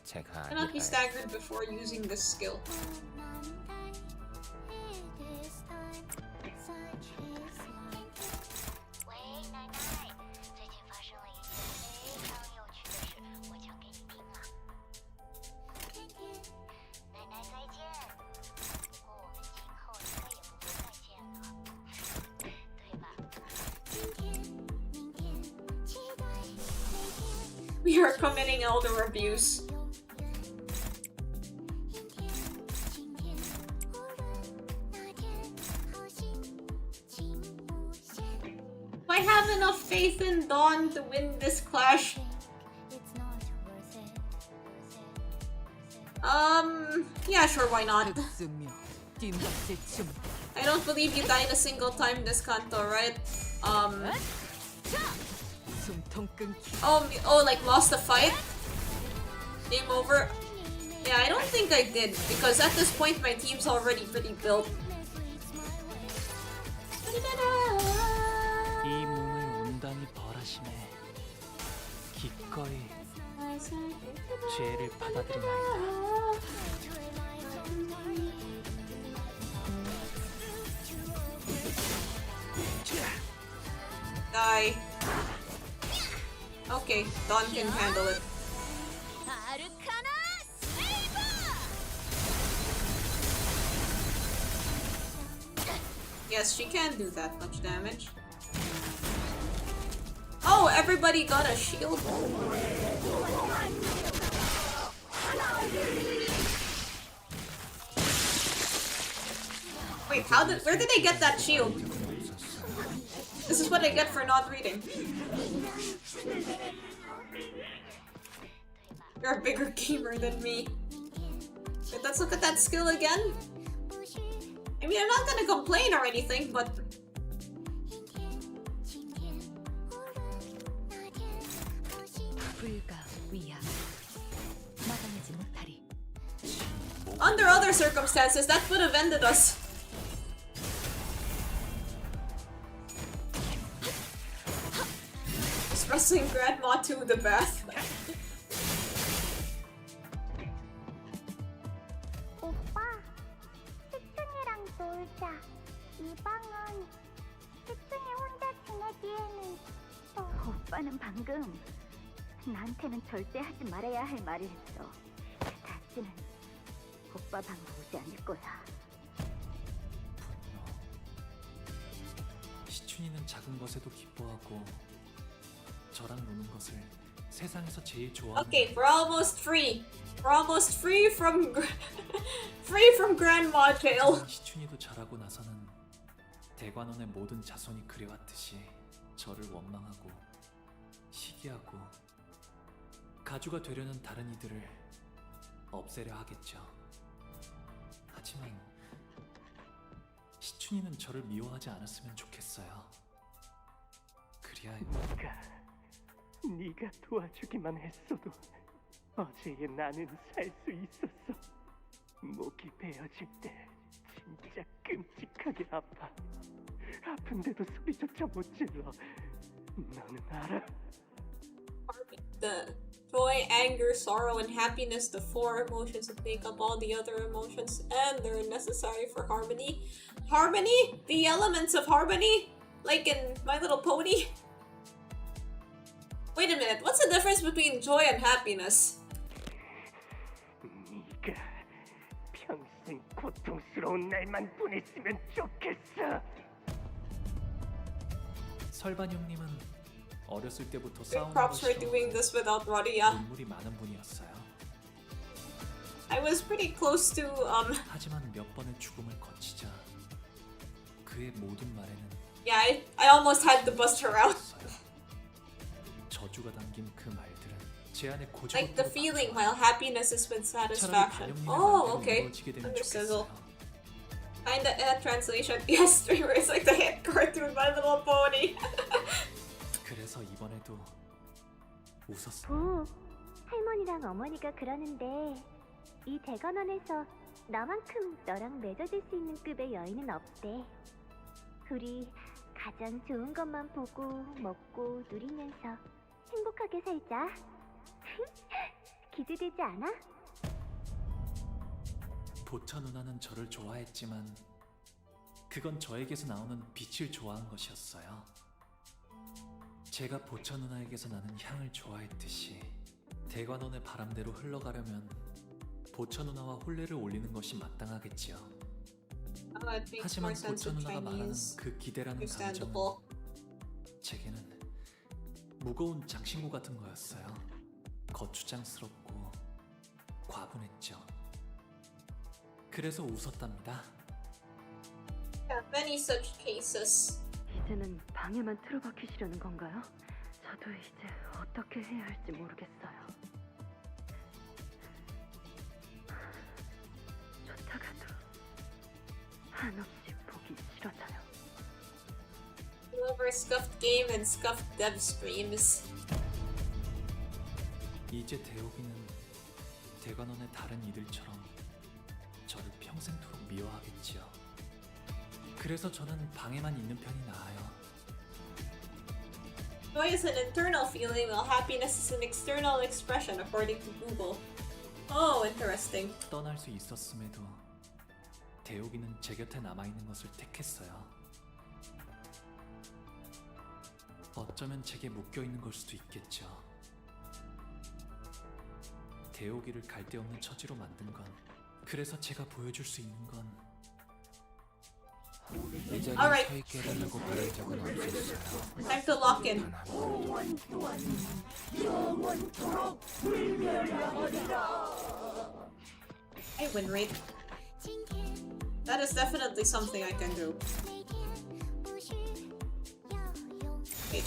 S13: 제가
S1: Cannot be staggered before using this skill. We are committing elder abuse. Do I have enough faith in Dawn to win this clash? Yeah, sure, why not? I don't believe you died a single time this canto, right? Oh, like lost the fight? Game over? Yeah, I don't think I did, because at this point my team's already pretty built.
S9: 이 몸을 온단히 벌하심에 기꺼이 죄를 받아들이나이다.
S1: Die. Okay, Dawn can handle it. Yes, she can do that much damage. Oh, everybody got a shield. Wait, where did they get that shield? This is what I get for not reading. You're a bigger gamer than me. Wait, let's look at that skill again. I mean, I'm not gonna complain or anything, but... Under other circumstances, that would have ended us. Wrestling grandma to the bath.
S18: 시춘이 혼자 지내기에는 오빠는 방금 나한테는 절대 하지 말아야 할 말을 했어. 다시는 오빠 방 오지 않을 거야.
S9: 시춘이는 작은 것에도 기뻐하고 저랑 노는 것을 세상에서 제일 좋아하는.
S1: Okay, we're almost free. We're almost free from free from grandma jail.
S9: 시춘이도 자라고 나서는 대관원의 모든 자손이 그래왔듯이 저를 원망하고 시기하고 가주가 되려는 다른 이들을 없애려 하겠죠. 하지만 시춘이는 저를 미워하지 않았으면 좋겠어요. 그리하여
S19: 네가 도와주기만 했어도 어제의 나는 살 수 있었어. 목이 베어질 때 진짜 끔찍하게 아파. 아픈데도 소리조차 못 질러. 너는 알아?
S1: The joy, anger, sorrow, and happiness, the four emotions that make up all the other emotions, and they're necessary for harmony. Harmony? The elements of harmony? Like in My Little Pony? Wait a minute, what's the difference between joy and happiness?
S19: 네가 평생 고통스러운 날만 보냈으면 좋겠어.
S9: 설반 형님은 어렸을 때부터
S1: Big
S9: 싸우는
S1: props for
S9: 것이
S1: doing this without Raria.
S9: 눈물이 많은 분이었어요.
S1: I was pretty close to
S9: 하지만 몇 번의 죽음을 거치자 그의 모든 말에는
S1: yeah, I almost had to bust her out.
S9: 저주가 담긴 그 말들은 제 안에
S1: Like the feeling while happiness is with
S9: 차라리
S1: satisfaction.
S9: 반영님의
S1: Oh,
S9: 말대로
S1: okay.
S9: 이루어지게 되면
S1: Understandable.
S9: 좋겠어요.
S1: Kinda translation. Yes, it's like the hit cartoon My Little Pony.
S9: 그래서 이번에도 웃었어요.
S18: 보, 할머니랑 어머니가 그러는데 이 대관원에서 너만큼 너랑 맺어질 수 있는 급의 여인은 없대. 우리 가장 좋은 것만 보고 먹고 누리면서 행복하게 살자. 기대되지 않아?
S9: 보차 누나는 저를 좋아했지만 그건 저에게서 나오는 빛을 좋아한 것이었어요. 제가 보차 누나에게서 나는 향을 좋아했듯이 대관원의 바람대로 흘러가려면 보차 누나와 혼례를 올리는 것이 마땅하겠지요.
S1: It makes
S9: 하지만
S1: more sense
S9: 보차
S1: in
S9: 누나가 말하는
S1: Chinese.
S9: 그 기대라는 감정은
S1: Understandable.
S9: 제게는 무거운 장신구 같은 거였어요. 거추장스럽고 과분했죠. 그래서 웃었답니다.
S1: Yeah, many such cases.
S20: 이제는 방에만 틀어박히시려는 건가요? 저도 이제 어떻게 해야 할지 모르겠어요. 좋다가도 한없이 보기 싫어져요.
S1: Whoever scuffed game and scuffed dev streams.
S9: 이제 대옥이는 대관원의 다른 이들처럼 저를 평생토록 미워하겠지요. 그래서 저는 방에만 있는 편이 나아요.
S1: Joy is an internal feeling, while happiness is an external expression, according to Google. Oh, interesting.
S9: 떠날 수 있었음에도 대옥이는 제 곁에 남아있는 것을 택했어요. 어쩌면 제게 묶여있는 걸 수도 있겠죠. 대옥이를 갈데없는 처지로 만든 건, 그래서 제가 보여줄 수 있는 건
S13: 이 자리에
S1: Alright.
S13: 서 있게 해달라고 바랄 적은 없었어요.
S1: Time to lock in. Hey, win rate. That is definitely something I can do. Wait.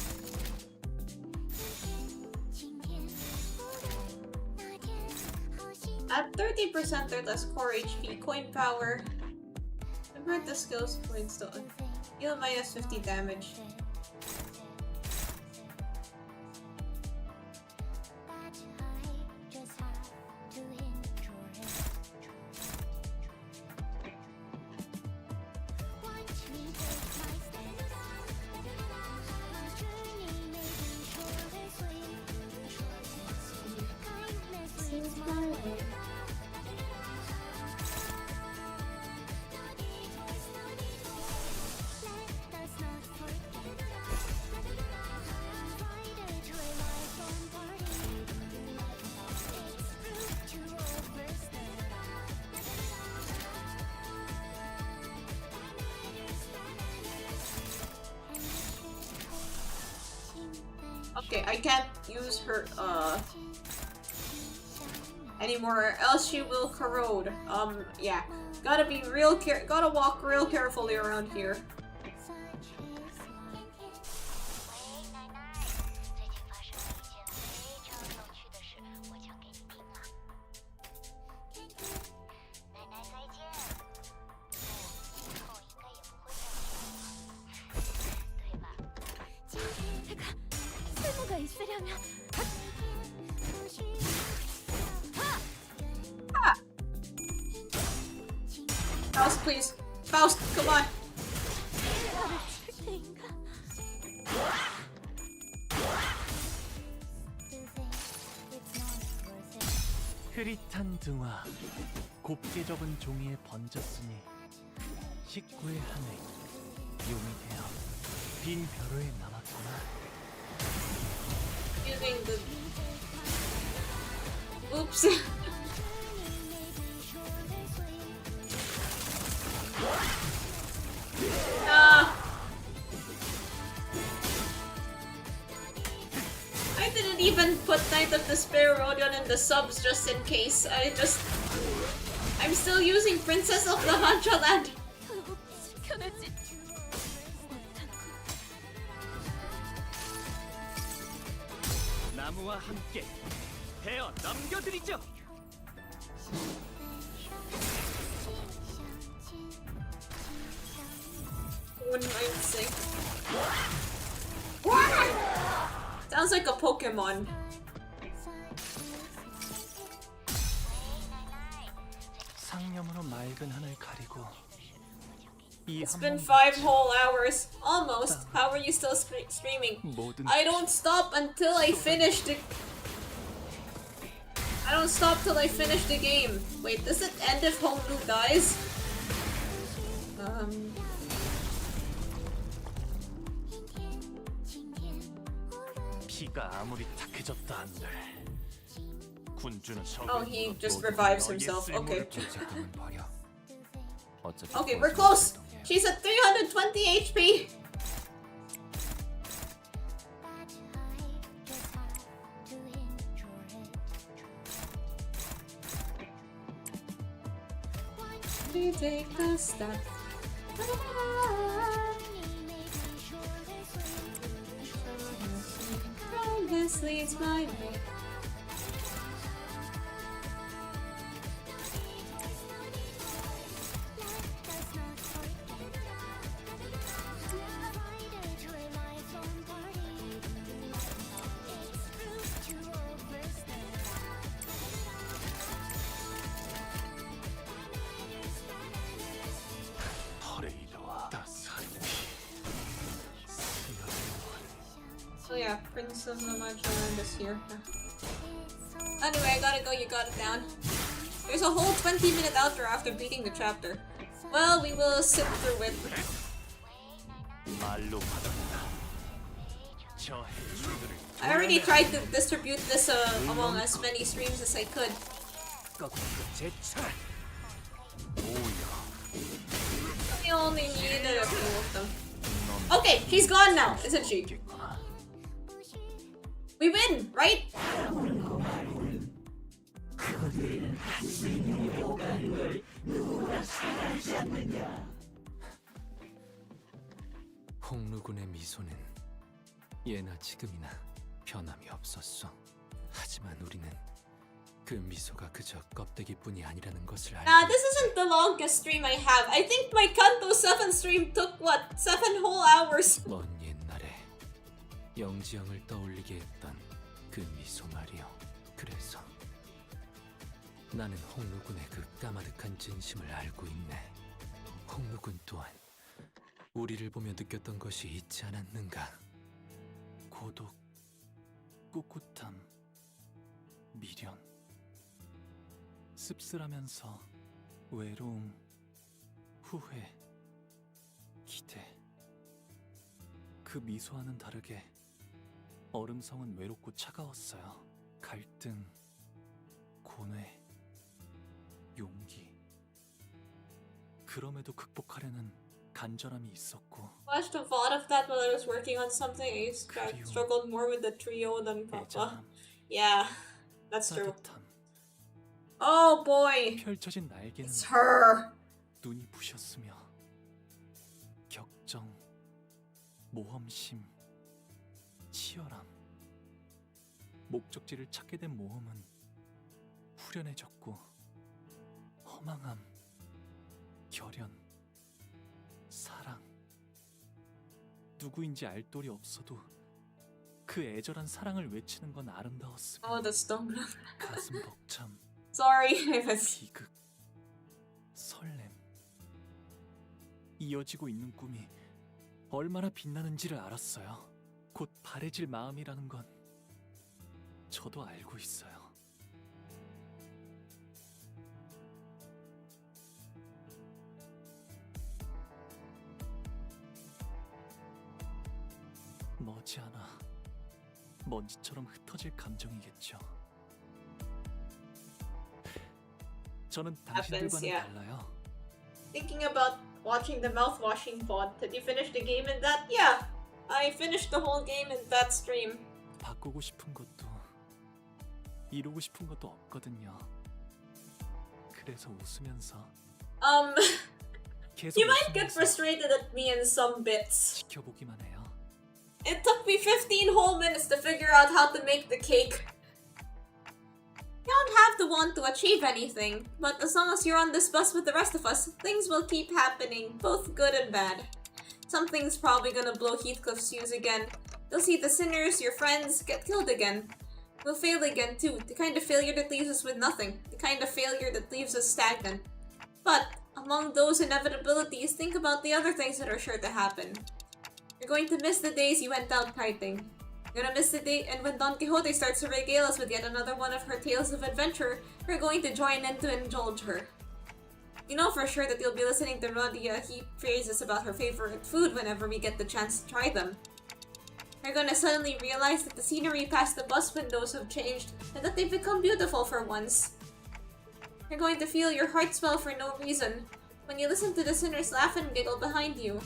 S1: At 30% or less core HP, coin power. Convert the skills points to heal minus 50 damage. Okay, I can't use her anymore, or else she will corrode. Yeah. Gotta be gotta walk real carefully around here.
S3: 쓸모가 있으려면
S1: Faust, please. Faust, come on.
S9: 흐릿한 등화, 곱게 접은 종이에 번졌으니 식구의 하늘, 용이 되어 빈 벼로에 남았구나.
S1: Using the... Oops. I didn't even put Knight of Despair Rodion in the subs just in case. I'm still using Princess of the Hunterland.
S8: 나무와 함께 베어 넘겨드리죠.
S1: Sounds like a Pokemon.
S9: 상념으로 맑은 하늘 가리고
S1: It's been 5 whole hours. Almost. How are you still streaming? I don't stop until I finish the... I don't stop till I finish the game. Wait, does it end if Honglu dies?
S9: 피가 아무리 탁해졌다 한들 군주는
S1: Oh, he just revives himself. Okay.
S4: 버려.
S1: Okay, we're close. She's at 320 HP. We take a step. This leads my way. Oh yeah, Prince of the Hunterland is here. Anyway, I gotta go, you got it down. There's a whole 20-minute outro after beating the chapter. Well, we will sit through it. I already tried to distribute this among as many streams as I could. I only needed a few of them. Okay, she's gone now, isn't she? We win, right?
S5: 홍루군의 미소는 예나 지금이나 변함이 없었어. 하지만 우리는 그 미소가 그저 껍데기뿐이 아니라는 것을 알고.
S1: This isn't the longest stream I have. I think my Canto 7 stream took what? 7 whole hours.
S5: 먼 옛날에 영지영을 떠올리게 했던 그 미소 말이요. 그래서 나는 홍루군의 그 까마득한 진심을 알고 있네. 홍루군 또한 우리를 보며 느꼈던 것이 있지 않았는가?
S9: 고독, 꿋꿋함, 미련, 씁쓸하면서 외로움, 후회, 기대. 그 미소와는 다르게 얼음성은 외롭고 차가웠어요. 갈등, 고뇌, 용기. 그럼에도 극복하려는 간절함이 있었고
S1: Watched a lot of that while I was working on something. I struggled more with the trio than Papa. Yeah, that's true.
S9: 따뜻함,
S1: Oh boy.
S9: 펼쳐진 날개는
S1: It's her.
S9: 눈이 부셨으며 격정, 모험심, 치열함, 목적지를 찾게 된 모험은 후련해졌고 허망함, 결연, 사랑. 누구인지 알 도리 없어도 그 애절한 사랑을 외치는 건 아름다웠으며
S1: Oh, that's dumb.
S9: 가슴 벅참,
S1: Sorry.
S9: 비극, 설렘. 이어지고 있는 꿈이 얼마나 빛나는지를 알았어요. 곧 바래질 마음이라는 건 저도 알고 있어요. 머지않아 먼지처럼 흩어질 감정이겠죠. 저는 당신들과는
S1: yeah.
S9: 달라요.
S1: Thinking about watching the mouth-washing pod. Did you finish the game in that? Yeah, I finished the whole game in that stream.
S9: 바꾸고 싶은 것도 이루고 싶은 것도 없거든요. 그래서 웃으면서
S1: You might get frustrated at me in some bits.
S9: 지켜보기만 해요.
S1: It took me 15 whole minutes to figure out how to make the cake. You don't have to want to achieve anything, but as long as you're on this bus with the rest of us, things will keep happening, both good and bad. Something's probably gonna blow Heathcliff's fuse again. You'll see the sinners, your friends, get killed again. We'll fail again too, the kind of failure that leaves us with nothing, the kind of failure that leaves us stagnant. But, among those inevitabilities, think about the other things that are sure to happen. You're going to miss the days you went out kiting. You're gonna miss the day, and when Don Quixote starts to regale us with yet another one of her tales of adventure, we're going to join in to indulge her. You know for sure that you'll be listening to Nadia heap phrases about her favorite food whenever we get the chance to try them. You're gonna suddenly realize that the scenery past the bus windows have changed, and that they've become beautiful for once. You're going to feel your heart swell for no reason, when you listen to the sinners laugh and giggle behind you.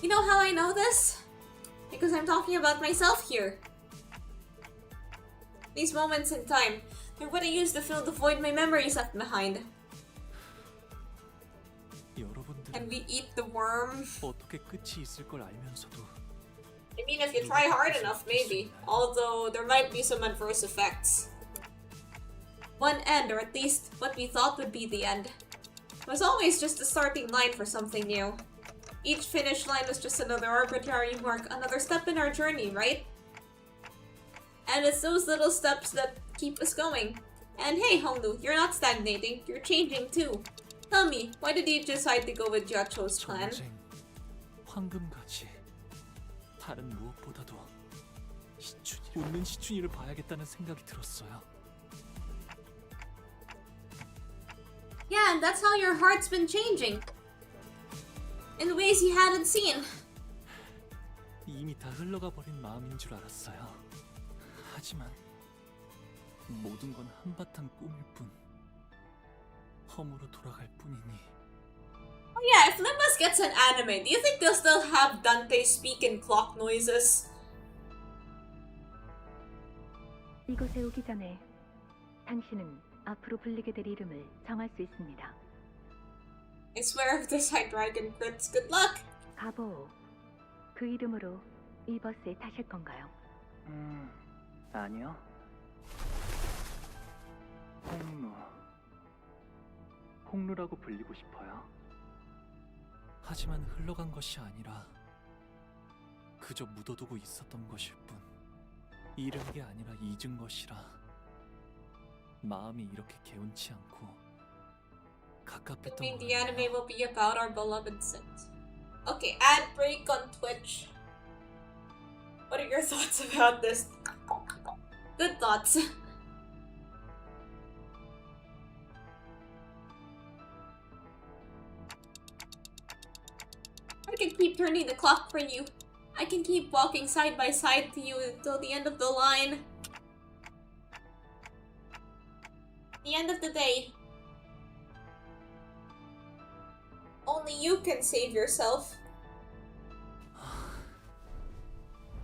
S1: You know how I know this? Because I'm talking about myself here. These moments in time, they're what I use to fill the void my memories left behind. And we eat the worm.
S9: 어떻게 끝이 있을 걸 알면서도
S1: I mean, if you try hard enough, maybe. Although, there might be some adverse effects. One end, or at least what we thought would be the end, was always just the starting line for something new. Each finish line was just another arbitrary mark, another step in our journey, right? And it's those little steps that keep us going. And hey, Hongnu, you're not stagnating, you're changing too. Tell me, why did you decide to go with Yacho's plan?
S9: 전쟁, 황금같이 다른 무엇보다도 웃는 시춘이를 봐야겠다는 생각이 들었어요.
S1: Yeah, and that's how your heart's been changing. In ways you hadn't seen.
S9: 이미 다 흘러가 버린 마음인 줄 알았어요. 하지만 모든 건 한바탕 꿈일 뿐, 험으로 돌아갈 뿐이니.
S1: Oh yeah, if Limbus gets an anime, do you think they'll still have Dante speak in clock noises?
S20: 이곳에 오기 전에 당신은 앞으로 불리게 될 이름을 정할 수 있습니다.
S1: I swear if this high dragon crits, good luck!
S20: 가보, 그 이름으로 이 버스에 타실 건가요?
S8: 아니요. 홍루라고 불리고 싶어요.
S9: 하지만 흘러간 것이 아니라 그저 묻어두고 있었던 것일 뿐, 잃은 게 아니라 잊은 것이라 마음이 이렇게 개운치 않고
S1: I mean, the anime will be about our beloved sins. Okay, ad break on Twitch. What are your thoughts about this? Good thoughts. I can keep turning the clock for you. I can keep walking side by side to you until the end of the line. The end of the day. Only you can save yourself.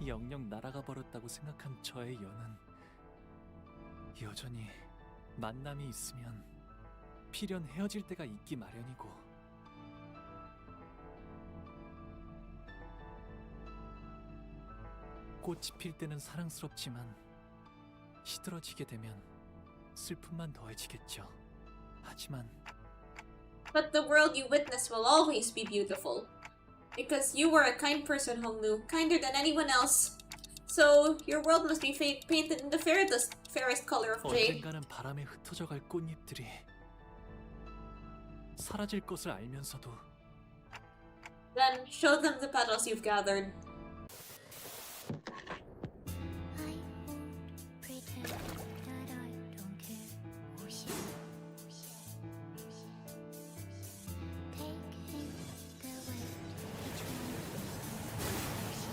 S9: 영영 날아가 버렸다고 생각한 저의 연은 여전히 만남이 있으면 필연 헤어질 때가 있기 마련이고 꽃이 필 때는 사랑스럽지만 시들어지게 되면 슬픔만 더해지겠죠. 하지만
S1: But the world you witness will always be beautiful. Because you were a kind person, Hongnu, kinder than anyone else. So your world must be painted in the fairest color of jade.
S9: 언젠가는 바람에 흩어져 갈 꽃잎들이 사라질 것을 알면서도
S1: Then show them the petals you've gathered.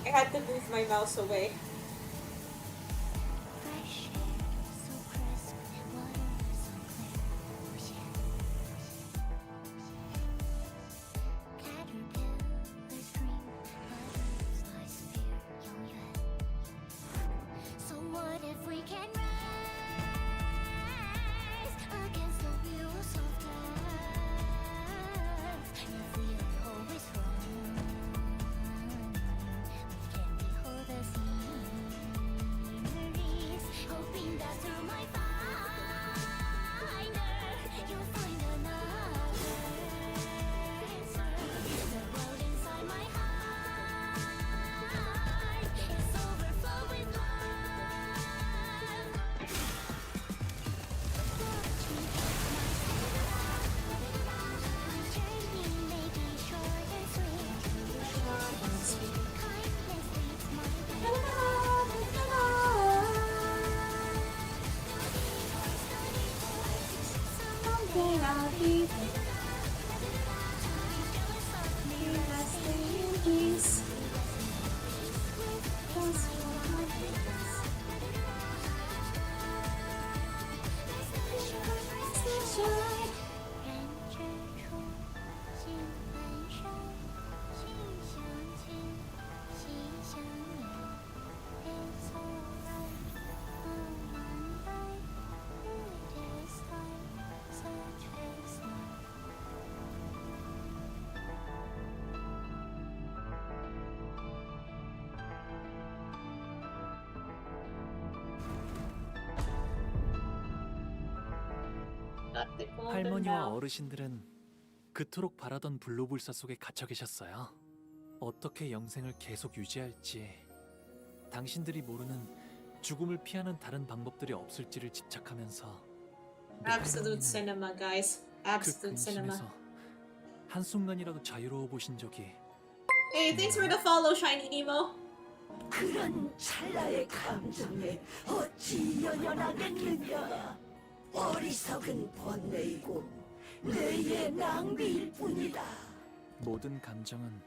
S1: I had to move my mouse away.
S18: So what if we can rise against the wheels of death? If we are always wrong, we can behold the sceneries, hoping that through my finder you'll find another answer. The world inside my heart is overflowing with love.
S9: 할머니와 어르신들은 그토록 바라던 불로불사 속에 갇혀 계셨어요. 어떻게 영생을 계속 유지할지, 당신들이 모르는 죽음을 피하는 다른 방법들이 없을지를 집착하면서
S1: Absolute cinema, guys. Absolute cinema.
S9: 한순간이라도 자유로워 보신 적이
S1: Hey, thanks for the follow, Shiny Nemo.
S7: 그런 찰나의 감정에 어찌 연연하겠느냐. 어리석은 번뇌이고 뇌의 낭비일 뿐이다.
S9: 모든 감정은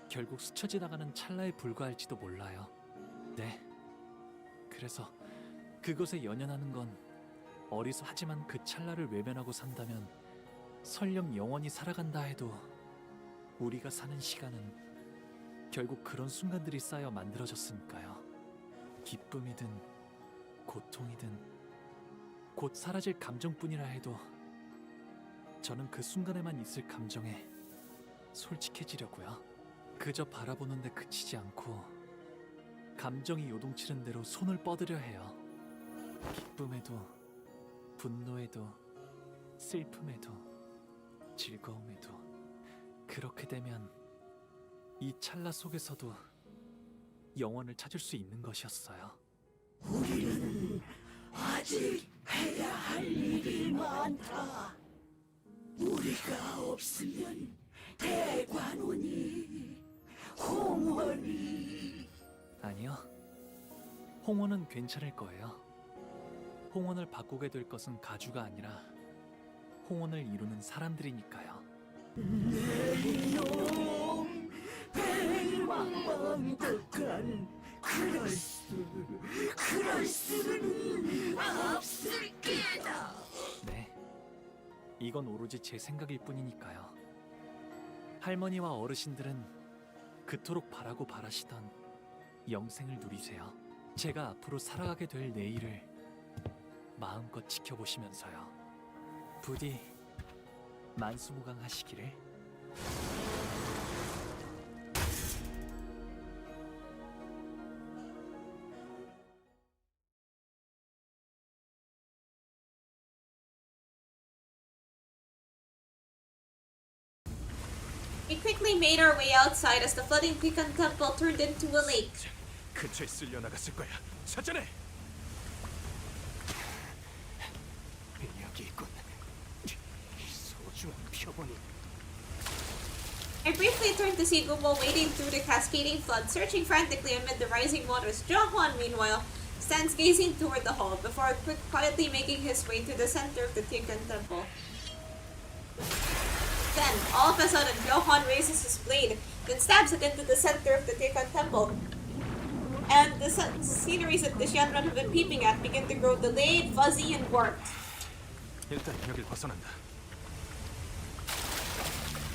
S9: 결국 스쳐 지나가는 찰나에 불과할지도 몰라요. 네. 그래서 그것에 연연하는 건 하지만 그 찰나를 외면하고 산다면 설령 영원히 살아간다 해도 우리가 사는 시간은 결국 그런 순간들이 쌓여 만들어졌으니까요. 기쁨이든 고통이든 곧 사라질 감정뿐이라 해도 저는 그 순간에만 있을 감정에 솔직해지려고요. 그저 바라보는데 그치지 않고 감정이 요동치는 대로 손을 뻗으려 해요. 기쁨에도 분노에도 슬픔에도 즐거움에도 그렇게 되면 이 찰나 속에서도 영원을 찾을 수 있는 것이었어요.
S7: 우리는 아직 해야 할 일이 많다. 우리가 없으면 대관원이, 홍원이...
S9: 아니요. 홍원은 괜찮을 거예요. 홍원을 바꾸게 될 것은 가주가 아니라 홍원을 이루는 사람들이니까요.
S7: 내 이놈 배망망덕한 그럴 수는 없을 게다.
S9: 네. 이건 오로지 제 생각일 뿐이니까요. 할머니와 어르신들은 그토록 바라고 바라시던 영생을 누리세요. 제가 앞으로 살아가게 될 내일을 마음껏 지켜보시면서요. 부디 만수무강하시기를.
S1: We quickly made our way outside as the flooding Pecan Temple turned into a lake.
S15: 근처에 쓸려 나갔을 거야. 찾아내.
S19: 여기 있군. 소중한 표본이.
S1: I briefly turned to see Gubo wading through the cascading flood, searching frantically amid the rising waters. Johan, meanwhile, stands gazing toward the hall before quietly making his way to the center of the Pecan Temple. Then, all of a sudden, Johan raises his blade, then stabs it into the center of the Tekan temple. And the sceneries that the Xianran have been peeping at begin to grow delayed, fuzzy, and warped.
S15: 일단 여길 벗어난다.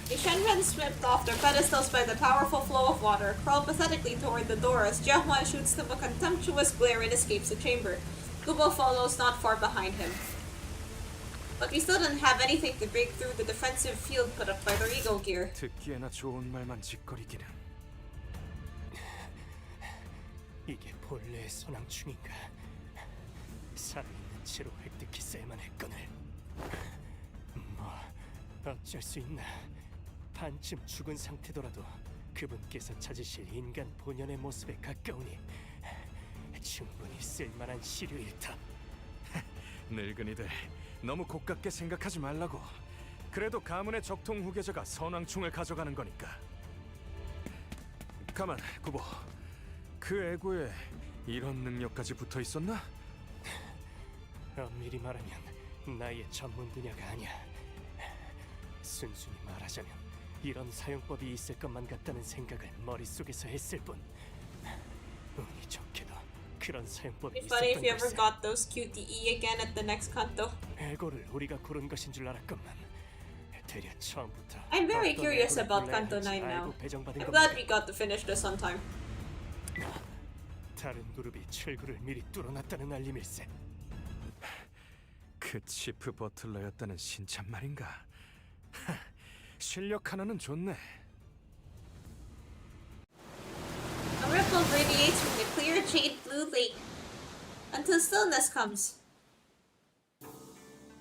S1: The Shenren swept off their pedestals by the powerful flow of water, crawl pathetically toward the door as Jiahuan shoots them a contemptuous glare and escapes the chamber. Gubo follows not far behind him. But we still didn't have anything to break through the defensive field put up by the Regal gear.
S15: 듣기에나 좋은 말만 짓거리기는.
S19: 이게 본래의 선왕충인가? 살아있는 채로 획득했어야만 했거늘. 뭐 어쩔 수 있나? 반쯤 죽은 상태더라도 그분께서 찾으실 인간 본연의 모습에 가까우니 충분히 쓸만한 시류일 터.
S15: 늙은이들 너무 고깝게 생각하지 말라고. 그래도 가문의 적통 후계자가 선왕충을 가져가는 거니까. 가만, 구보. 그 애고에 이런 능력까지 붙어 있었나?
S19: 엄밀히 말하면 나의 전문 분야가 아니야. 순순히 말하자면 이런 사용법이 있을 것만 같다는 생각을 머릿속에서 했을 뿐. 운이 좋게도 그런 사용법이
S1: It'd be funny if
S19: 있었던
S1: you ever
S19: 걸세.
S1: got those QTE again at the next canto.
S19: 애고를 우리가 고른 것인 줄 알았건만 대략 처음부터
S1: I'm very
S19: 어떤
S1: curious
S19: 애고를
S1: about
S19: 골라야
S1: Canto
S19: 할지
S1: 9 now.
S19: 알고 배정받은
S1: I'm
S19: 겁니다.
S1: glad we got to finish this on time.
S19: 다른 그룹이 출구를 미리 뚫어놨다는 알림일세.
S15: 그 치프 버틀러였다는 신참 말인가? 실력 하나는 좋네.
S1: A ripple radiates from the clear jade blue lake until stillness comes.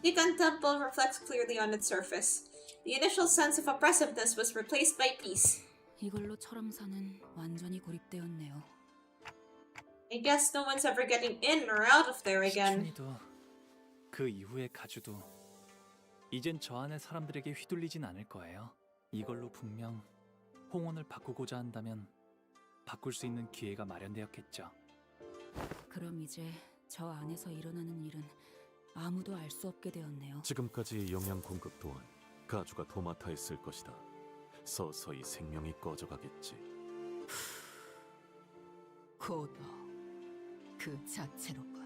S1: Tikan Temple reflects clearly on its surface. The initial sense of oppressiveness was replaced by peace.
S11: 이걸로 철암사는 완전히 고립되었네요.
S1: I guess no one's ever getting in or out of there again.
S9: 시춘이도 그 이후의 가주도 이젠 저 안의 사람들에게 휘둘리진 않을 거예요. 이걸로 분명 홍원을 바꾸고자 한다면 바꿀 수 있는 기회가 마련되었겠죠.
S11: 그럼 이제 저 안에서 일어나는 일은 아무도 알 수 없게 되었네요.
S15: 지금까지 영양 공급 또한 가주가 도맡아 있을 것이다. 서서히 생명이 꺼져가겠지.
S14: 고도 그 자체로군.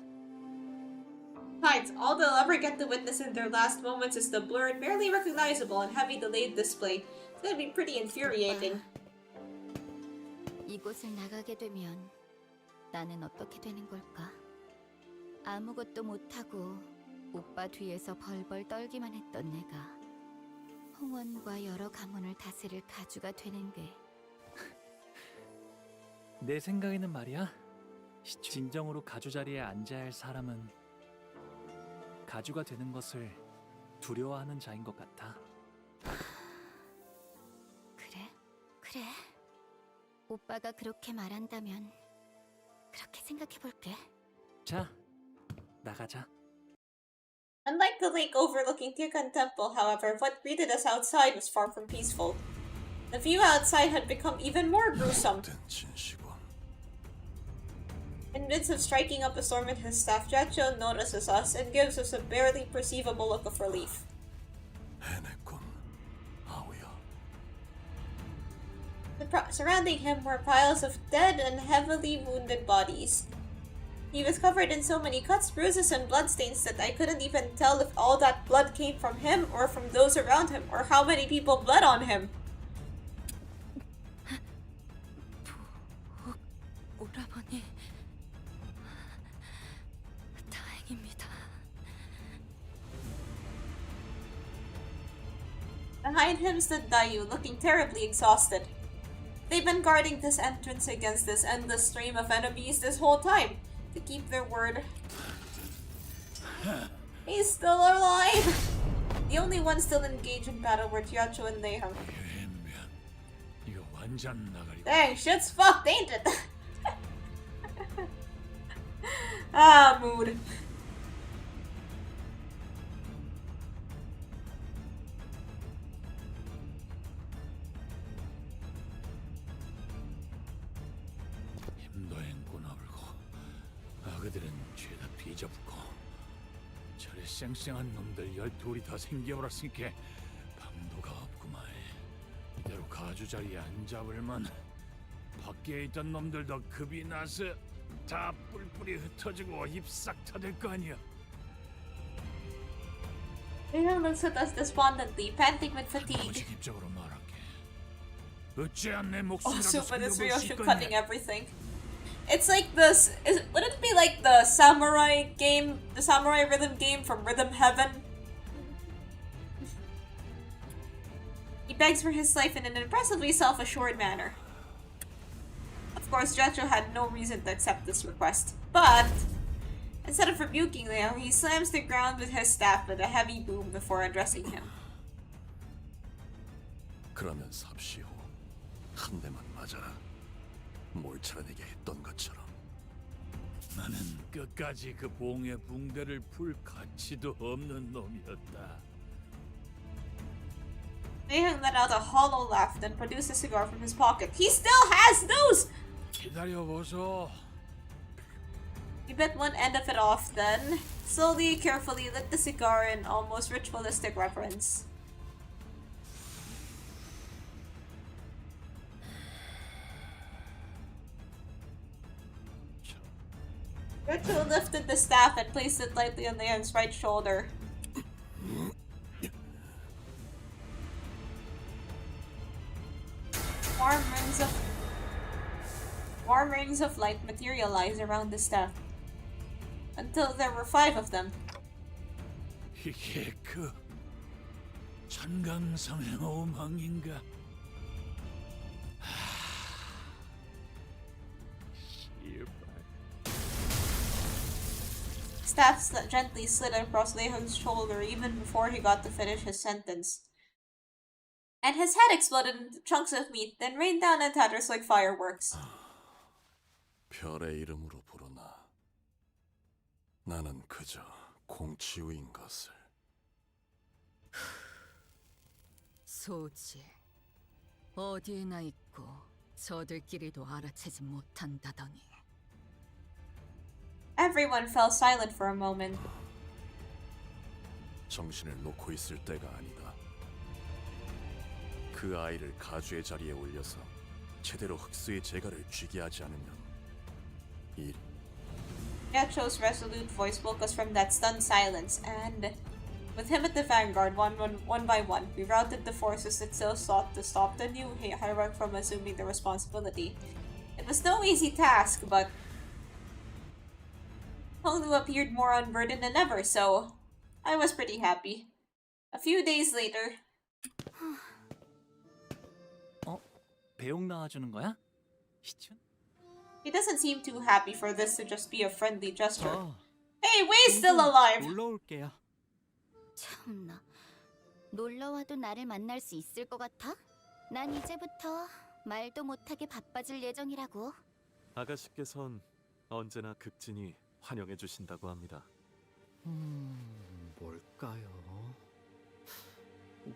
S1: Besides, all they'll ever get to witness in their last moments is the blurred, barely recognizable and heavy delayed display. It's gonna be pretty infuriating.
S3: 이곳을 나가게 되면 나는 어떻게 되는 걸까? 아무것도 못하고 오빠 뒤에서 벌벌 떨기만 했던 내가 홍원과 여러 가문을 다스릴 가주가 되는 게
S9: 내 생각에는 말이야. 진정으로 가주 자리에 앉아야 할 사람은 가주가 되는 것을 두려워하는 자인 것 같아.
S3: 그래. 오빠가 그렇게 말한다면 그렇게 생각해볼게.
S9: 자, 나가자.
S1: Unlike the lake overlooking Tikan Temple, however, what greeted us outside was far from peaceful. The view outside had become even more gruesome. In midst of striking up a storm in his staff, Jacho notices us and gives us a barely perceivable look of relief. Surrounding him were piles of dead and heavily wounded bodies. He was covered in so many cuts, bruises, and bloodstains that I couldn't even tell if all that blood came from him or from those around him, or how many people bled on him. Behind him stood Dayu, looking terribly exhausted. They've been guarding this entrance against this endless stream of enemies this whole time, to keep their word. He's still alive! The only ones still engaged in battle were Tyacho and Neihang. Dang, shit's fucked, ain't it? Ah, mood.
S6: 힘도 행구나 불고 아그들은 죄다 뒤져붙고 저리 쌩쌩한 놈들 12이 다 생겨버렸으니까 방도가 없구만. 이대로 가주 자리에 안 잡을만 밖에 있던 놈들도 급이 나서 다 뿔뿔이 흩어지고 입싹 터질 거 아니야.
S1: Neihang looks at us despondently, panting with fatigue.
S6: 무직입적으로 말할게. 어찌한 내
S1: Oh,
S6: 목숨이라도
S1: super, this
S6: 살려볼 수
S1: Ryoshu
S6: 있겠냐?
S1: cutting everything. It's like this. Would it be like the samurai game, the samurai rhythm game from Rhythm Heaven? He begs for his life in an impressively self-assured manner. Of course, Jocho had no reason to accept this request, but instead of rebuking Leo, he slams the ground with his staff with a heavy boom before addressing him.
S15: 그러면 삽시오. 한 대만 맞아라. 몰차려내게 했던 것처럼.
S6: 나는 끝까지 그 봉의 붕대를 풀 가치도 없는 놈이었다.
S1: Neihang let out a hollow laugh, then produced a cigar from his pocket. He still has those!
S6: 기다려보소.
S1: He bit one end of it off, then slowly, carefully lit the cigar in almost ritualistic reverence. Jocho lifted the staff and placed it lightly on Neihang's right shoulder. Warm rings of light materialized around the staff, until there were 5 of them.
S6: 이게 그 천강성의 오망인가?
S1: Staff gently slid across Neihang's shoulder even before he got to finish his sentence. And his head exploded into chunks of meat, then rained down in tatters like fireworks.
S15: 별의 이름으로 부르나. 나는 그저 공치우인 것을.
S14: 소지, 어디에나 있고 저들끼리도 알아채지 못한다더니.
S1: Everyone fell silent for a moment.
S15: 정신을 놓고 있을 때가 아니다. 그 아이를 가주의 자리에 올려서 제대로 흑수의 재갈을 쥐게 하지 않으면 이
S1: Yacho's resolute voice woke us from that stunned silence, and with him at the vanguard, one by one, we routed the forces that still sought to stop the new hierarch from assuming the responsibility. It was no easy task, but Honglu appeared more unburdened than ever, so I was pretty happy. A few days later...
S9: 배웅 나와주는 거야? 희춘?
S1: He doesn't seem too happy for this to just be a friendly gesture. Hey, Wei's still alive!
S8: 놀러 올게요.
S21: 참나, 놀러와도 나를 만날 수 있을 것 같아? 난 이제부터 말도 못하게 바빠질 예정이라고.
S5: 아가씨께선 언제나 극진히 환영해 주신다고 합니다.
S8: 뭘까요?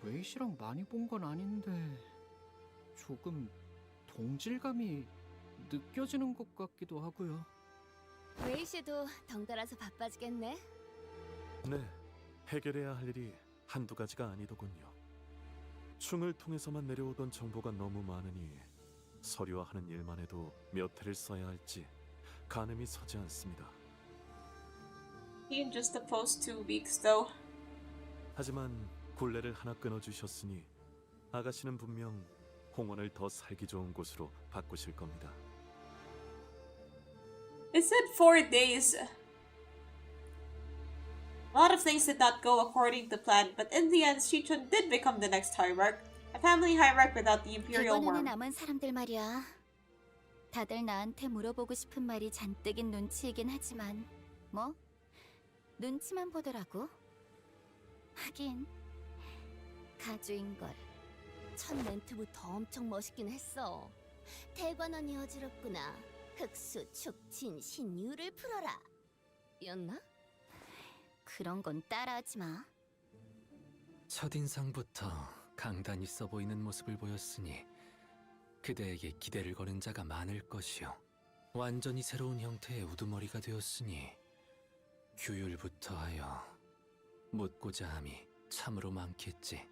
S8: 웨이 씨랑 많이 본 건 아닌데 조금 동질감이 느껴지는 것 같기도 하고요.
S21: 웨이 씨도 덩달아서 바빠지겠네.
S5: 네, 해결해야 할 일이 한두 가지가 아니더군요. 충을 통해서만 내려오던 정보가 너무 많으니 서류화하는 일만 해도 몇 해를 써야 할지 가늠이 서지 않습니다.
S1: He in just the post 2 weeks, though.
S5: 하지만 굴레를 하나 끊어주셨으니 아가씨는 분명 홍원을 더 살기 좋은 곳으로 바꾸실 겁니다.
S1: It said 4 days. A lot of things did not go according to plan, but in the end, Shichun did become the next hierarch. A family hierarch without the imperial
S21: 객관원에
S1: worm.
S21: 남은 사람들 말이야. 다들 나한테 물어보고 싶은 말이 잔뜩인 눈치이긴 하지만 뭐 눈치만 보더라고. 하긴 가주인걸.
S7: 첫 멘트부터 엄청 멋있긴 했어. 대관원이 어지럽구나. 흑수, 축진, 신유를 풀어라. 였나?
S21: 그런 건 따라하지 마.
S5: 첫인상부터 강단 있어 보이는 모습을 보였으니 그대에게 기대를 거는 자가 많을 것이요. 완전히 새로운 형태의 우두머리가 되었으니 규율부터 하여 묻고자 함이 참으로 많겠지.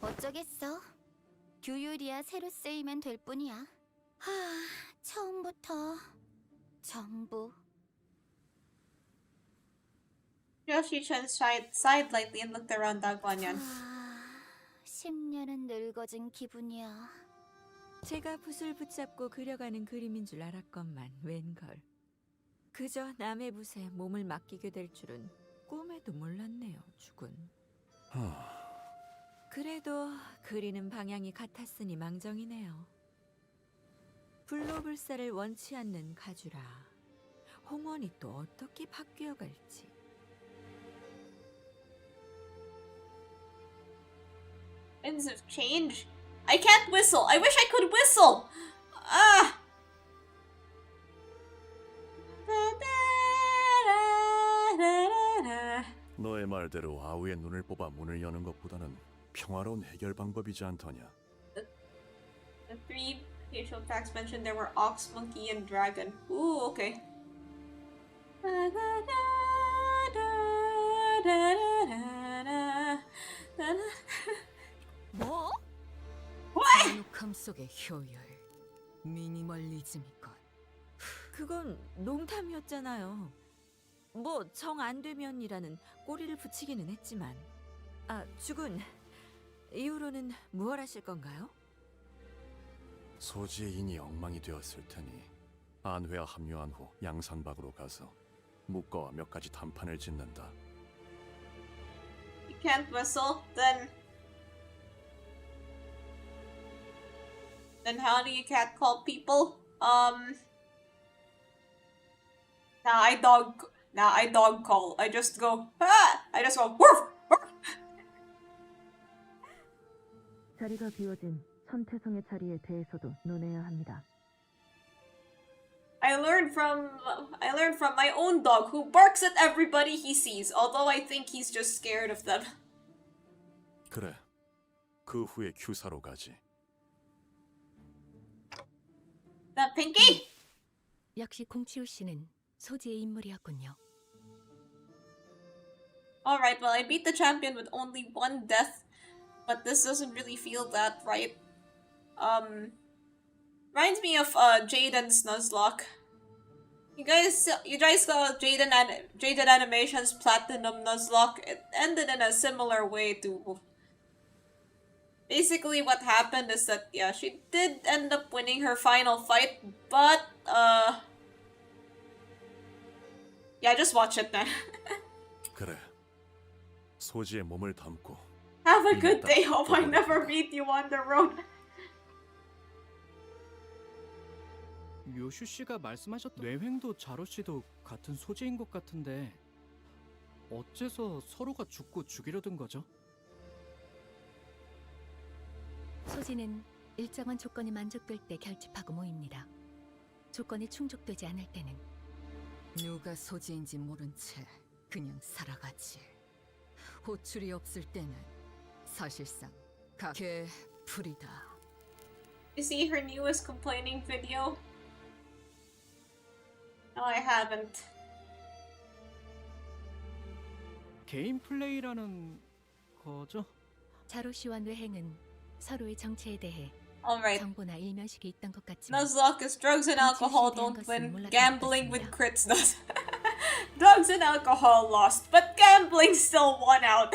S21: 어쩌겠어. 규율이야 새로 쓰이면 될 뿐이야. 하, 처음부터 전부.
S1: Shichun sighed lightly and looked around Dagwanyan.
S21: 10년은 늙어진 기분이야.
S12: 제가 붓을 붙잡고 그려가는 그림인 줄 알았건만 웬걸. 그저 남의 붓에 몸을 맡기게 될 줄은 꿈에도 몰랐네요, 죽은. 그래도 그리는 방향이 같았으니 망정이네요. 불로불사를 원치 않는 가주라. 홍원이 또 어떻게 바뀌어갈지.
S1: Winds of change? I can't whistle. I wish I could whistle. Ah.
S15: 너의 말대로 아우의 눈을 뽑아 문을 여는 것보다는 평화로운 해결 방법이지 않더냐.
S1: The three facial tracks mentioned there were ox, monkey, and dragon. Ooh, okay.
S14: 뭐?
S1: What?
S14: 잔혹함 속의 효율, 미니멀리즘이건.
S12: 그건 농담이었잖아요. 뭐 정 안 되면이라는 꼬리를 붙이기는 했지만. 아, 죽은 이후로는 무얼 하실 건가요?
S15: 소지의 인이 엉망이 되었을 테니 안회와 합류한 후 양산박으로 가서 묵과와 몇 가지 단판을 짓는다.
S1: You can't whistle? Then how do you catcall people? Now I dog call. I just go, ah! I just go, woof!
S20: 자리가 비워진 천태성의 자리에 대해서도 논해야 합니다.
S1: I learned from my own dog who barks at everybody he sees, although I think he's just scared of them.
S15: 그래. 그 후에 규사로 가지.
S1: The pinky?
S3: 역시 공치우 씨는 소지의 인물이었군요.
S1: Alright, well I beat the champion with only one death, but this doesn't really feel that right. Reminds me of Jaden's Nuzlocke. You guys saw Jaden Animation's Platinum Nuzlocke. It ended in a similar way to. Basically, what happened is that yeah, she did end up winning her final fight, but yeah, just watch it then.
S15: 그래. 소지의 몸을 담고.
S1: Have a good day. Hope I never meet you on the road.
S8: 요슈 씨가 말씀하셨던 뇌횡도 자로 씨도 같은 소재인 것 같은데 어째서 서로가 죽고 죽이려던 거죠?
S3: 소지는 일정한 조건이 만족될 때 결집하고 모입니다. 조건이 충족되지 않을 때는
S14: 누가 소지인지 모른 채 그냥 살아가지. 호출이 없을 때는 사실상 개풀이다.
S1: You see her newest complaining video? No, I haven't.
S8: 개인 플레이라는 거죠?
S3: 자로 씨와 뇌행은 서로의 정체에 대해
S1: Alright.
S3: 정보나 일면식이 있던 것 같지만
S1: Nuzlocke is drugs and alcohol don't win. Gambling with crits does. Drugs and alcohol lost, but gambling still won out.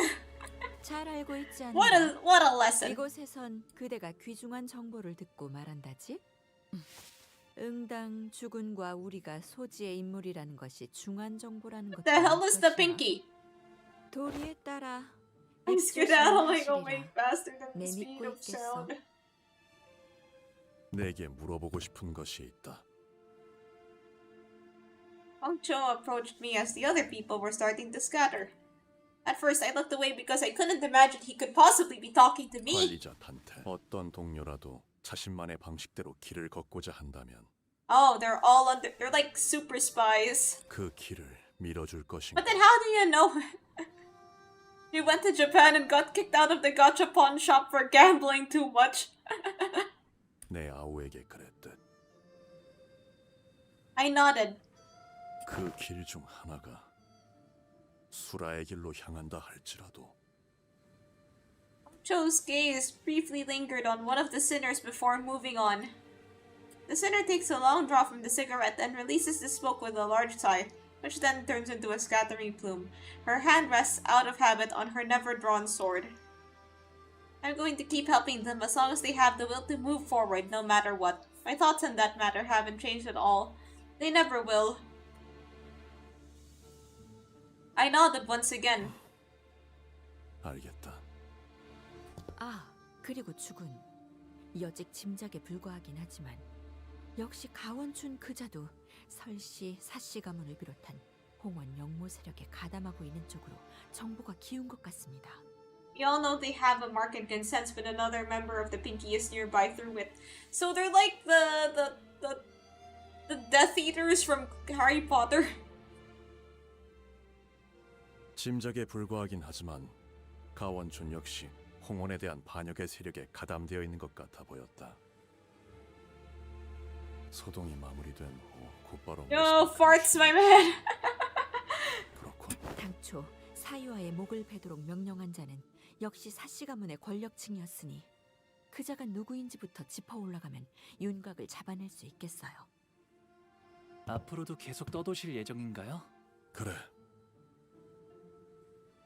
S12: 잘 알고 있지 않나?
S1: What a lesson.
S12: 이곳에선 그대가 귀중한 정보를 듣고 말한다지? 응당 주군과 우리가 소지의 인물이라는 것이 중한 정보라는 것도
S1: The hell is the pinky?
S12: 도리에 따라
S1: I'm
S12: 입조심을
S1: skedaddling away
S12: 하시리라.
S1: faster than the
S12: 내
S1: speed
S12: 믿고
S1: of
S12: 있겠어.
S1: sound.
S15: 내게 물어보고 싶은 것이 있다.
S1: Hongcho approached me as the other people were starting to scatter. At first, I looked away because I couldn't imagine he could possibly be talking to me.
S15: 관리자 단테. 어떤 동료라도 자신만의 방식대로 길을 걷고자 한다면
S1: Oh, they're like super spies.
S15: 그 길을 밀어줄 것인가?
S1: But then how do you know? You went to Japan and got kicked out of the gachapon shop for gambling too much.
S15: 내 아우에게 그랬듯.
S1: I nodded.
S15: 그 길 중 하나가 수라의 길로 향한다 할지라도
S1: Cho's gaze briefly lingered on one of the sinners before moving on. The sinner takes a long draw from the cigarette and releases the smoke with a large sigh, which then turns into a scattering plume. Her hand rests out of habit on her never-drawn sword. I'm going to keep helping them as long as they have the will to move forward, no matter what. My thoughts on that matter haven't changed at all. They never will. I nodded once again.
S15: 알겠다.
S12: 아, 그리고 죽은 여직 짐작에 불과하긴 하지만 역시 가원춘 그자도 설씨, 사씨 가문을 비롯한 홍원 영모 세력에 가담하고 있는 쪽으로 정보가 기운 것 같습니다.
S1: We all know they have a marked consent when another member of the Pinky is nearby through it. So they're like the Death Eaters from Harry Potter.
S15: 짐작에 불과하긴 하지만 가원춘 역시 홍원에 대한 반역의 세력에 가담되어 있는 것 같아 보였다. 소동이 마무리된 후 곧바로
S1: Yo, farts, my man.
S12: 당초 사유아의 목을 베도록 명령한 자는 역시 사씨 가문의 권력층이었으니 그자가 누구인지부터 짚어 올라가면 윤곽을 잡아낼 수 있겠어요.
S9: 앞으로도 계속 떠도실 예정인가요?
S15: 그래.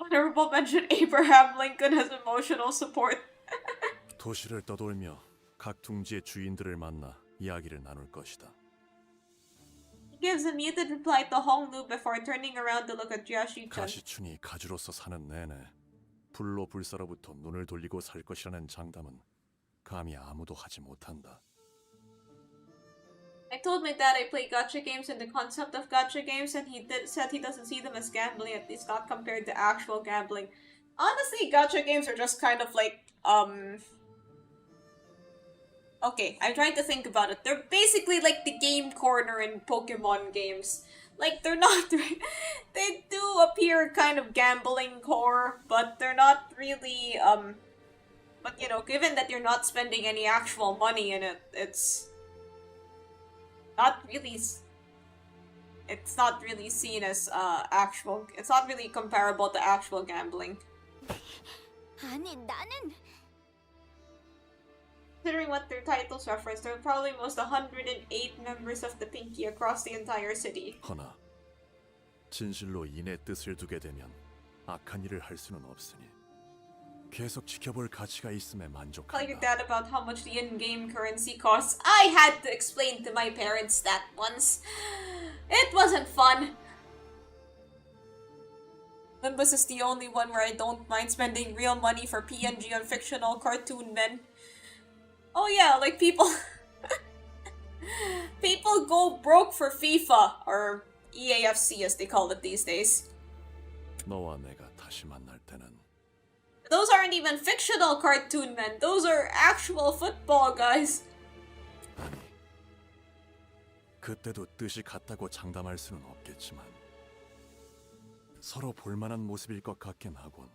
S1: Honorable mention Abraham Lincoln as emotional support.
S15: 도시를 떠돌며 각 둥지의 주인들을 만나 이야기를 나눌 것이다.
S1: He gives a muted reply to Honglu before turning around to look at Jiashi-chan.
S15: 가시춘이 가주로서 사는 내내 불로 불사로부터 눈을 돌리고 살 것이라는 장담은 감히 아무도 하지 못한다.
S1: I told my dad I play gacha games and the concept of gacha games, and said he doesn't see them as gambling, at least not compared to actual gambling. Honestly, gacha games are just kind of like, okay, I'm trying to think about it. They're basically like the game corner in Pokemon games. Like, they're not... they do appear kind of gambling core, but they're not really, But, you know, given that you're not spending any actual money in it, it's not really seen as actual. It's not really comparable to actual gambling.
S21: 아니, 나는
S1: Considering what their titles reference, there are probably almost 108 members of the Pinky across the entire city.
S15: 허나 진실로 인의 뜻을 두게 되면 악한 일을 할 수는 없으니 계속 지켜볼 가치가 있음에
S1: Tell your
S15: 만족한다.
S1: dad about how much the in-game currency costs. I had to explain to my parents that once. It wasn't fun. Limbus is the only one where I don't mind spending real money for PNG on fictional cartoon men. Oh yeah, like people... people go broke for FIFA, or EAFC as they call it these days.
S15: 너와 내가 다시 만날 때는
S1: Those aren't even fictional cartoon men, those are actual football guys.
S15: 그때도 뜻이 같다고 장담할 수는 없겠지만 서로 볼만한 모습일 것 같긴 하군.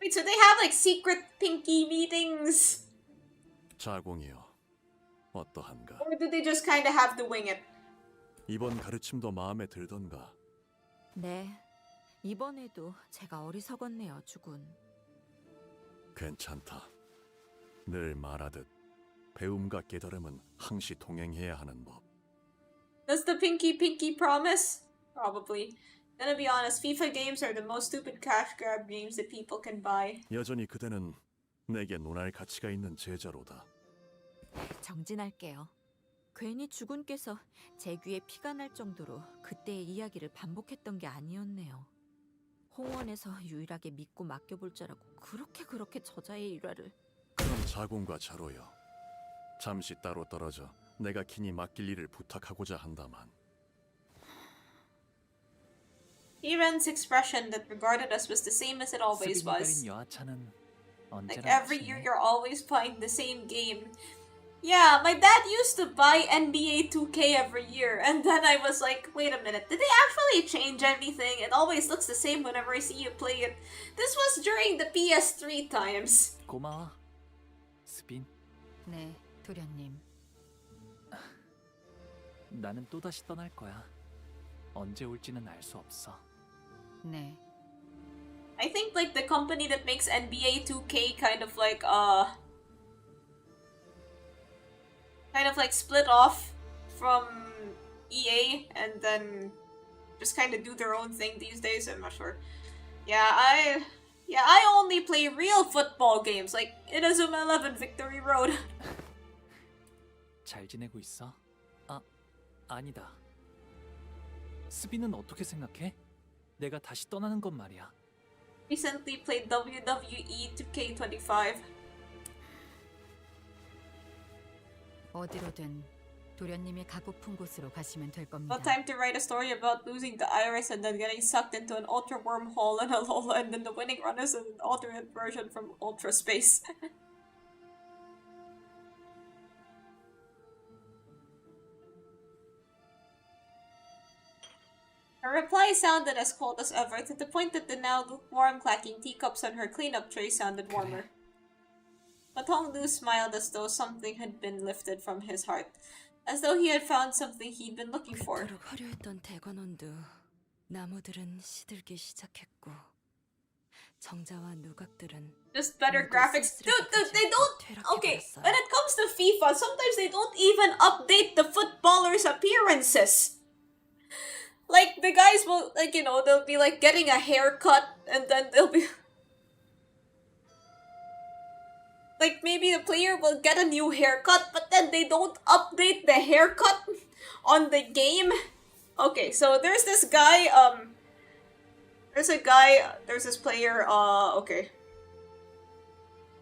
S1: Wait, so they have like secret Pinky meetings?
S15: 자공이여, 어떠한가?
S1: Or do they just kind of have to wing it?
S15: 이번 가르침도 마음에 들던가?
S12: 네, 이번에도 제가 어리석었네요, 주군.
S15: 괜찮다. 늘 말하듯 배움과 깨달음은 항시 동행해야 하는 법.
S1: Does the Pinky promise? Probably. Gonna be honest, FIFA games are the most stupid cash grab games that people can buy.
S15: 여전히 그대는 내게 논할 가치가 있는 제자로다.
S12: 정진할게요. 괜히 주군께서 제 귀에 피가 날 정도로 그때의 이야기를 반복했던 게 아니었네요. 홍원에서 유일하게 믿고 맡겨볼 줄 알고 그렇게 저자의 일화를.
S15: 그럼 자공과 자로여, 잠시 따로 떨어져 내가 긴히 맡길 일을 부탁하고자 한다만.
S1: Iran's expression that regarded us was the same as it always
S9: 스빈이
S1: was.
S9: 그린 여하차는
S1: Like
S9: 언제나
S1: every year
S9: 맛있네.
S1: you're always playing the same game. Yeah, my dad used to buy NBA 2K every year, and then I was like, wait a minute, did they actually change anything? It always looks the same whenever I see you play it. This was during the PS3 times.
S9: 고마워, 스빈.
S3: 네, 도련님.
S9: 나는 또다시 떠날 거야. 언제 올지는 알 수 없어.
S3: 네.
S1: I think like the company that makes NBA 2K kind of like split off from EA and then just kind of do their own thing these days. I'm not sure. I only play real football games like Inazuma 11 Victory Road.
S9: 잘 지내고 있어? 아, 아니다. 스빈은 어떻게 생각해? 내가 다시 떠나는 건 말이야.
S1: Recently played WWE 2K25.
S3: 어디로든 도련님이 가고픈 곳으로 가시면 될 겁니다.
S1: No time to write a story about losing the iris and then getting sucked into an ultra wormhole and a Lola, and then the winning run is an alternate version from Ultra Space. Her reply sounded as cold as ever, to the point that the now lukewarm clacking teacups on her cleanup tray sounded warmer. But Hongdu smiled as though something had been lifted from his heart, as though he had found something he'd been looking for.
S2: 그토록 화려했던 대관원도 나무들은 시들기 시작했고 정자와 누각들은
S1: Just better graphics. Dude, they don't... Okay, when it comes to FIFA, sometimes they don't even update the footballers' appearances. Like, the guys will, like, you know, they'll be, like, getting a haircut, and then they'll be... Like, maybe the player will get a new haircut, but then they don't update the haircut on the game. Okay, so there's this guy, there's this player, okay.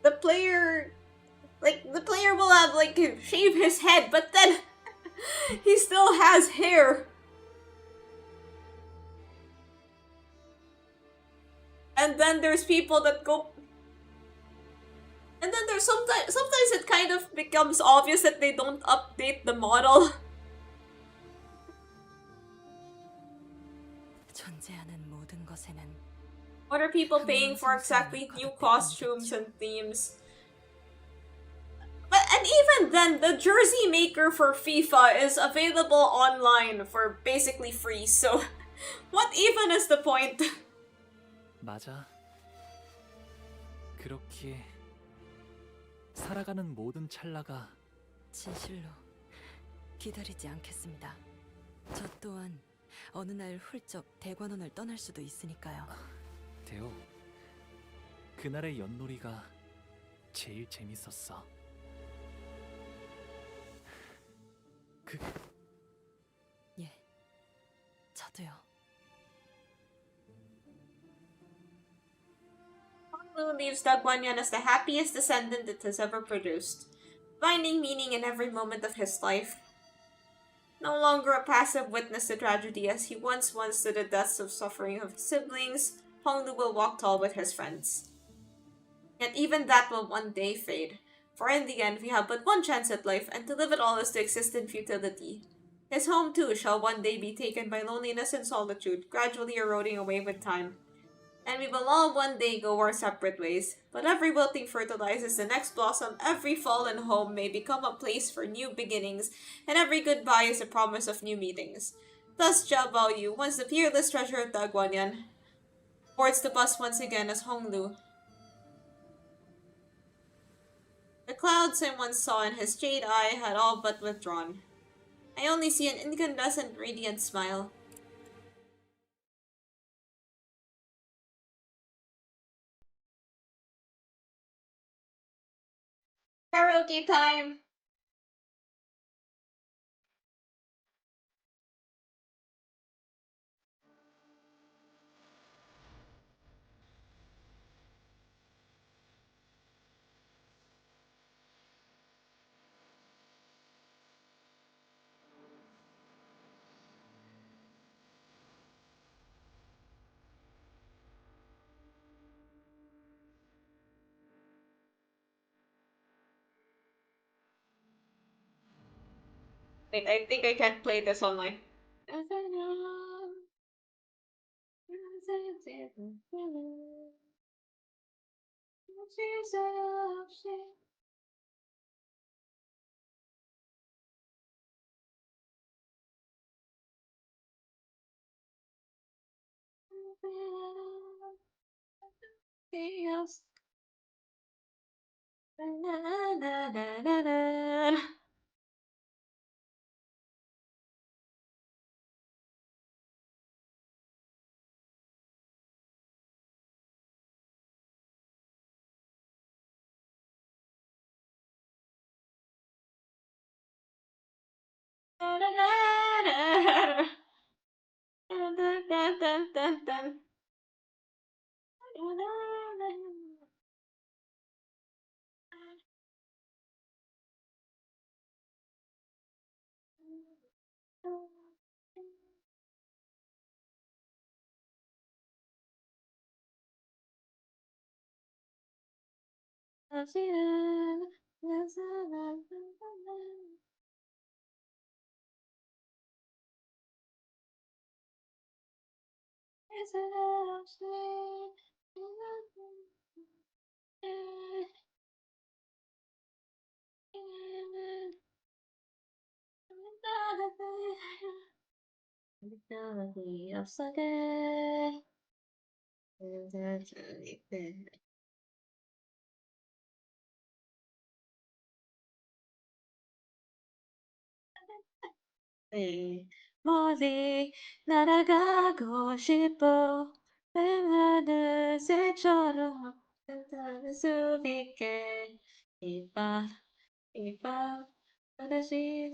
S1: The player will have, like, shave his head, but then he still has hair. And then there's people that go... And then there's sometimes it kind of becomes obvious that they don't update the model.
S2: 존재하는 모든 것에는
S1: What are people paying for exactly? New costumes and themes. But, and even then, the jersey maker for FIFA is available online for basically free, so what even is the point?
S9: 맞아. 그렇게 살아가는 모든 찰나가
S2: 진실로 기다리지 않겠습니다. 저 또한 어느 날 훌쩍 대관원을 떠날 수도 있으니까요.
S9: 대호, 그날의 연놀이가 제일 재밌었어.
S2: 예, 저도요.
S1: Hongu leaves Dagwanyan as the happiest descendant it has ever produced, finding meaning in every moment of his life. No longer a passive witness to tragedy as he once was to the deaths of suffering of his siblings, Honglu will walk tall with his friends. Yet even that will one day fade, for in the end we have but one chance at life, and to live it all is to exist in futility. His home too shall one day be taken by loneliness and solitude, gradually eroding away with time. And we will all one day go our separate ways, but every wilting fertilizes the next blossom, every fallen home may become a place for new beginnings, and every goodbye is a promise of new meetings. Thus Jia Baoyu, once the peerless treasure of Dagwanyan, boards the bus once again as Honglu. The clouds I once saw in his jade eye had all but withdrawn. I only see an incandescent radiant smile. Karaoke time! Wait, I think I can't play this online. 멀리 날아가고 싶어 하늘 새처럼 닿을 수 있게 이밤 다시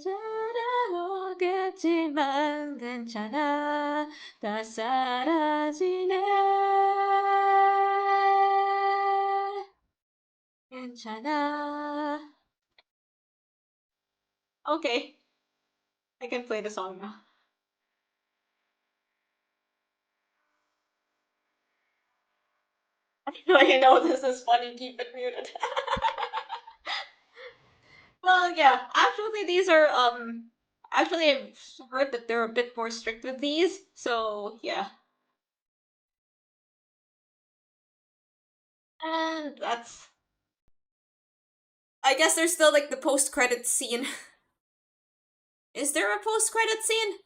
S1: 돌아오겠지만 괜찮아 다 사라지네 괜찮아. Okay, I can play the song now. I know this is funny, keep it muted. Well, yeah, actually these are, actually I've heard that they're a bit more strict with these, so yeah. And that's... I guess there's still like the post-credit scene. Is there a post-credit scene?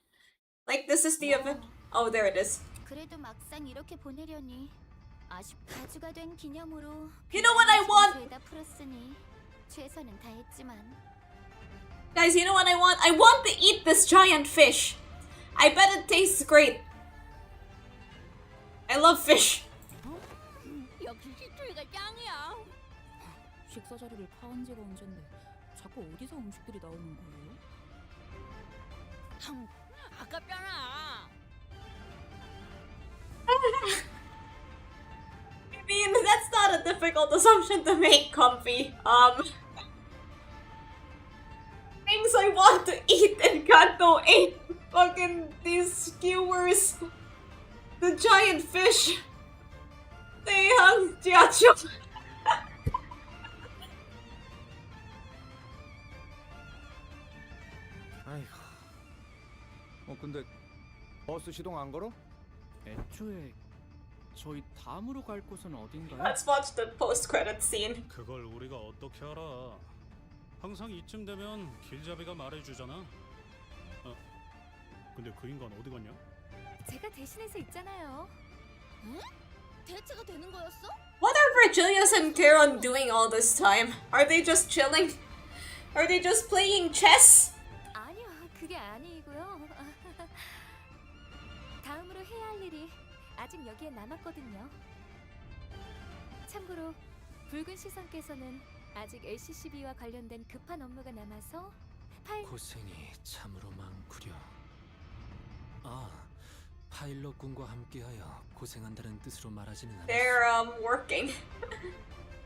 S1: Like this is the event? Oh, there it is.
S21: 그래도 막상 이렇게 보내려니 가주가 된 기념으로
S1: You know what I want?
S21: 죄다 풀었으니 최선은 다했지만
S1: Guys, you know what I want? I want to eat this giant fish. I bet it tastes great. I love fish.
S11: 역시 시추이가 짱이야. 식사 자리를 파온 지가 언젠데 자꾸 어디서 음식들이 나오는 거예요? 아깝잖아.
S1: I mean, that's not a difficult assumption to make, Comfy. Things I want to eat in Kanto ate fucking these skewers. The giant fish. 대양 지하철.
S4: 아이고. 근데 버스 시동 안 걸어?
S8: 애초에 저희 다음으로 갈 곳은 어딘가요?
S1: Let's watch the post-credit scene.
S10: 그걸 우리가 어떻게 알아? 항상 이쯤 되면 길잡이가 말해주잖아. 근데 그 인간 어디 갔냐?
S3: 제가 대신해서 있잖아요.
S21: 응? 대체가 되는 거였어?
S1: What are Virgilius and Charon doing all this time? Are they just chilling? Are they just playing chess?
S3: 아니요, 그게 아니고요. 다음으로 해야 할 일이 아직 여기에 남았거든요. 참고로 붉은 시선께서는 아직 LCCB와 관련된 급한 업무가 남아서
S5: 고생이 참으로 많구려. 파일럿군과 함께하여 고생한다는 뜻으로 말하지는 않았어.
S1: They're working.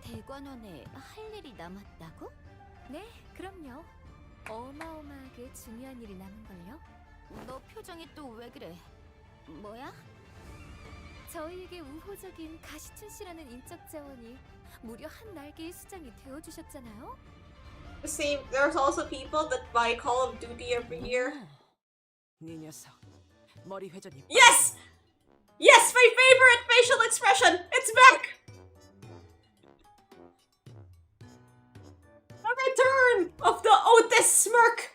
S21: 대관원에 할 일이 남았다고?
S3: 네, 그럼요. 어마어마하게 중요한 일이 남은걸요.
S21: 너 표정이 또 왜 그래? 뭐야?
S3: 저희에게 우호적인 가시춘 씨라는 인적 자원이 무려 한 날개의 수장이 되어주셨잖아요.
S1: The same. There's also people that buy Call of Duty every year.
S2: 네 녀석. 머리 회전이.
S1: Yes! Yes, my favorite facial expression! It's back! The return of the Otis smirk!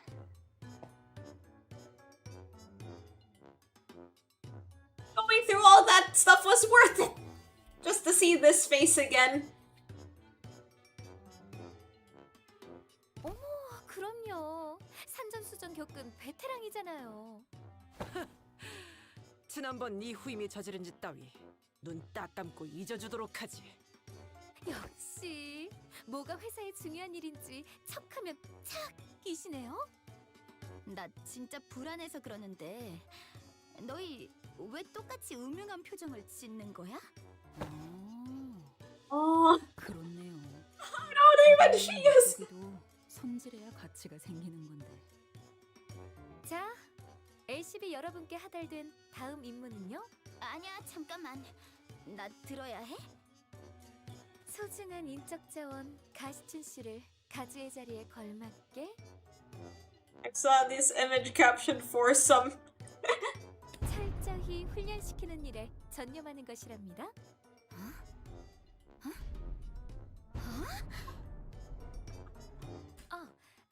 S1: Going through all that stuff was worth it! Just to see this face again.
S3: 어머, 그럼요. 산전수전 겪은 베테랑이잖아요.
S2: 지난번 네 후임이 저지른 짓 따위 눈 딱 감고 잊어주도록 하지.
S3: 역시 뭐가 회사에 중요한 일인지 척하면 착이시네요.
S21: 나 진짜 불안해서 그러는데 너희 왜 똑같이 음흉한 표정을 짓는 거야?
S11: 그렇네요.
S1: Not even she is.
S11: 거기도 손질해야 가치가 생기는 건데.
S3: 자, LCB 여러분께 하달된 다음 임무는요?
S21: 아니야, 잠깐만. 나 들어야 해?
S3: 소중한 인적 자원 가시춘 씨를 가주의 자리에 걸맞게
S1: I saw this image caption for some.
S3: 철저히 훈련시키는 일에 전념하는 것이랍니다.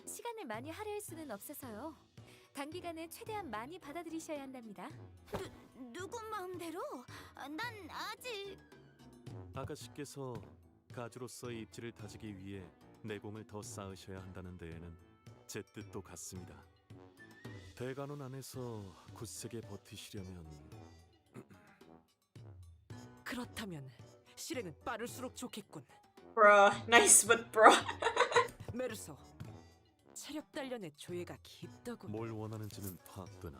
S3: 시간을 많이 할애할 수는 없어서요. 단기간에 최대한 많이 받아들이셔야 한답니다.
S21: 누구 마음대로? 난 아직...
S17: 아가씨께서 가주로서의 입지를 다지기 위해 내공을 더 쌓으셔야 한다는 데에는 제 뜻도 같습니다. 대관원 안에서 굳세게 버티시려면
S2: 그렇다면 실행은 빠를수록 좋겠군.
S1: Bruh, nice but bruh.
S2: 메르소, 체력 단련의 조예가 깊다고.
S17: 뭘 원하는지는 파악되나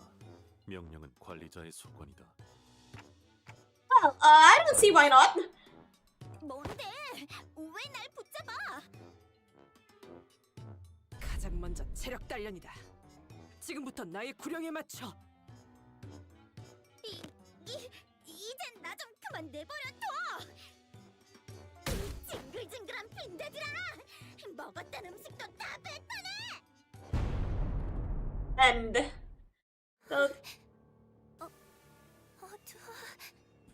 S17: 명령은 관리자의 소관이다.
S1: Well, I don't see why not.
S21: 뭔데? 왜 날 붙잡아?
S2: 가장 먼저 체력 단련이다. 지금부터 나의 구령에 맞춰.
S21: 이젠 나 좀 그만 내버려둬! 이 징글징글한 빈대들아! 먹었던 음식도 다 뱉어내!
S1: And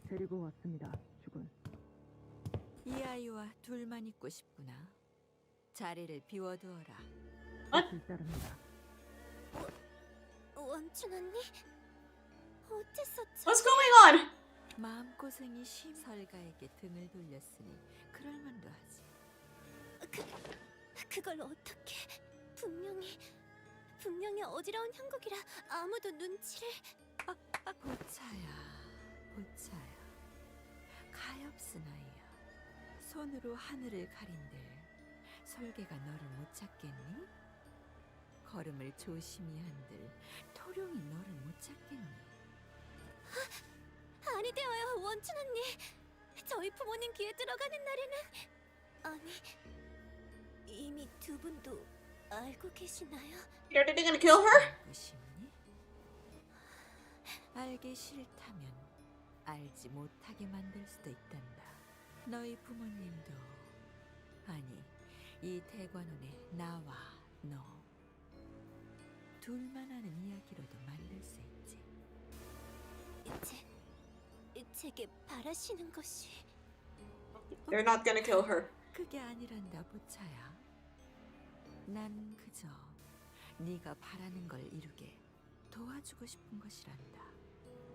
S12: 데리고 왔습니다, 주군. 이 아이와 둘만 있고 싶구나. 자리를 비워두어라. 따릅니다.
S21: 원춘 언니? 어째서
S1: What's going on?
S12: 마음고생이 심 설가에게 등을 돌렸으니 그럴만도 하지.
S21: 그걸 어떻게... 분명히 어지러운 형국이라 아무도 눈치를...
S12: 보차야. 가엾은 아이야. 손으로 하늘을 가린들 설계가 너를 못 찾겠니? 걸음을 조심히 한들 토룡이 너를 못 찾겠니?
S21: 아니 되어요, 원춘 언니. 저희 부모님 귀에 들어가는 날에는... 아니... 이미 두 분도 알고 계시나요?
S1: You're gonna kill her?
S12: 알기 싫다면 알지 못하게 만들 수도 있단다. 너희 부모님도 아니 이 대관원의 나와 너 둘만 아는 이야기로도 만들 수 있지.
S21: 제게 바라시는 것이...
S1: They're not gonna kill her.
S12: 그게 아니란다, 보차야. 난 그저 네가 바라는 걸 이루게 도와주고 싶은 것이란다.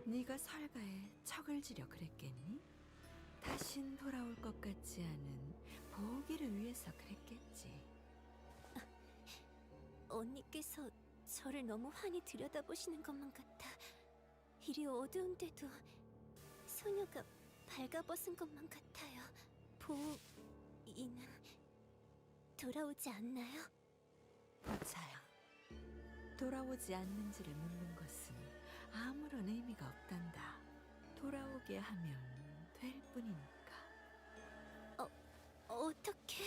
S12: 네가 설가에 척을 지려 그랬겠니? 다신 돌아올 것 같지 않은 보기를 위해서 그랬겠지.
S21: 언니께서 저를 너무 환히 들여다보시는 것만 같아 이리 어두운데도 소녀가 발가벗은 것만 같아요. 보이는 돌아오지 않나요?
S12: 보차야, 돌아오지 않는지를 묻는 것은 아무런 의미가 없단다. 돌아오게 하면 될 뿐이니까.
S21: 어떻게?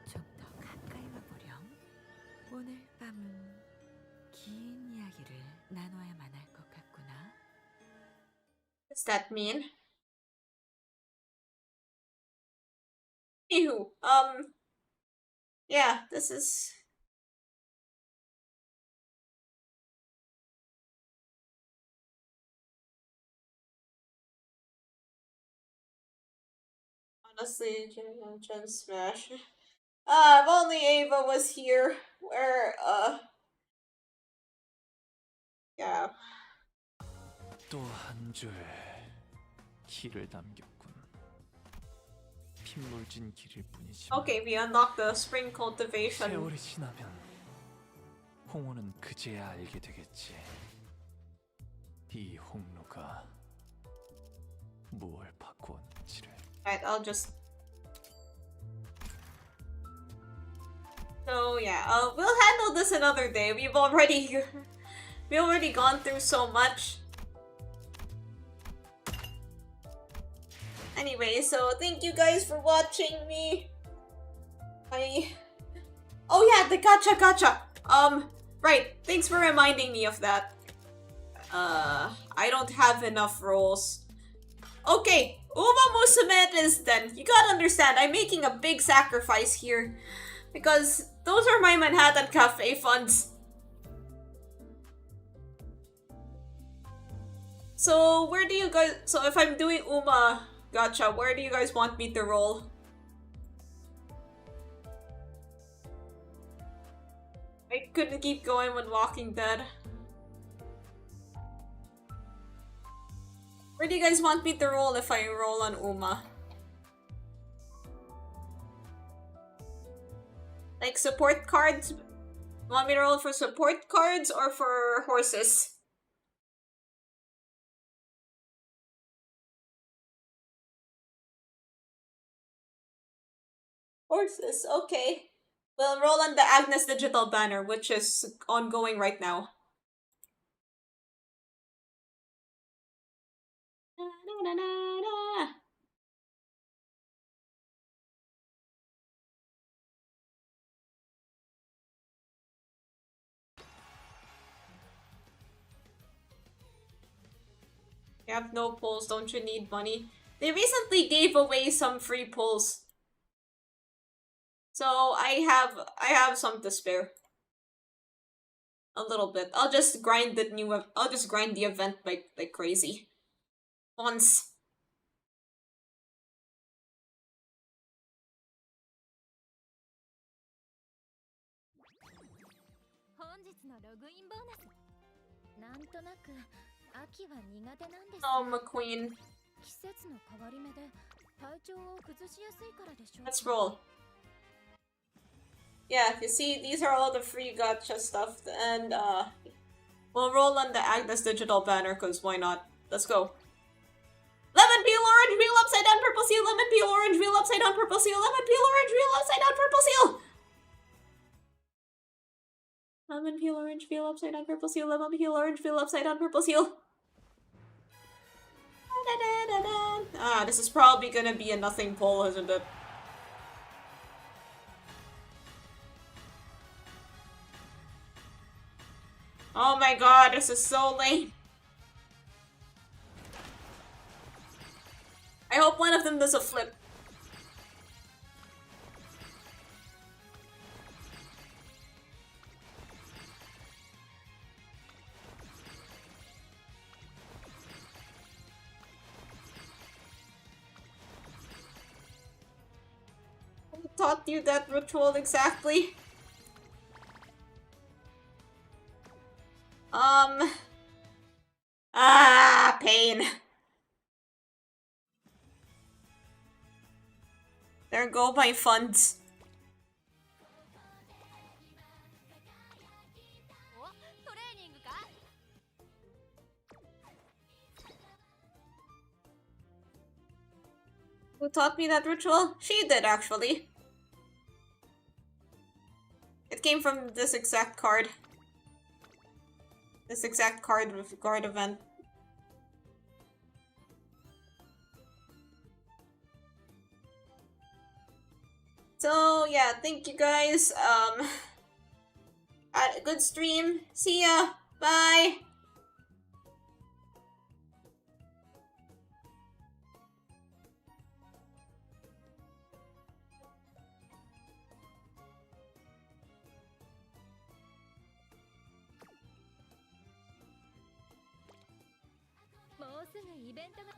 S12: 좀 더 가까이 와보렴. 오늘 밤은 긴 이야기를 나눠야만 할 것 같구나.
S1: What's that mean? Anywho, yeah, this is Honestly, Gen Smash. Ah, if only Ava was here. Yeah.
S9: 또 한 줄 길을 남겼군. 핏물진 길일 뿐이지만.
S1: Okay, we unlocked the spring cultivation.
S9: 세월이 지나면 홍어는 그제야 알게 되겠지. 이 홍로가 무엇을 바꾸었는지를.
S1: Alright, I'll just. So yeah, we'll handle this another day. We've already gone through so much. Anyway, so thank you guys for watching me. Oh yeah, the gacha. Right. Thanks for reminding me of that. I don't have enough rolls. Okay, Uma Musume is then. You gotta understand, I'm making a big sacrifice here. Because those are my Manhattan Cafe funds. So where do you guys... So if I'm doing Uma Gacha, where do you guys want me to roll? I couldn't keep going when Walking Dead. Where do you guys want me to roll if I roll on Uma? Like support cards? Want me to roll for support cards or for horses? Horses, okay. We'll roll on the Agnes digital banner, which is ongoing right now. You have no pulls, don't you need money? They recently gave away some free pulls. So I have some to spare. A little bit. I'll just grind the event like crazy. Once. Oh, McQueen. Let's roll. Yeah, you see, these are all the free gacha stuff, and we'll roll on the Agnes digital banner, cause why not? Let's go. Lemon peel, orange peel, upside down, purple seal. Lemon peel, orange peel, upside down, purple seal. Lemon peel, orange peel, upside down, purple seal. Lemon peel, orange peel, upside down, purple seal. Lemon peel, orange peel, upside down, purple seal. Ah, this is probably gonna be a nothing pull, isn't it? Oh my god, this is so lame. I hope one of them does a flip. Who taught you that ritual exactly? Pain. There go my funds. Who taught me that ritual? She did, actually. It came from this exact card. This exact card with guard event. So yeah, thank you guys. Had a good stream. See ya. Bye.
S21: 이벤트가